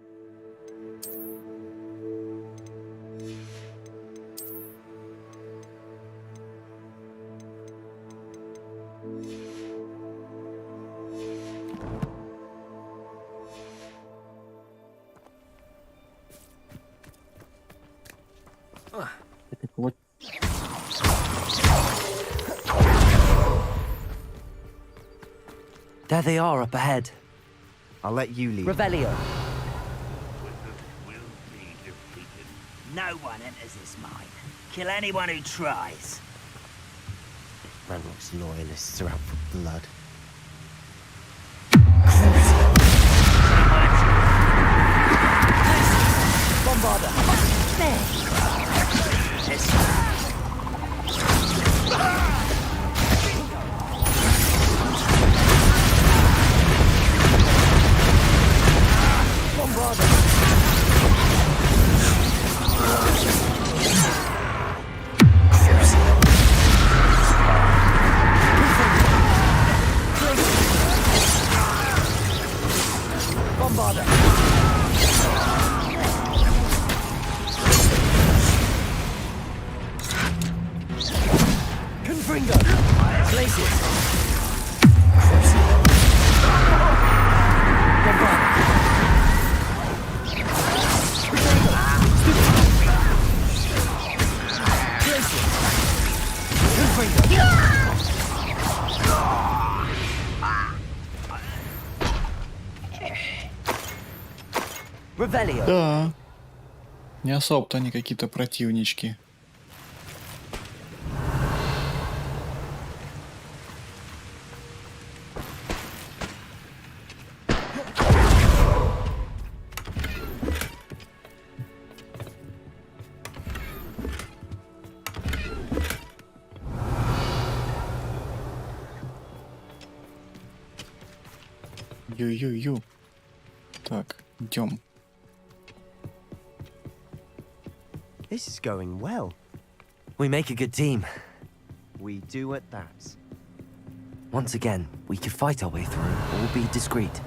There they are up ahead. I'll let you lead. Revelio. Will be defeated. No one enters this mine. Kill anyone who tries. Ranrock's loyalists are out for blood. Bombarder. Bombarder. Confringo. Places. Revelio. Да. Не особо-то они какие-то противнички. Ю-ю-ю. Так, идем. This is going well. We make a good team. We do at that. Once again, we could fight our way through or be discreet.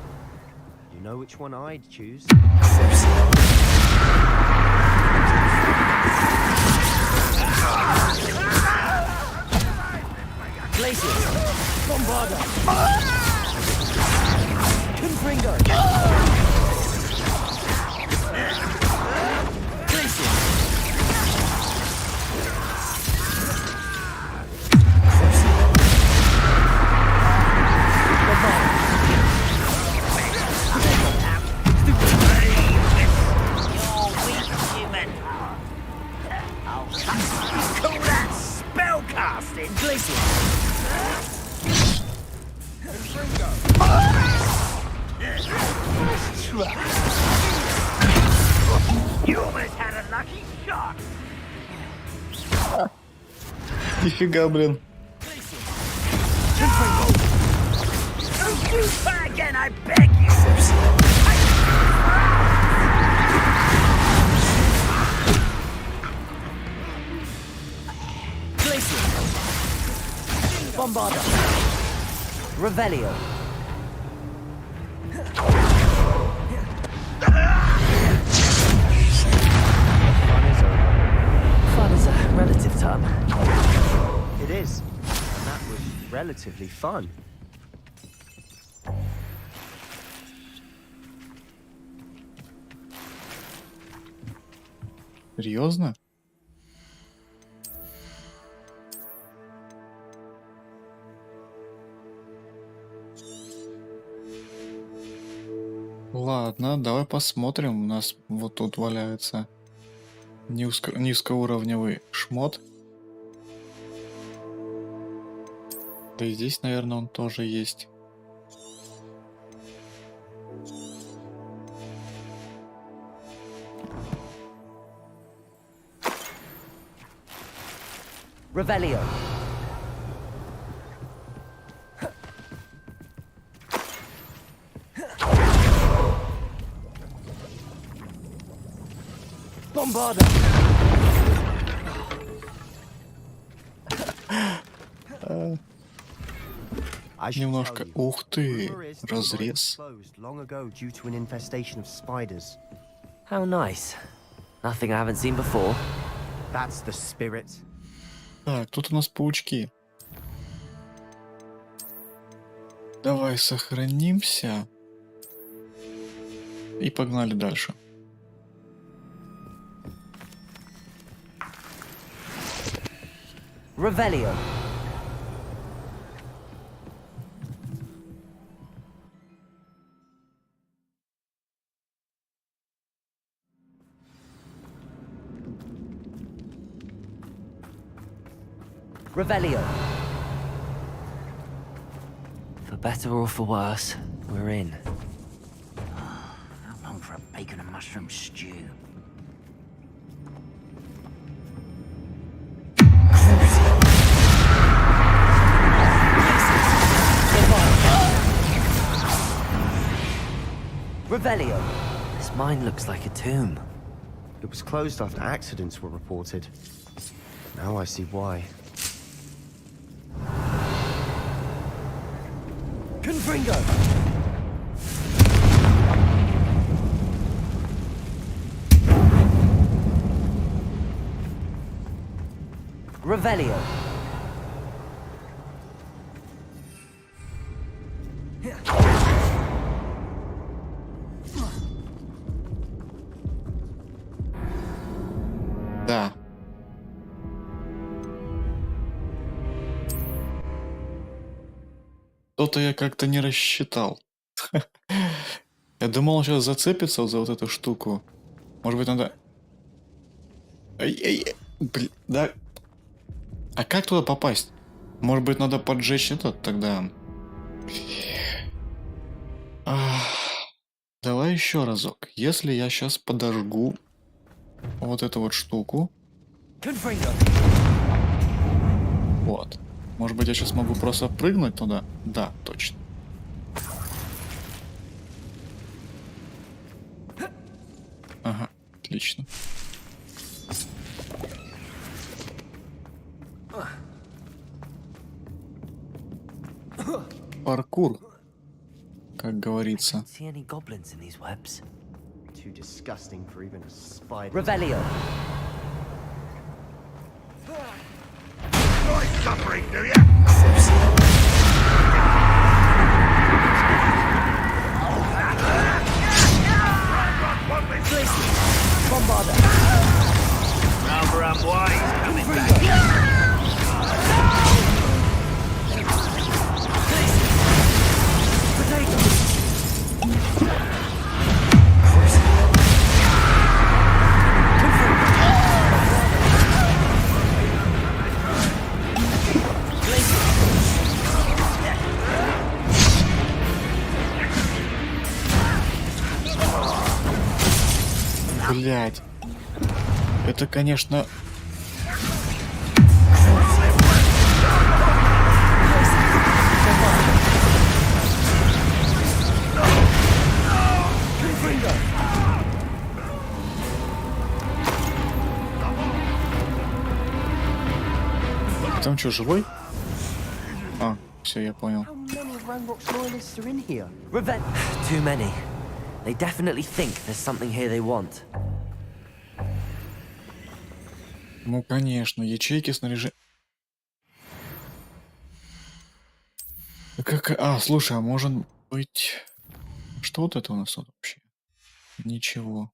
You know which one I'd choose. Glaciers! Bombarder! Confringo! Glaciers! Call that spellcasting? Glaciers! You almost had a lucky shot. Нифига, блин. Don't you try again, I beg you. Bombarder! Revelio! Fun is a relative term. It is. And that was relatively fun. Серьезно? Ладно, давай посмотрим. У нас вот тут валяется низкоуровневый шмот. Да и здесь, наверное, он тоже есть. Revelio! Bombarder! Немножко. Ух ты! Разрез. How nice. Nothing I haven't seen before. That's the spirit. Так, тут у нас паучки. Давай сохранимся. И погнали дальше. Revelio! Revelio! For better or for worse, we're in. How long for a bacon and mushroom stew? Revelio! This mine looks like a tomb. It was closed after accidents were reported. Now I see why. Confringo! Revelio! Да. То-то я как-то не рассчитал. Я думал, он сейчас зацепится за вот эту штуку. Может быть, надо... Блин, да. А как туда попасть? Может быть, надо поджечь этот тогда. Давай еще разок. Если я сейчас подожгу вот эту вот штуку. Вот. Может быть, я сейчас могу просто прыгнуть туда? Да, точно. Ага, отлично. паркур, как говорится. See any goblins in these webs? Too disgusting for even a spider. Revelio. Nice suffering, do ya? Bombarder. Number and wise coming back. Блять. Это, конечно... Там что, живой? А, все, я понял. Too many. They definitely think there's something here they want. Ну, конечно, ячейки снаряжения. Как... А, слушай, а может быть... Что вот это у нас тут вообще? Ничего.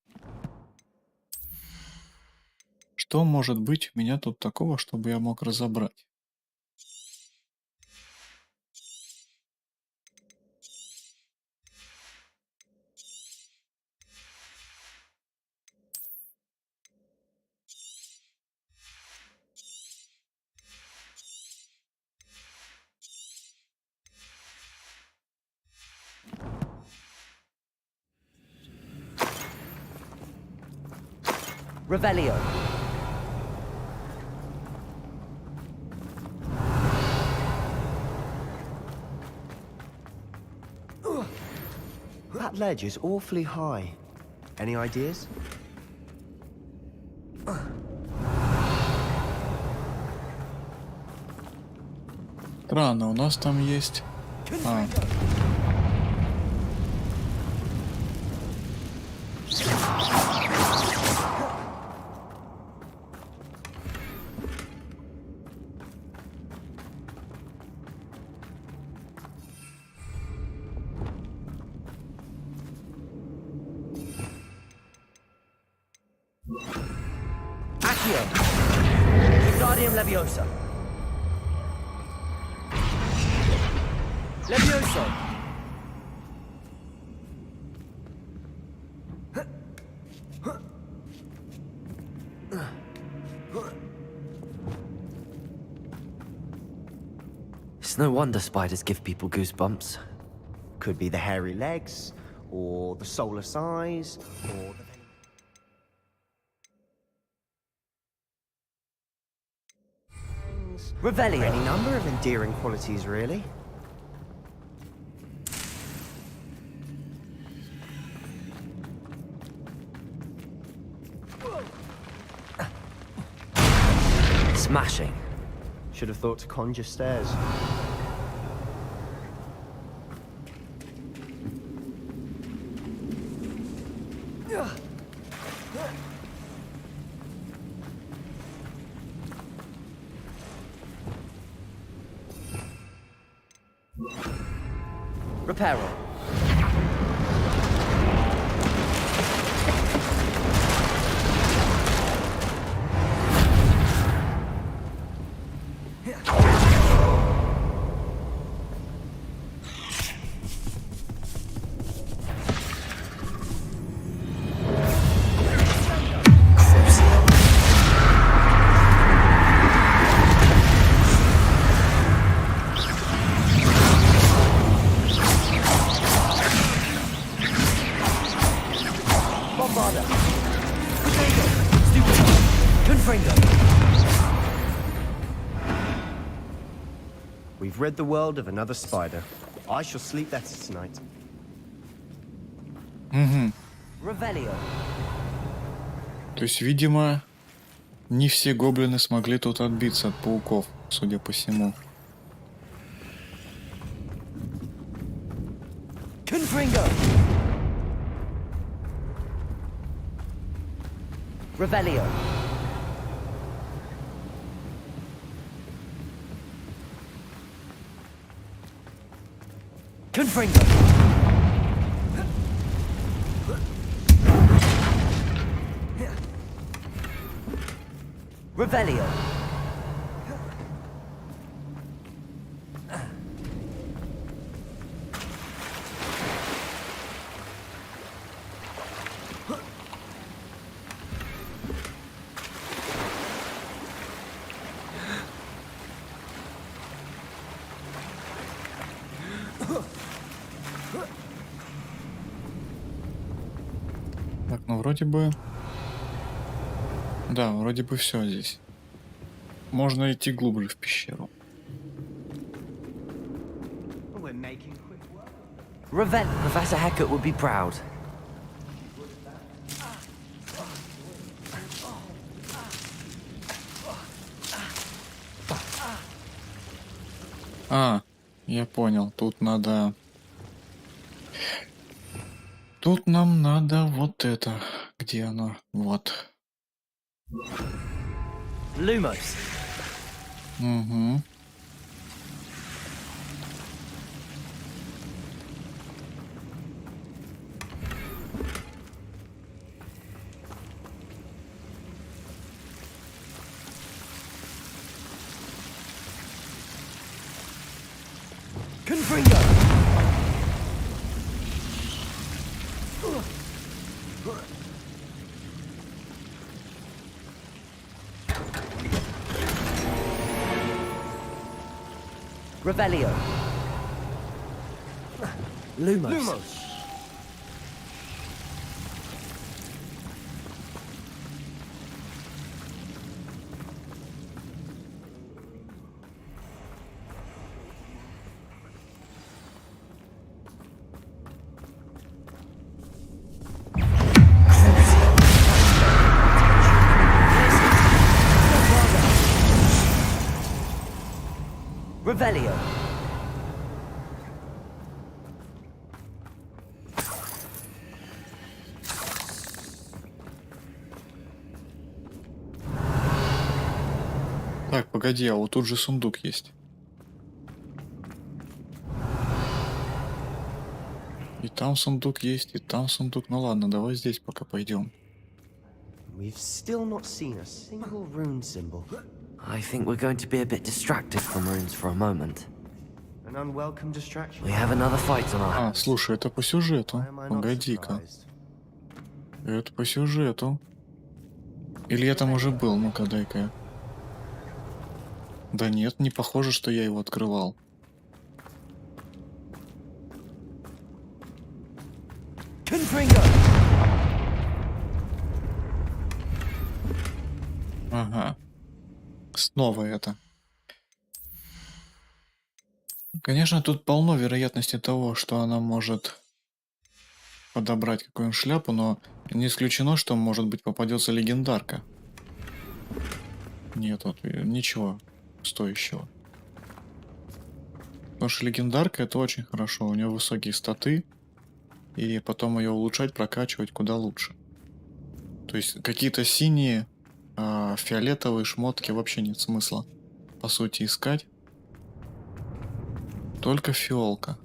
Что может быть у меня тут такого, чтобы я мог разобрать? Revelio. That ledge is awfully high. Any ideas? Странно, у нас там есть... А. Guardian Leviosa. Levioso. It's no wonder spiders give people goosebumps. Could be the hairy legs, or the soulless eyes, or the... Revelio. Any number of endearing qualities, really. Smashing. Should have thought to conjure stairs. Reparo. We've rid the world of another spider. I shall sleep better tonight. Угу. Revelio. То есть, видимо, не все гоблины смогли тут отбиться от пауков, судя по всему. Revelio. Confringo. Revelio. Так, ну вроде бы... Да, вроде бы все здесь. Можно идти глубже в пещеру. Professor Heckert would be proud. А, я понял. Тут надо... Тут нам надо вот это. Где оно? Вот. Lumos. Угу. Confringo. Revelio. Lumos. Revelio. Так, погоди, а вот тут же сундук есть. И там сундук есть, и там сундук. Ну ладно, давай здесь пока пойдем. We've still not seen a single rune symbol. I think we're going to be a bit distracted from runes for a moment. An unwelcome distraction. We have another fight on our А, hands. слушай, это по сюжету. Погоди-ка. Это по сюжету. Или я там уже был? Ну-ка, дай-ка. Да нет, не похоже, что я его открывал. Confringo. Ага. Снова это. Конечно, тут полно вероятности того, что она может подобрать какую-нибудь шляпу, но не исключено, что, может быть, попадется легендарка. Нет, вот ничего стоящего. Потому что легендарка — это очень хорошо. У нее высокие статы, и потом ее улучшать, прокачивать куда лучше. То есть какие-то синие, фиолетовые шмотки вообще нет смысла, по сути, искать. Только фиолка.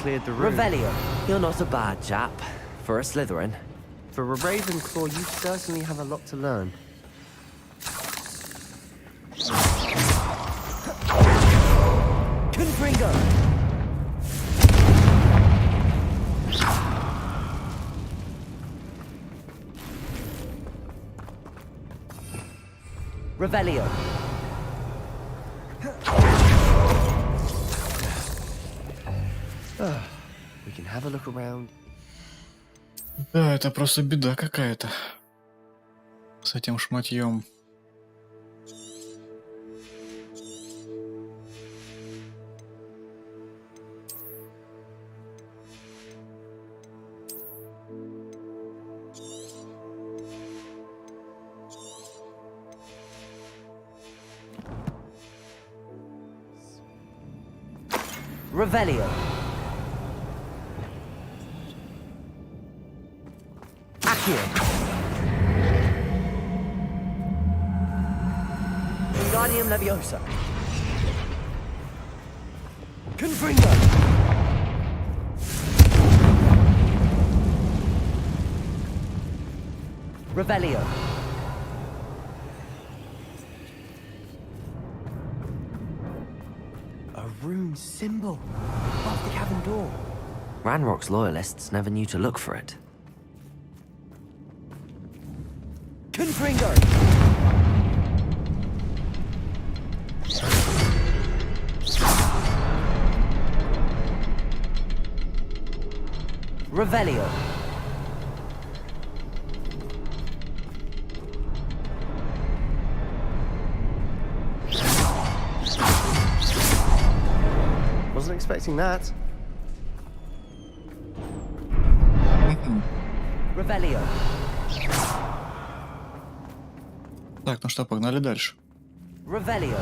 cleared the room. Revelio, you're not a bad chap. For a Slytherin. For a Ravenclaw, you certainly have a lot to learn. Confringo! Revelio. We can have a look around. Да, это просто беда какая-то. С этим шматьем. Revelio. Accio. Wingardium Leviosa. Confringo. Revelio. A rune symbol above the cabin door. Ranrock's loyalists never knew to look for it. Confringo! Revelio. Wasn't expecting that. Revelio. Так, ну что, погнали дальше. Revelio.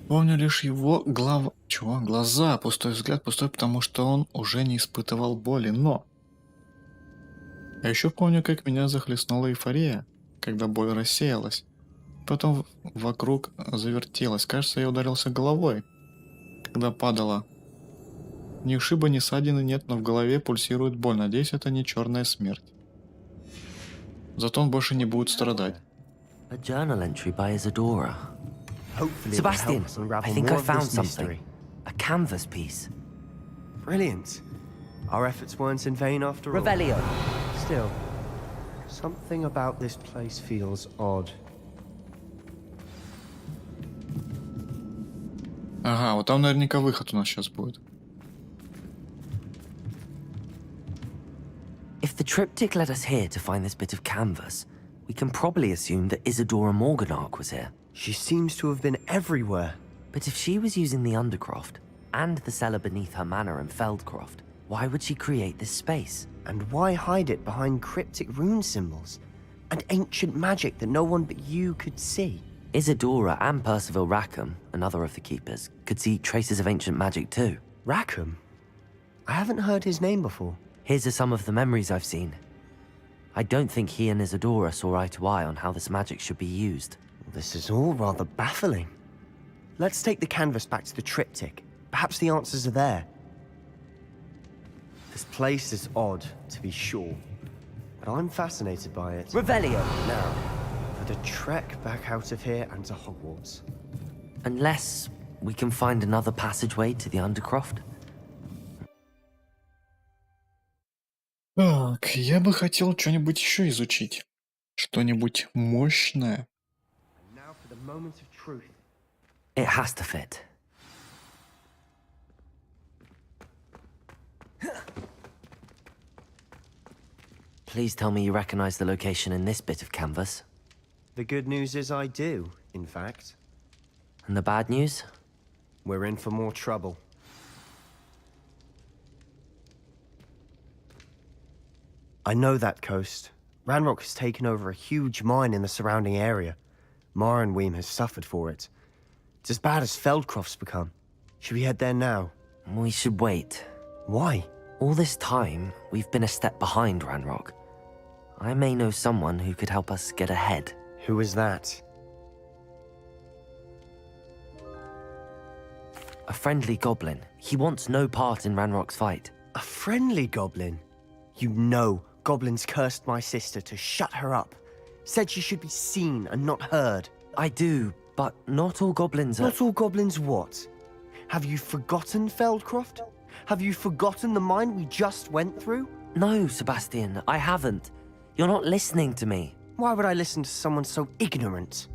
Помню лишь его глаза, пустой взгляд, пустой, потому что он уже не испытывал боли, но... А еще помню, как меня захлестнула эйфория, когда боль рассеялась. Потом вокруг завертелось, кажется, я ударился головой, когда падала. Ни ушиба, ни ссадины нет, но в голове пульсирует боль, надеюсь, это не черная смерть. Зато он больше не будет страдать. A journal entry by Isadora. Hopefully Sebastian, it'll help us unravel I think more I of found this something. mystery. A canvas piece. Brilliant. Our efforts weren't in vain after all. Revelio. Still, something about this place feels odd. Ага, вот там наверняка выход у нас сейчас будет. If the triptych led us here to find this bit of canvas, we can probably assume that Isadora Morganach was here. She seems to have been everywhere. But if she was using the Undercroft, and the cellar beneath her manor in Feldcroft, why would she create this space? And why hide it behind cryptic rune symbols? And ancient magic that no one but you could see? Isadora and Percival Rackham, another of the Keepers, could see traces of ancient magic too. Rackham? I haven't heard his name before. Here's some of the memories I've seen. I don't think he and Isadora saw eye to eye on how this magic should be used. This is all rather baffling. Let's take the canvas back to the triptych. Perhaps the answers are there. This place is odd, to be sure, but I'm fascinated by it. Revelio! Now, for the trek back out of here and to Hogwarts. Unless we can find another passageway to the Undercroft. Так, я бы хотел что-нибудь еще изучить. Что-нибудь мощное. Now for the moment of truth. It has to fit. Please tell me you recognize the location in this bit of canvas. The good news is I do, in fact. And the bad news? We're in for more trouble. I know that coast. Ranrock has taken over a huge mine in the surrounding area. Mornweem has suffered for it. It's as bad as Feldcroft's become. Should we head there now? We should wait. Why? All this time, we've been a step behind Ranrock. I may know someone who could help us get ahead. Who was that? A friendly goblin. He wants no part in Ranrock's fight. A friendly goblin? You know goblins cursed my sister to shut her up. Said she should be seen and not heard. I do, but not all goblins are... Not all goblins what? Have you forgotten Feldcroft? Have you forgotten the mine we just went through? No, Sebastian, I haven't. You're not listening to me. Why would I listen to someone so ignorant?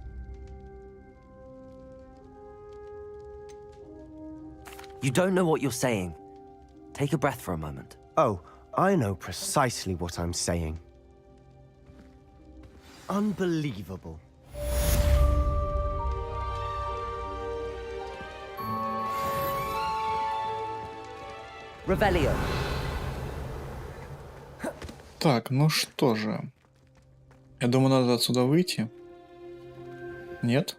You don't know what you're saying. Take a breath for a moment. Oh, I know precisely what I'm saying. Unbelievable. Revelio. Так, ну что же. Я думаю, надо отсюда выйти. Нет?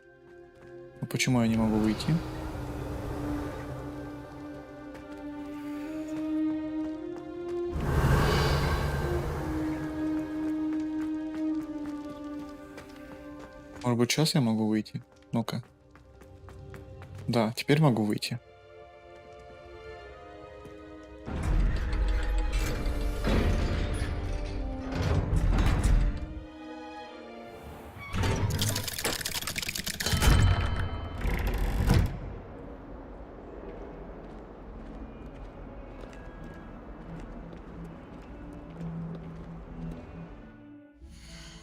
Ну почему я не могу выйти? Может быть, сейчас я могу выйти? Ну-ка. Да, теперь могу выйти.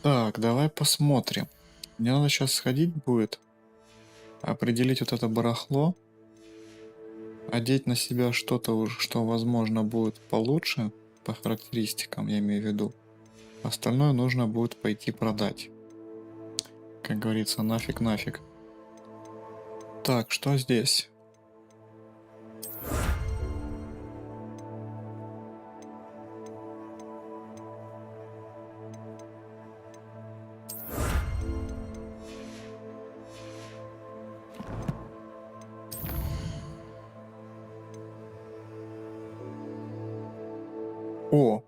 Так, давай посмотрим. Мне надо сейчас сходить будет, определить вот это барахло, одеть на себя что-то уже, что возможно будет получше по характеристикам, я имею в виду. Остальное нужно будет пойти продать. Как говорится, нафиг. Так, что здесь? О!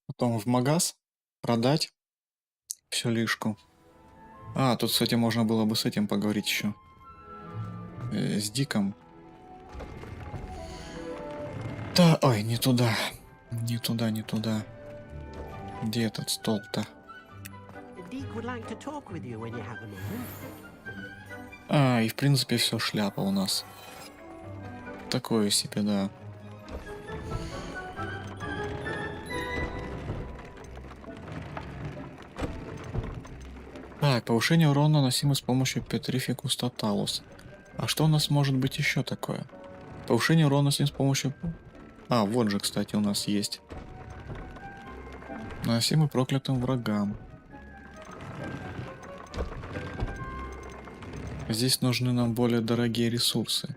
Потом в магаз продать всю лишку. А, тут, кстати, можно было бы с этим поговорить еще. С Диком. Да, ой, не туда. Не туда. Где этот стол-то? А, и в принципе все, шляпа у нас. Такое себе, да. Так, повышение урона наносимо с помощью Petrificus Totalus. А что у нас может быть еще такое? Повышение урона наносимо с помощью... А, вот же, кстати, у нас есть. Наносимый проклятым врагам. Здесь нужны нам более дорогие ресурсы.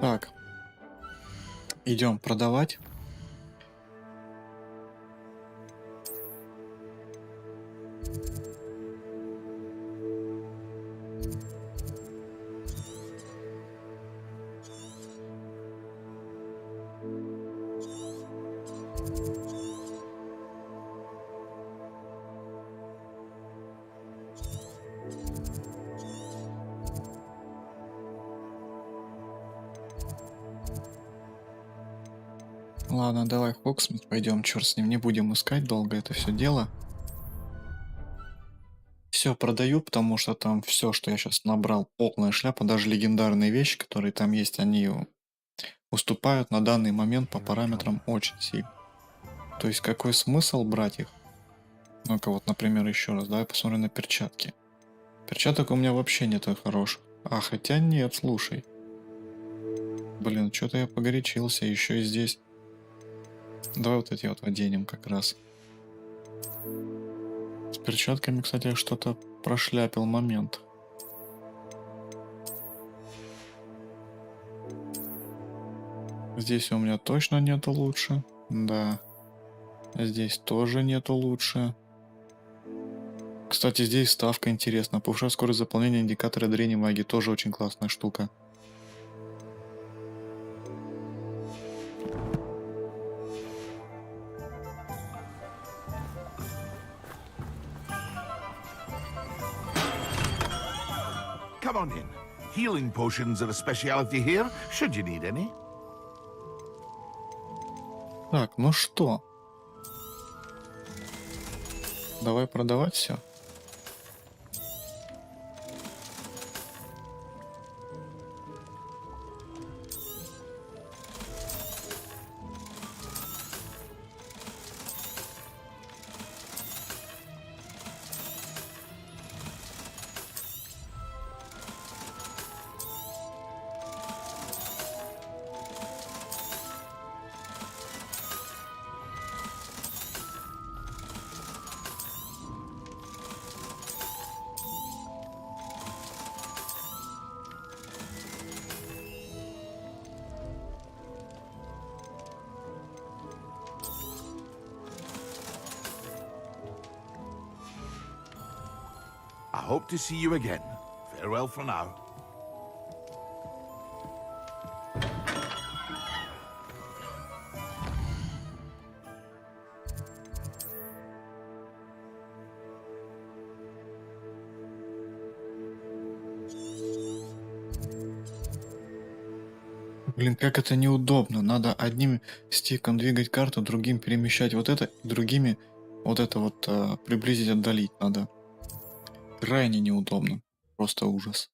Так. Идем продавать. Ладно, давай в Хогвартс пойдем, черт с ним, не будем искать долго это все дело. Все продаю, потому что там все, что я сейчас набрал, полная шляпа, даже легендарные вещи, которые там есть, они уступают на данный момент по параметрам очень сильно. То есть какой смысл брать их? Ну-ка вот, например, еще раз, давай посмотрим на перчатки. Перчаток у меня вообще нет хороших. А хотя нет, слушай. Блин, что-то я погорячился, еще и здесь. Давай вот эти вот оденем как раз. С перчатками, кстати, я что-то прошляпил момент. Здесь у меня точно нету лучше. Да. Здесь тоже нету лучше. Кстати, здесь ставка интересна. Повышает скорость заполнения индикатора дрени магии. Тоже очень классная штука. Come on in. Healing potions are a specialty here, should you need any. Так, ну что? Давай продавать все. I hope to see you again. Farewell for now. Блин, как это неудобно. Надо одним стиком двигать карту, другим перемещать вот это, и другими вот это вот приблизить, отдалить надо. Крайне неудобно. Просто ужас.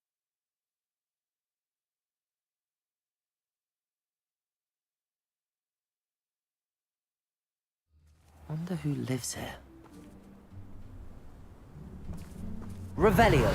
Wonder who lives here. Revelio.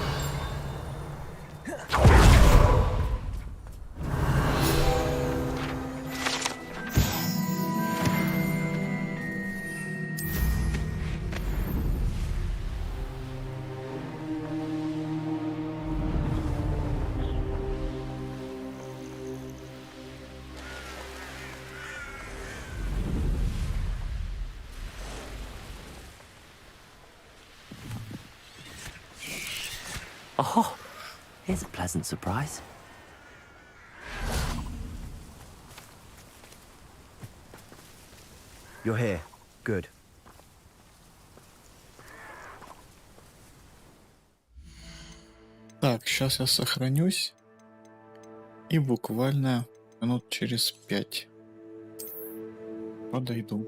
Oh, here's a pleasant surprise. You're here. Good. Так, сейчас я сохранюсь. И буквально минут через 5 подойду.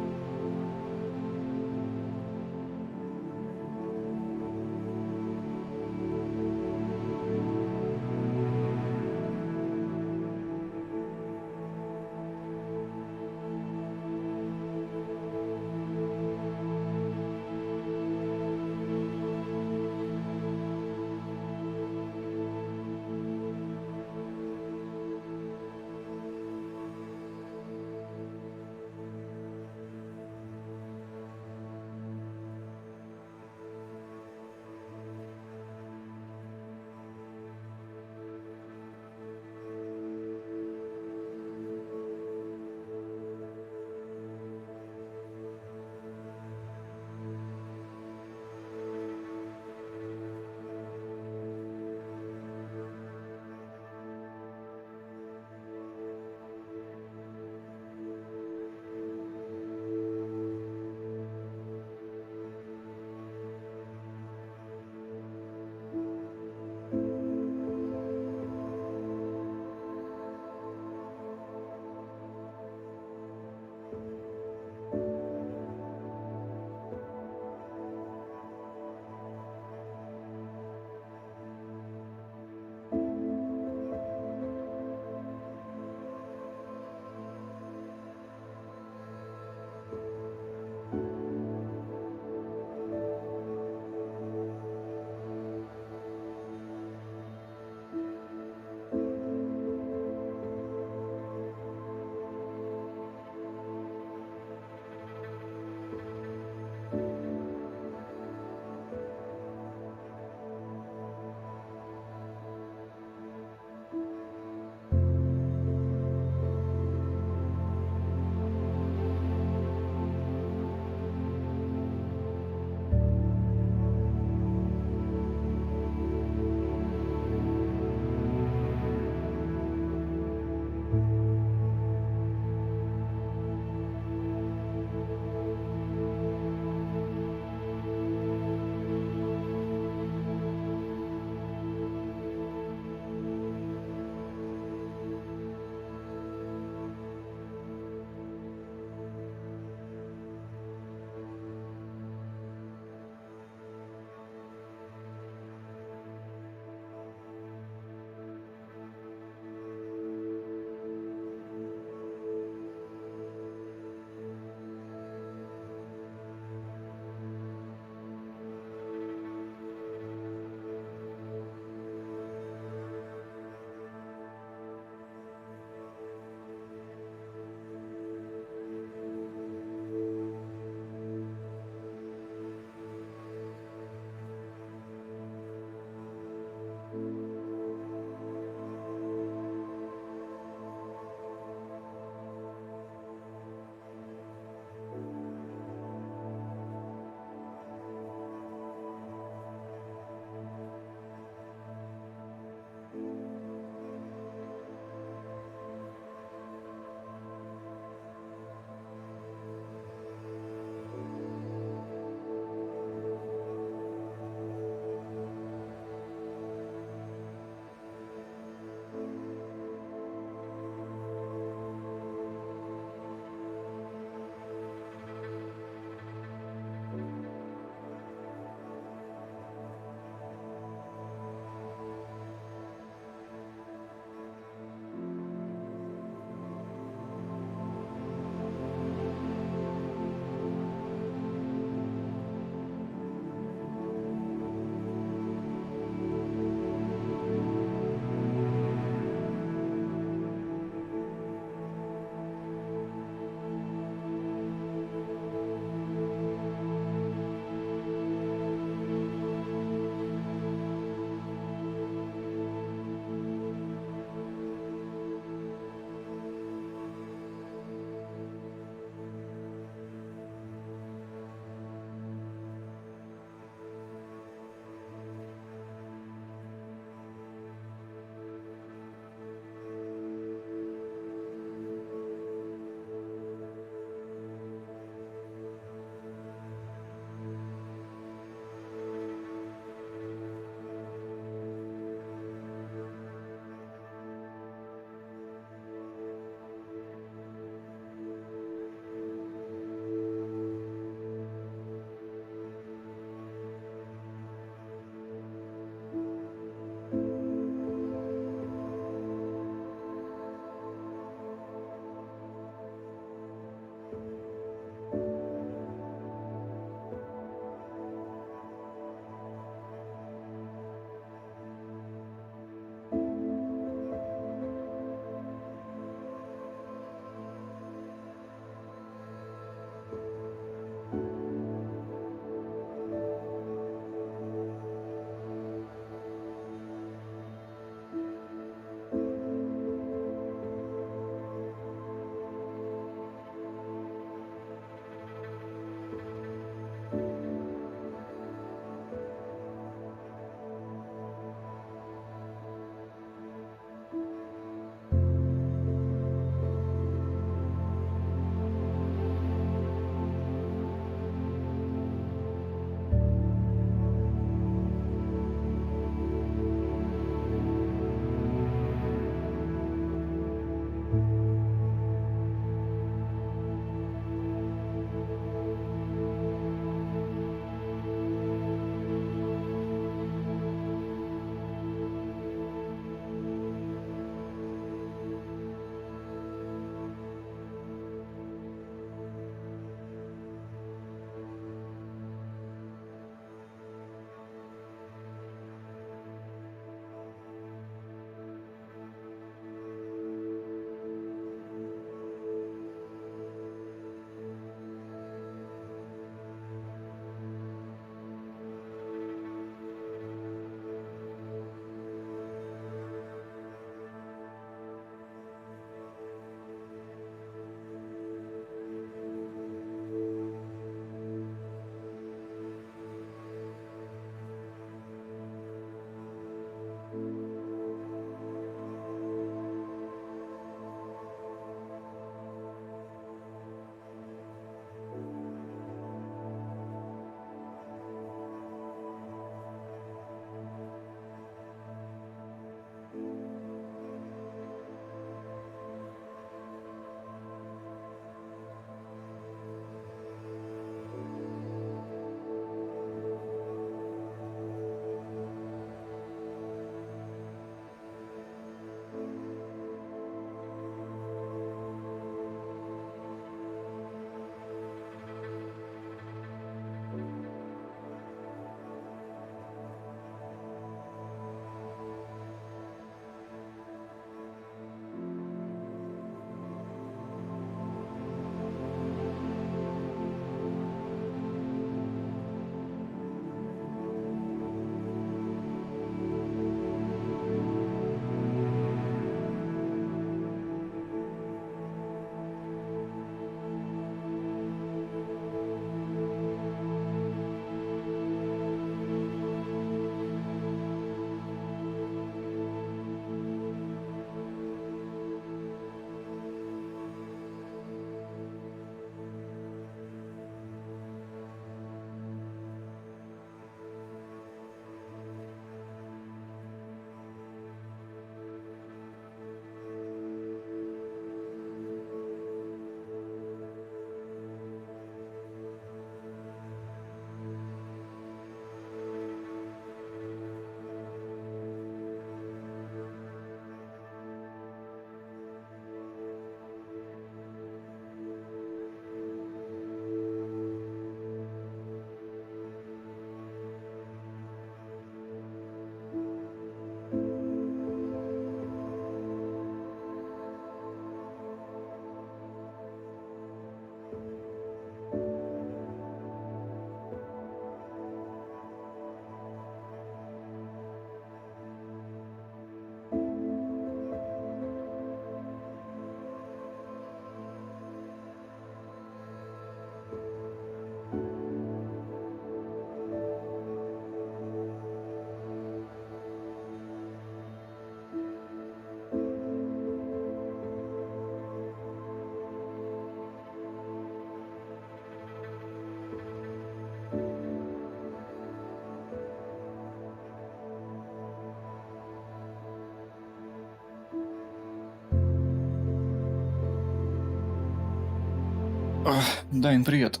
Дайн, привет.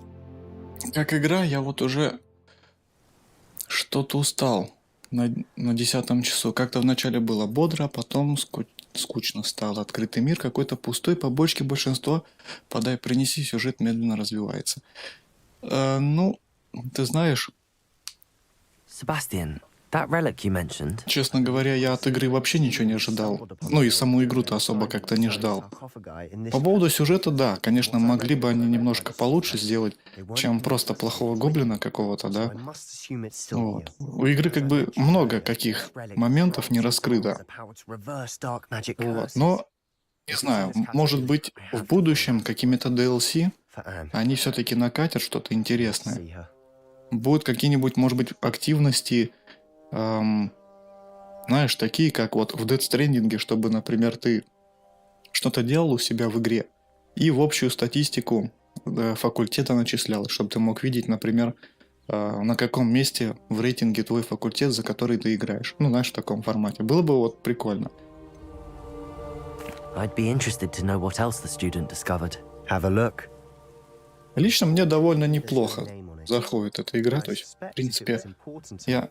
Как игра, я вот уже что-то устал на 10-м часу. Как-то вначале было бодро, а потом скучно стало. Открытый мир какой-то пустой, побочки большинство. Подай, принеси, сюжет медленно развивается. Ну, ты знаешь... Sebastian, that relic you mentioned... Честно говоря, я от игры вообще ничего не ожидал. Ну и саму игру-то особо как-то не ждал. По поводу сюжета, да, конечно, могли бы они немножко получше сделать, чем просто плохого гоблина какого-то, да. Вот. У игры как бы много каких моментов не раскрыто. Вот. Но, не знаю, может быть, в будущем какими-то DLC они все-таки накатят что-то интересное. Будут какие-нибудь, может быть, активности... знаешь, такие, как вот в Death Stranding, чтобы, например, ты что-то делал у себя в игре и в общую статистику факультета начислялось, чтобы ты мог видеть, например, на каком месте в рейтинге твой факультет, за который ты играешь. Ну, знаешь, в таком формате. Было бы вот прикольно. I'd be interested to know what else the student discovered. Have a look. Лично мне довольно неплохо заходит эта игра, то есть, в принципе, я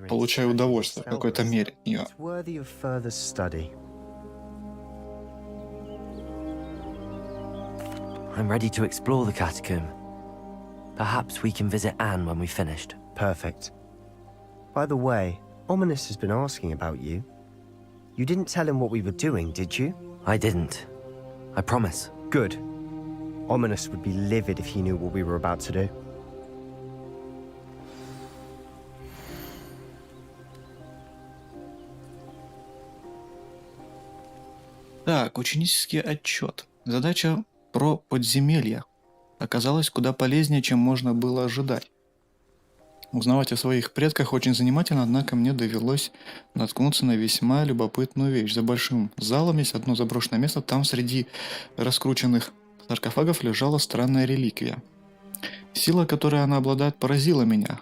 получаю удовольствие в какой-то мере от нее. I'm ready to explore the catacomb. Perhaps we can visit Anne when we've finished. Perfect. By the way, Ominous has been asking about you. You didn't tell him what we were doing, did you? I didn't. I promise. Good. Ominous would be livid if he knew what we were about to do. Так, ученический отчет. Задача про подземелья оказалась куда полезнее, чем можно было ожидать. Узнавать о своих предках очень занимательно, однако мне довелось наткнуться на весьма любопытную вещь. За большим залом есть одно заброшенное место, там среди раскрученных саркофагов лежала странная реликвия. Сила, которой она обладает, поразила меня.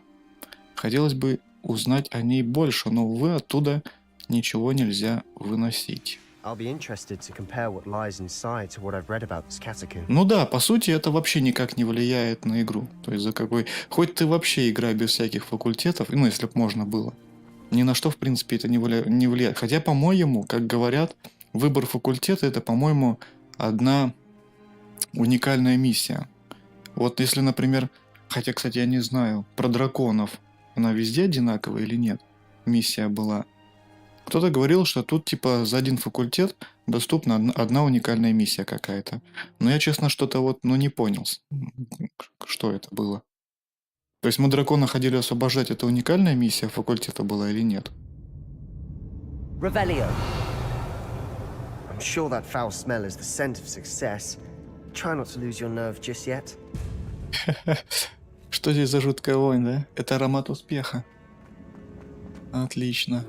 Хотелось бы узнать о ней больше, но, увы, оттуда ничего нельзя выносить. Ну да, по сути, это вообще никак не влияет на игру. То есть за какой... Хоть ты вообще играй без всяких факультетов, ну если бы можно было, ни на что, в принципе, это не влияет. Хотя, по-моему, как говорят, выбор факультета — это, по-моему, одна уникальная миссия. Вот если, например... Хотя, кстати, я не знаю, про драконов она везде одинаковая или нет? Миссия была... Кто-то говорил, что тут типа за один факультет доступна одна уникальная миссия какая-то. Но я, честно, что-то вот, не понял, что это было. То есть мы дракона ходили освобождать, это уникальная миссия факультета была или нет? Revelio. I'm sure that foul smell is the scent of success. Try not to lose your nerve just yet. Что здесь за жуткая вонь, да? Это аромат успеха. Отлично.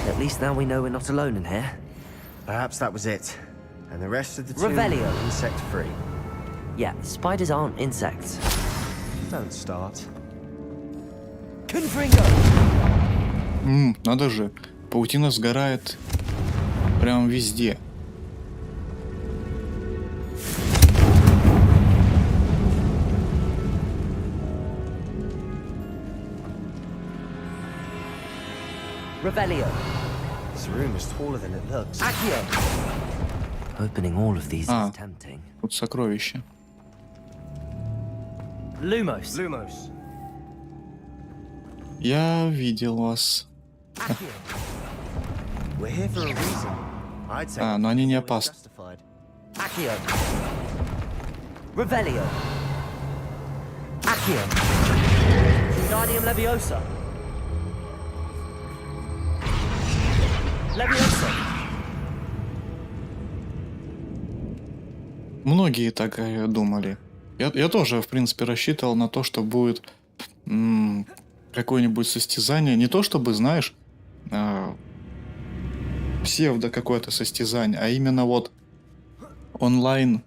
At least now we know we're not alone in here. Perhaps that was it. And the rest of the tomb Revelio. insect-free. Yeah, spiders aren't insects. Don't start. Confringo! Надо же, паутина сгорает прям везде. Revelio. This room is taller than it looks. Accio. Opening all of these is tempting. Тут сокровище. Lumos. Lumos. Я видел вас. We're here for a reason. I'd say Но они не опасны. Accio. Revelio. Accio. Wingardium Leviosa. Leviosa. Многие так думали. Я тоже, в принципе, рассчитывал на то, что будет какое-нибудь состязание. Не то чтобы, знаешь, псевдо какое-то состязание, а именно вот онлайн,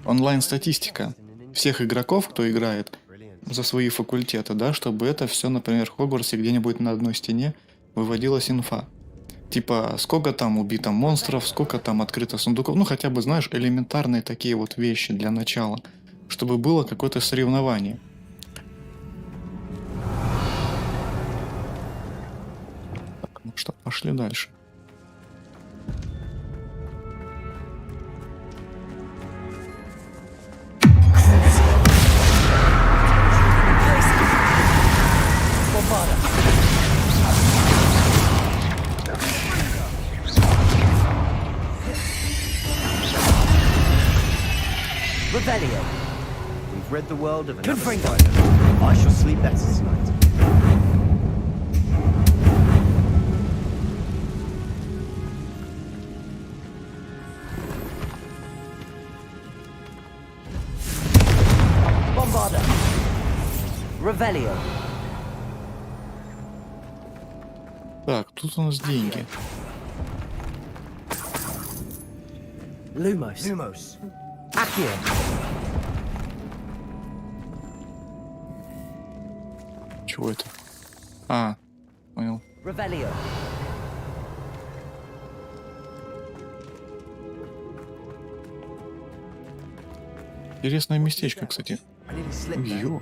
онлайн-статистика всех игроков, кто играет за свои факультеты, да, чтобы это все, например, в Хогвартсе где-нибудь на одной стене выводилась инфа. Типа, сколько там убито монстров, сколько там открыто сундуков, ну хотя бы, знаешь, элементарные такие вот вещи для начала, чтобы было какое-то соревнование. Так, ну что, пошли дальше. Revelio. We've rid the world of Good another friend. spider. I shall sleep better tonight. Bombarda. Revelio. Так, тут у нас деньги. Lumos. Lumos. Accio. Чего это? А, понял. Revelio. Интересное местечко, кстати. Ё.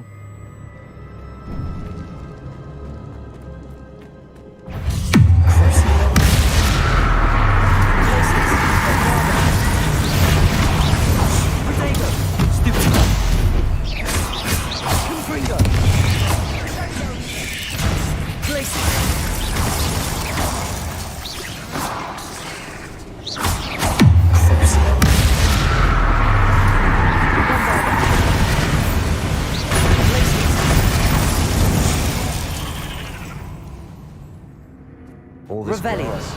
All this Revelio. grass,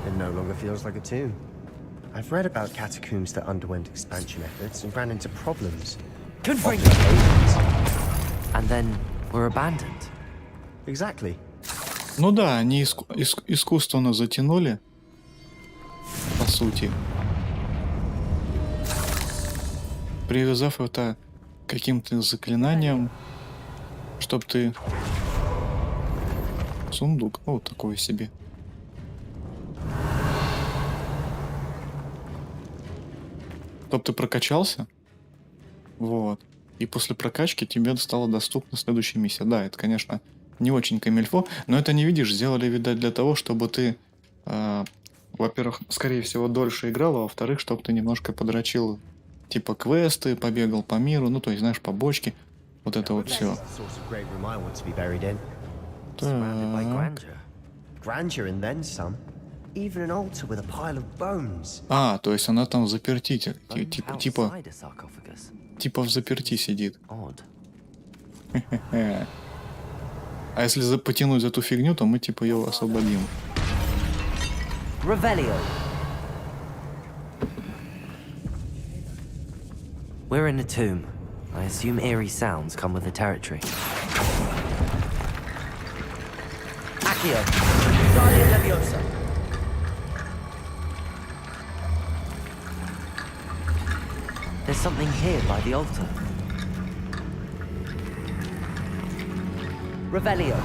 it no longer feels like a tomb. I've read about catacombs that underwent expansion efforts and ran into problems. Good friend. And then were abandoned. Exactly. Ну да, они искусственно затянули, по сути, привязав это каким-то заклинанием, чтоб ты... Сундук, ну, вот такой себе. Чтоб ты прокачался, вот, и после прокачки тебе стала доступна следующая миссия. Да, это, конечно, не очень камильфо, но это, не видишь, сделали, видать, для того, чтобы ты, во-первых, скорее всего, дольше играл, а во-вторых, чтобы ты немножко подрочил, типа, квесты, побегал по миру, ну, то есть, знаешь, побочки, вот это вот все. Surrounded by grandeur. Grandeur and then some. Even an altar with a pile of bones. А, то есть она там в заперти, типа в заперти сидит. А если потянуть за ту фигню, то мы типа ее освободим. Revelio. We're in a tomb. I assume eerie sounds come with the territory. Accio. Guardia Leviosa. There's something here by the altar. Revelio.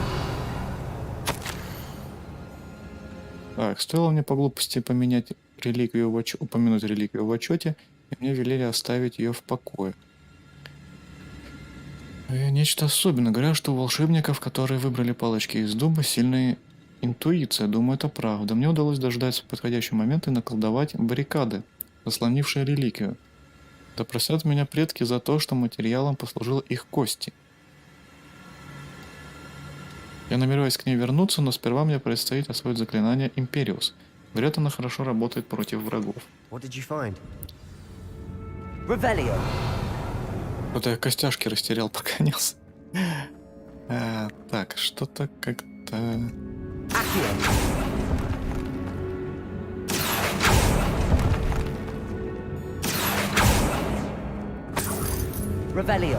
Так, стоило мне по глупости поменять реликвию упомянуть реликвию в отчете, и мне велели оставить ее в покое. Нечто особенное. Говорят, что у волшебников, которые выбрали палочки из дуба, сильная интуиция. Думаю, это правда. Мне удалось дождаться подходящего момента и наколдовать баррикады, заслонившие реликвию. Да простят меня предки за то, что материалом послужил их кости. Я намереваюсь к ней вернуться, но сперва мне предстоит освоить заклинание Империус. Говорят, она хорошо работает против врагов. Вот я костяшки растерял, пока нес. Так, что-то как-то... Revelio.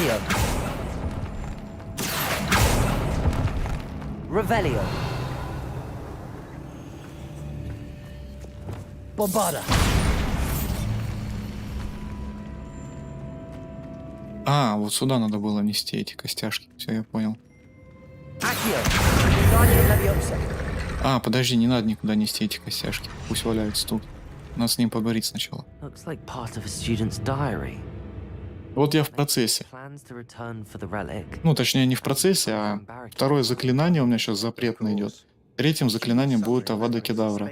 Accio. Revelio. Bombarda. А, вот сюда надо было нести эти костяшки. Все, я понял. А, подожди, не надо никуда нести эти костяшки. Пусть валяются тут. Надо с ним поговорить сначала. Looks like part of a student's diary. Вот я в процессе. Plans to return for the relic. Ну, точнее, не в процессе, а второе заклинание у меня сейчас запретно идет. Третьим заклинанием будет Авада Кедавра.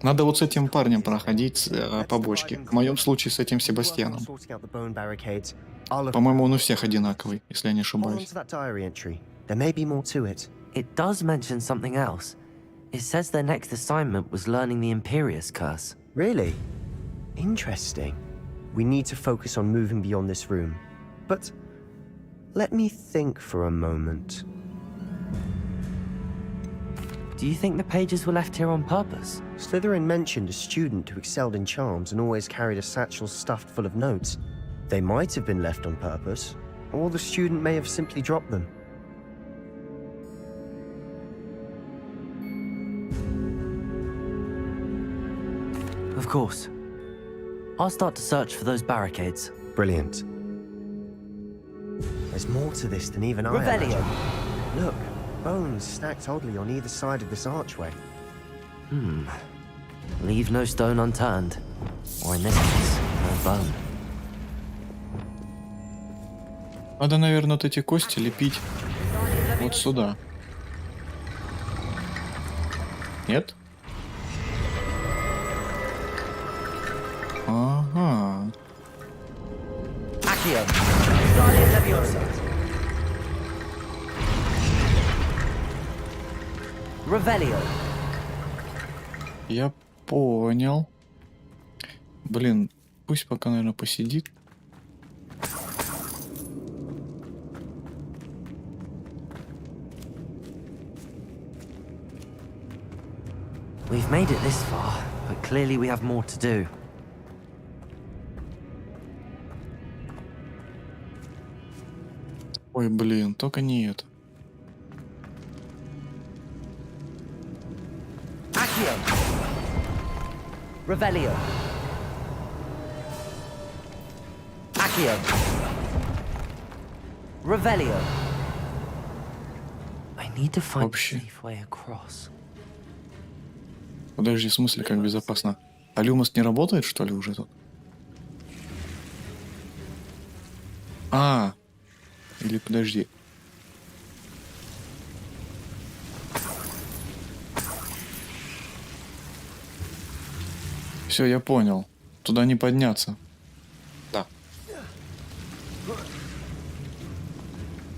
Надо вот с этим парнем проходить побочки. В моем случае с этим Себастьяном. По-моему, он у всех одинаковый, если я не ошибаюсь. It does mention something else. It says their next assignment was learning the Imperius curse. Really? Interesting. We need to focus on moving beyond this room. But let me think for a moment. Do you think the pages were left here on purpose? Slytherin mentioned a student who excelled in charms and always carried a satchel stuffed full of notes. They might have been left on purpose, or the student may have simply dropped them. Of course. I'll start to search for those barricades. Brilliant. There's more to this than even I Revelio. imagined. Look, bones stacked oddly on either side of this archway. Leave no stone unturned. Or in this case, no bone. Надо, наверное, вот эти кости лепить вот сюда. Нет? Ага. Accio. Revelio. Я понял. Блин, пусть пока, наверное, посидит. We've made it this far, but clearly we have more to do. Ой, блин, только не это. Accio. Revelio. Accio. Revelio. I need to find a safe way across. Подожди, в смысле, как безопасно? А Люмос не работает, что ли, уже тут? А, или подожди. Все, я понял. Туда не подняться. Да.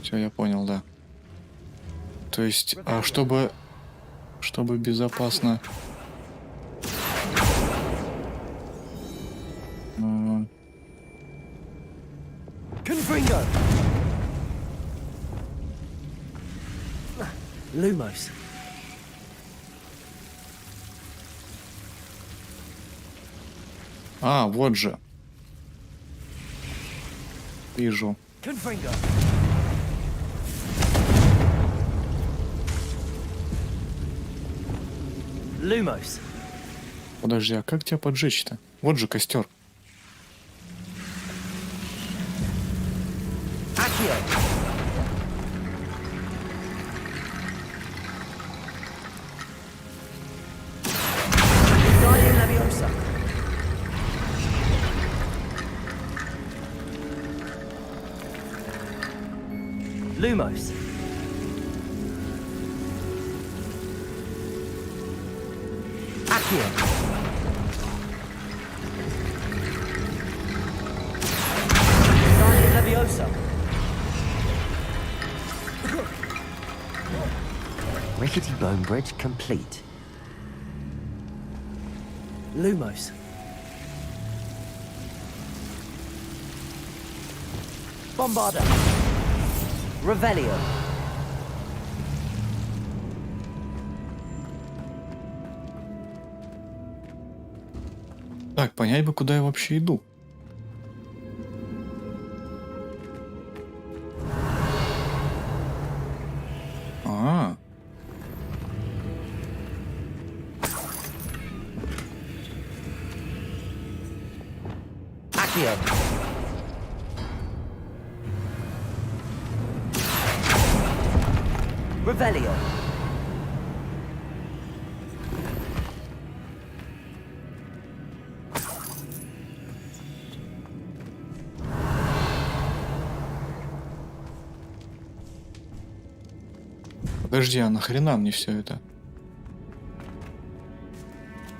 Все, я понял, да. То есть, а чтобы безопасно... Confringo. Lumos. А, вот же. Вижу. Confringo. Lumos. Подожди, а как тебя поджечь-то? Вот же костер. Accio. Guardian Leviosa. Lumos. Accio. Guardian Leviosa. Rickety bone bridge complete. Lumos. Bombarda. Revelio. Так, понять бы, куда я вообще иду. Accio. Revelio. Подожди, а нахрена мне все это?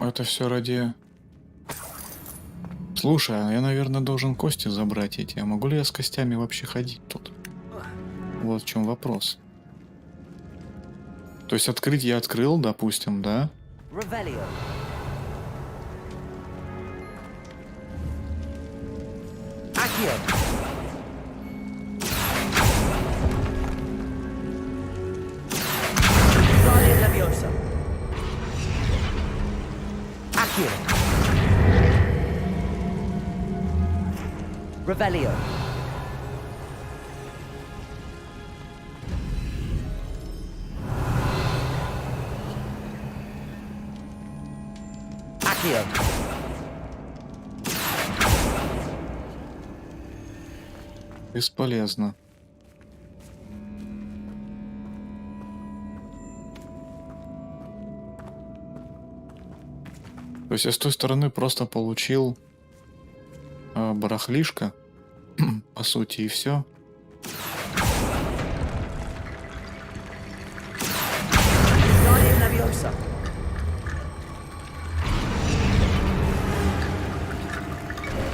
Это все ради... Слушай, а я, наверное, должен кости забрать эти. А могу ли я с костями вообще ходить тут? Вот в чем вопрос. То есть открыть я открыл, допустим, да? Revelio. Accio. Guardia Leviosa. Accio. Revelio. Accio. Бесполезно. То есть я с той стороны просто получил барахлишко, по сути, и все.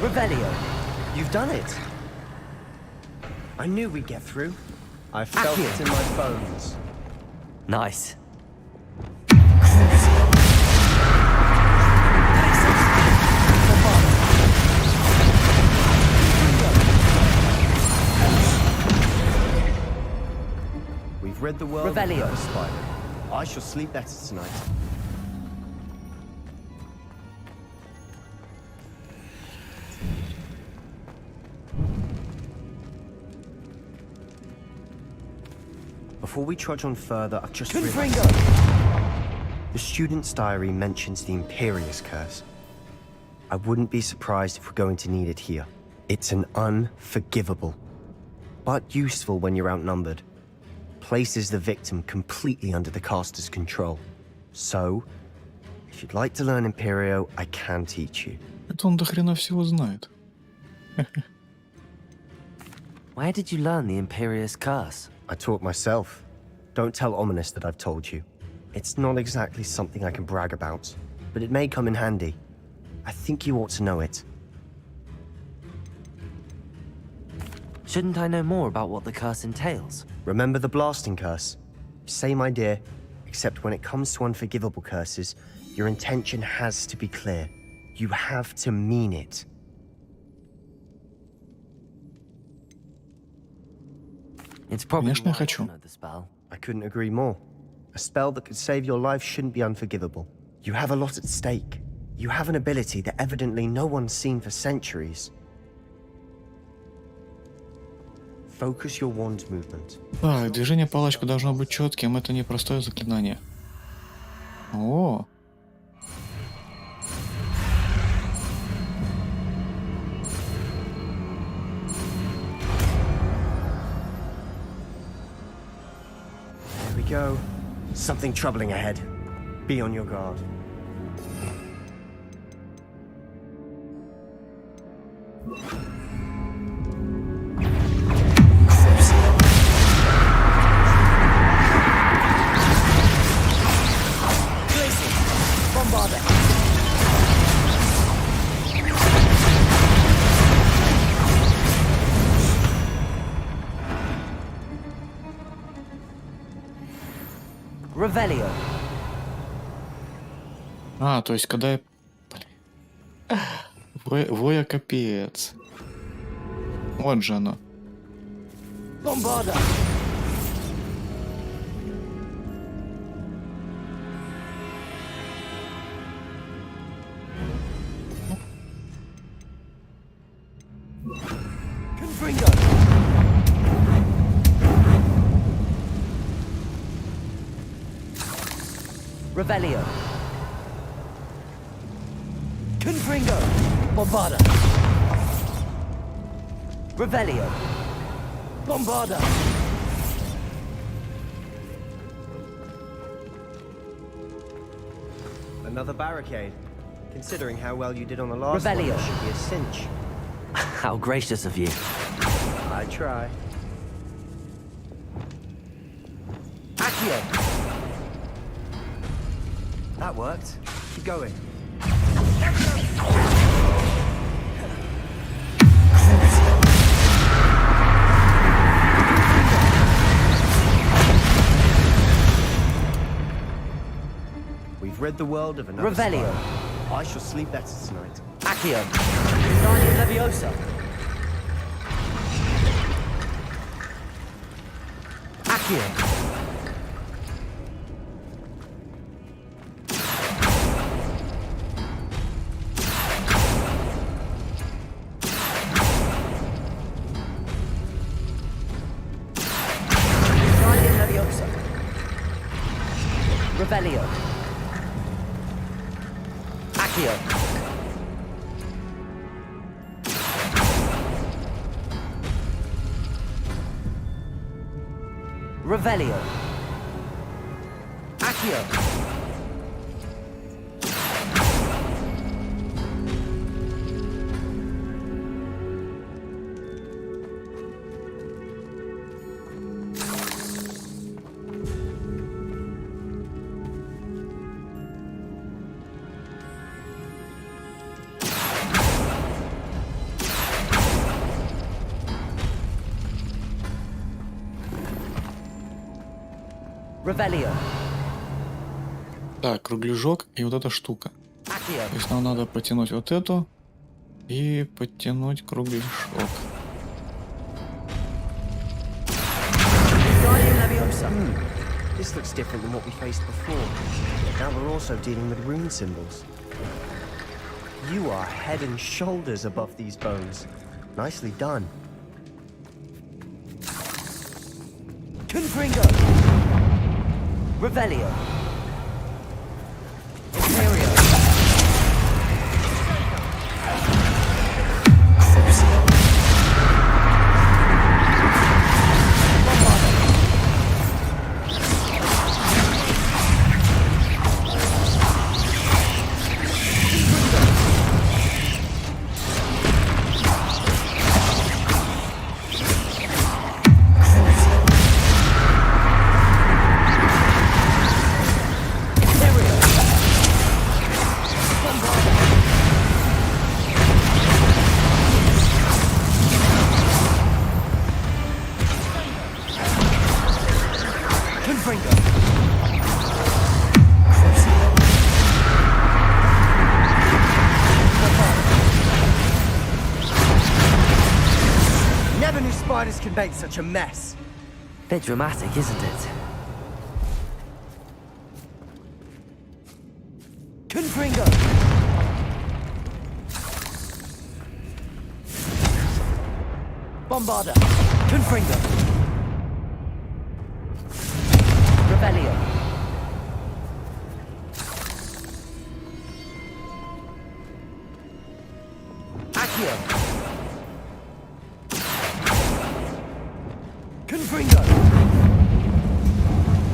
Revelio, you've done it. I knew we'd get through. I felt it in my bones. Nice. We've read the world Revelio. of the spider. I shall sleep better tonight. Before we trudge on further, I've just realized the student's diary mentions the Imperious Curse. I wouldn't be surprised if we're going to need it here. It's an unforgivable, but useful when you're outnumbered. Places the victim completely under the caster's control. So, if you'd like to learn Imperio, I can teach you. Это он до хрена всего знает. Where did you learn the Imperious Curse? I taught myself. Don't tell Ominous that I've told you. It's not exactly something I can brag about, but it may come in handy. I think you ought to know it. Shouldn't I know more about what the curse entails? Remember the blasting curse? Same idea, except when it comes to unforgivable curses, your intention has to be clear. You have to mean it. It's probably Конечно, why I хочу. know the spell. I couldn't agree more. A spell that could save your life shouldn't be unforgivable. You have a lot at stake. You have an ability that evidently no one's seen for centuries. Focus your wand movement. Так, движение палочкой должно быть четким, это не простое заклинание. О! There we go. Something troubling ahead. Be on your guard. Revelio. А, то есть когда я... Воя капец. Вот же оно. Bombarda. Confringo. Revelio. Confringo. Bombarda. Revelio. Bombarda. Another barricade. Considering how well you did on the last one, Revelio. it should be a cinch. How gracious of you. I try. Accio. That worked. Keep going. We've rid the world of another Revelio. spy. I shall sleep better tonight. Accio. Guardian Leviosa. Accio. Guardian Leviosa. Revelio. Accio. Revelio. Accio. Revelio. Так, кругляшок и вот эта штука. Accio. То есть нам надо потянуть вот эту и подтянуть кругляшок. Guardian Leviosa. This looks different than what we faced before. Now we're also dealing with rune symbols. You are head and shoulders above these bones. Nicely done. Confringo. Revelio. Imperio. Never knew spiders could make such a mess. Bit dramatic, isn't it? Confringo. Bombarda. Confringo. Revelio. Accio. Confringo.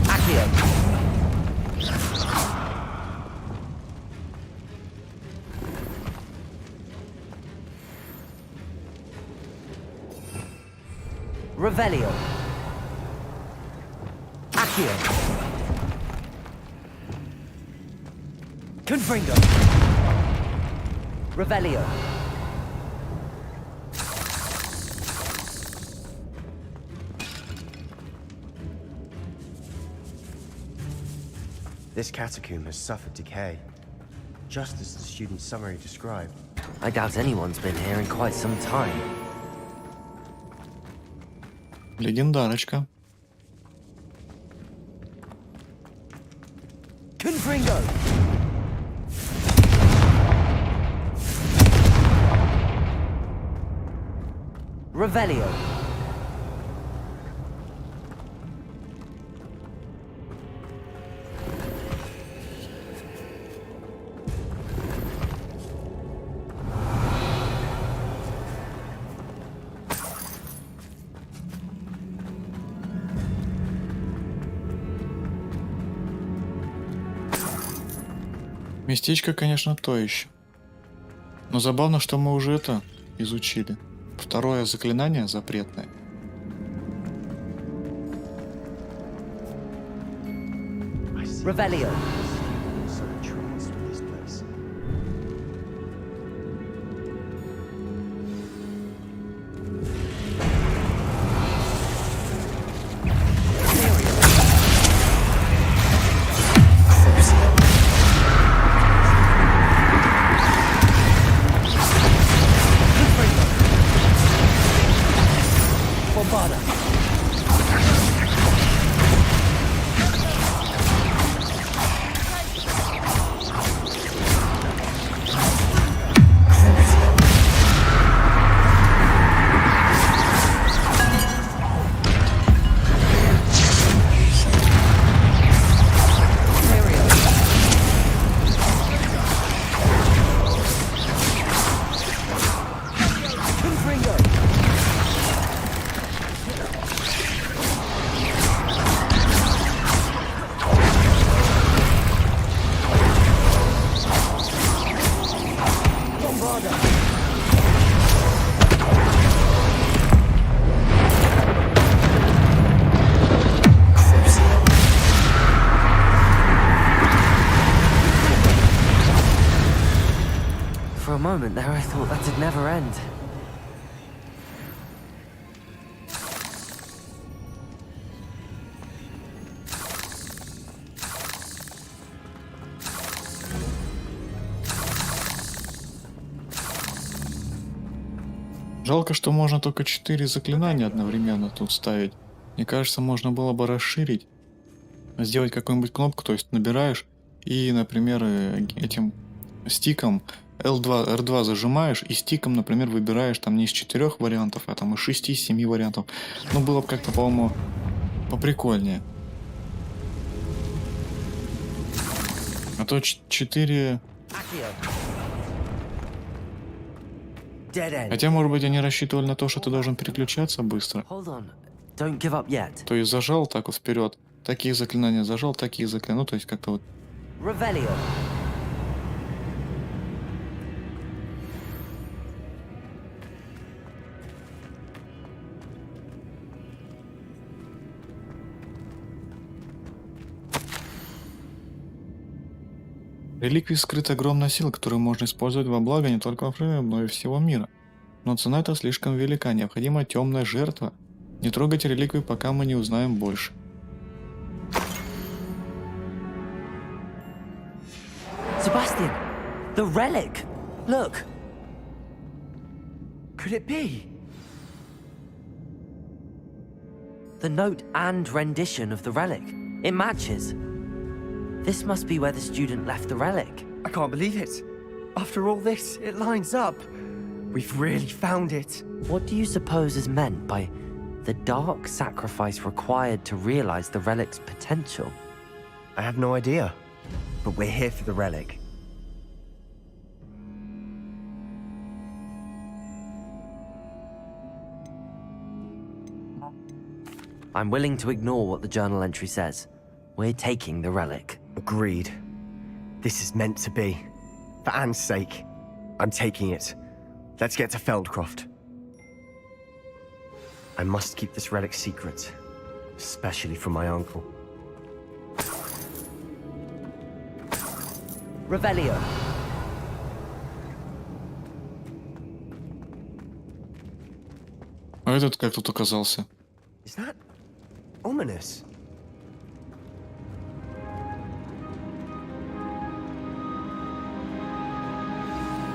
Accio. Revelio. Accio. Confringo. Revelio. This catacomb has suffered decay, just as the student's summary described. I doubt anyone's been here in quite some time. Легендарочка. Confringo. Revelio. Местечко, конечно, то еще. Но забавно, что мы уже это изучили. Второе заклинание запретное. Revelio. For a moment there, I thought that'd never end. Жалко, что можно только 4 заклинания одновременно тут ставить. Мне кажется, можно было бы расширить. Сделать какую-нибудь кнопку, то есть набираешь и, например, этим стиком R2 зажимаешь и стиком, например, выбираешь там не из 4 вариантов, а там из 6-7 вариантов. Ну, было бы как-то, по-моему, поприкольнее. А то 4... Хотя, может быть, они рассчитывали на то, что ты должен переключаться быстро. То есть зажал так вот вперед, такие заклинания зажал, такие заклинания, ну, то есть как-то вот... В реликвии скрыта огромная сила, которую можно использовать во благо не только во время, но и всего мира. Но цена эта слишком велика, необходима темная жертва. Не трогайте реликвию, пока мы не узнаем больше. Sebastian, the relic! Look! Could it be? The note and rendition of the relic. It matches. This must be where the student left the relic. I can't believe it. After all this, it lines up. We've really found it. What do you suppose is meant by the dark sacrifice required to realize the relic's potential? I have no idea. But we're here for the relic. I'm willing to ignore what the journal entry says. We're taking the relic. Agreed. This is meant to be. For Anne's sake, I'm taking it. Let's get to Feldcroft. I must keep this relic secret, especially from my uncle. Revelio. А этот как тут оказался? Is that ominous?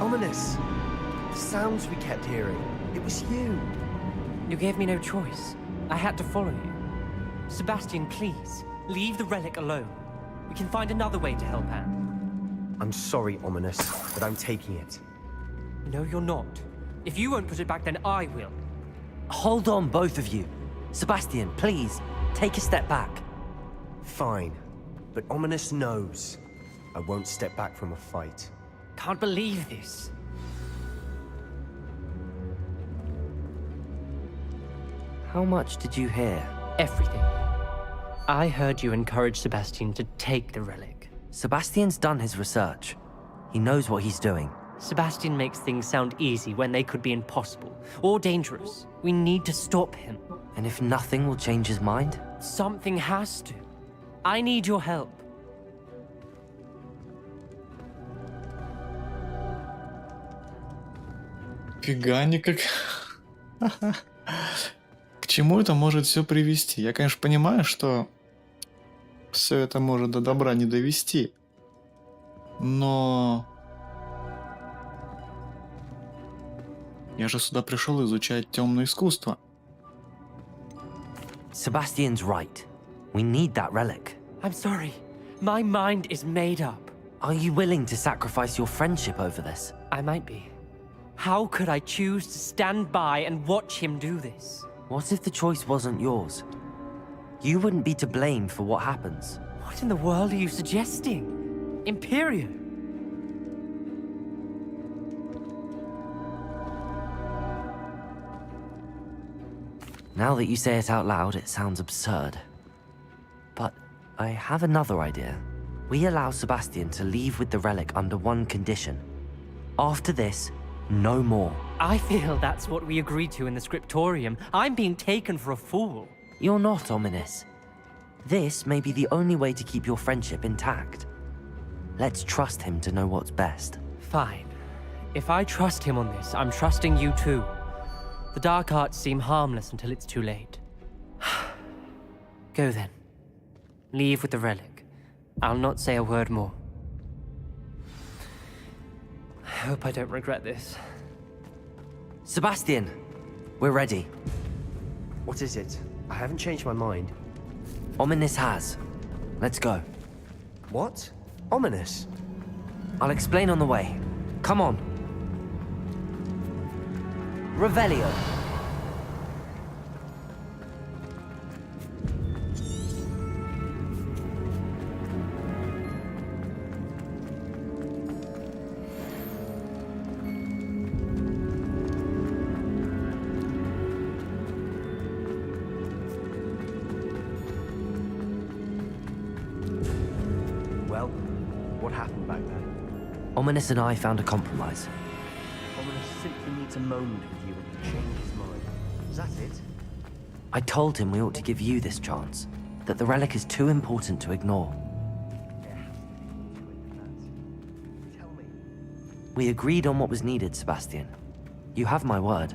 Ominous. The sounds we kept hearing. It was you. You gave me no choice. I had to follow you. Sebastian, please, leave the relic alone. We can find another way to help Anne. I'm sorry, Ominous, but I'm taking it. No, you're not. If you won't put it back, then I will. Hold on, both of you. Sebastian, please, take a step back. Fine, but Ominous knows I won't step back from a fight. Can't believe this. How much did you hear? Everything. I heard you encourage Sebastian to take the relic. Sebastian's done his research. He knows what he's doing. Sebastian makes things sound easy when they could be impossible or dangerous. We need to stop him. And if nothing will change his mind? Something has to. I need your help. Фига никак. К чему это может все привести? Я, конечно, понимаю, что все это может до добра не довести. Но... Я же сюда пришел изучать темное искусство. Sebastian's right. We need that relic. I'm sorry. My mind is made up. Are you willing to sacrifice your friendship over this? I might be. How could I choose to stand by and watch him do this? What if the choice wasn't yours? You wouldn't be to blame for what happens. What in the world are you suggesting? Imperio? Now that you say it out loud, it sounds absurd. But I have another idea. We allow Sebastian to leave with the relic under one condition. After this, no more. I feel that's what we agreed to in the scriptorium. I'm being taken for a fool. You're not, Ominous. This may be the only way to keep your friendship intact. Let's trust him to know what's best. Fine. If I trust him on this, I'm trusting you too. The dark arts seem harmless until it's too late. Go then. Leave with the relic. I'll not say a word more. I hope I don't regret this. Sebastian, we're ready. What is it? I haven't changed my mind. Ominous has. Let's go. What? Ominous? I'll explain on the way. Come on. Revelio. Well, what happened back there? Ominous and I found a compromise. Ominous simply needs a moment with you and change his mind. Is that it? I told him we ought to give you this chance, that the relic is too important to ignore. We agreed on what was needed, Sebastian. You have my word.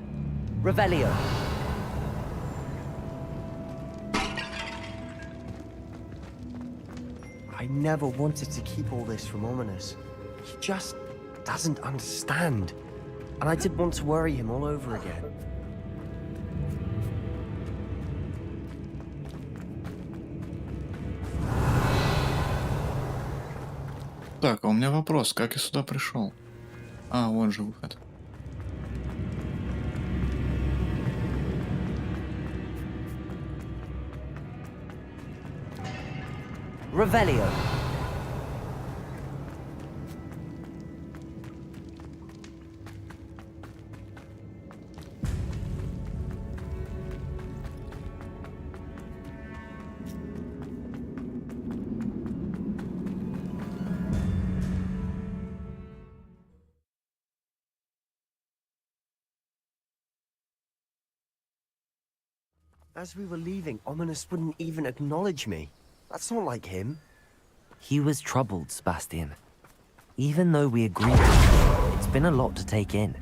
Revelio. I never wanted to keep all this from Ominous. He just doesn't understand. And I didn't want to worry him all over again. Так, а у меня вопрос, как я сюда пришел? А, вон же выход. Revelio. As we were leaving, Ominous wouldn't even acknowledge me. That's not like him. He was troubled, Sebastian. Even though we agreed, it's been a lot to take in.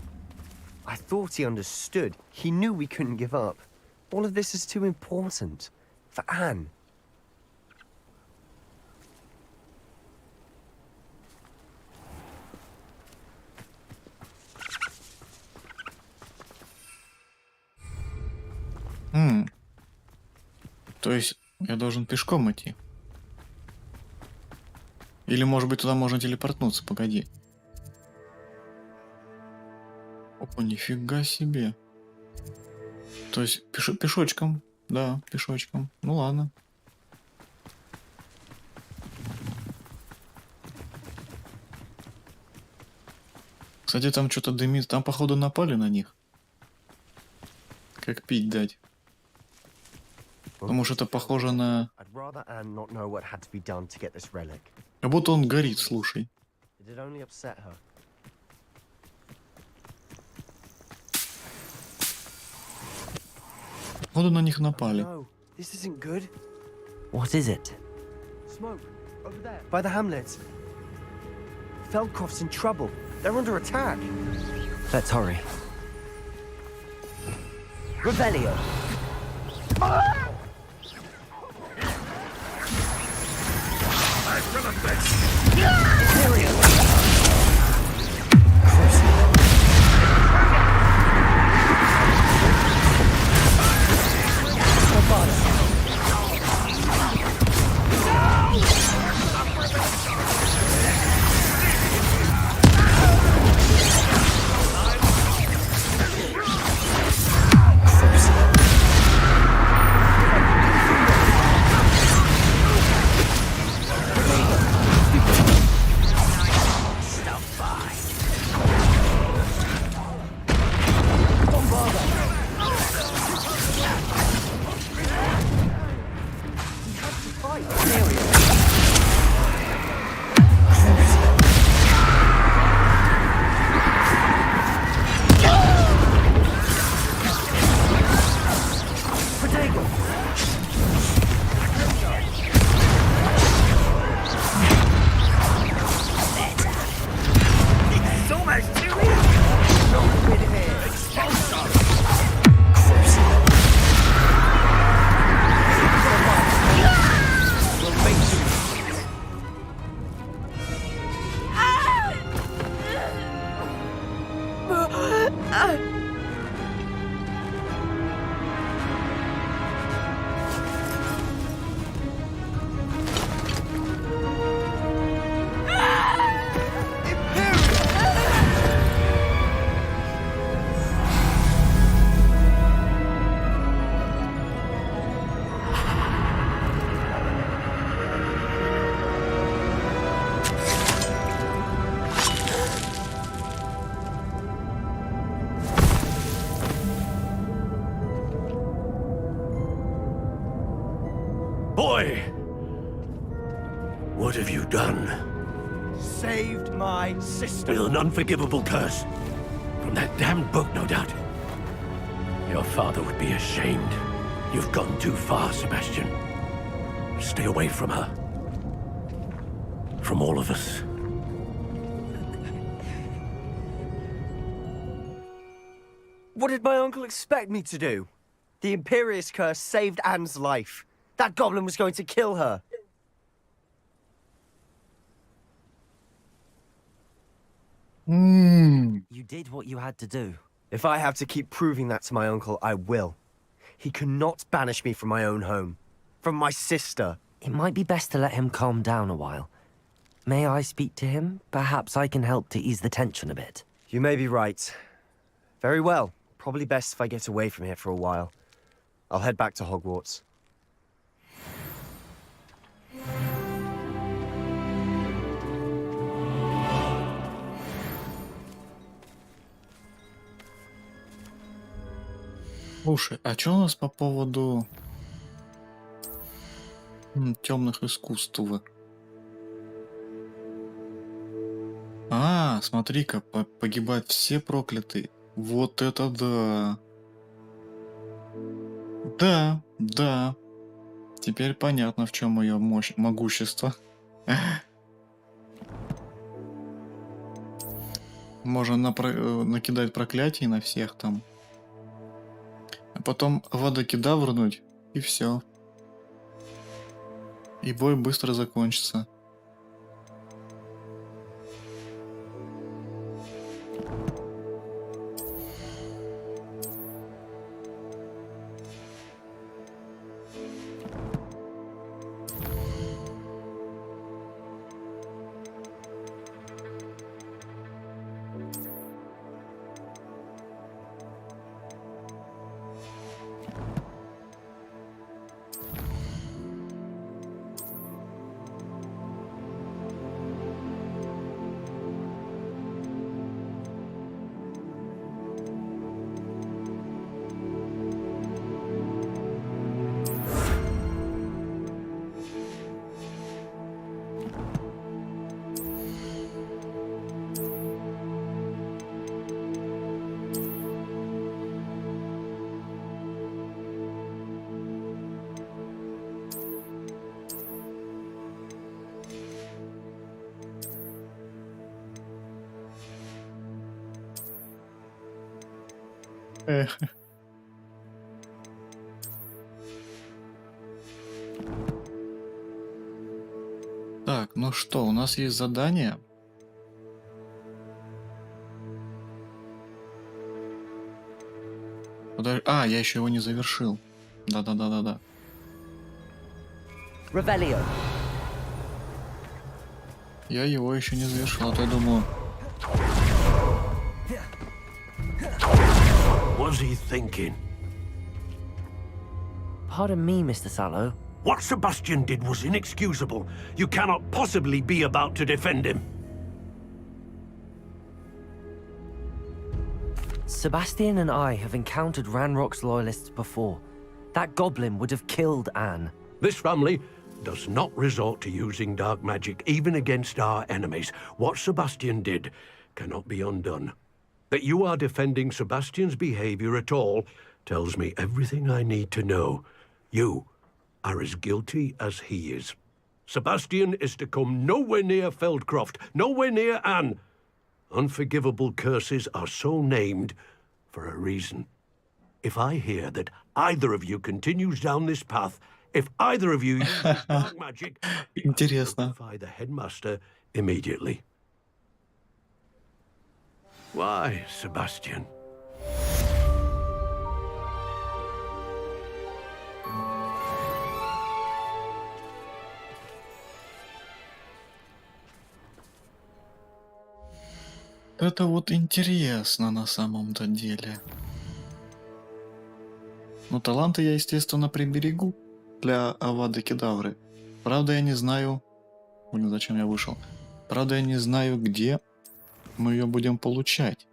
I thought he understood. He knew we couldn't give up. All of this is too important. For Anne. То есть я должен пешком идти? Или, может быть, туда можно телепортнуться? Погоди. Опа, нифига себе. То есть пешочком. Да, пешочком. Ну ладно. Кстати, там что-то дымит. Там, походу, напали на них. Как пить дать. Потому что это похоже на... Как будто он горит, слушай. Did it only upset her? Вот на них напали. No, this isn't good. What is it? Smoke, over there. By the hamlets. Feldcroft's in trouble. They're under attack. Let's hurry. Revelio. Boy! What have you done? Saved my sister. With an unforgivable curse. From that damned book, no doubt. Your father would be ashamed. You've gone too far, Sebastian. Stay away from her. From all of us. What did my uncle expect me to do? The Imperious curse saved Anne's life. That goblin was going to kill her. You did what you had to do. If I have to keep proving that to my uncle, I will. He cannot banish me from my own home. From my sister. It might be best to let him calm down a while. May I speak to him? Perhaps I can help to ease the tension a bit. You may be right. Very well. Probably best if I get away from here for a while. I'll head back to Hogwarts. Слушай, а что у нас по поводу темных искусств? А, смотри-ка, погибают все проклятые. Вот это да. Да, да. Теперь понятно, в чем ее могущество. Можно накидать проклятий на всех там. А потом водокидаврнуть, и все. И бой быстро закончится. Так, ну что, у нас есть задание. А, я еще его не завершил. Да. Revelio. Я его еще не завершил, а то я думаю... What's he thinking? Pardon me, Mr. Sallow. What Sebastian did was inexcusable. You cannot possibly be about to defend him. Sebastian and I have encountered Ranrock's loyalists before. That goblin would have killed Anne. This family does not resort to using dark magic, even against our enemies. What Sebastian did cannot be undone. That you are defending Sebastian's behavior at all tells me everything I need to know. You are as guilty as he is. Sebastian is to come nowhere near Feldcroft, nowhere near Anne. Unforgivable curses are so named for a reason. If I hear that either of you continues down this path, if either of you uses dark magic, Интересно. notify the headmaster immediately. Why, Sebastian? Это вот интересно на самом-то деле. Ну, таланты я, естественно, приберегу для Авады Кедавры. Правда, я не знаю... Блин, зачем я вышел? Правда, я не знаю, где мы ее будем получать.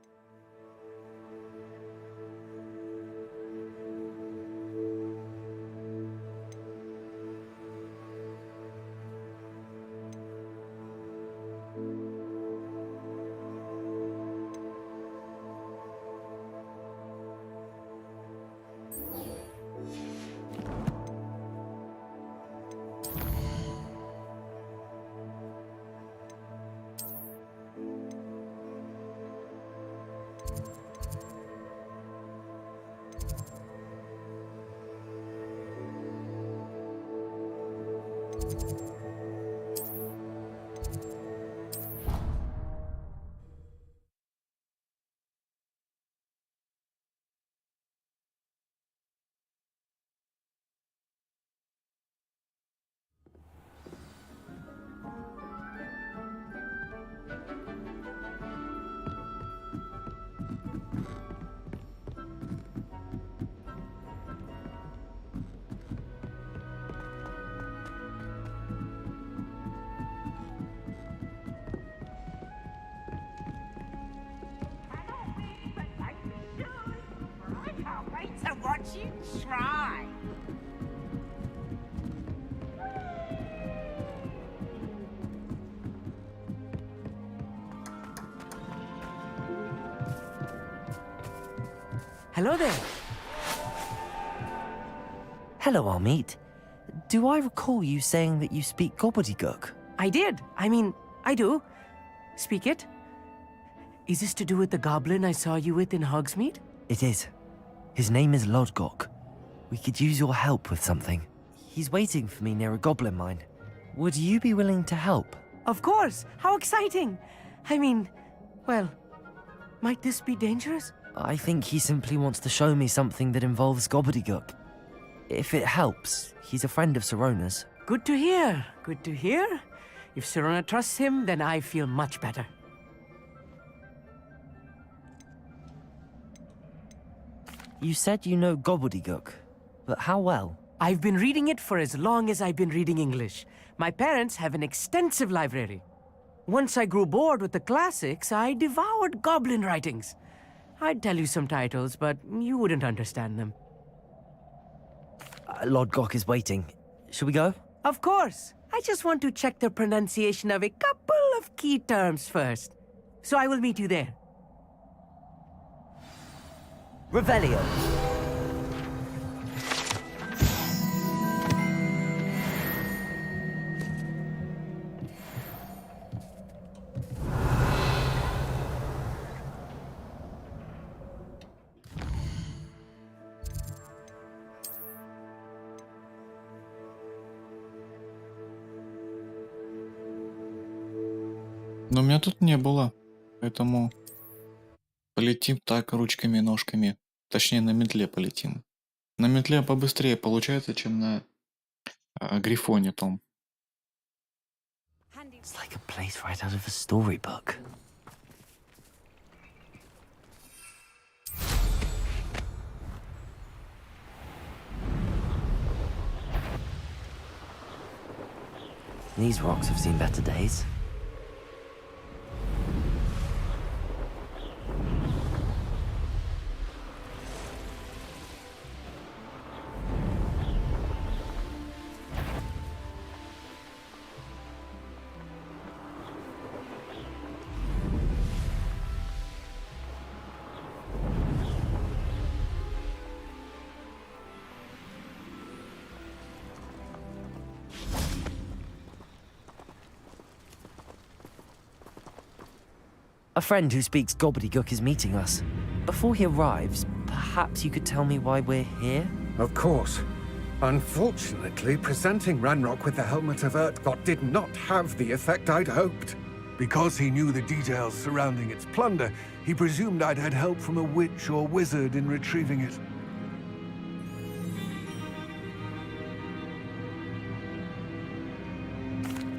You try. Hello there. Hello, Armeet. Do I recall you saying that you speak gobbledygook? I did. I mean, I do. Speak it. Is this to do with the goblin I saw you with in Hogsmeade? It is. His name is Lodgok. We could use your help with something. He's waiting for me near a goblin mine. Would you be willing to help? Of course. How exciting. I mean, well, might this be dangerous? I think he simply wants to show me something that involves gobbledygook. If it helps, he's a friend of Sirona's. Good to hear. Good to hear. If Sirona trusts him, then I feel much better. You said you know gobbledygook, but how well? I've been reading it for as long as I've been reading English. My parents have an extensive library. Once I grew bored with the classics, I devoured goblin writings. I'd tell you some titles, but you wouldn't understand them. Lodgok is waiting. Shall we go? Of course. I just want to check the pronunciation of a couple of key terms first. So I will meet you there. Revelio. Но у меня тут не было. Поэтому полетим так ручками и ножками. Точнее, на метле полетим. На метле побыстрее получается, чем на грифоне том. It's like a place right out of a storybook. These rocks have seen better days. A friend who speaks gobbledygook is meeting us. Before he arrives, perhaps you could tell me why we're here? Of course. Unfortunately, presenting Ranrock with the helmet of Urtkot did not have the effect I'd hoped. Because he knew the details surrounding its plunder, he presumed I'd had help from a witch or wizard in retrieving it.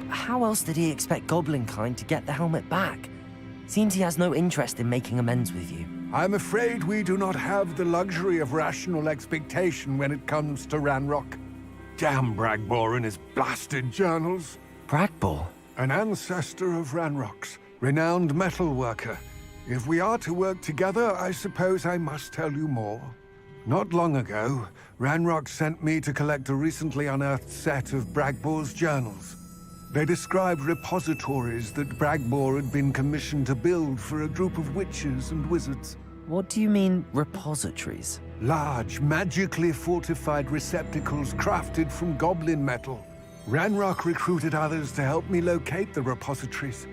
How else did he expect Goblinkind to get the helmet back? Seems he has no interest in making amends with you. I'm afraid we do not have the luxury of rational expectation when it comes to Ranrock. Damn Bragbor and his blasted journals. Bragbor? An ancestor of Ranrock's, renowned metal worker. If we are to work together, I suppose I must tell you more. Not long ago, Ranrock sent me to collect a recently unearthed set of Bragbor's journals. They described repositories that Bragbor had been commissioned to build for a group of witches and wizards. What do you mean, repositories? Large, magically fortified receptacles crafted from goblin metal. Ranrock recruited others to help me locate the repositories.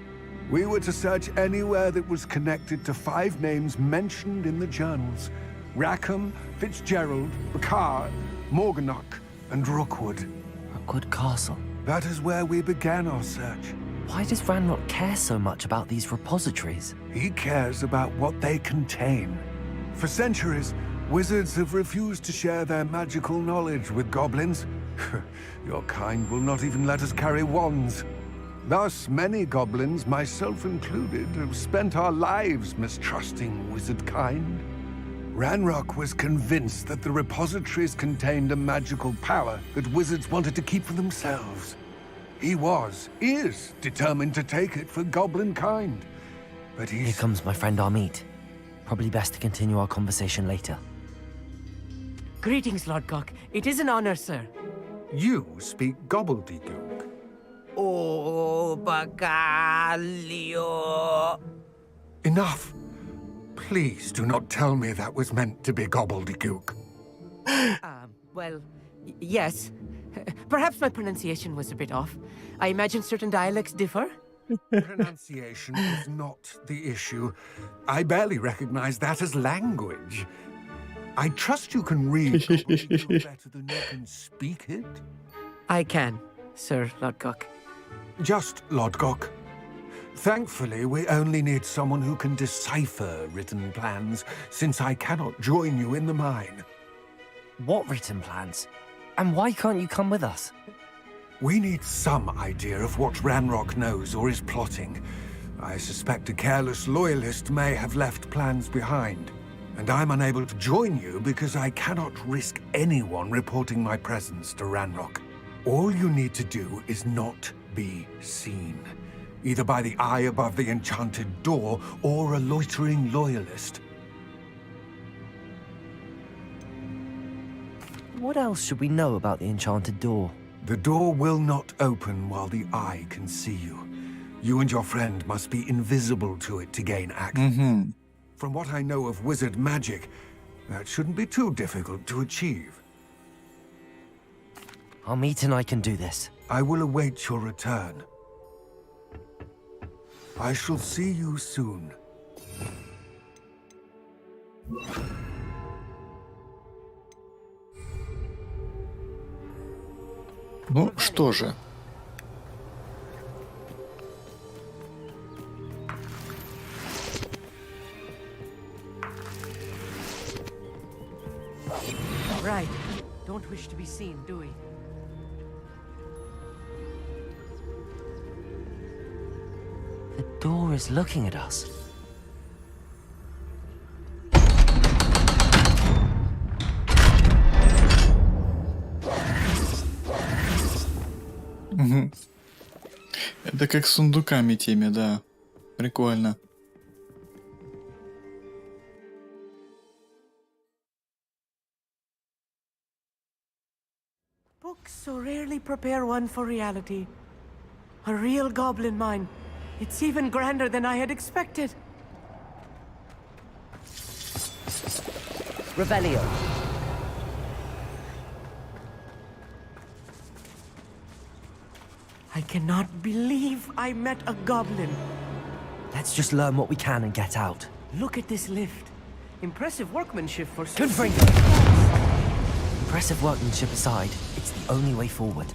We were to search anywhere that was connected to 5 names mentioned in the journals. Rackham, Fitzgerald, Bacard, Morganach, and Rookwood. Rookwood Castle? That is where we began our search. Why does Ranrock care so much about these repositories? He cares about what they contain. For centuries, wizards have refused to share their magical knowledge with goblins. Your kind will not even let us carry wands. Thus, many goblins, myself included, have spent our lives mistrusting wizard kind. Ranrock was convinced that the repositories contained a magical power that wizards wanted to keep for themselves. He is determined to take it for goblin kind. But he's... Here comes my friend Amit. Probably best to continue our conversation later. Greetings, Lord Cock. It is an honor, sir. You speak gobbledygook. Oh, Bacalio. Enough. Please do not tell me that was meant to be gobbledygook. Well, yes. Perhaps my pronunciation was a bit off. I imagine certain dialects differ. Pronunciation is not the issue. I barely recognize that as language. I trust you can read gobbledygook better than you can speak it. I can, Sir Lodgok. Just Lodgok. Thankfully, we only need someone who can decipher written plans, since I cannot join you in the mine. What written plans? And why can't you come with us? We need some idea of what Ranrock knows or is plotting. I suspect a careless loyalist may have left plans behind. And I'm unable to join you because I cannot risk anyone reporting my presence to Ranrock. All you need to do is not be seen. Either by the eye above the enchanted door, or a loitering loyalist. What else should we know about the enchanted door? The door will not open while the eye can see you. You and your friend must be invisible to it to gain access. From what I know of wizard magic, that shouldn't be too difficult to achieve. Amit and I can do this. I will await your return. I shall see you soon. Ну, что же. Right. Don't wish to be seen, do we? The door is looking at us. Это как с сундуками теми, да. Прикольно. Books so rarely prepare one for reality. A real goblin mine. It's even grander than I had expected. Revelio. I cannot believe I met a goblin. Let's just learn what we can and get out. Look at this lift. Impressive workmanship for... Impressive workmanship aside, it's the only way forward.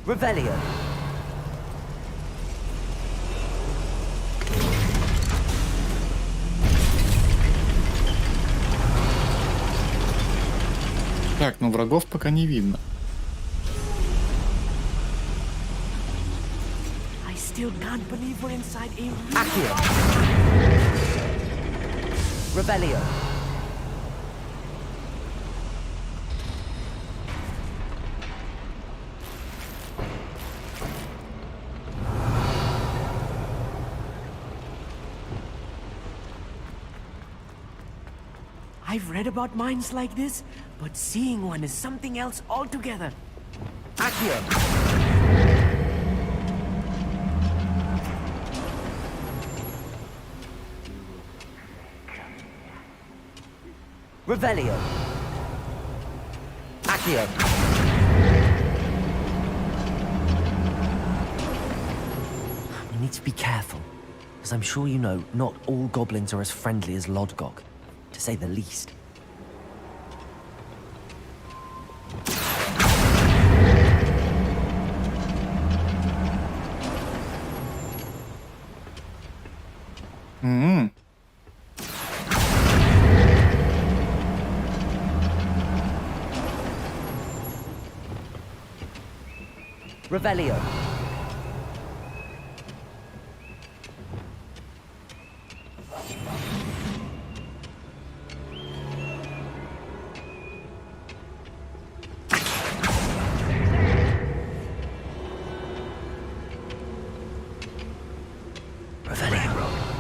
Revelio. Так, ну врагов пока не видно. I still can't believe we're inside a... Accio. Revelio. I've read about mines like this, but seeing one is something else altogether. Accio. Revelio. Accio. We need to be careful, as I'm sure you know, not all goblins are as friendly as Lodgok, to say the least. Revelio.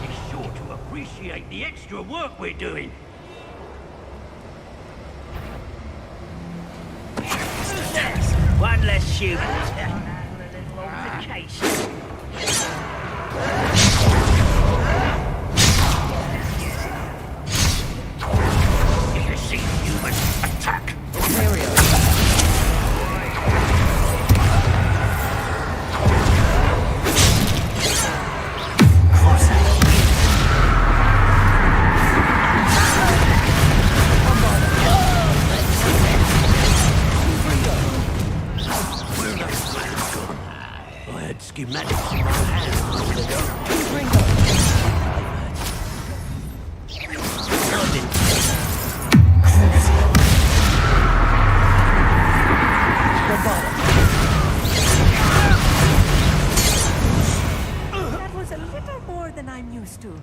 Is sure to appreciate the extra work we're doing. One less shoe. A little altercation. You see human attack. Schematics in my hand a moment ago. That was a little more than I'm used to.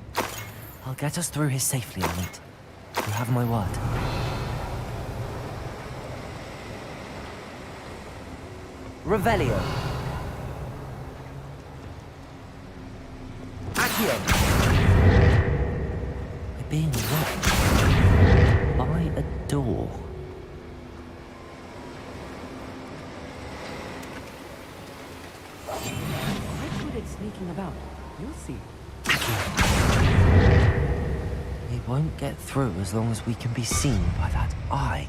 I'll get us through here safely, Elite. You have my word. Revelio. We're being watched by a door. Quite good at sneaking about. You'll see. It won't get through as long as we can be seen by that eye.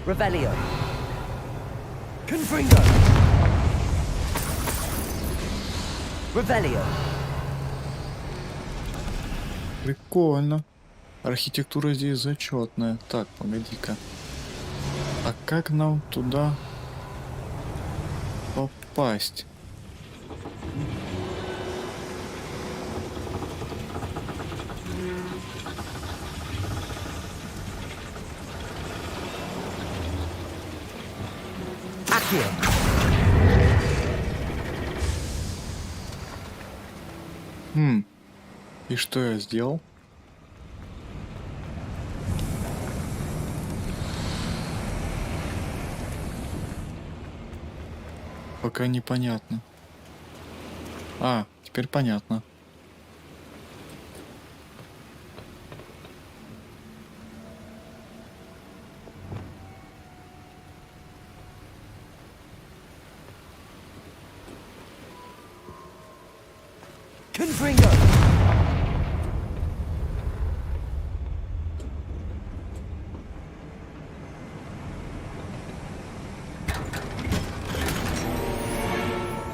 Revelio. Confringo. Revelio. Прикольно. Архитектура здесь зачетная. Так, погоди-ка. А как нам туда попасть? Accio. И что я сделал? Пока непонятно. А, теперь понятно. Confringo.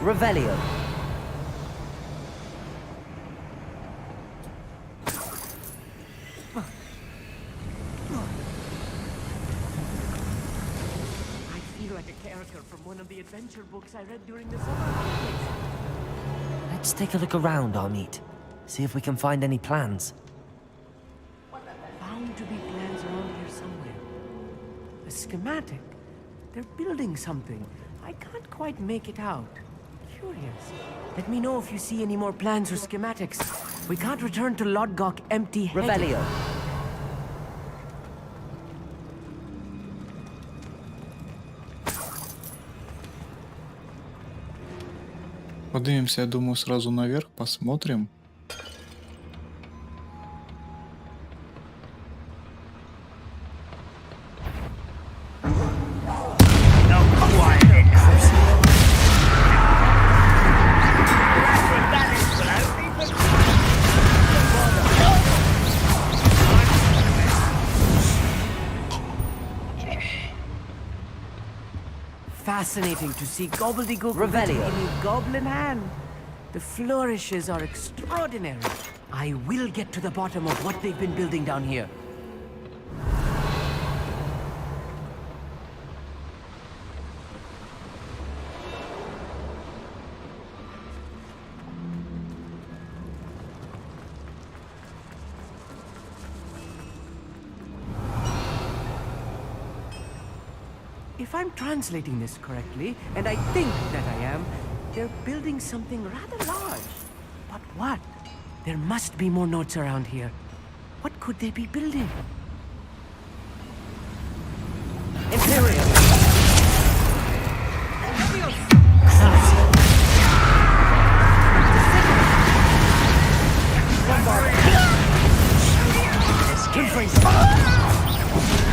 Revelio. I feel like a character from one of the adventure books I read during the summer holidays. Let's take a look around, Amit. See if we can find any plans. Bound to be plans around here somewhere. A schematic. They're building something. I can't quite make it out. Curious. Let me know if you see any more plans or schematics. We can't return to Lodgok empty-headed. Revelio. Поднимемся, я думаю, сразу наверх, посмотрим. Fascinating to see gobbledygook Revelio. in a goblin hand. The flourishes are extraordinary. I will get to the bottom of what they've been building down here. If I'm translating this correctly, and I think that I am, they're building something rather large. But what? There must be more notes around here. What could they be building? Imperial!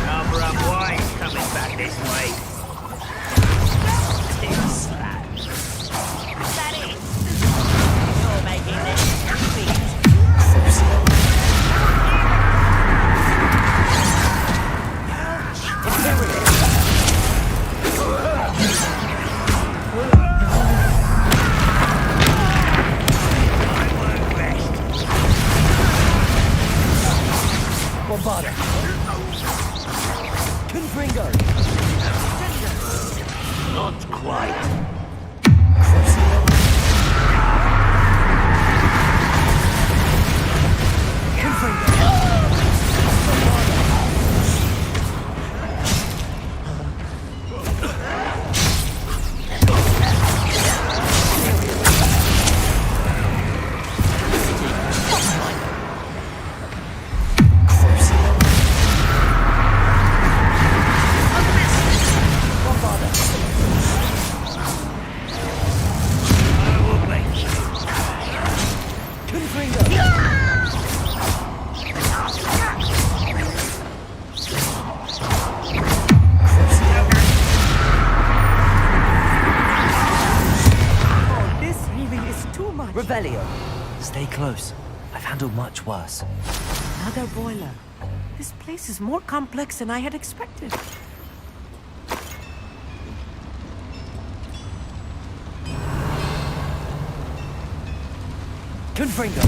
Number of boys coming back this way. That it? You're making this happy. Bombarda. Confringo. Not quite. Revelio. Stay close. I've handled much worse. Another boiler. This place is more complex than I had expected. Confringo.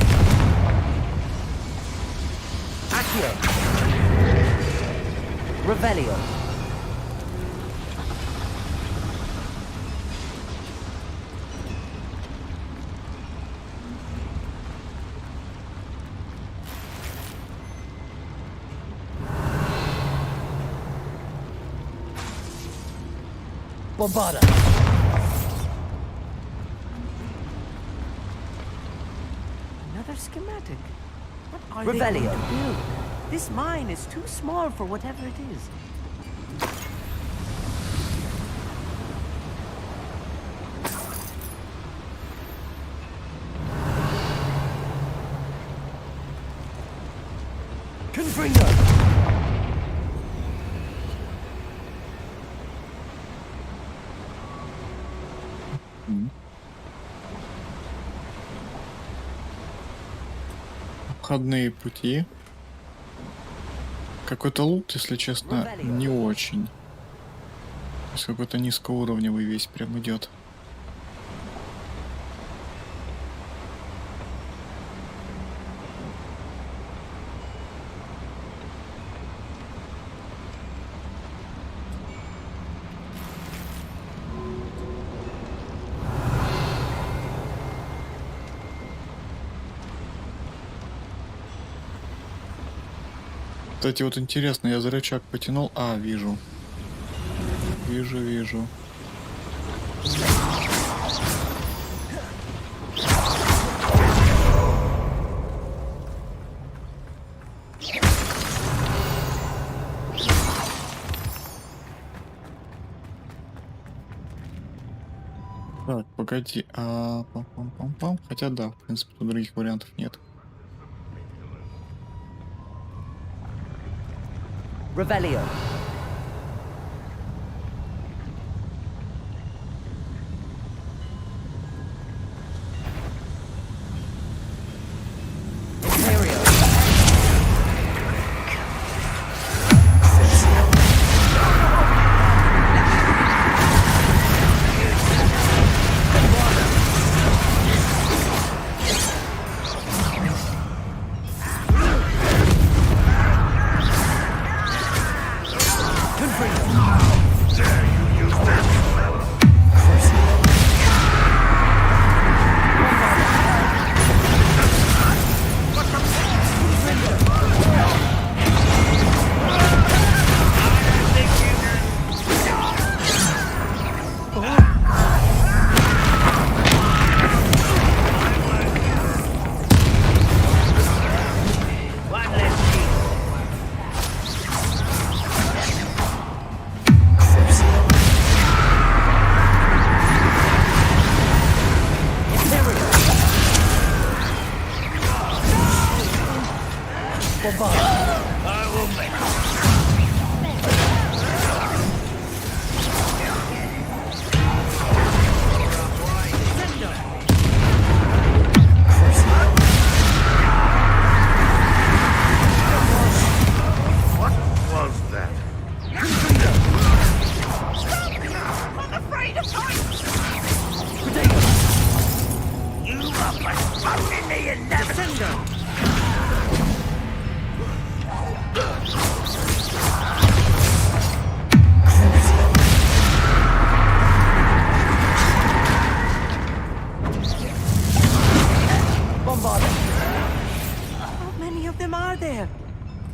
Accio. Revelio. Another schematic. What are they going to build? This mine is too small for whatever it is. Confringo! Обходные пути. Какой-то лут, если честно, не очень. То есть какой-то низкоуровневый весь прям идет. Кстати, вот интересно, я за рычаг потянул. А, вижу. Вижу. Так, погоди. Пам-пам-пам. Хотя да, в принципе, тут других вариантов нет. Revelio.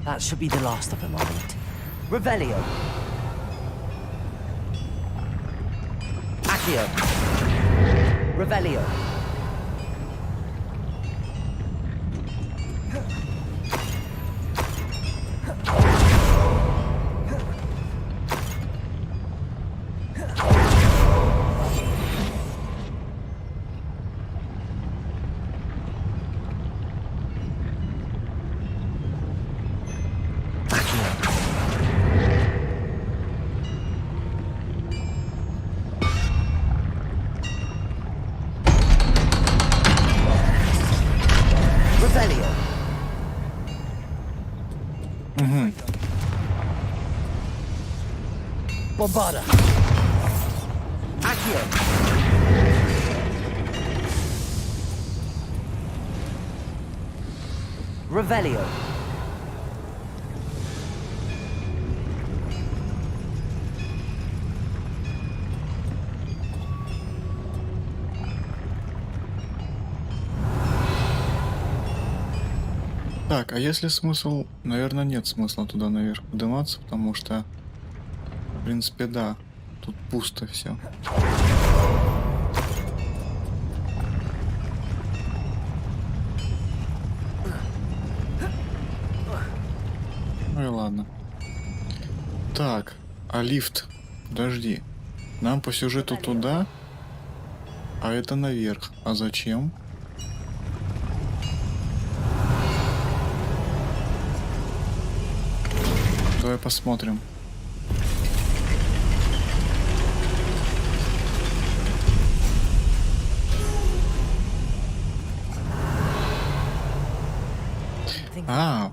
That should be the last of them, all right. Revelio. Accio. Revelio. Bombada. Accio. Revelio. Так, а если смысл? Наверное, нет смысла туда наверх подниматься, потому что, в принципе, да. Тут пусто все. Ну и ладно. Так, а лифт? Подожди. Нам по сюжету туда, а это наверх. А зачем? Давай посмотрим. А.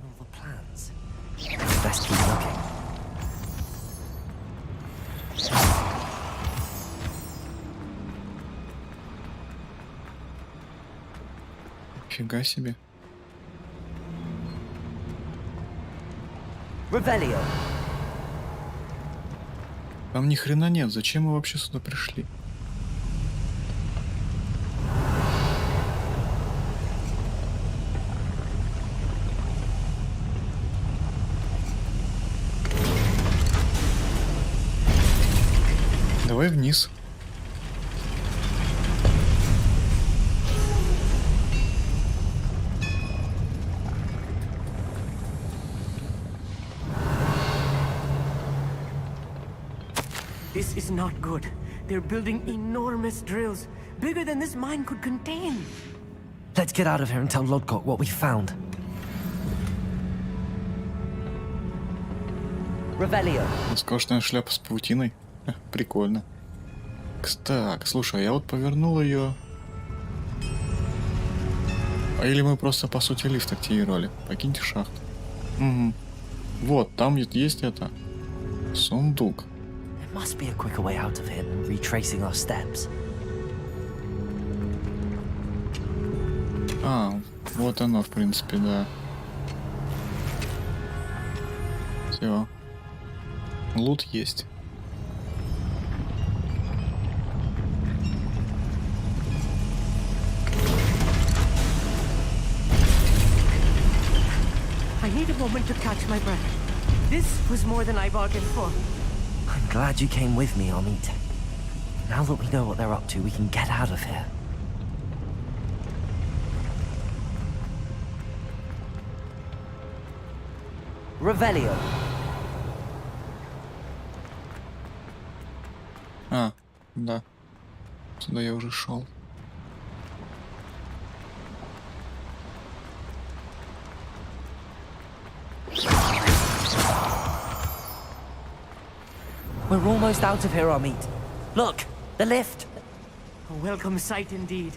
Фига себе. Revelio. Там ни хрена нет. Зачем мы вообще сюда пришли? Давай вниз. This is not good. They're building enormous drills, bigger than this mine could contain. Let's get out of here and tell Lodgok what we found. Revelio. Роскошная шляпа с паутиной. Прикольно. Так, слушай, я вот повернул ее. А или мы просто по сути лифт активировали? Покиньте шахту. Угу. Вот, там есть это. Сундук. There must be a quicker way out of here than retracing our steps. А, вот оно, в принципе, да. Все. Лут есть. I need a moment to catch my breath. This was more than I bargained for. I'm glad you came with me, Amit. Now that we know what they're up to, we can get out of here. Revelio. А, да. Сюда я уже шел. We're almost out of here, Amit. Look, the lift. A welcome sight indeed.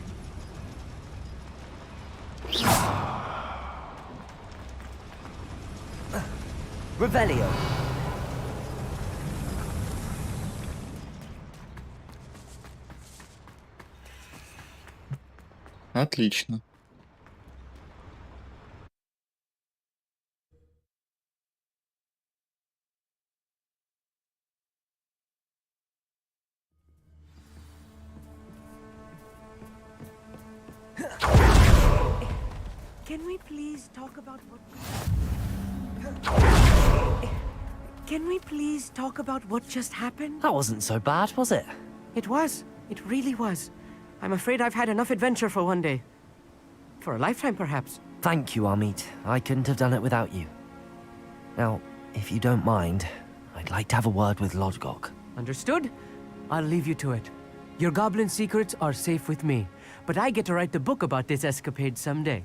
Revelio. Отлично. Can we please talk about what... Can we please talk about what just happened? That wasn't so bad, was it? It was. It really was. I'm afraid I've had enough adventure for one day. For a lifetime, perhaps. Thank you, Amit. I couldn't have done it without you. Now, if you don't mind, I'd like to have a word with Lodgok. Understood? I'll leave you to it. Your goblin secrets are safe with me, but I get to write the book about this escapade someday.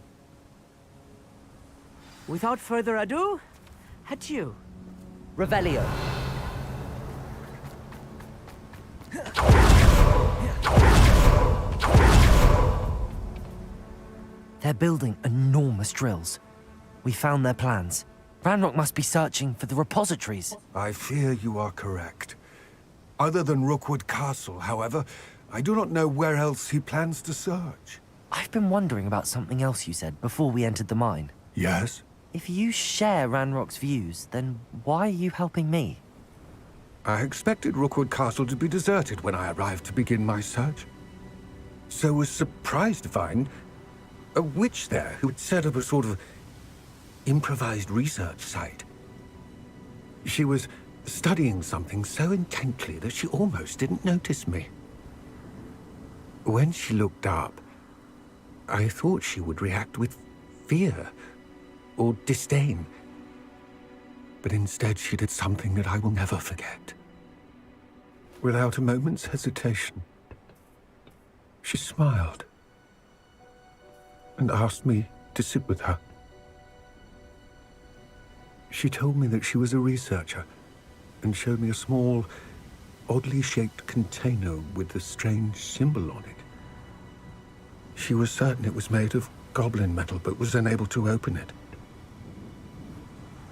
Without further ado, adieu. Revelio. They're building enormous drills. We found their plans. Ranrock must be searching for the repositories. I fear you are correct. Other than Rookwood Castle, however, I do not know where else he plans to search. I've been wondering about something else you said before we entered the mine. Yes? If you share Ranrock's views, then why are you helping me? I expected Rookwood Castle to be deserted when I arrived to begin my search. So was surprised to find a witch there who had set up a sort of improvised research site. She was studying something so intently that she almost didn't notice me. When she looked up, I thought she would react with fear or disdain. But instead she did something that I will never forget. Without a moment's hesitation, she smiled and asked me to sit with her. She told me that she was a researcher and showed me a small, oddly shaped container with a strange symbol on it. She was certain it was made of goblin metal, but was unable to open it.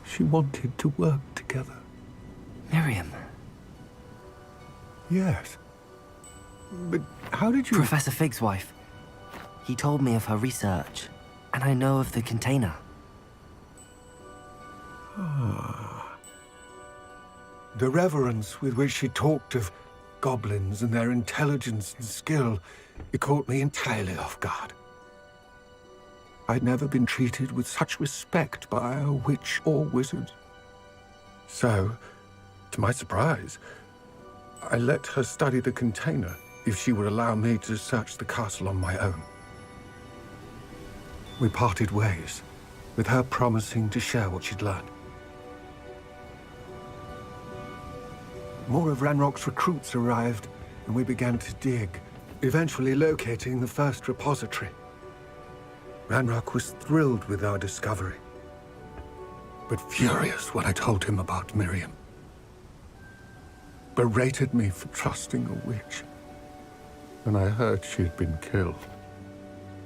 She wanted to work together. Miriam. Yes. But how did you... Professor Fig's wife. He told me of her research, and I know of the container. Ah. The reverence with which she talked of goblins and their intelligence and skill, it caught me entirely off guard. I'd never been treated with such respect by a witch or wizard. So, to my surprise, I let her study the container if she would allow me to search the castle on my own. We parted ways, with her promising to share what she'd learned. More of Ranrock's recruits arrived, and we began to dig, eventually locating the first repository. Ranrock was thrilled with our discovery, but furious when I told him about Miriam. Berated me for trusting a witch, and I heard she had been killed.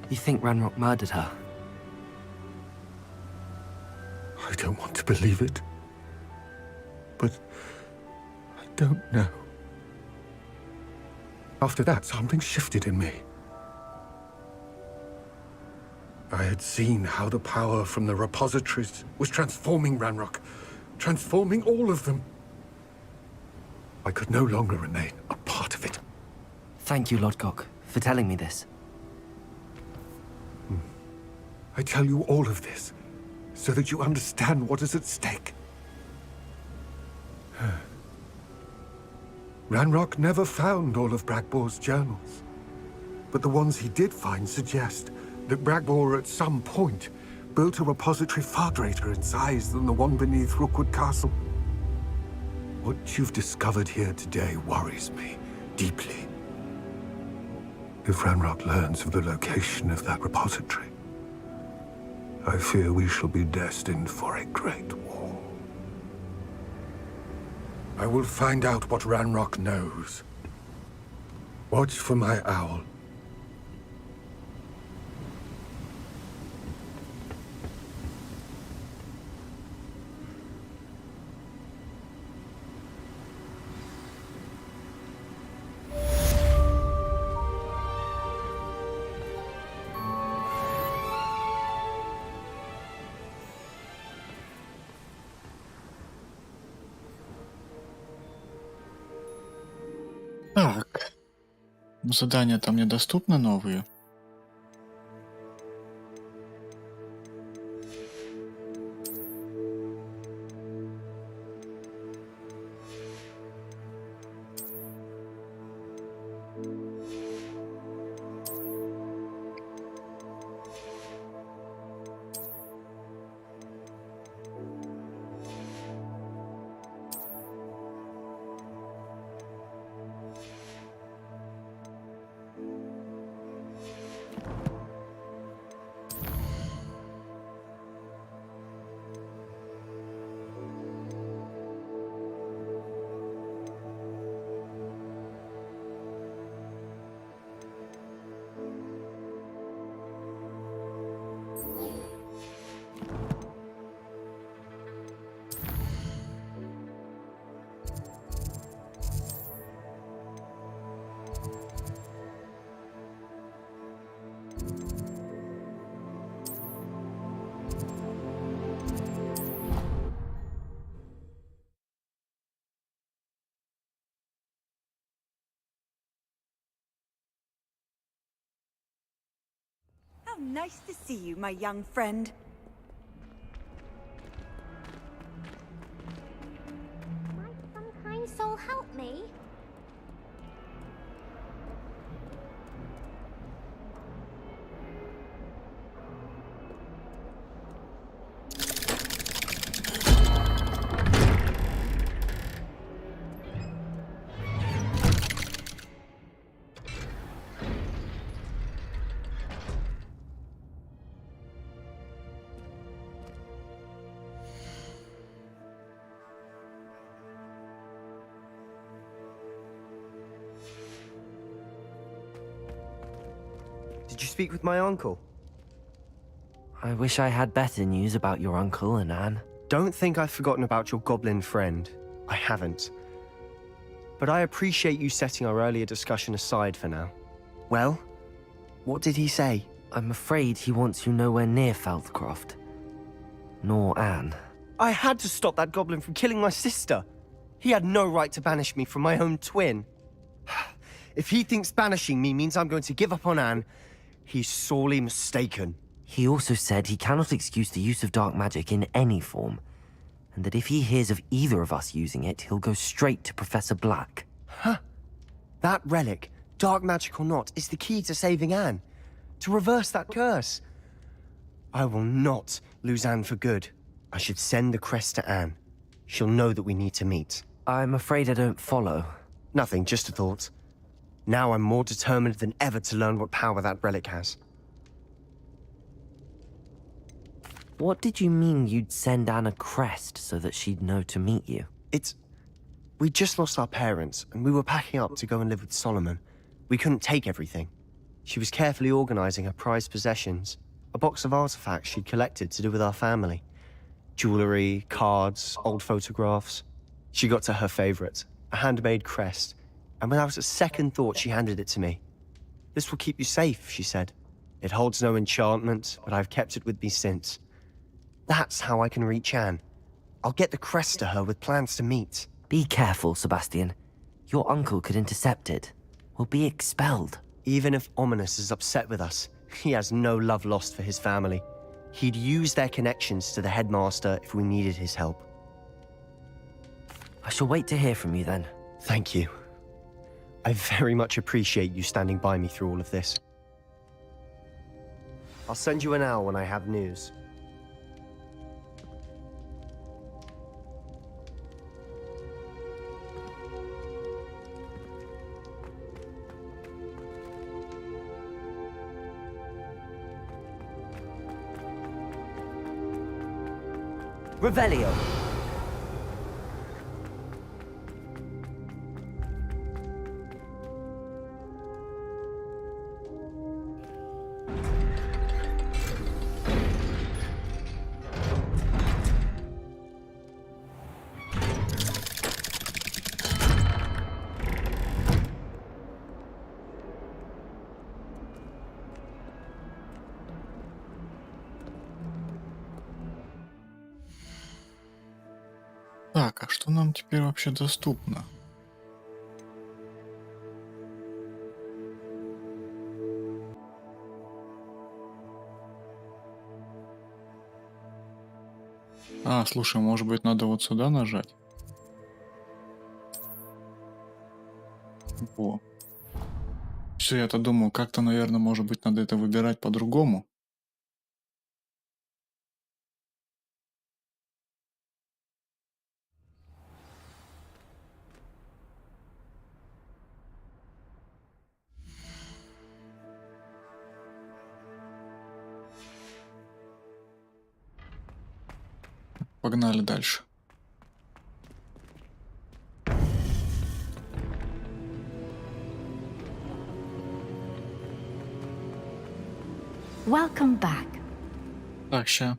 You think Ranrock murdered her? I don't want to believe it, but I don't know. After that, something shifted in me. I had seen how the power from the repositories was transforming Ranrock, transforming all of them. I could no longer remain a part of it. Thank you, Lodgok, for telling me this. I tell you all of this so that you understand what is at stake. Ranrock never found all of Bragbor's journals, but the ones he did find suggest that Bragbor at some point built a repository far greater in size than the one beneath Rookwood Castle. What you've discovered here today worries me deeply. If Ranrock learns of the location of that repository, I fear we shall be destined for a great war. I will find out what Ranrock knows. Watch for my owl. Так. Задания там недоступны новые. How nice to see you, my young friend. My help me? Did you speak with my uncle? I wish I had better news about your uncle and Anne. Don't think I've forgotten about your goblin friend. I haven't. But I appreciate you setting our earlier discussion aside for now. Well, what did he say? I'm afraid he wants you nowhere near Feldcroft. Nor Anne. I had to stop that goblin from killing my sister. He had no right to banish me from my own twin. If he thinks banishing me means I'm going to give up on Anne, he's sorely mistaken. He also said he cannot excuse the use of dark magic in any form, and that if he hears of either of us using it, he'll go straight to Professor Black. Huh? That relic, dark magic or not, is the key to saving Anne. To reverse that curse. I will not lose Anne for good. I should send the crest to Anne. She'll know that we need to meet. I'm afraid I don't follow. Nothing, just a thought. Now I'm more determined than ever to learn what power that relic has. What did you mean you'd send Anne a crest so that she'd know to meet you? We just lost our parents, and we were packing up to go and live with Solomon. We couldn't take everything. She was carefully organizing her prized possessions, a box of artifacts she'd collected to do with our family. Jewelry, cards, old photographs. She got to her favorite, a handmade crest, and without a second thought she handed it to me. This will keep you safe, she said. It holds no enchantment, but I've kept it with me since. That's how I can reach Anne. I'll get the crest to her with plans to meet. Be careful, Sebastian. Your uncle could intercept it. We'll be expelled. Even if Ominous is upset with us, he has no love lost for his family. He'd use their connections to the headmaster if we needed his help. I shall wait to hear from you then. Thank you. I very much appreciate you standing by me through all of this. I'll send you an owl when I have news. Revelio. Так, а что нам теперь вообще доступно? А, слушай, может быть, надо вот сюда нажать? Во. Все, я-то думал, как-то, наверное, может быть, надо это выбирать по-другому. Погнали дальше. Welcome back. Так, ща.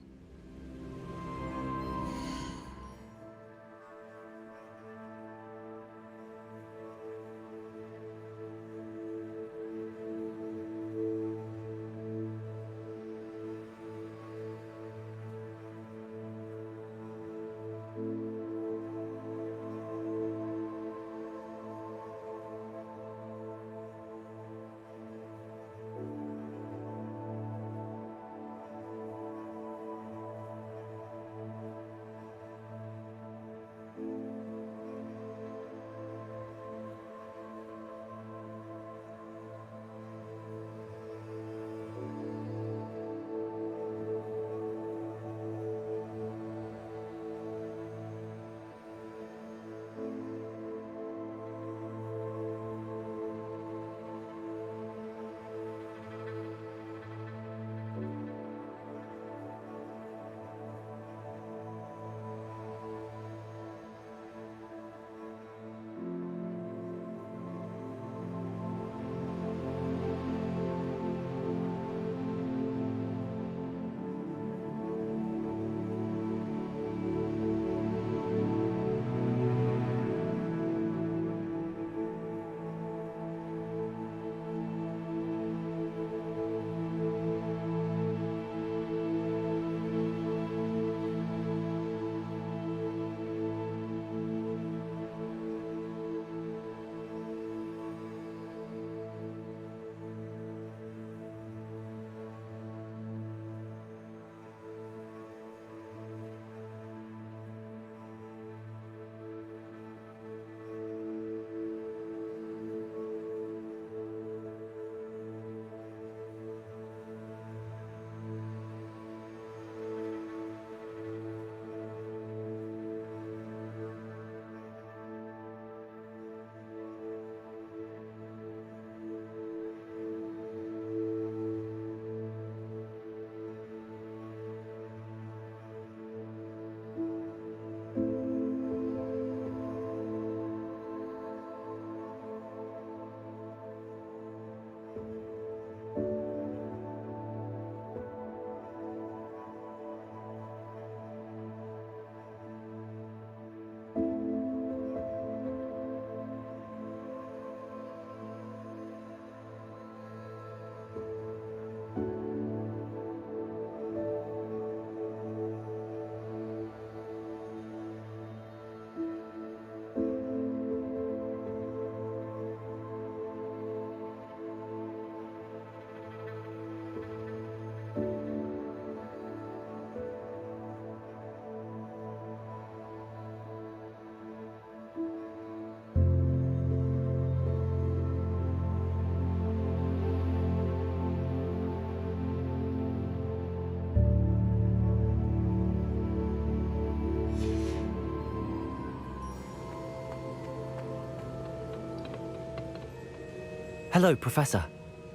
Hello, Professor.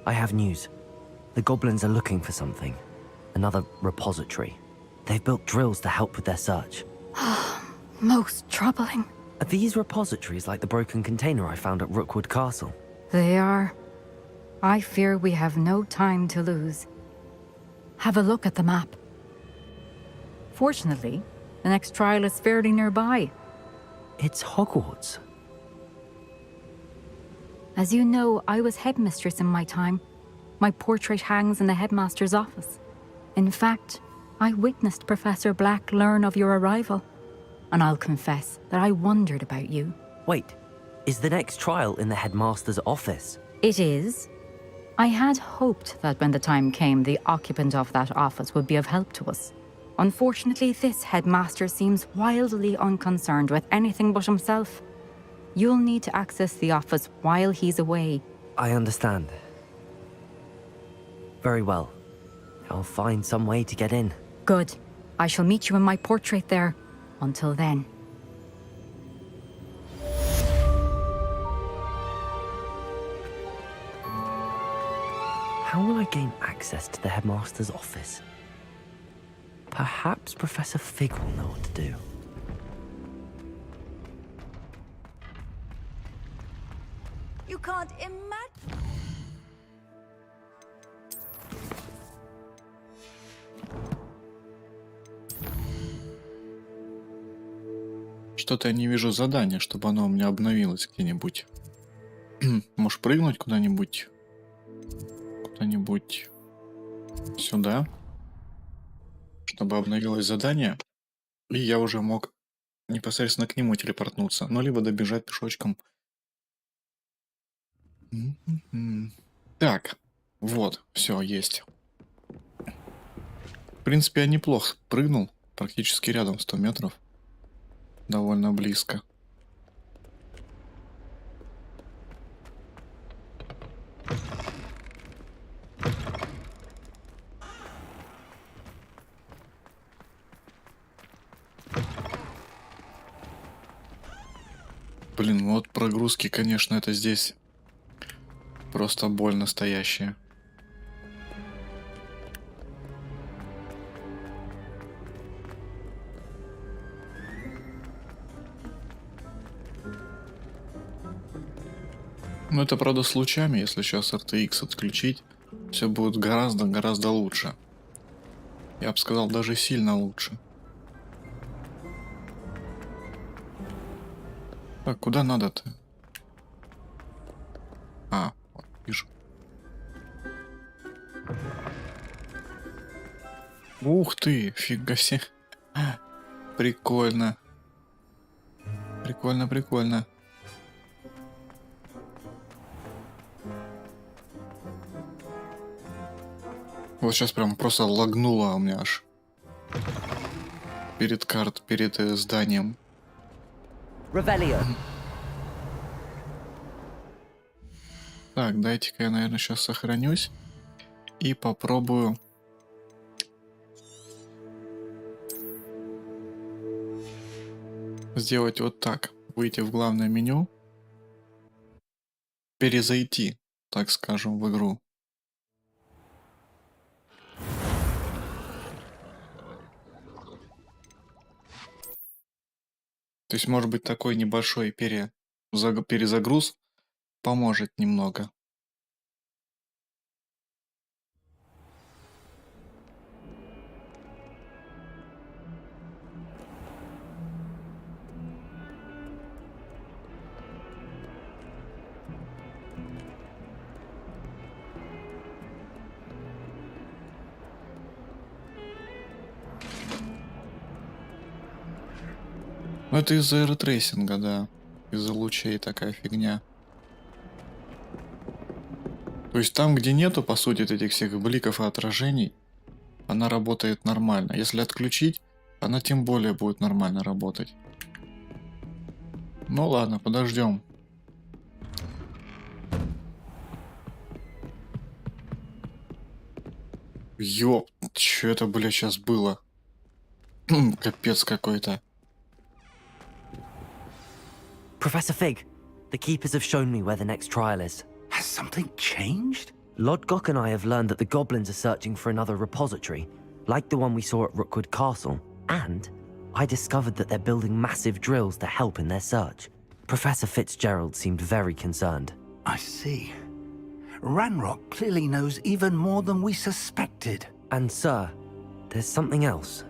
I have news. The goblins are looking for something. Another repository. They've built drills to help with their search. Most troubling. Are these repositories like the broken container I found at Rookwood Castle? They are. I fear we have no time to lose. Have a look at the map. Fortunately, the next trial is fairly nearby. It's Hogwarts. As you know, I was headmistress in my time. My portrait hangs in the headmaster's office. In fact, I witnessed Professor Black learn of your arrival. And I'll confess that I wondered about you. Wait, is the next trial in the headmaster's office? It is. I had hoped that when the time came, the occupant of that office would be of help to us. Unfortunately, this headmaster seems wildly unconcerned with anything but himself. You'll need to access the office while he's away. I understand. Very well. I'll find some way to get in. Good. I shall meet you in my portrait there. Until then. How will I gain access to the headmaster's office? Perhaps Professor Fig will know what to do. You can't imagine. Что-то я не вижу задания, чтобы оно у меня обновилось где-нибудь. Можешь прыгнуть куда-нибудь? Куда-нибудь сюда? Чтобы обновилось задание. И я уже мог непосредственно к нему телепортнуться. Ну, либо добежать пешочком. Так, вот, все, есть. В принципе, я неплохо прыгнул. Практически рядом 100 метров. Довольно близко. Блин, вот прогрузки, конечно, это здесь просто боль настоящая. Ну, это, правда, с лучами. Если сейчас RTX отключить, все будет гораздо лучше. Я бы сказал, даже сильно лучше. Так, куда надо-то? А, вот, вижу. Ух ты, фига себе. Прикольно. Прикольно. Вот сейчас прям просто лагнуло у меня аж. Перед зданием. Ревелио. Так, дайте-ка я, наверное, сейчас сохранюсь. И попробую... сделать вот так. Выйти в главное меню. Перезайти, так скажем, в игру. То есть, может быть, такой небольшой перезагруз поможет немного. Ну, это из-за рейтрейсинга, да. Из-за лучей такая фигня. То есть там, где нету, по сути, этих всех бликов и отражений, она работает нормально. Если отключить, она тем более будет нормально работать. Ну ладно, подождем. Ёп, что это, блядь, сейчас было? Капец какой-то. Professor Fig, the keepers have shown me where the next trial is. Has something changed? Lodgok and I have learned that the goblins are searching for another repository, like the one we saw at Rookwood Castle. And I discovered that they're building massive drills to help in their search. Professor Fitzgerald seemed very concerned. I see. Ranrock clearly knows even more than we suspected. And sir, there's something else.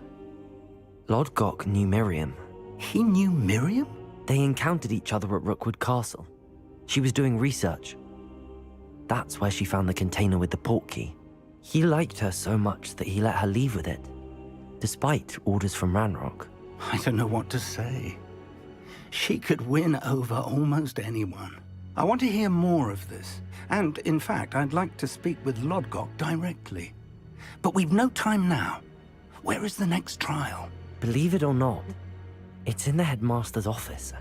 Lodgok knew Miriam. He knew Miriam? They encountered each other at Rookwood Castle. She was doing research. That's where she found the container with the port key. He liked her so much that he let her leave with it, despite orders from Ranrock. I don't know what to say. She could win over almost anyone. I want to hear more of this. And, in fact, I'd like to speak with Lodgok directly. But we've no time now. Where is the next trial? Believe it or not, it's in the headmaster's office.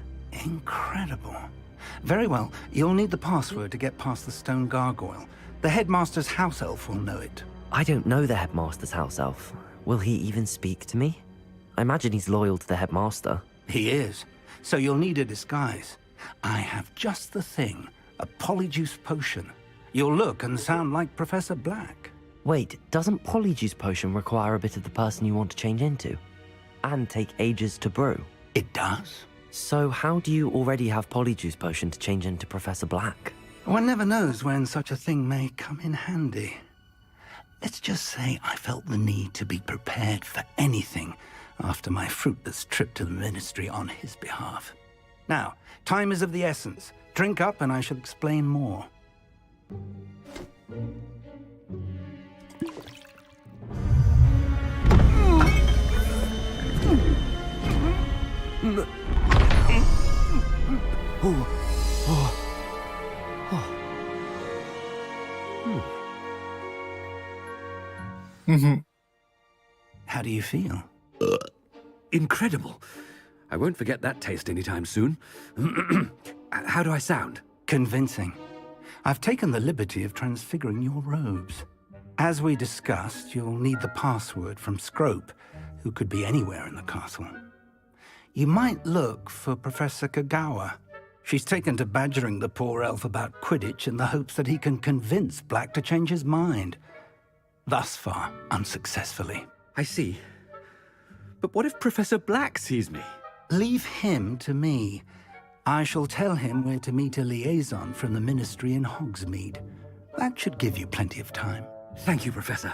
Incredible. Very well. You'll need the password to get past the stone gargoyle. The headmaster's house elf will know it. I don't know the headmaster's house elf. Will he even speak to me? I imagine he's loyal to the headmaster. He is. So you'll need a disguise. I have just the thing. A polyjuice potion. You'll look and sound like Professor Black. Wait, doesn't polyjuice potion require a bit of the person you want to change into? And take ages to brew? It does. So how do you already have polyjuice potion to change into Professor Black? One never knows when such a thing may come in handy. Let's just say I felt the need to be prepared for anything after my fruitless trip to the Ministry on his behalf. Now, time is of the essence. Drink up and I shall explain more. How do you feel? Incredible. I won't forget that taste anytime soon. How do I sound? Convincing. I've taken the liberty of transfiguring your robes. As we discussed, you'll need the password from Scrope, who could be anywhere in the castle. You might look for Professor Kagawa. She's taken to badgering the poor elf about Quidditch in the hopes that he can convince Black to change his mind. Thus far, unsuccessfully. I see. But what if Professor Black sees me? Leave him to me. I shall tell him where to meet a liaison from the Ministry in Hogsmeade. That should give you plenty of time. Thank you, Professor.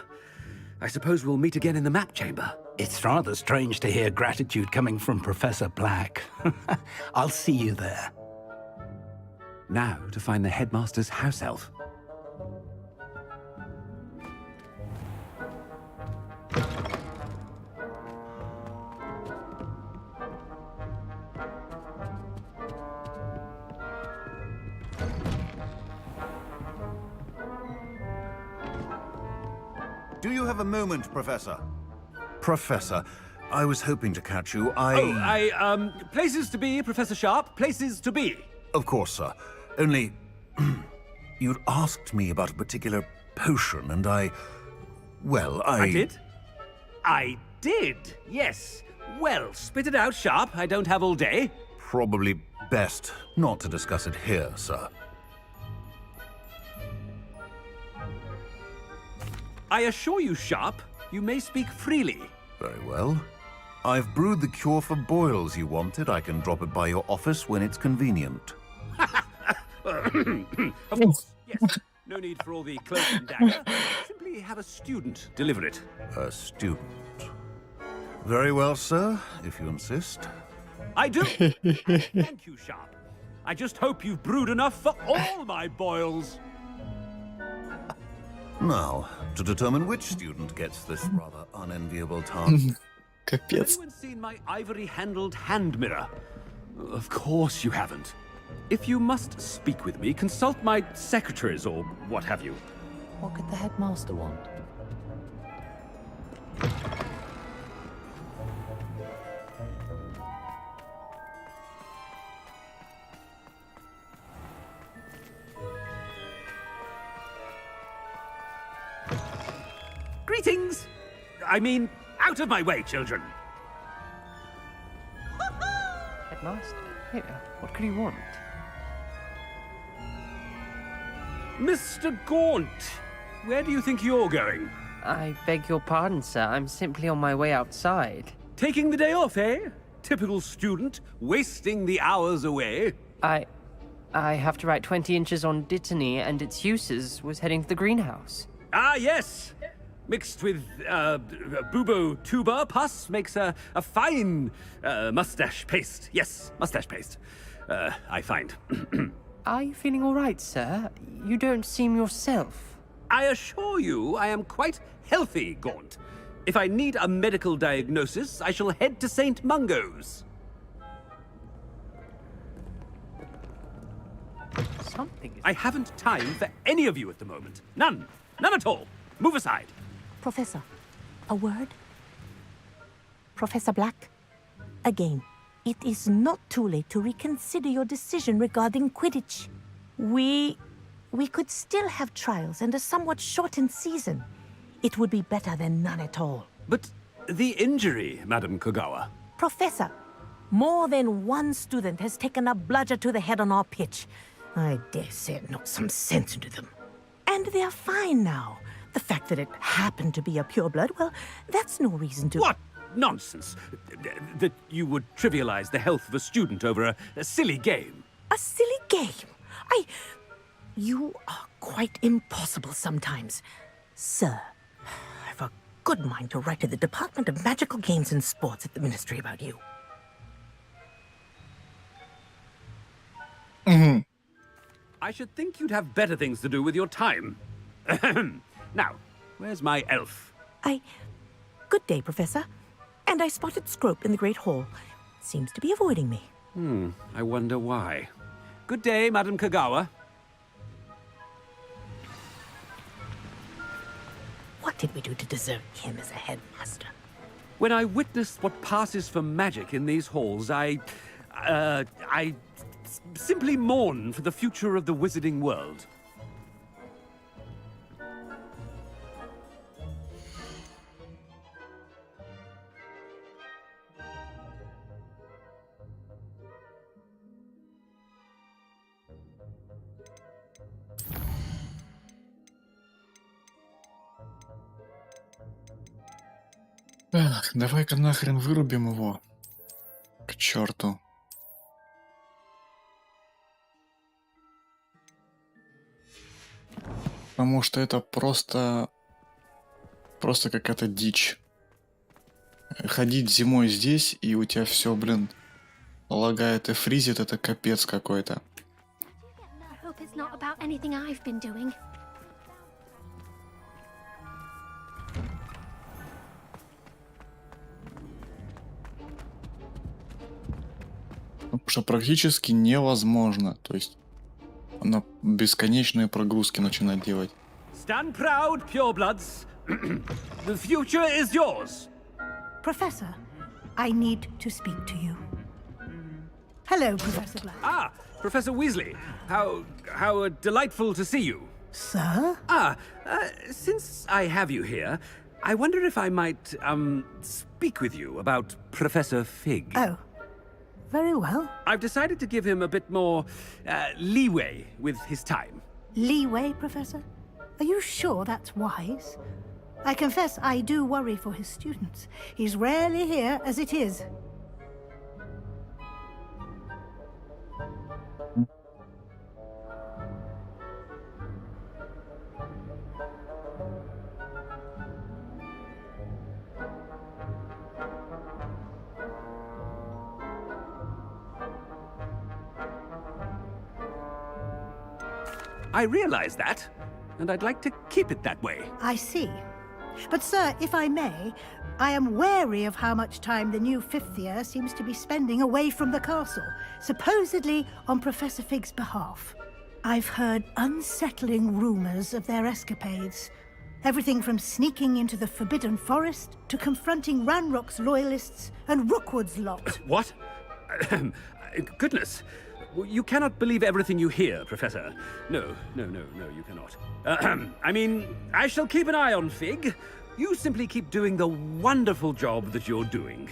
I suppose we'll meet again in the map chamber. It's rather strange to hear gratitude coming from Professor Black. I'll see you there. Now to find the headmaster's house elf. Do you have a moment, Professor? Professor, I was hoping to catch you. Places to be, Professor Sharp. Places to be. Of course, sir. Only, you'd asked me about a particular potion, and I did? I did, yes. Well, spit it out, Sharp. I don't have all day. Probably best not to discuss it here, sir. I assure you, Sharp, you may speak freely. Very well. I've brewed the cure for boils you wanted. I can drop it by your office when it's convenient. Of course, yes. No need for all the cloak and dagger. Simply have a student deliver it. A student. Very well, sir, if you insist. I do. Thank you, Sharp. I just hope you've brewed enough for all my boils. Now, to determine which student gets this rather unenviable task. Has anyone seen my ivory-handled hand mirror? Of course you haven't. If you must speak with me, consult my secretaries or what have you. What could the headmaster want? Greetings! I mean, out of my way, children! Headmaster? Here, what could he want? Mr. Gaunt, where do you think you're going? I beg your pardon, sir. I'm simply on my way outside. Taking the day off, eh? Typical student, wasting the hours away. I have to write 20 inches on Dittany and its uses. Was heading to the greenhouse. Ah, yes! Mixed with, bubo tuber pus makes a fine, mustache paste. Yes, mustache paste. I find. Are you feeling all right, sir? You don't seem yourself. I assure you I am quite healthy, Gaunt. If I need a medical diagnosis, I shall head to St. Mungo's. I haven't time for any of you at the moment. None. None at all. Move aside. Professor, a word? Professor Black, again, it is not too late to reconsider your decision regarding Quidditch. We could still have trials and a somewhat shortened season. It would be better than none at all. But the injury, Madam Kogawa. Professor, more than one student has taken a bludger to the head on our pitch. I dare say it knocked some sense into them. And they're fine now. The fact that it happened to be a pureblood, well, that's no reason to... What nonsense! That you would trivialize the health of a student over a silly game. A silly game? You are quite impossible sometimes. Sir, I've a good mind to write to the Department of Magical Games and Sports at the Ministry about you. Mm-hmm. I should think you'd have better things to do with your time. Now, where's my elf? Good day, Professor. And I spotted Scrope in the Great Hall. Seems to be avoiding me. I wonder why. Good day, Madam Kogawa. What did we do to deserve him as a headmaster? When I witnessed what passes for magic in these halls, I simply mourn for the future of the wizarding world. Эх, давай-ка нахрен вырубим его. К черту. Потому что это просто какая-то дичь. Ходить зимой здесь, и у тебя все, блин, лагает и фризит, это капец какой-то. I hope it's not about anything I've been doing. Потому что практически невозможно. То есть она бесконечные прогрузки начинает делать. Stand proud, purebloods. The future is yours. Professor, I need to speak to you. Hello, Professor Black. Ah, Professor Weasley. How delightful to see you. Sir? Since I have you here, I wonder if I might, speak with you about Professor Fig. Oh, very well. I've decided to give him a bit more, leeway with his time. Leeway, Professor? Are you sure that's wise? I confess I do worry for his students. He's rarely here as it is. I realize that, and I'd like to keep it that way. I see. But, sir, if I may, I am wary of how much time the new fifth year seems to be spending away from the castle, supposedly on Professor Fig's behalf. I've heard unsettling rumors of their escapades. Everything from sneaking into the Forbidden Forest to confronting Ranrock's loyalists and Rookwood's lot. What? Goodness. You cannot believe everything you hear, Professor. No, you cannot. I mean, I shall keep an eye on Fig. You simply keep doing the wonderful job that you're doing.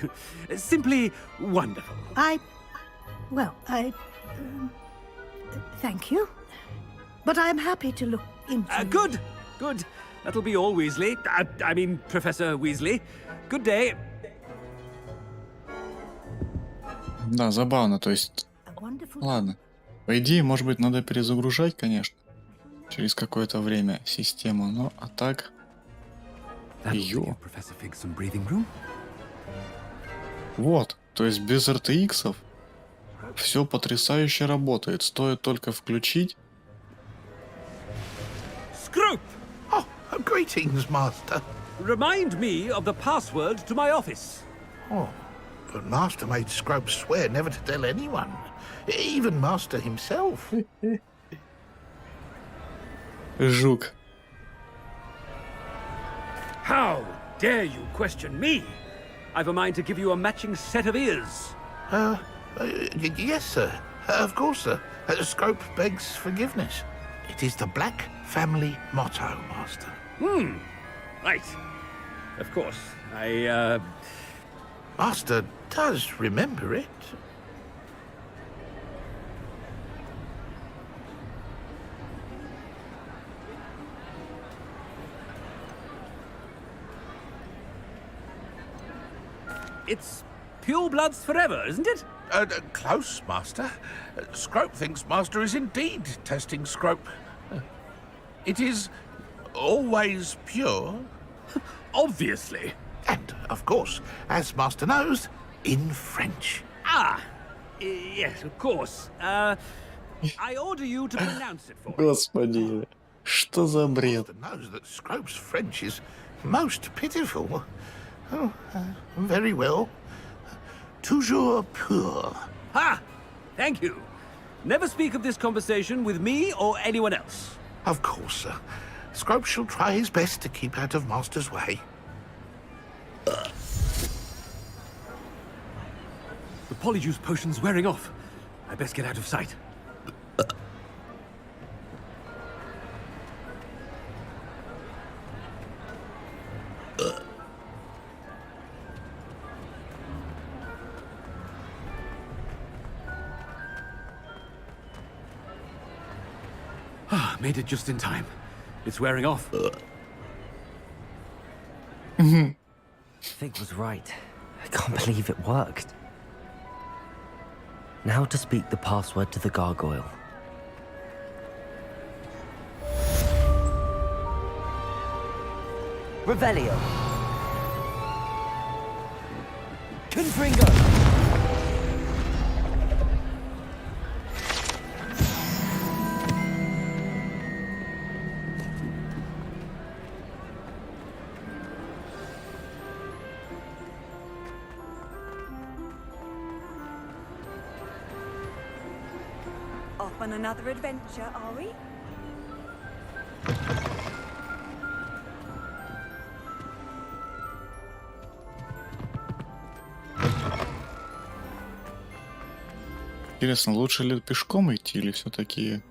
Simply wonderful. Thank you. but I am happy to look into it. Good, good. That'll be all, Weasley. I mean, Professor Weasley. Good day. Да, забавно, то есть... Ладно. По идее, может быть, надо перезагружать, конечно, через какое-то время систему, но а так... Ее. Вот, то есть без RTX все потрясающе работает, стоит только включить. Scrope! Oh, greetings, Master. Remind me of the password to my office. Oh, but Master made Scrope swear never to tell anyone, even Master himself. Жук. How dare you question me? I've a mind to give you a matching set of ears. Yes, sir. Of course, sir. Scrope begs forgiveness. It is the Black family motto, Master. Right. Of course. Master does remember it. It's pure bloods forever, isn't it? Close, Master. Scrope thinks Master is indeed testing Scrope. It is always pure. Obviously. And, of course, as Master knows, in French. Yes, of course. I order you to pronounce it for me. Господи, что за бред? Master knows that Scrope's French is most pitiful. Oh, very well. Toujours pur. Ha! Thank you. Never speak of this conversation with me or anyone else. Of course, sir. Scrope shall try his best to keep out of Master's way. The polyjuice potion's wearing off. I best get out of sight. Made it just in time. It's wearing off. Fig was right. I can't believe it worked. Now to speak the password to the gargoyle. Revelio. Confringo. Off on another adventure, are we? Интересно, лучше ли пешком идти или все-таки...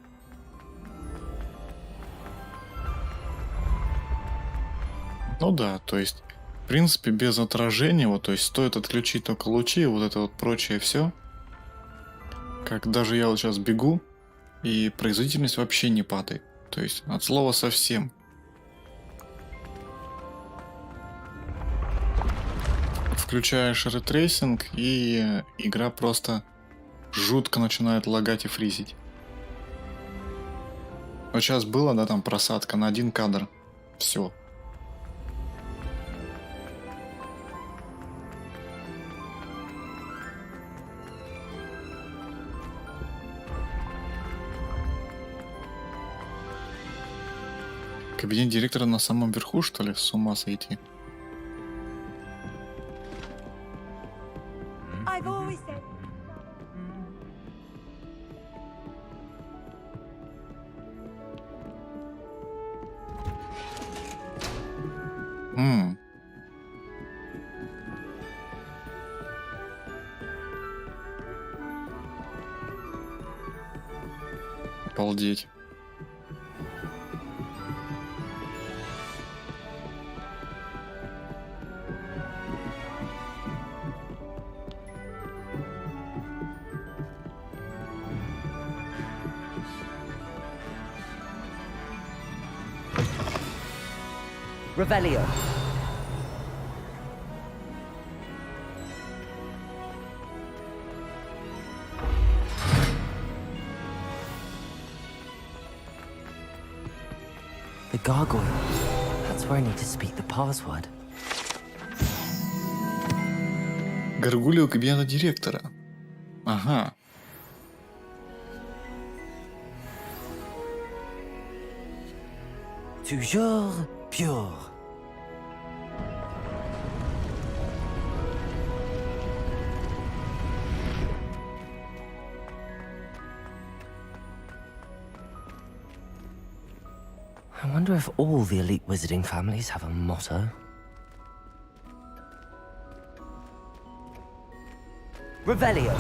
Ну да, то есть, в принципе, без отражения, вот, то есть, стоит отключить только лучи, вот это вот прочее все. Как даже я вот сейчас бегу, и производительность вообще не падает. То есть, от слова совсем. Включаешь ретрейсинг, и игра просто жутко начинает лагать и фризить. Вот сейчас было, да, там просадка на 1 кадр. Все. Кабинет директора на самом верху, что ли? С ума сойти. I've always said... Обалдеть. Revelio. The gargoyle. That's where I need to speak the password. Гаргулья у кабинета директора. Ага. Toujours pure. I wonder if all the elite wizarding families have a motto. Revelio.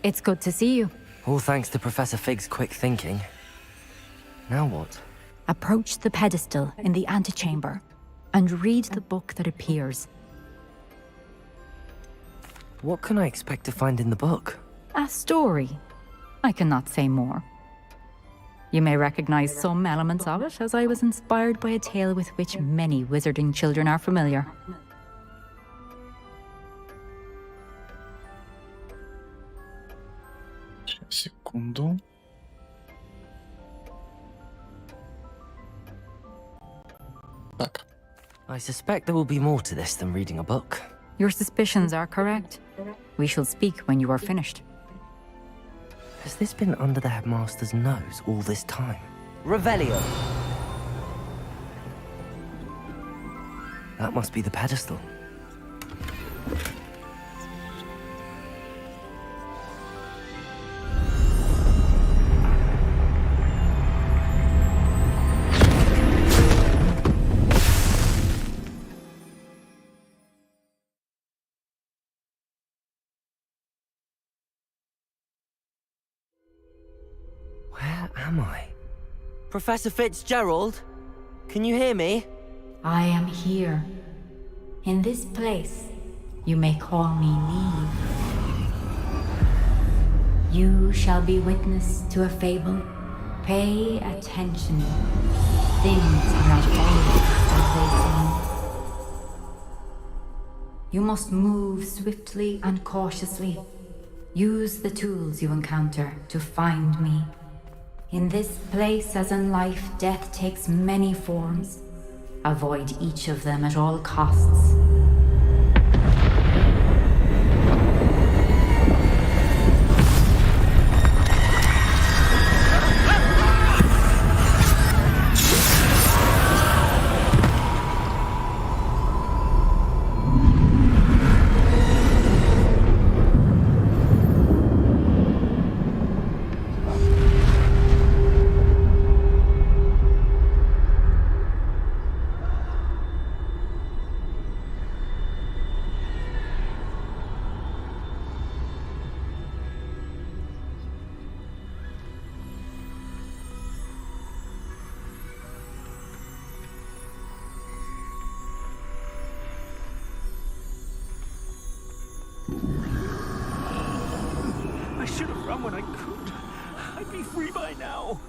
It's good to see you. All thanks to Professor Fig's quick thinking. Now what? Approach the pedestal in the antechamber and read the book that appears. What can I expect to find in the book? A story. I cannot say more. You may recognize some elements of it, as I was inspired by a tale with which many wizarding children are familiar. Секунду. Так. I suspect there will be more to this than reading a book. Your suspicions are correct. We shall speak when you are finished. Has this been under the headmaster's nose all this time? Revelio! That must be the pedestal. Where am I? Professor Fitzgerald? Can you hear me? I am here. In this place, you may call me Neve. You shall be witness to a fable. Pay attention. Things are not always as they seem. You must move swiftly and cautiously. Use the tools you encounter to find me. In this place, as in life, death takes many forms. Avoid each of them at all costs. I should have run when I could. I'd be free by now.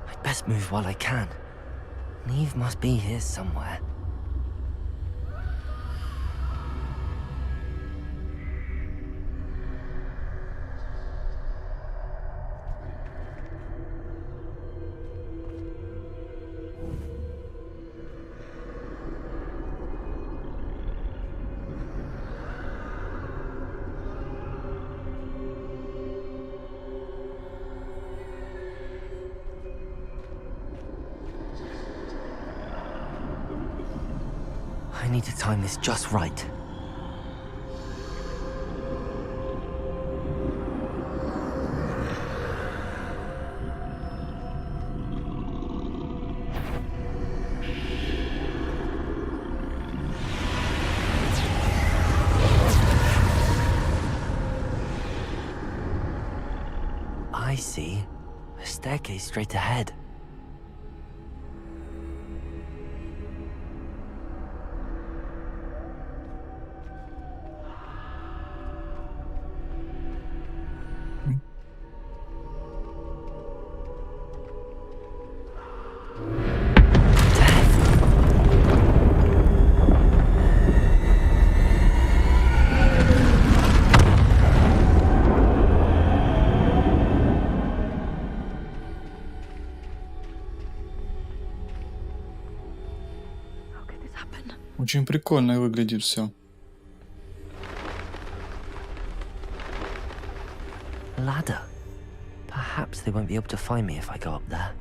I'd best move while I can. Neve must be here somewhere. I need to time this just right. I see a staircase straight ahead. Очень прикольно выглядит все. Ladder. Perhaps they won't be able to find me if I go up there.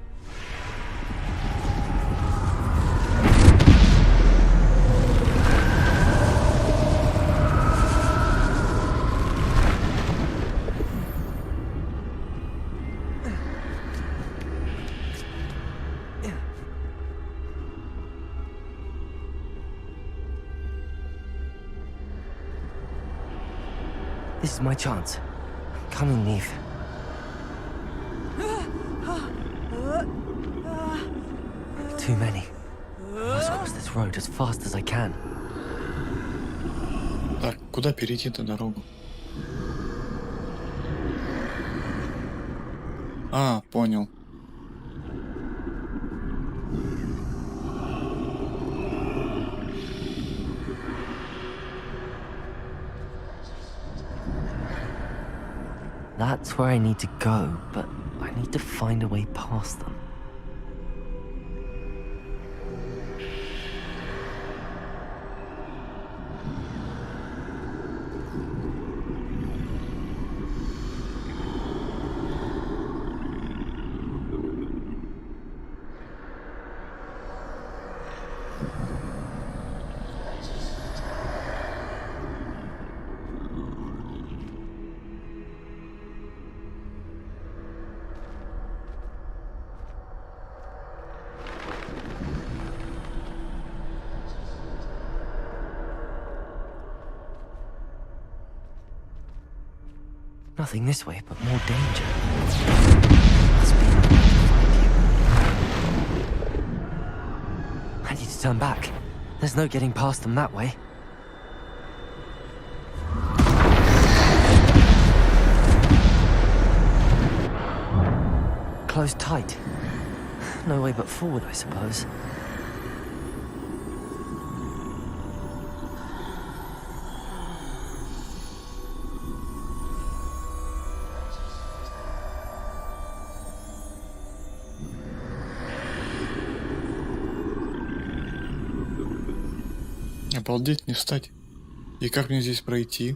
This is my chance. Come and leave. Too many. I must cross this road as fast as I can. Так, куда перейти-то дорогу? А, понял. That's where I need to go, but I need to find a way past them. Nothing this way, but more danger. Must be another way to find you. I need to turn back. There's no getting past them that way. Closed tight. No way but forward, I suppose. Обалдеть, не встать. И как мне здесь пройти?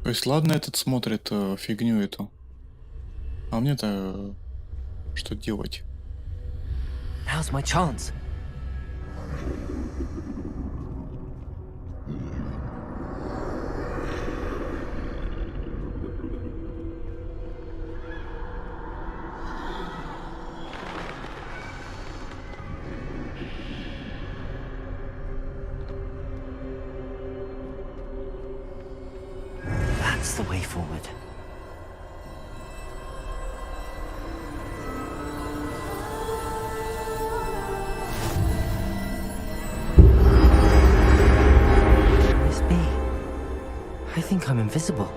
То есть, ладно, этот смотрит фигню эту. А мне-то что делать? Now's my chance. That's the way forward. Miss B, I think I'm invisible.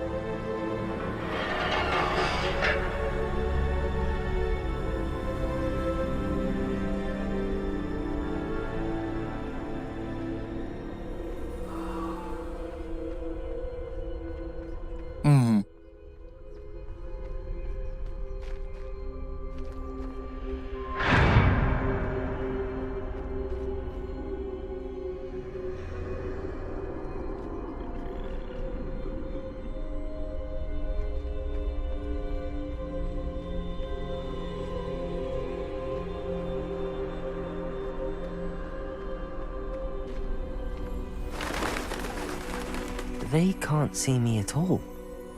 They can't see me at all.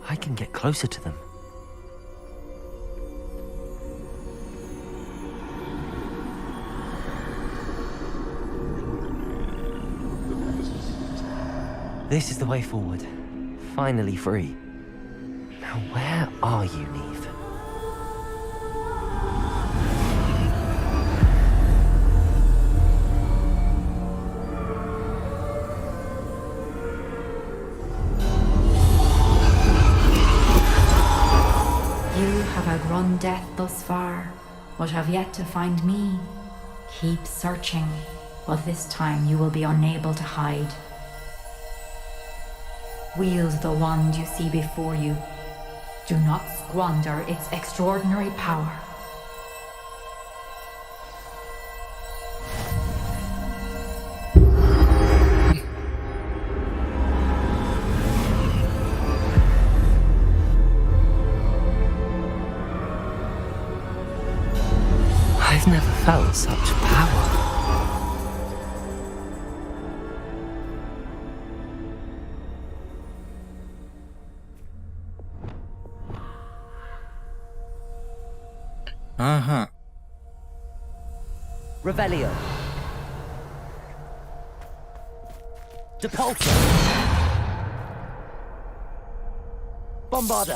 I can get closer to them. This is the way forward. finally free. Now where are you, Neve? You have outrun death thus far, but have yet to find me. Keep searching, but this time you will be unable to hide. Wield the wand you see before you. Do not squander its extraordinary power. I've never felt such power. Ага. Revelio. Depulso. Bombarda.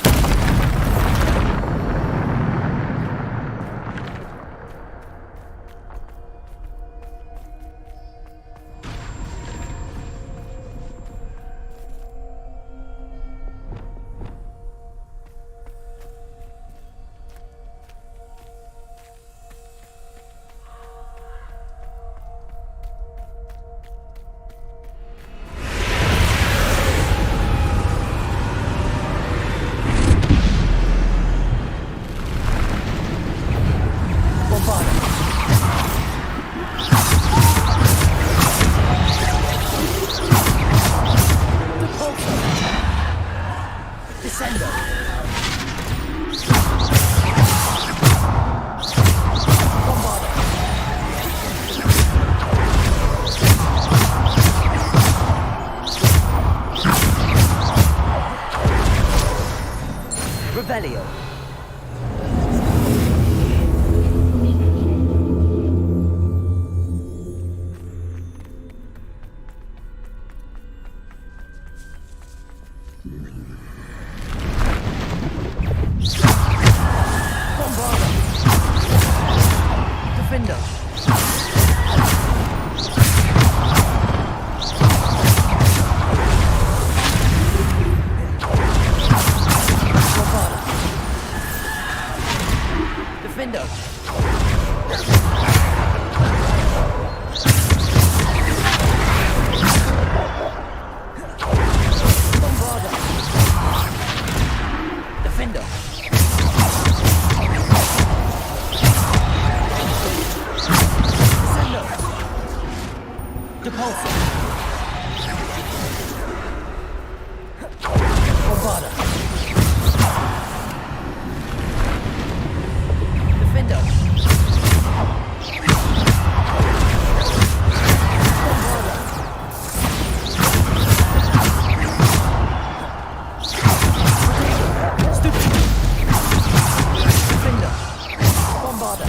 Revelio. Bombarda. Defender. Defender. Bombarda. Defender. Descendo. Depulso. Bombarda. Defender. Bombarda.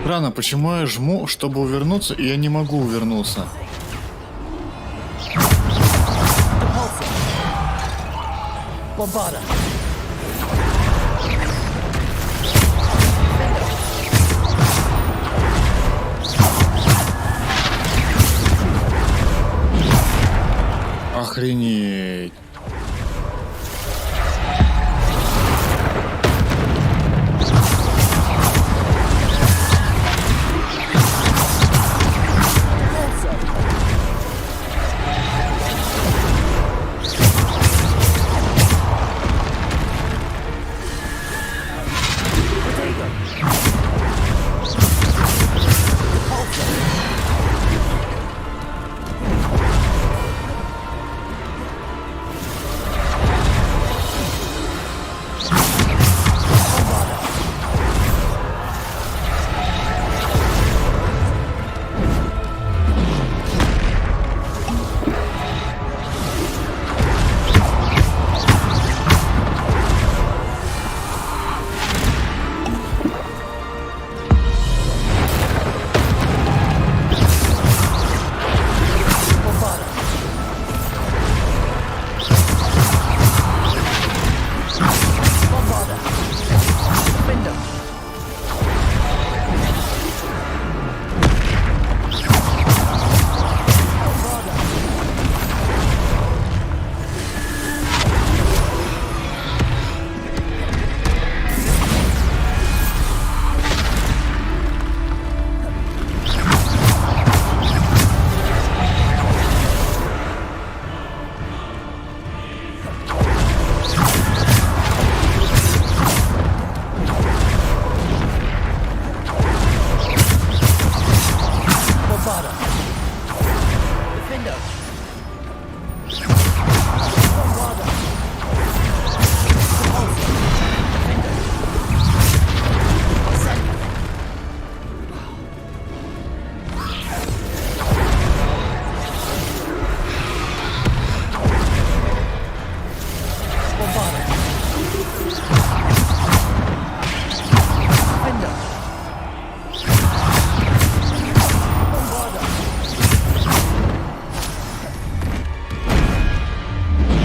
Странно, почему я жму, чтобы увернуться, и я не могу увернуться? Bombarda. Охренеть.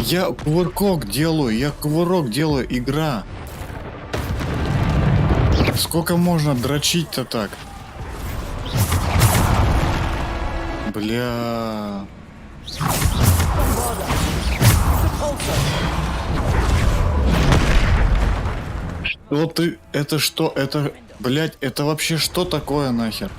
Я кувыркок делаю, игра. Сколько можно дрочить-то так? Бля. Что ты? Это что? Это, блядь, это вообще что такое нахер?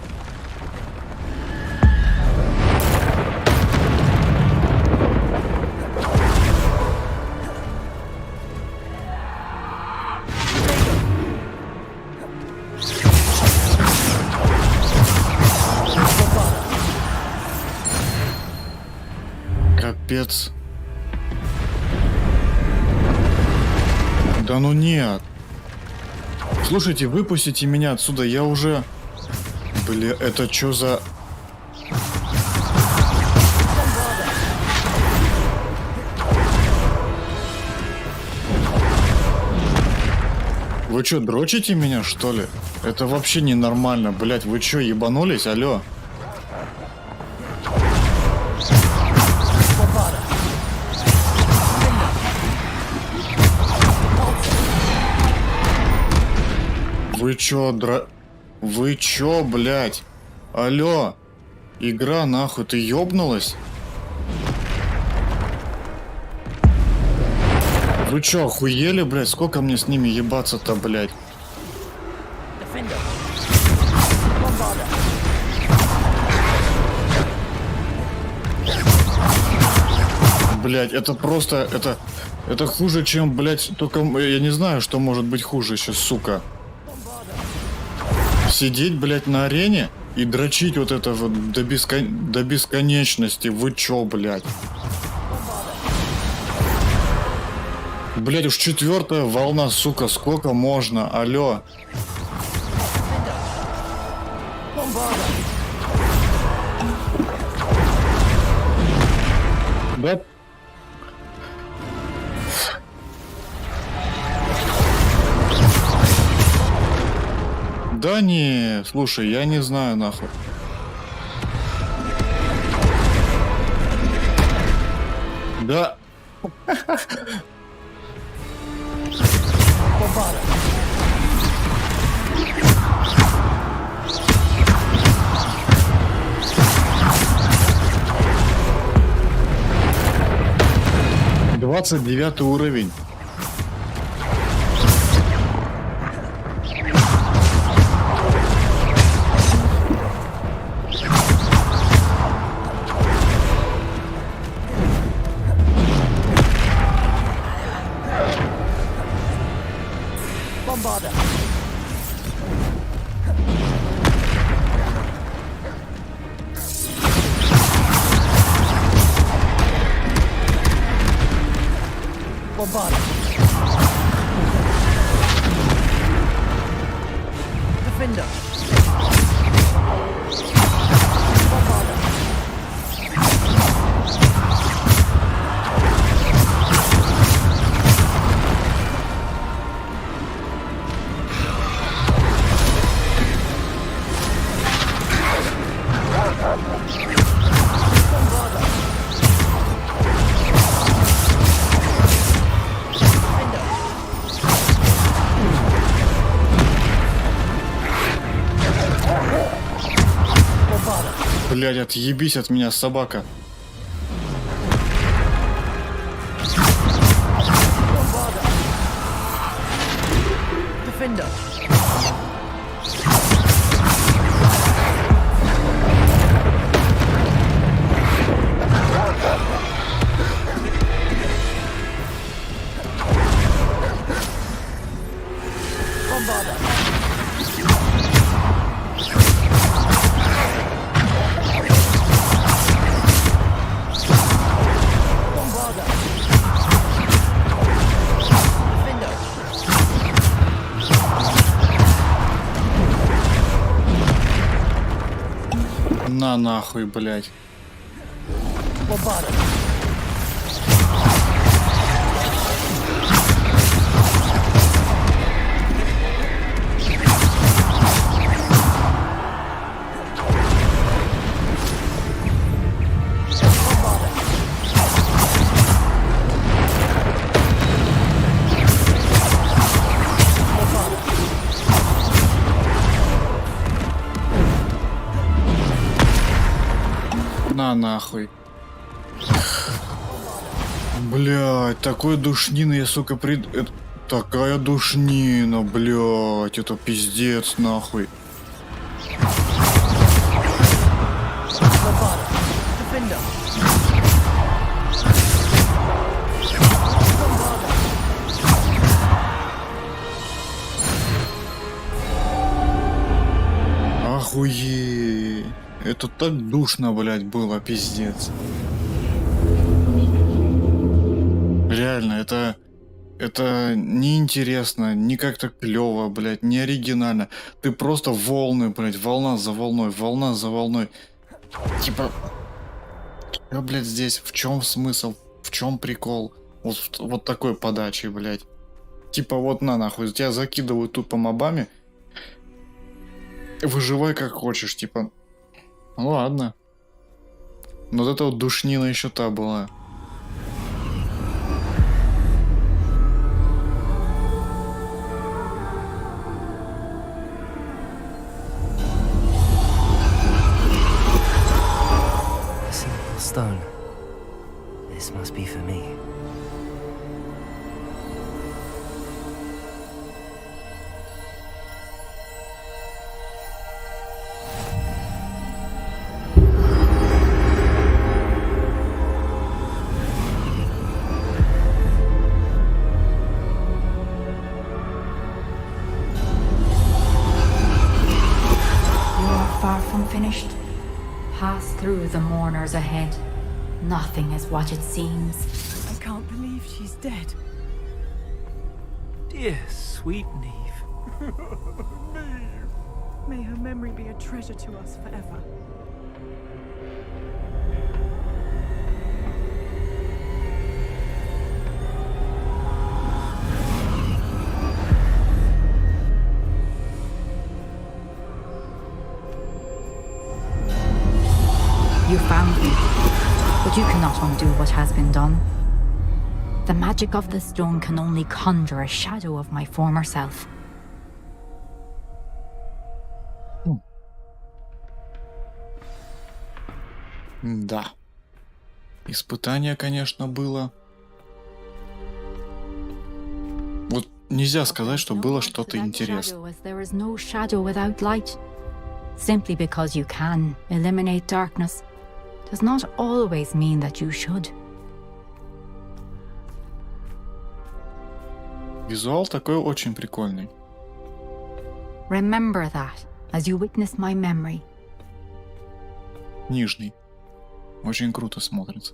Капец. Да ну нет. Слушайте, выпустите меня отсюда, я уже... Бля, это чё за... Вы чё, дрочите меня, что ли? Это вообще ненормально, блять, вы чё, ебанулись, алё? Вы чё, блядь? Алло? Игра, нахуй, ты ёбнулась? Вы чё, охуели, блядь? Сколько мне с ними ебаться-то, блядь? Блядь, это просто, это хуже, чем, блядь, только, я не знаю, что может быть хуже сейчас, сука. Сидеть, блядь, на арене и дрочить вот это вот до бесконечности. Вы чё, блядь? Блядь, уж 4-я волна, сука, сколько можно? Алло. Да? Да не, слушай, я не знаю нахуй. Да. Двадцать 29 уровень. Defender. Блядь, отъебись от меня, собака. Defender. На нахуй, блядь. На нахуй. Блядь, такой душнина я, сука, такая душнина, блядь, это пиздец, нахуй. Охуеть. Это так душно, блядь, было, пиздец. Реально, это неинтересно, не как-то клево, блядь, не оригинально. Ты просто волны, блядь, волна за волной, волна за волной. Типа, что, блядь, здесь? В чем смысл? В чем прикол? Вот такой подачи, блядь. Типа, вот на нахуй, тебя закидывают тут по мобами. Выживай как хочешь, типа. Ну ладно. Но вот эта вот душнина еще та была. Simple stone. This must be for me. Finished. Pass through the mourners ahead. Nothing is what it seems. I can't believe she's dead. Dear sweet Neve. Neve. May her memory be a treasure to us forever. But you cannot undo what has been done. The magic of the stone can only conjure a shadow of my former self. Да. Испытание, конечно, было. Вот нельзя сказать, что было что-то интересное. There is no shadow without light. Simply because you can eliminate darkness does not always mean that you should. Визуал такой очень прикольный. Remember that as you witness my memory. Нижний. Очень круто смотрится.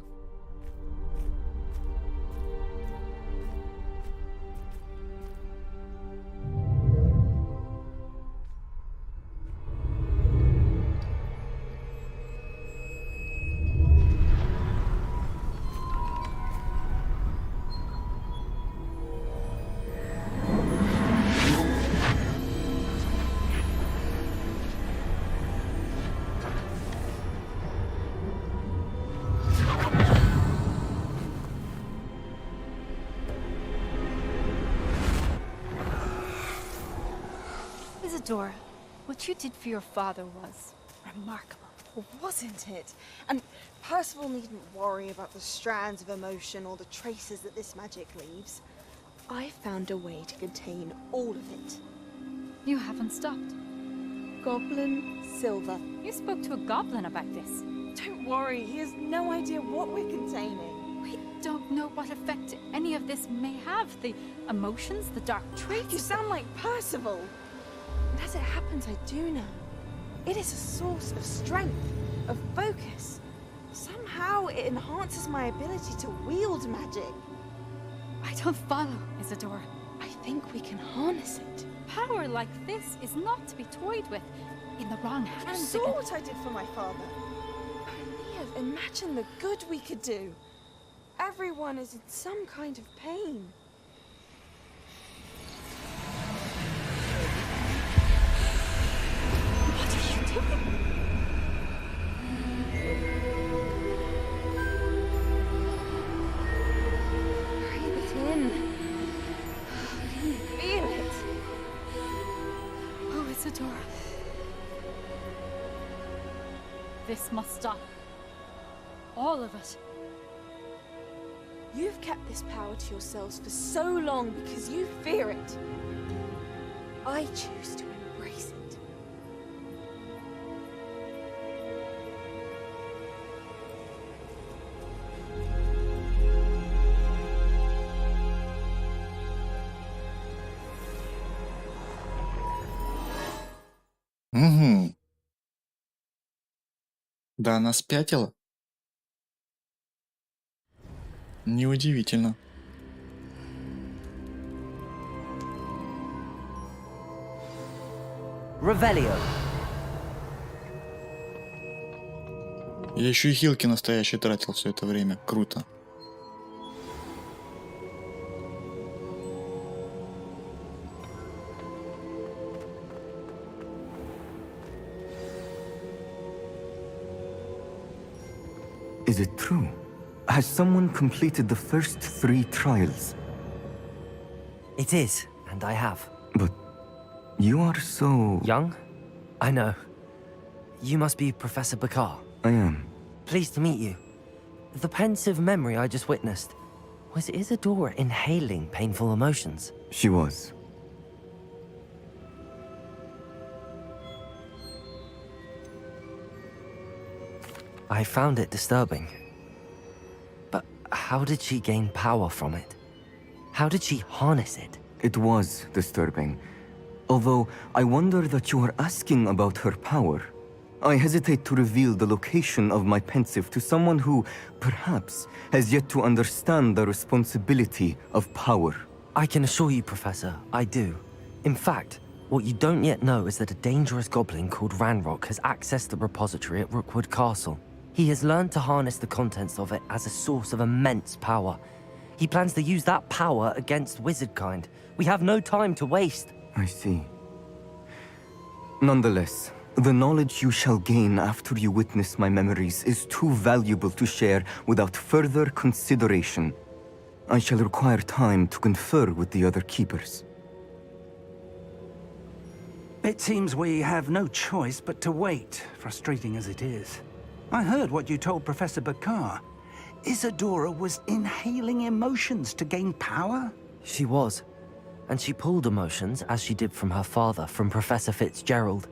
Isadora, what you did for your father was remarkable. Wasn't it? And Percival needn't worry about the strands of emotion or the traces that this magic leaves. I found a way to contain all of it. You haven't stopped. Goblin Silver. You spoke to a goblin about this. Don't worry, he has no idea what we're containing. We don't know what effect any of this may have. The emotions, the dark traits. You sound like Percival. And as it happens, I do know. It is a source of strength, of focus. Somehow it enhances my ability to wield magic. I don't follow, Isadora. I think we can harness it. Power like this is not to be toyed with. In the wrong You hands. saw what I did for my father. Leah, imagine the good we could do. Everyone is in some kind of pain. What are you doing? Breathe it in. Can you feel it? Oh, Isadora. This must stop. All of it. You've kept this power to yourselves for so long because you fear it. I choose to embrace it. Угу. Да, она спятила. Неудивительно. Revelio. Я еще и хилки настоящие тратил все это время. Круто. Is it true? Has someone completed the first 3 trials? It is, and I have. But you are so... Young? I know. You must be Professor Bakar. I am. Pleased to meet you. The pensive memory I just witnessed, was Isadora inhaling painful emotions? She was. I found it disturbing. But how did she gain power from it? How did she harness it? It was disturbing. Although, I wonder that you are asking about her power. I hesitate to reveal the location of my pensive to someone who, perhaps, has yet to understand the responsibility of power. I can assure you, Professor, I do. In fact, what you don't yet know is that a dangerous goblin called Ranrock has accessed the repository at Rookwood Castle. He has learned to harness the contents of it as a source of immense power. He plans to use that power against wizardkind. We have no time to waste. I see. Nonetheless, The knowledge you shall gain after you witness my memories is too valuable to share without further consideration. I shall require time to confer with the other keepers. It seems we have no choice but to wait, frustrating as it is. I heard what you told Professor Bakar. Isadora was inhaling emotions to gain power? She was. And she pulled emotions, as she did from her father, from Professor Fitzgerald,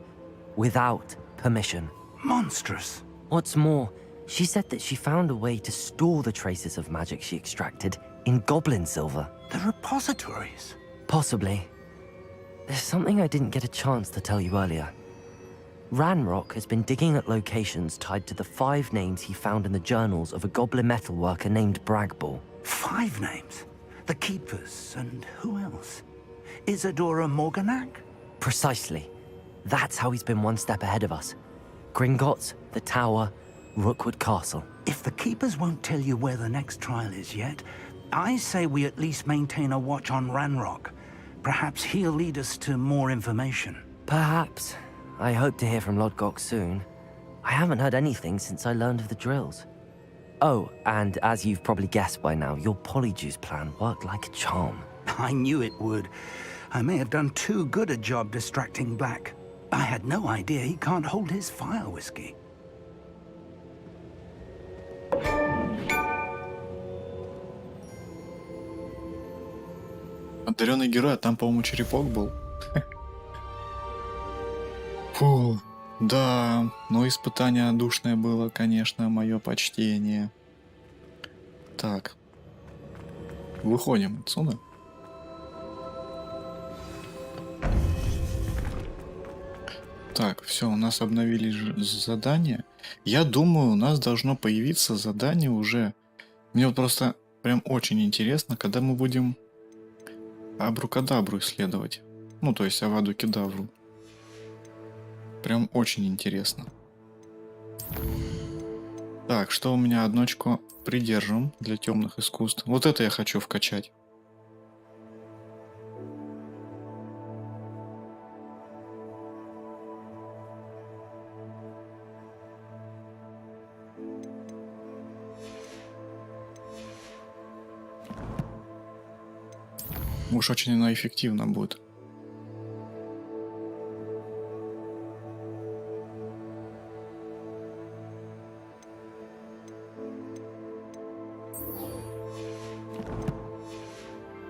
without permission. Monstrous. What's more, she said that she found a way to store the traces of magic she extracted in goblin silver. The repositories? Possibly. There's something I didn't get a chance to tell you earlier. Ranrock has been digging at locations tied to the 5 names he found in the journals of a goblin metalworker named Bragball. 5 names? The Keepers, and who else? Isadora Morganac? Precisely. That's how he's been one step ahead of us. Gringotts, the Tower, Rookwood Castle. If the Keepers won't tell you where the next trial is yet, I say we at least maintain a watch on Ranrock. Perhaps he'll lead us to more information. Perhaps. I hope to hear from Lodgok soon. I haven't heard anything since I learned of the drills. Oh, and as you've probably guessed by now, your Polyjuice plan worked like a charm. I knew it would. I may have done too good a job distracting Black. I had no idea he can't hold his fire whiskey. Одаренный герой, а там, по-моему, черепок был. Фу, да, но испытание душное было, конечно, мое почтение. Так, выходим отсюда. Так, все, у нас обновились задания. Я думаю, у нас должно появиться задание уже. Мне вот просто прям очень интересно, когда мы будем Абрукадабру исследовать. Ну, то есть Аваду Кедавру. Прям очень интересно. Так, что у меня? Одну очко придержим для темных искусств. Вот это я хочу вкачать. Уж очень она эффективна будет.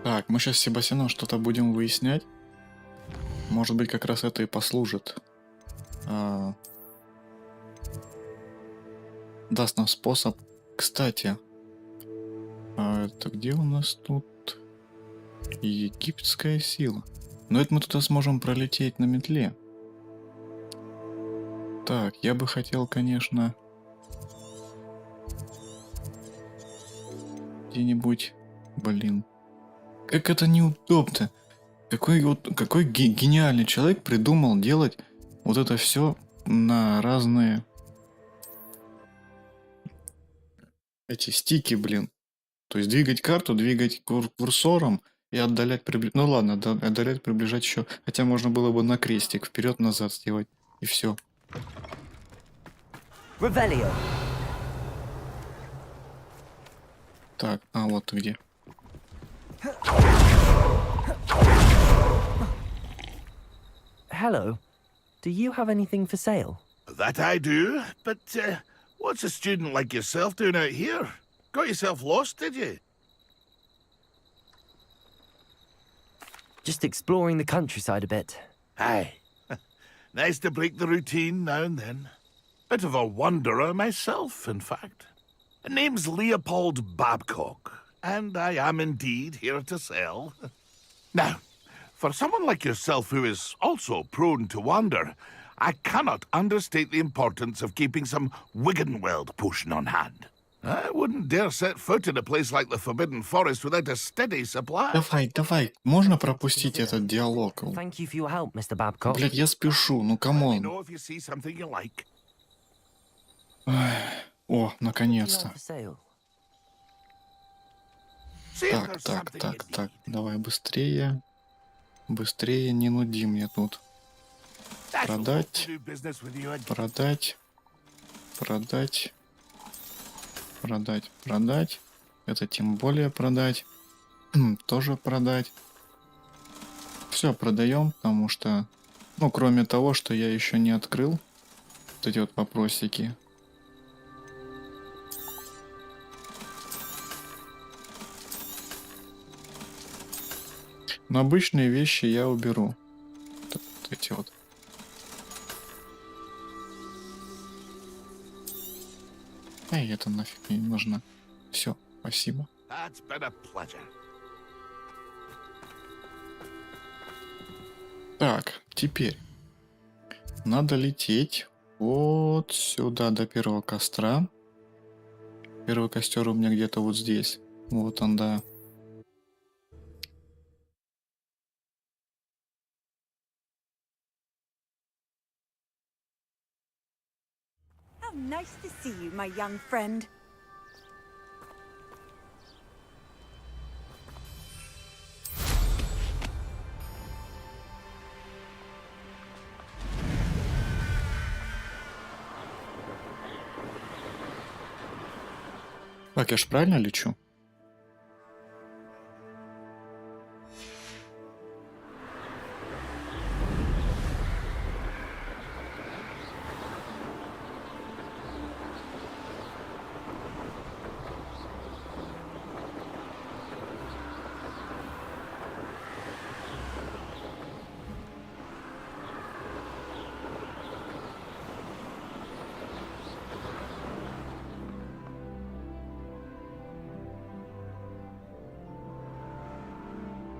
Так, мы сейчас с Себастьяном что-то будем выяснять. Может быть, как раз это и послужит. Даст нам способ. Кстати, это где у нас тут? Египетская сила. Но это мы туда сможем пролететь на метле. Так, я бы хотел, конечно, где-нибудь... Блин. Как это неудобно. Какой гениальный человек придумал делать вот это все на разные... Эти стики, блин. То есть двигать карту, двигать курсором и отдалять, ну ладно, отдалять, приближать еще. Хотя можно было бы на крестик вперед-назад сделать. И все. Revelio. Так, а вот ты где. Hello. Do you have anything for sale? That I do, but what's a student like yourself doing out here? Got yourself lost, did you? Just exploring the countryside a bit. Aye. Nice to break the routine now and then. Bit of a wanderer myself, in fact. Name's Leopold Babcock, and I am indeed here to sell. Now, for someone like yourself who is also prone to wander, I cannot understate the importance of keeping some Wiggenweld potion on hand. I wouldn't dare set foot in a place like the Forbidden Forest without a steady supply. Давай, можно пропустить этот диалог? Thank you for your help, Mr. Babcock. Блядь, я спешу, ну камон. О, наконец-то. Так, давай быстрее. Быстрее, не нуди мне тут. Продать. Продать. Продать. Продать. Продать. Это тем более продать. Тоже продать. Все продаем, потому что, ну, кроме того, что я еще не открыл, вот эти вот вопросики. Но обычные вещи я уберу. Вот эти вот. Эй, это нафиг мне не нужно. Все, спасибо. Так, теперь надо лететь вот сюда до первого костра. Первый костер у меня где-то вот здесь. Вот он, да. How nice to see you, my young friend. Так, я ж правильно лечу?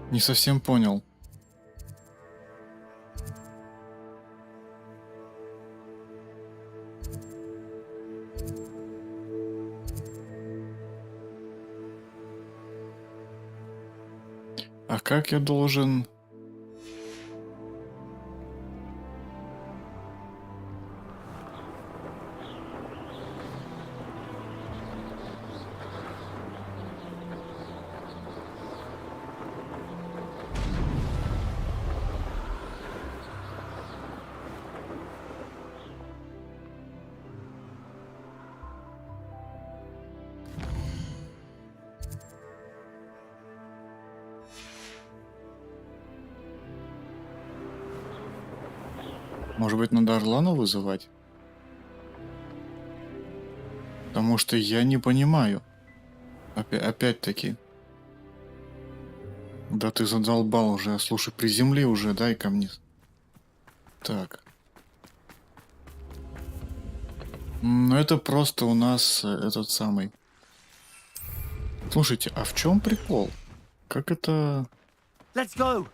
Не совсем понял. А как я должен... Может быть, надо Орлану вызывать? Потому что я не понимаю. Опять-таки. Да ты задолбал уже. Слушай, приземли уже, дай ко мне. Так. Ну это просто у нас этот самый. Слушайте, а в чем прикол? Как это... Let's go.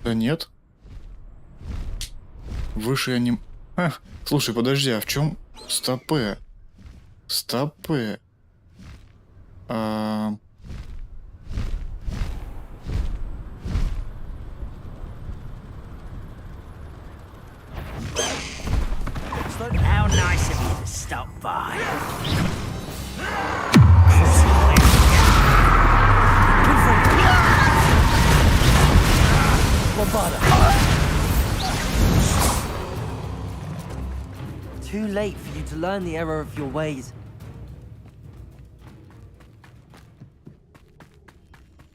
Да нет. Выше я не... слушай, подожди, а в чем... Стопы. Стопы. How nice of you to stop by. Too late for you to learn the error of your ways.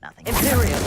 Nothing. Imperial!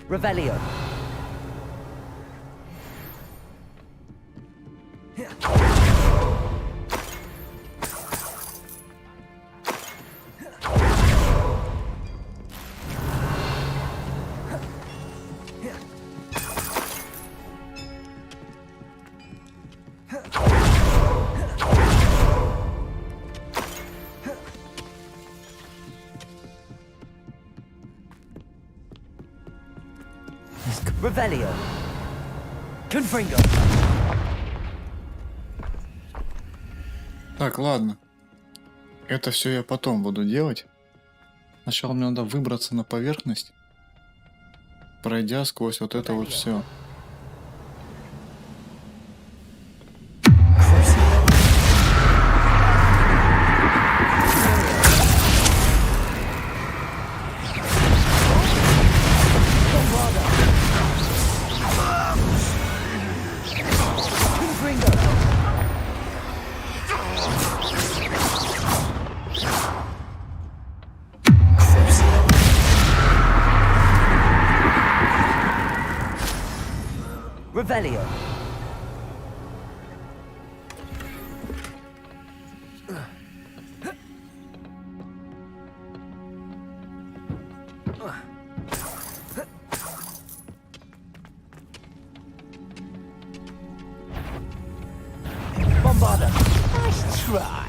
Revelio. Revelio. Confringo. Так, ладно. Это все я потом буду делать. Сначала мне надо выбраться на поверхность, пройдя сквозь вот это вот все. Revelio. Bombarda. Nice try.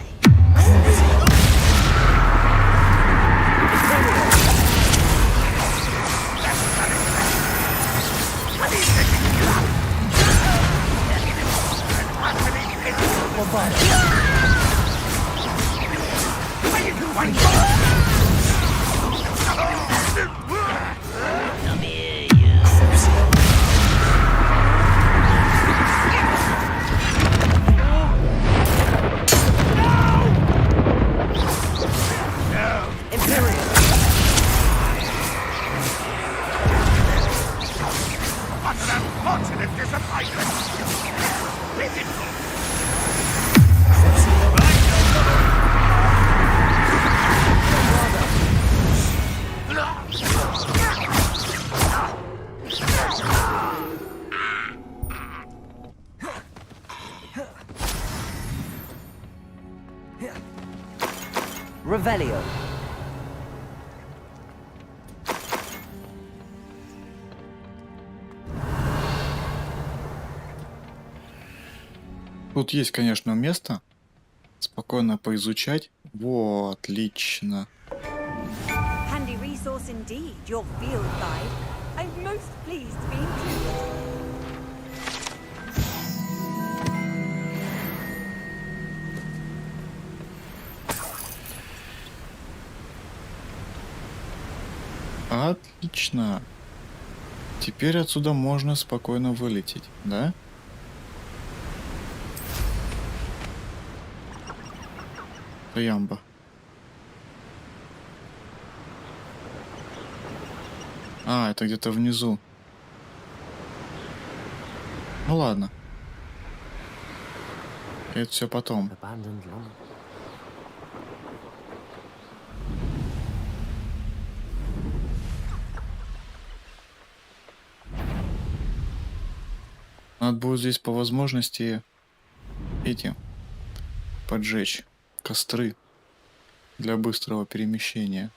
Revelio. Тут есть, конечно, место спокойно поизучать. Вот, отлично. Handy resource indeed, your field guide. I'm most pleased to be included. Отлично. Теперь отсюда можно спокойно вылететь, да? Ямба. А, это где-то внизу. Ну ладно. Это все потом. Надо будет здесь по возможности эти поджечь костры для быстрого перемещения.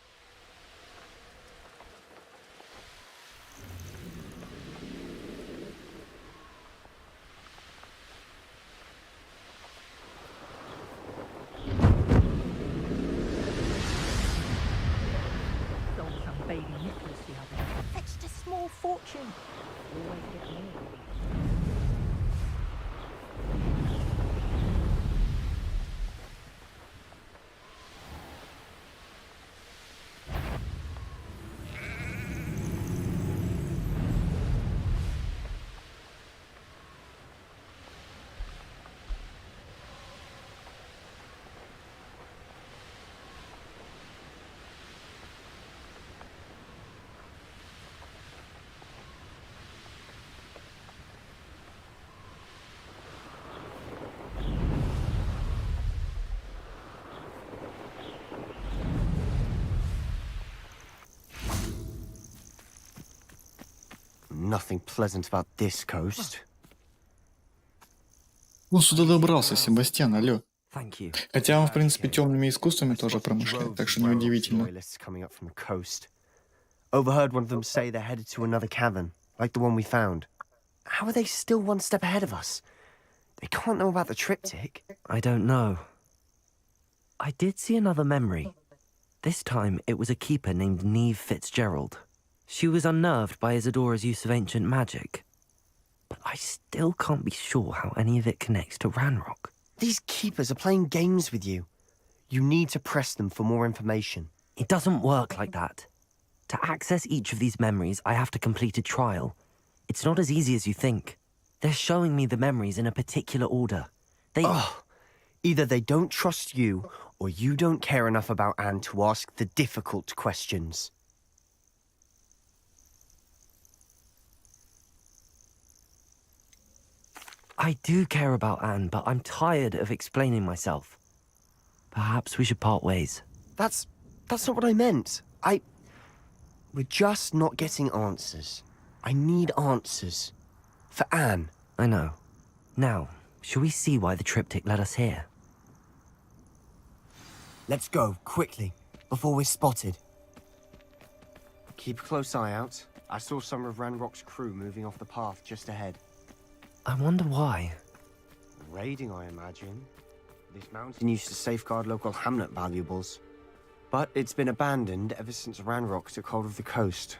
Fetched a small fortune. Always get more. Nothing pleasant about this coast. Он сюда добрался, Себастьян, алло. Thank you. Хотя он, в принципе, темными искусствами тоже промышляет, так что неудивительно. Coming up from the coast. Overheard one of them say they're headed to another cavern, like the one we found. How are they still one step ahead of us? They can't know about the triptych. I don't know. I did see another memory. This time, it was a keeper named Neve Fitzgerald. She was unnerved by Isadora's use of ancient magic. But I still can't be sure how any of it connects to Ranrock. These keepers are playing games with you. You need to press them for more information. It doesn't work like that. To access each of these memories, I have to complete a trial. It's not as easy as you think. They're showing me the memories in a particular order. Either they don't trust you, or you don't care enough about Anne to ask the difficult questions. I do care about Anne, but I'm tired of explaining myself. Perhaps we should part ways. That's not what I meant. We're just not getting answers. I need answers. For Anne. I know. Now, shall we see why the triptych led us here? Let's go, quickly, before we're spotted. Keep a close eye out. I saw some of Ranrock's crew moving off the path just ahead. I wonder why. Raiding, I imagine. This mountain used to safeguard local hamlet valuables. But it's been abandoned ever since Ranrock took hold of the coast.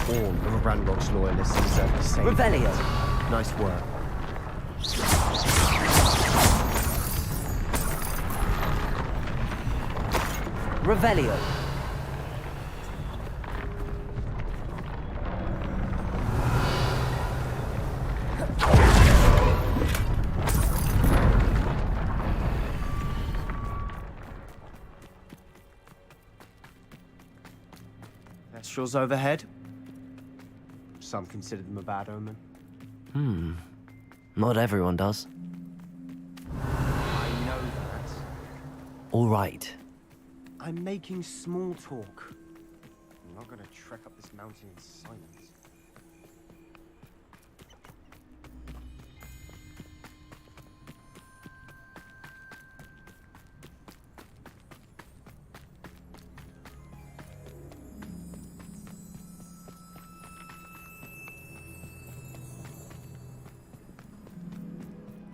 All of Ranrock's loyalists deserve the same. Revelio. Nice work. Revelio. Kestrels overhead. Some consider them a bad omen. Not everyone does. I know that. All right. I'm making small talk. I'm not gonna trek up this mountain in silence.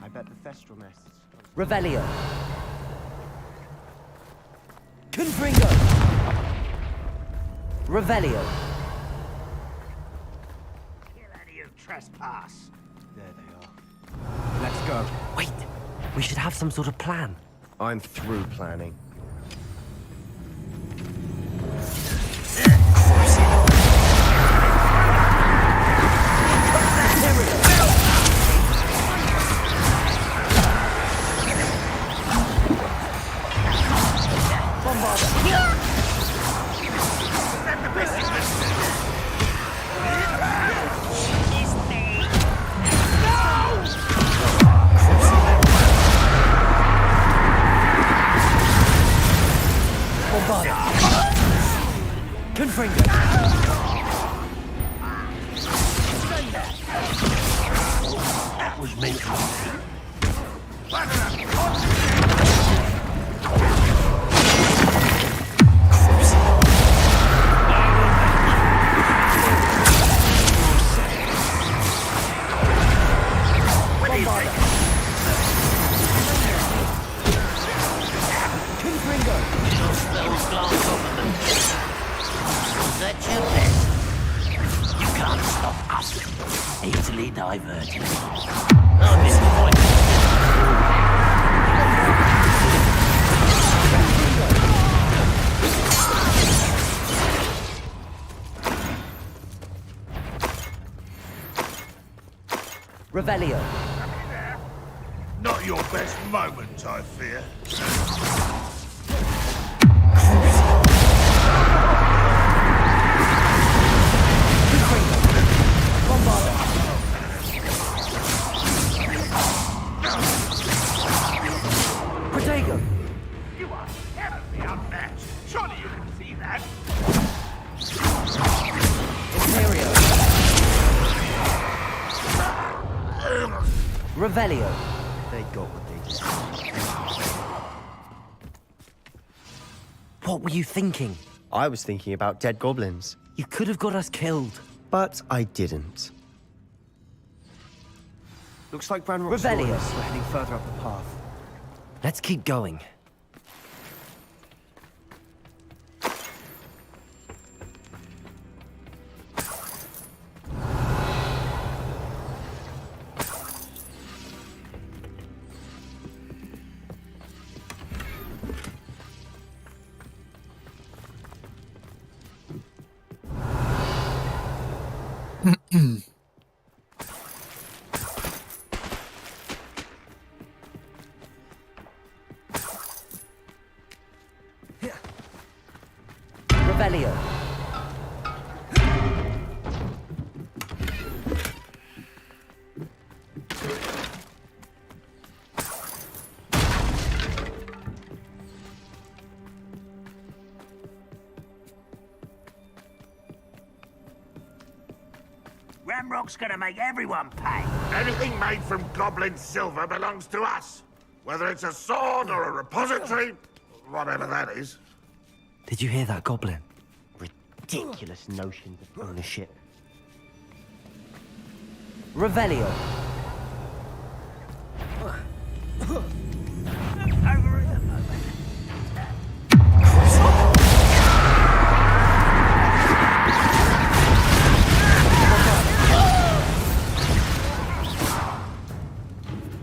I bet the Thestral nests. Revelio. Confringo. Revelio. Get out of your trespass. There they are. Let's go. Wait, we should have some sort of plan. I'm through planning. That was meant to be. You can't stop us. Easily diverted. Revelio. Not your best moment, I fear. Protego. You are terribly outmatched. Surely you can see that. Imperio. Revelio. They got what they did. What were you thinking? I was thinking about dead goblins. You could have got us killed. But I didn't. Looks like Ranrock's Revelio. loyalists were heading further up the path. Let's keep going. Revelio. Ramrock's gonna make everyone pay. Anything made from goblin silver belongs to us. Whether it's a sword or a repository, whatever that is. Did you hear that, Goblin? Ridiculous notions of ownership. Revelio.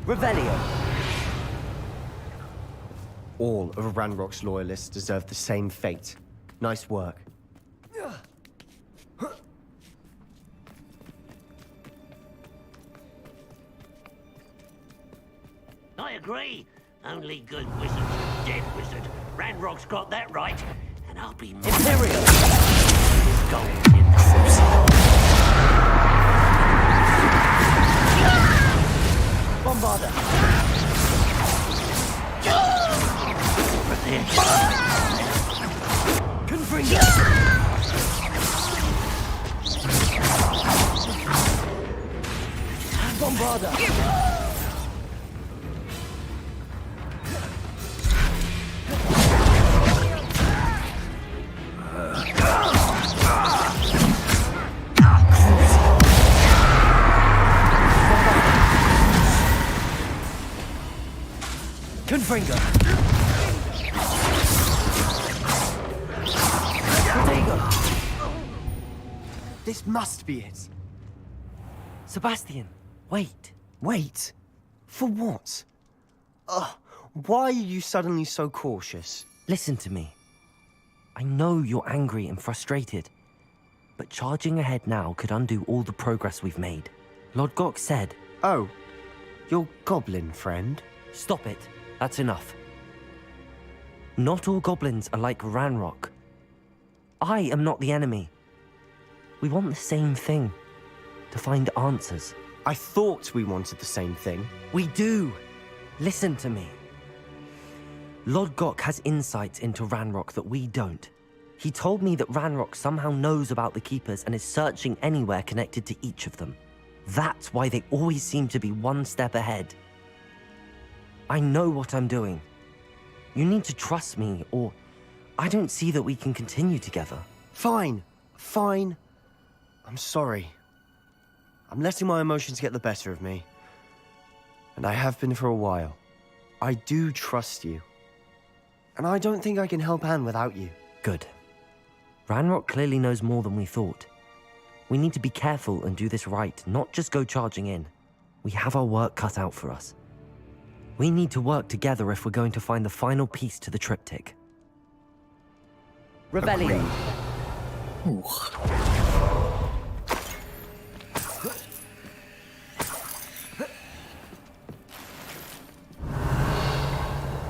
Revelio. All of Ranrock's loyalists deserve the same fate. Nice work. I agree. Only good wizards are dead wizard. Ranrock's got that right. And I'll be Imperial. Gold in the Bombarder. Confringo. Bombarder. Confringo. This must be it. Sebastian, wait. Wait? For what? Why are you suddenly so cautious? Listen to me. I know you're angry and frustrated, but charging ahead now could undo all the progress we've made. Lord Gok said... Oh, your goblin friend? Stop it. That's enough. Not all goblins are like Ranrock. I am not the enemy. We want the same thing. To find answers. I thought we wanted the same thing. We do. Listen to me. Lord Gok has insights into Ranrock that we don't. He told me that Ranrock somehow knows about the Keepers and is searching anywhere connected to each of them. That's why they always seem to be one step ahead. I know what I'm doing. You need to trust me, or I don't see that we can continue together. Fine. Fine. I'm sorry. I'm letting my emotions get the better of me. And I have been for a while. I do trust you. And I don't think I can help Anne without you. Good. Ranrock clearly knows more than we thought. We need to be careful and do this right, not just go charging in. We have our work cut out for us. We need to work together if we're going to find the final piece to the triptych. Revelio.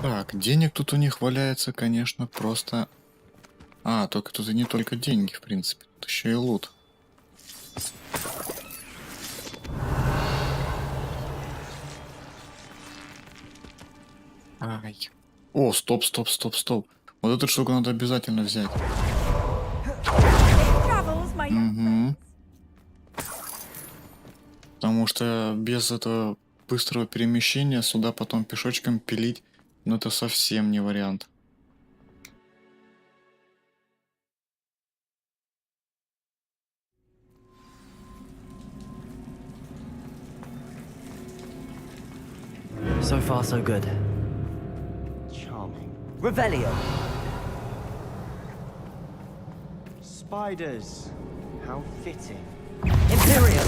Так, денег тут у них валяется, конечно, просто... А, только тут и не только деньги, в принципе. Тут еще и лут. Ай. О, стоп. Вот эту штуку надо обязательно взять. Угу. Потому что без этого быстрого перемещения сюда потом пешочком пилить, ну это совсем не вариант. So far, so good. Charming. Revelio. Spiders. How fitting. Imperial.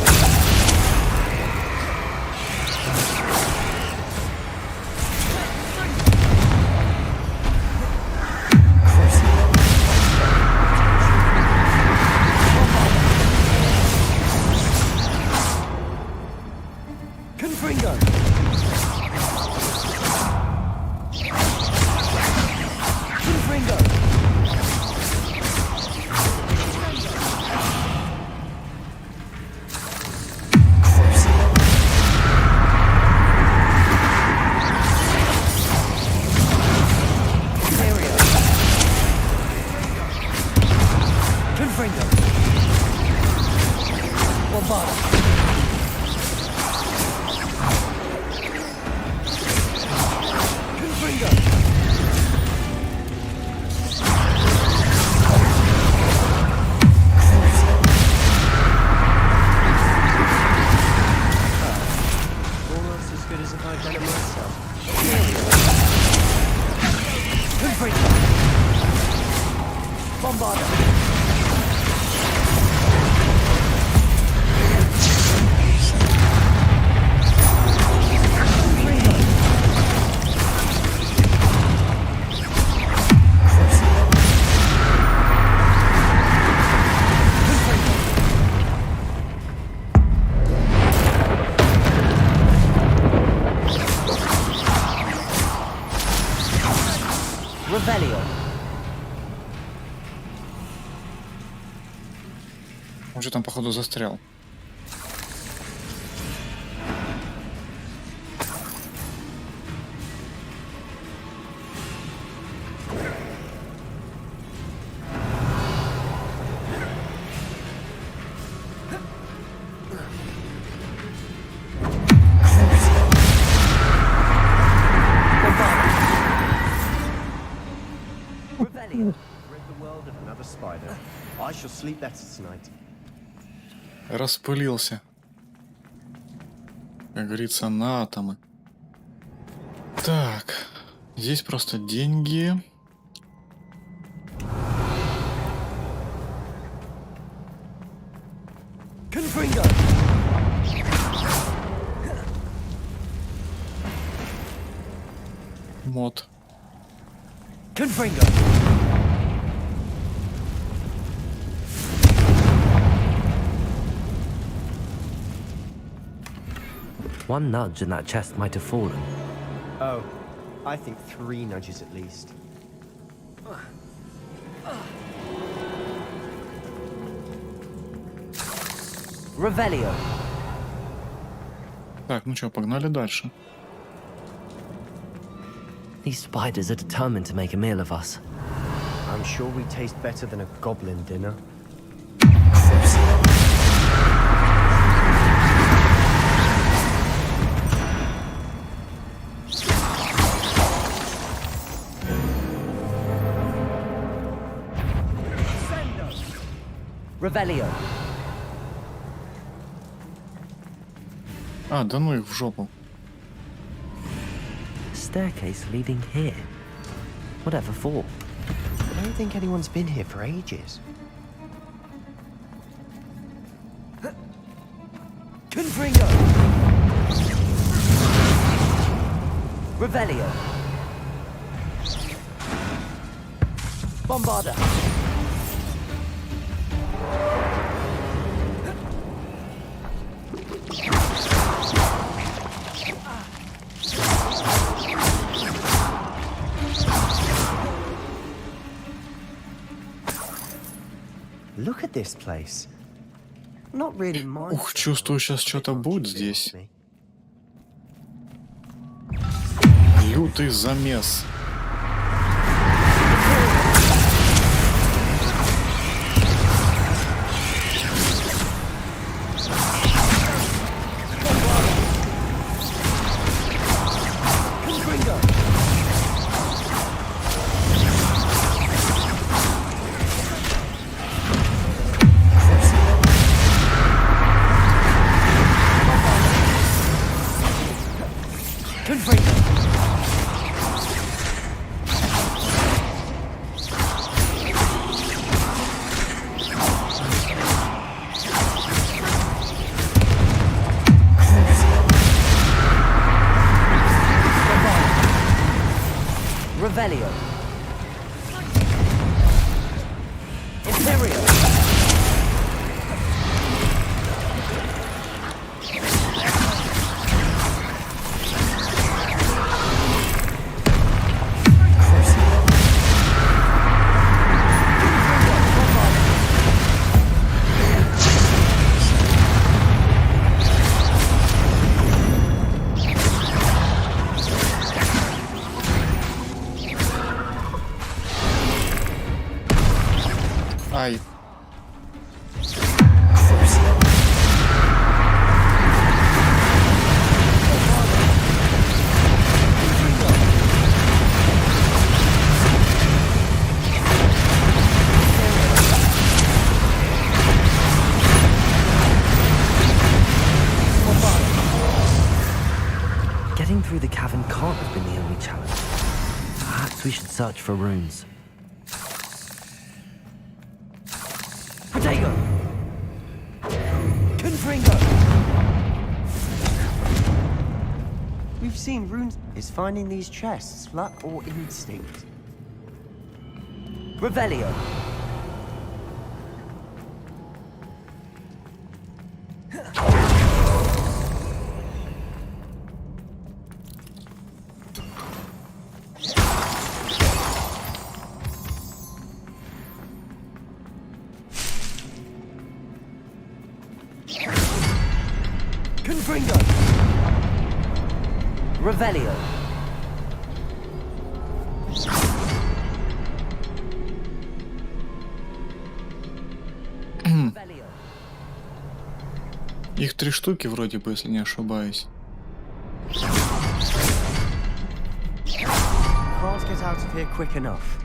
Confringo. Confringo. Confringo. Bombarda. Confringo. Almost as good as if I'd done it myself. Confringo. Bombarda. Revelio. Он же там, походу, застрял. Rid the world of another spider. I shall sleep better tonight. Распылился. Как говорится, на атомы. Так, здесь просто деньги. Confringo. Мод. Confringo. One nudge and that chest might have fallen. Oh, I think 3 nudges at least. Revelio. Так, ну что, погнали дальше. These spiders are determined to make a meal of us. I'm sure we taste better than a goblin dinner. Revelio. А, да ну их в жопу. Staircase leading here. Whatever for? I don't think anyone's been here for ages. Confringo. Revelio. Bombarda. Look at this place. Not really mine. Ух, чувствую, сейчас что-то будет здесь. Лютый замес. Revelio. Imperial. Ай. Getting through the cavern can't have been the only challenge. Perhaps we should search for runes. Protego! Confringo! We've seen runes. Is finding these chests luck or instinct? Revelio! Confringo! Revelio! Их 3 штуки вроде бы, если не ошибаюсь. Can't get out of here quick enough.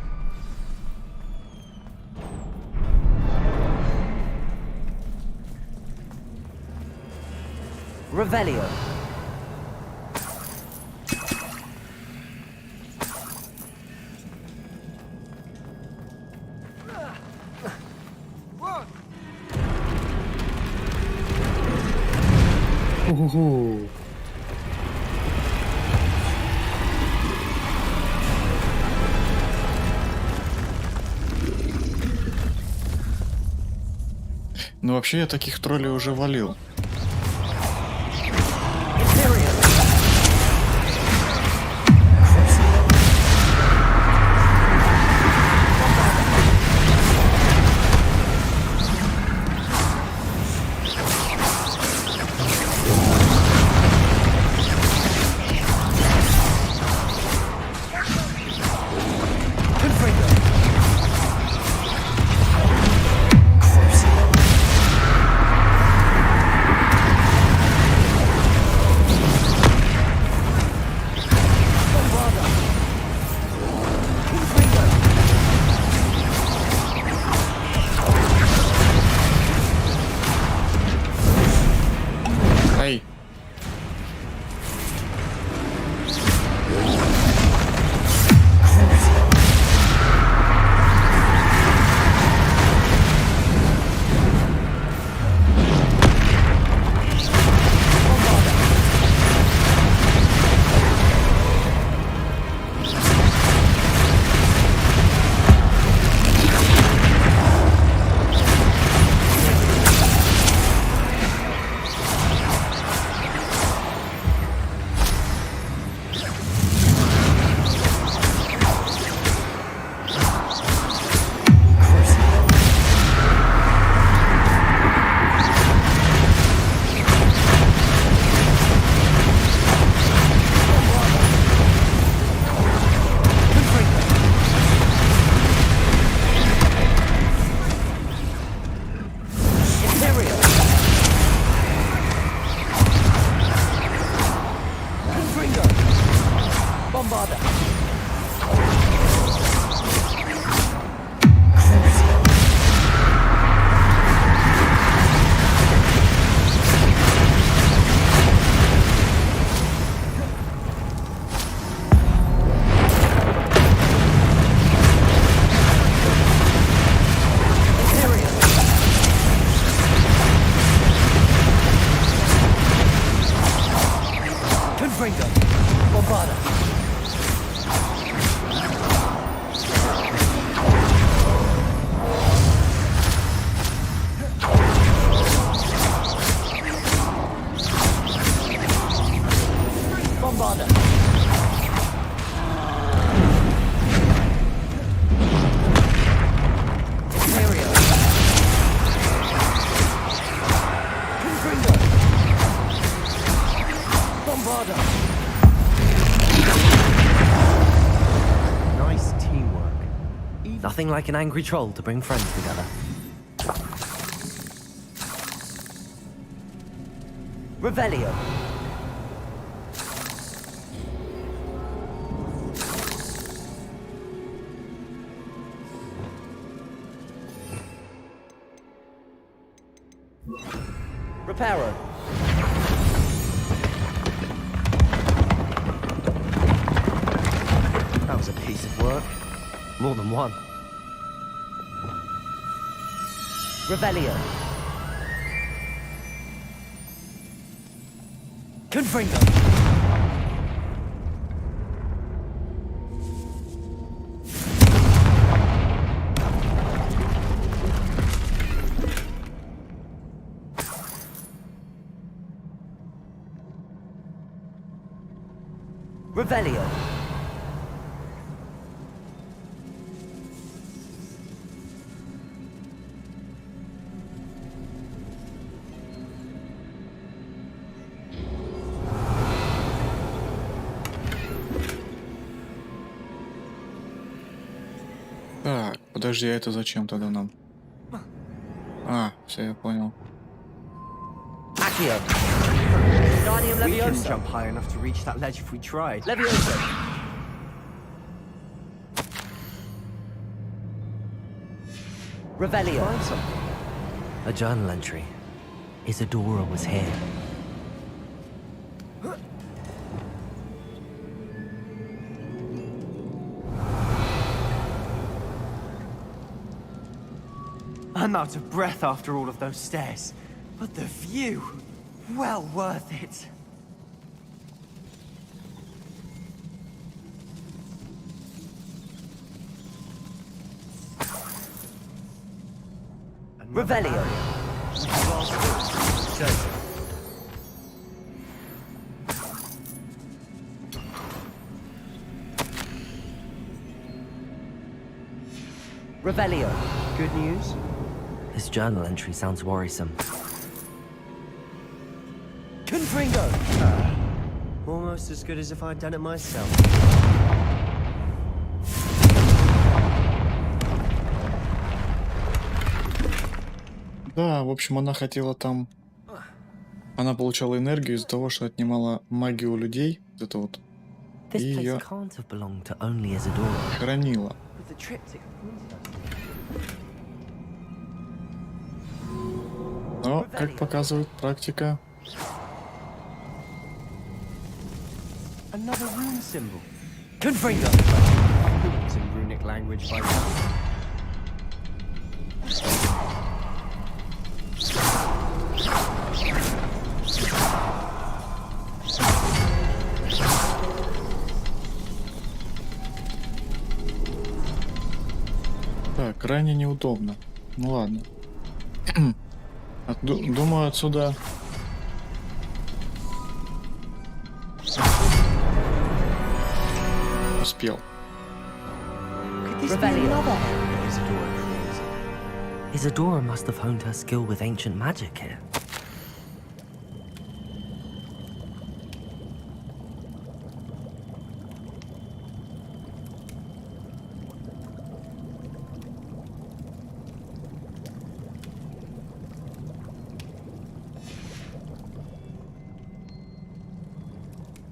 Revelio! Уху. Ну вообще я таких троллей уже валил. Bombarda. Nice teamwork. Nothing like an angry troll to bring friends together. Revelio. Reparo. That was a piece of work. More than one. Revelio. Confringo. Revelio. Так, подожди, а это зачем тогда нам? А, все, я понял. Accio. Guardian We couldn't Leviosa. jump high enough to reach that ledge if we tried. Leviosa. Revelio. Find something. A journal entry. Isadora was here. I'm out of breath after all of those stairs. But the view, well worth it. Revelio. Revelio. Good news? This journal entry sounds worrisome. Confringo. Almost as good as if I'd done it myself. Да, в общем, она хотела там... Она получала энергию из-за того, что отнимала магию у людей. Вот это вот. И This place ее can't have belonged to only Isadora. хранила. But the triptych pointed us. Но, как показывает практика, Another rune symbol. Confringo. It's in runic language by now. так, крайне неудобно. Ну ладно. Думаю, отсюда... Успел. Isadora must have honed her skill with ancient magic here.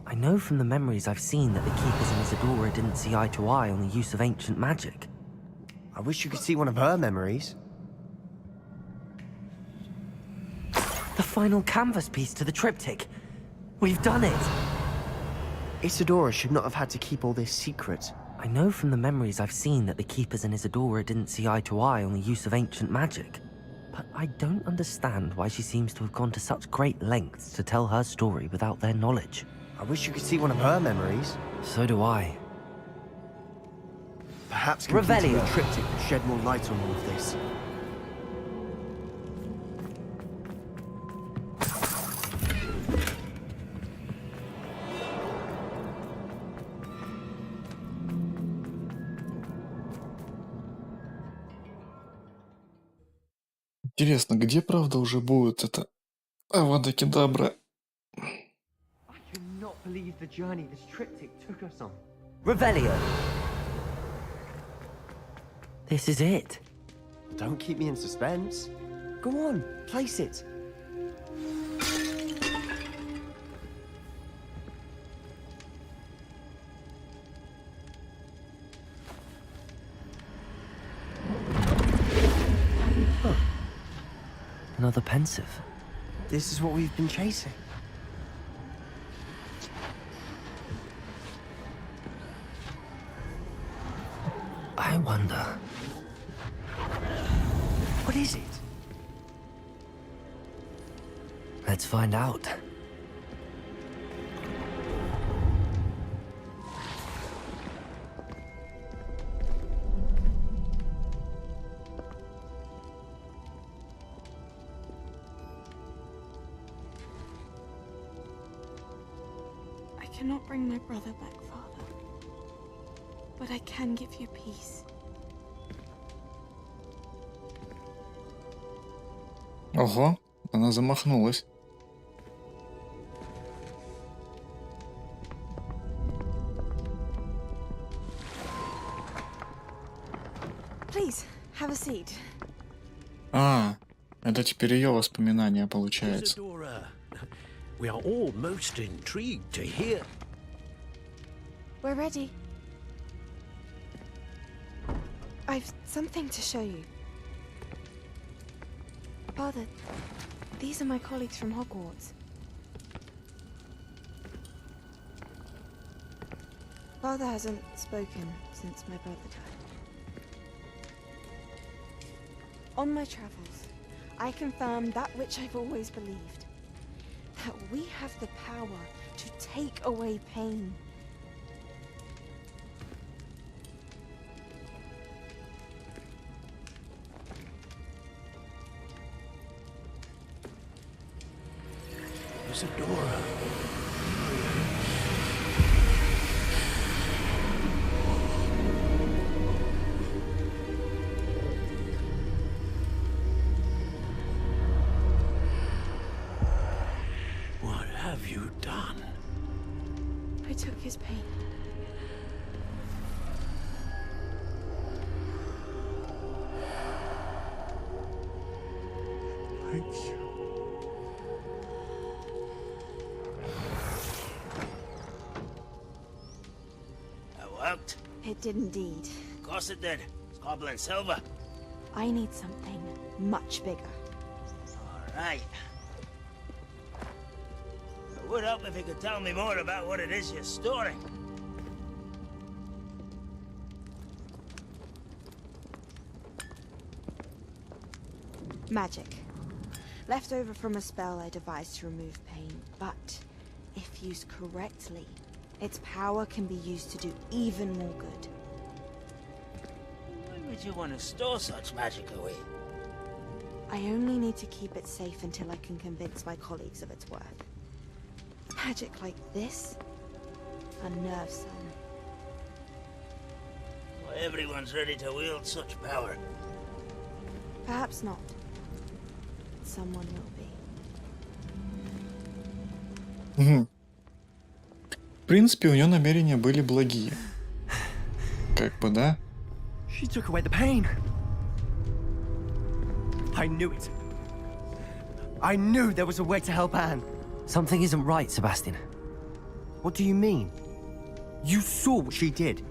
I know from the memories I've seen that the Keepers and Isadora didn't see eye to eye on the use of ancient magic. I wish you could see one of her memories. The final canvas piece to the triptych. We've done it! Isadora should not have had to keep all this secret. I know from the memories I've seen that the Keepers and Isadora didn't see eye to eye on the use of ancient magic. But I don't understand why she seems to have gone to such great lengths to tell her story without their knowledge. I wish you could see one of her memories. So do I. Perhaps completing Revelio. the triptych will shed more light on all of this. Интересно, где правда уже будет это авада-кедабра? I cannot believe the journey this triptych took us on. Revelio. This is it. Don't keep me in suspense. Go on, place it. Another pensive. This is what we've been chasing. I wonder. What is it? Let's find out. I cannot bring my brother back, Father. But I can give you peace. Ого, она замахнулась. Please, have a seat. А, это теперь ее воспоминания получается. Isadora, we are all most intrigued to hear. We're ready. I've something to show you. Father, these are my colleagues from Hogwarts. Father hasn't spoken since my brother died. On my travels, I confirmed that which I've always believed. That we have the power to take away pain. Isadora. What have you done? I took his pain. Thank you. Worked? It did indeed. Of course it did. It's goblin silver. I need something much bigger. All right. It would help if you could tell me more about what it is you're storing. Magic. Left over from a spell I devised to remove pain, but if used correctly, its power can be used to do even more good. Why would you want to store such magic away? I only need to keep it safe until I can convince my colleagues of its worth. Magic like this unnerves them. Well, everyone's ready to wield such power. Perhaps not. Someone will be. Угу. В принципе, у нее намерения были благие. Как бы, да? She took away the pain. I knew it. I knew there was a way to help Anne. Something isn't right, Sebastian. What do you mean? You saw what she did.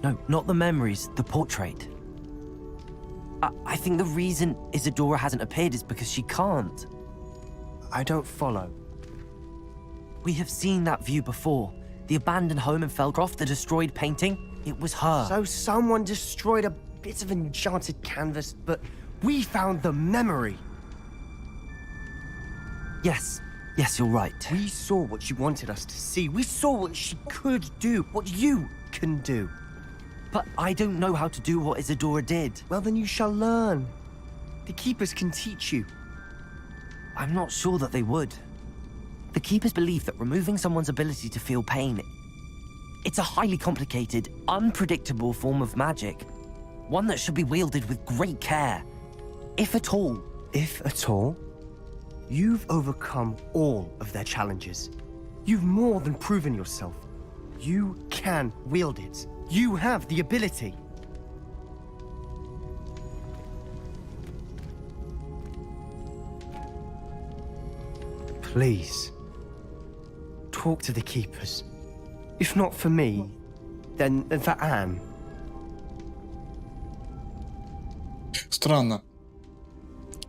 No, not the memories, the portrait. I think the reason Isadora hasn't appeared is because she can't. I don't follow. We have seen that view before. The abandoned home in Felcroft, the destroyed painting, it was her. So someone destroyed a bit of enchanted canvas, but we found the memory. Yes, you're right. We saw what she wanted us to see. We saw what she could do, what you can do. But I don't know how to do what Isadora did. Well, then you shall learn. The Keepers can teach you. I'm not sure that they would. The Keepers believe that removing someone's ability to feel pain, it's a highly complicated, unpredictable form of magic. One that should be wielded with great care. If at all. If at all? You've overcome all of their challenges. You've more than proven yourself. You can wield it. You have the ability. Please, talk to the Keepers. If not for me, then for Anne. Странно.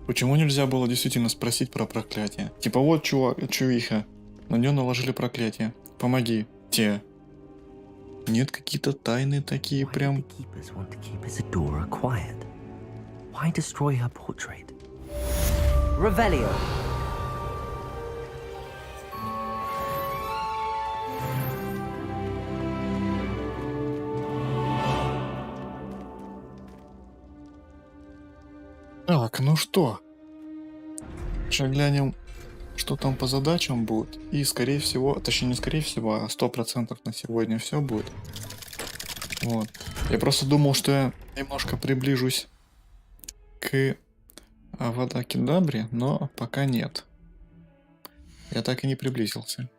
Почему нельзя было действительно спросить про проклятие? Типа вот чувиха, на нее наложили проклятие. Помоги. Те. Нет, какие-то тайны такие прям. Why did the Keepers want to keep Isadora quiet? Why destroy her portrait? Revelio. Так, ну что? Сейчас глянем, что там по задачам будет. И скорее всего, точнее не скорее всего, а 100% на сегодня все будет. Вот. Я просто думал, что я немножко приближусь к Авада-Кедабре, но пока нет. Я так и не приблизился.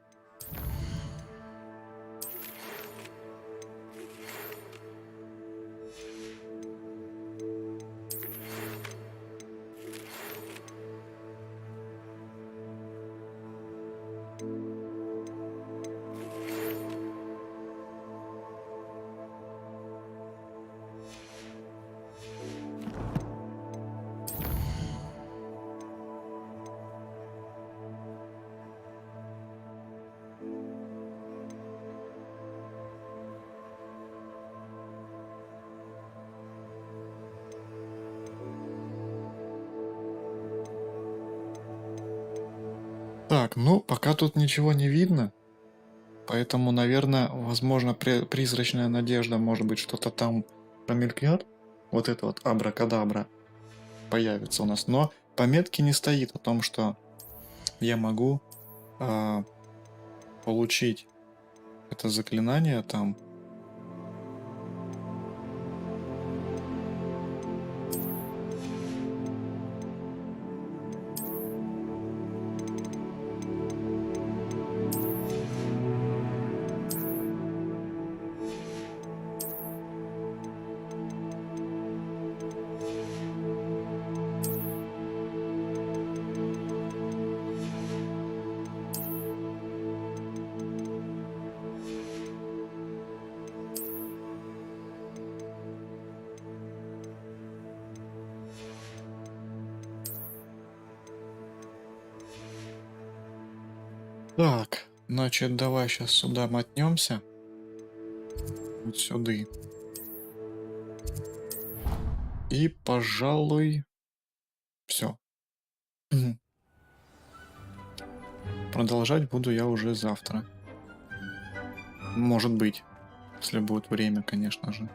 Так, ну, пока тут ничего не видно, поэтому, наверное, возможно, призрачная надежда, может быть, что-то там промелькнет. Вот это вот абракадабра появится у нас, но пометки не стоит о том, что я могу получить это заклинание там. Так, значит, давай сейчас сюда мотнемся. Вот сюда. И, пожалуй, все. Продолжать буду я уже завтра. Может быть, если будет время, конечно же.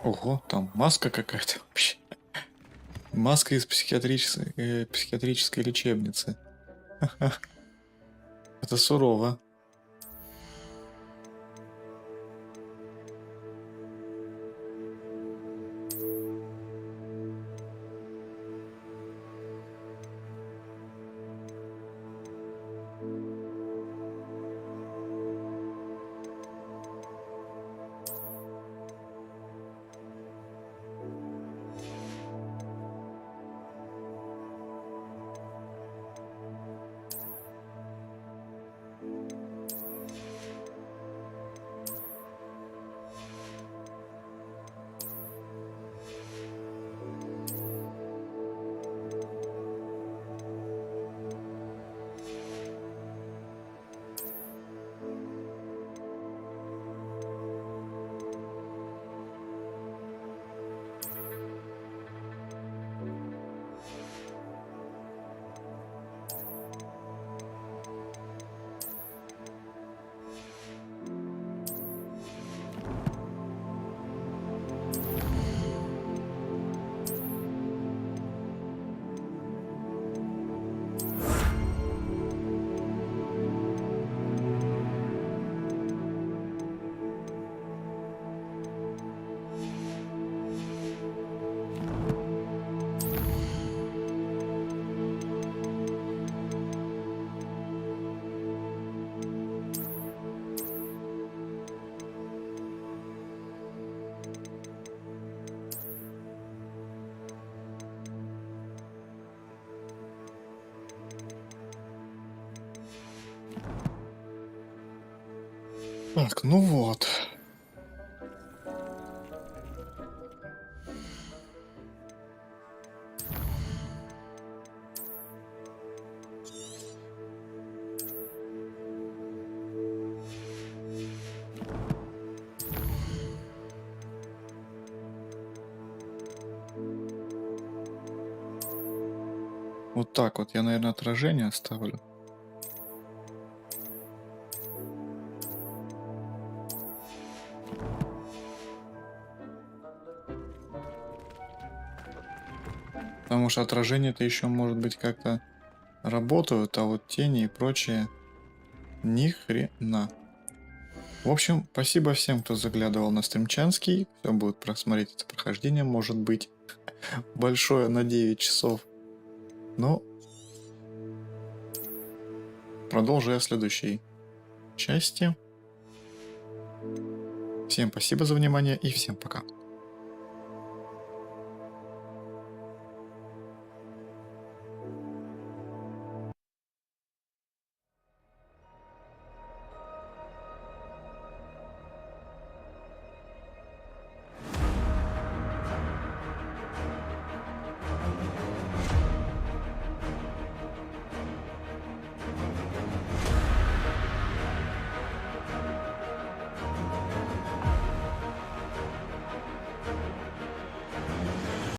Ого, там маска какая-то вообще. Маска из психиатрической лечебницы. Это сурово. Так, ну вот. Вот так вот я, наверное, отражение оставлю. Потому что отражение-то еще, может быть, как-то работают, а вот тени и прочее ни хрена. В общем, спасибо всем, кто заглядывал на стримчанский. Кто будет просмотреть это прохождение, может быть, большое на 9 часов. Но продолжу я в следующей части. Всем спасибо за внимание и всем пока.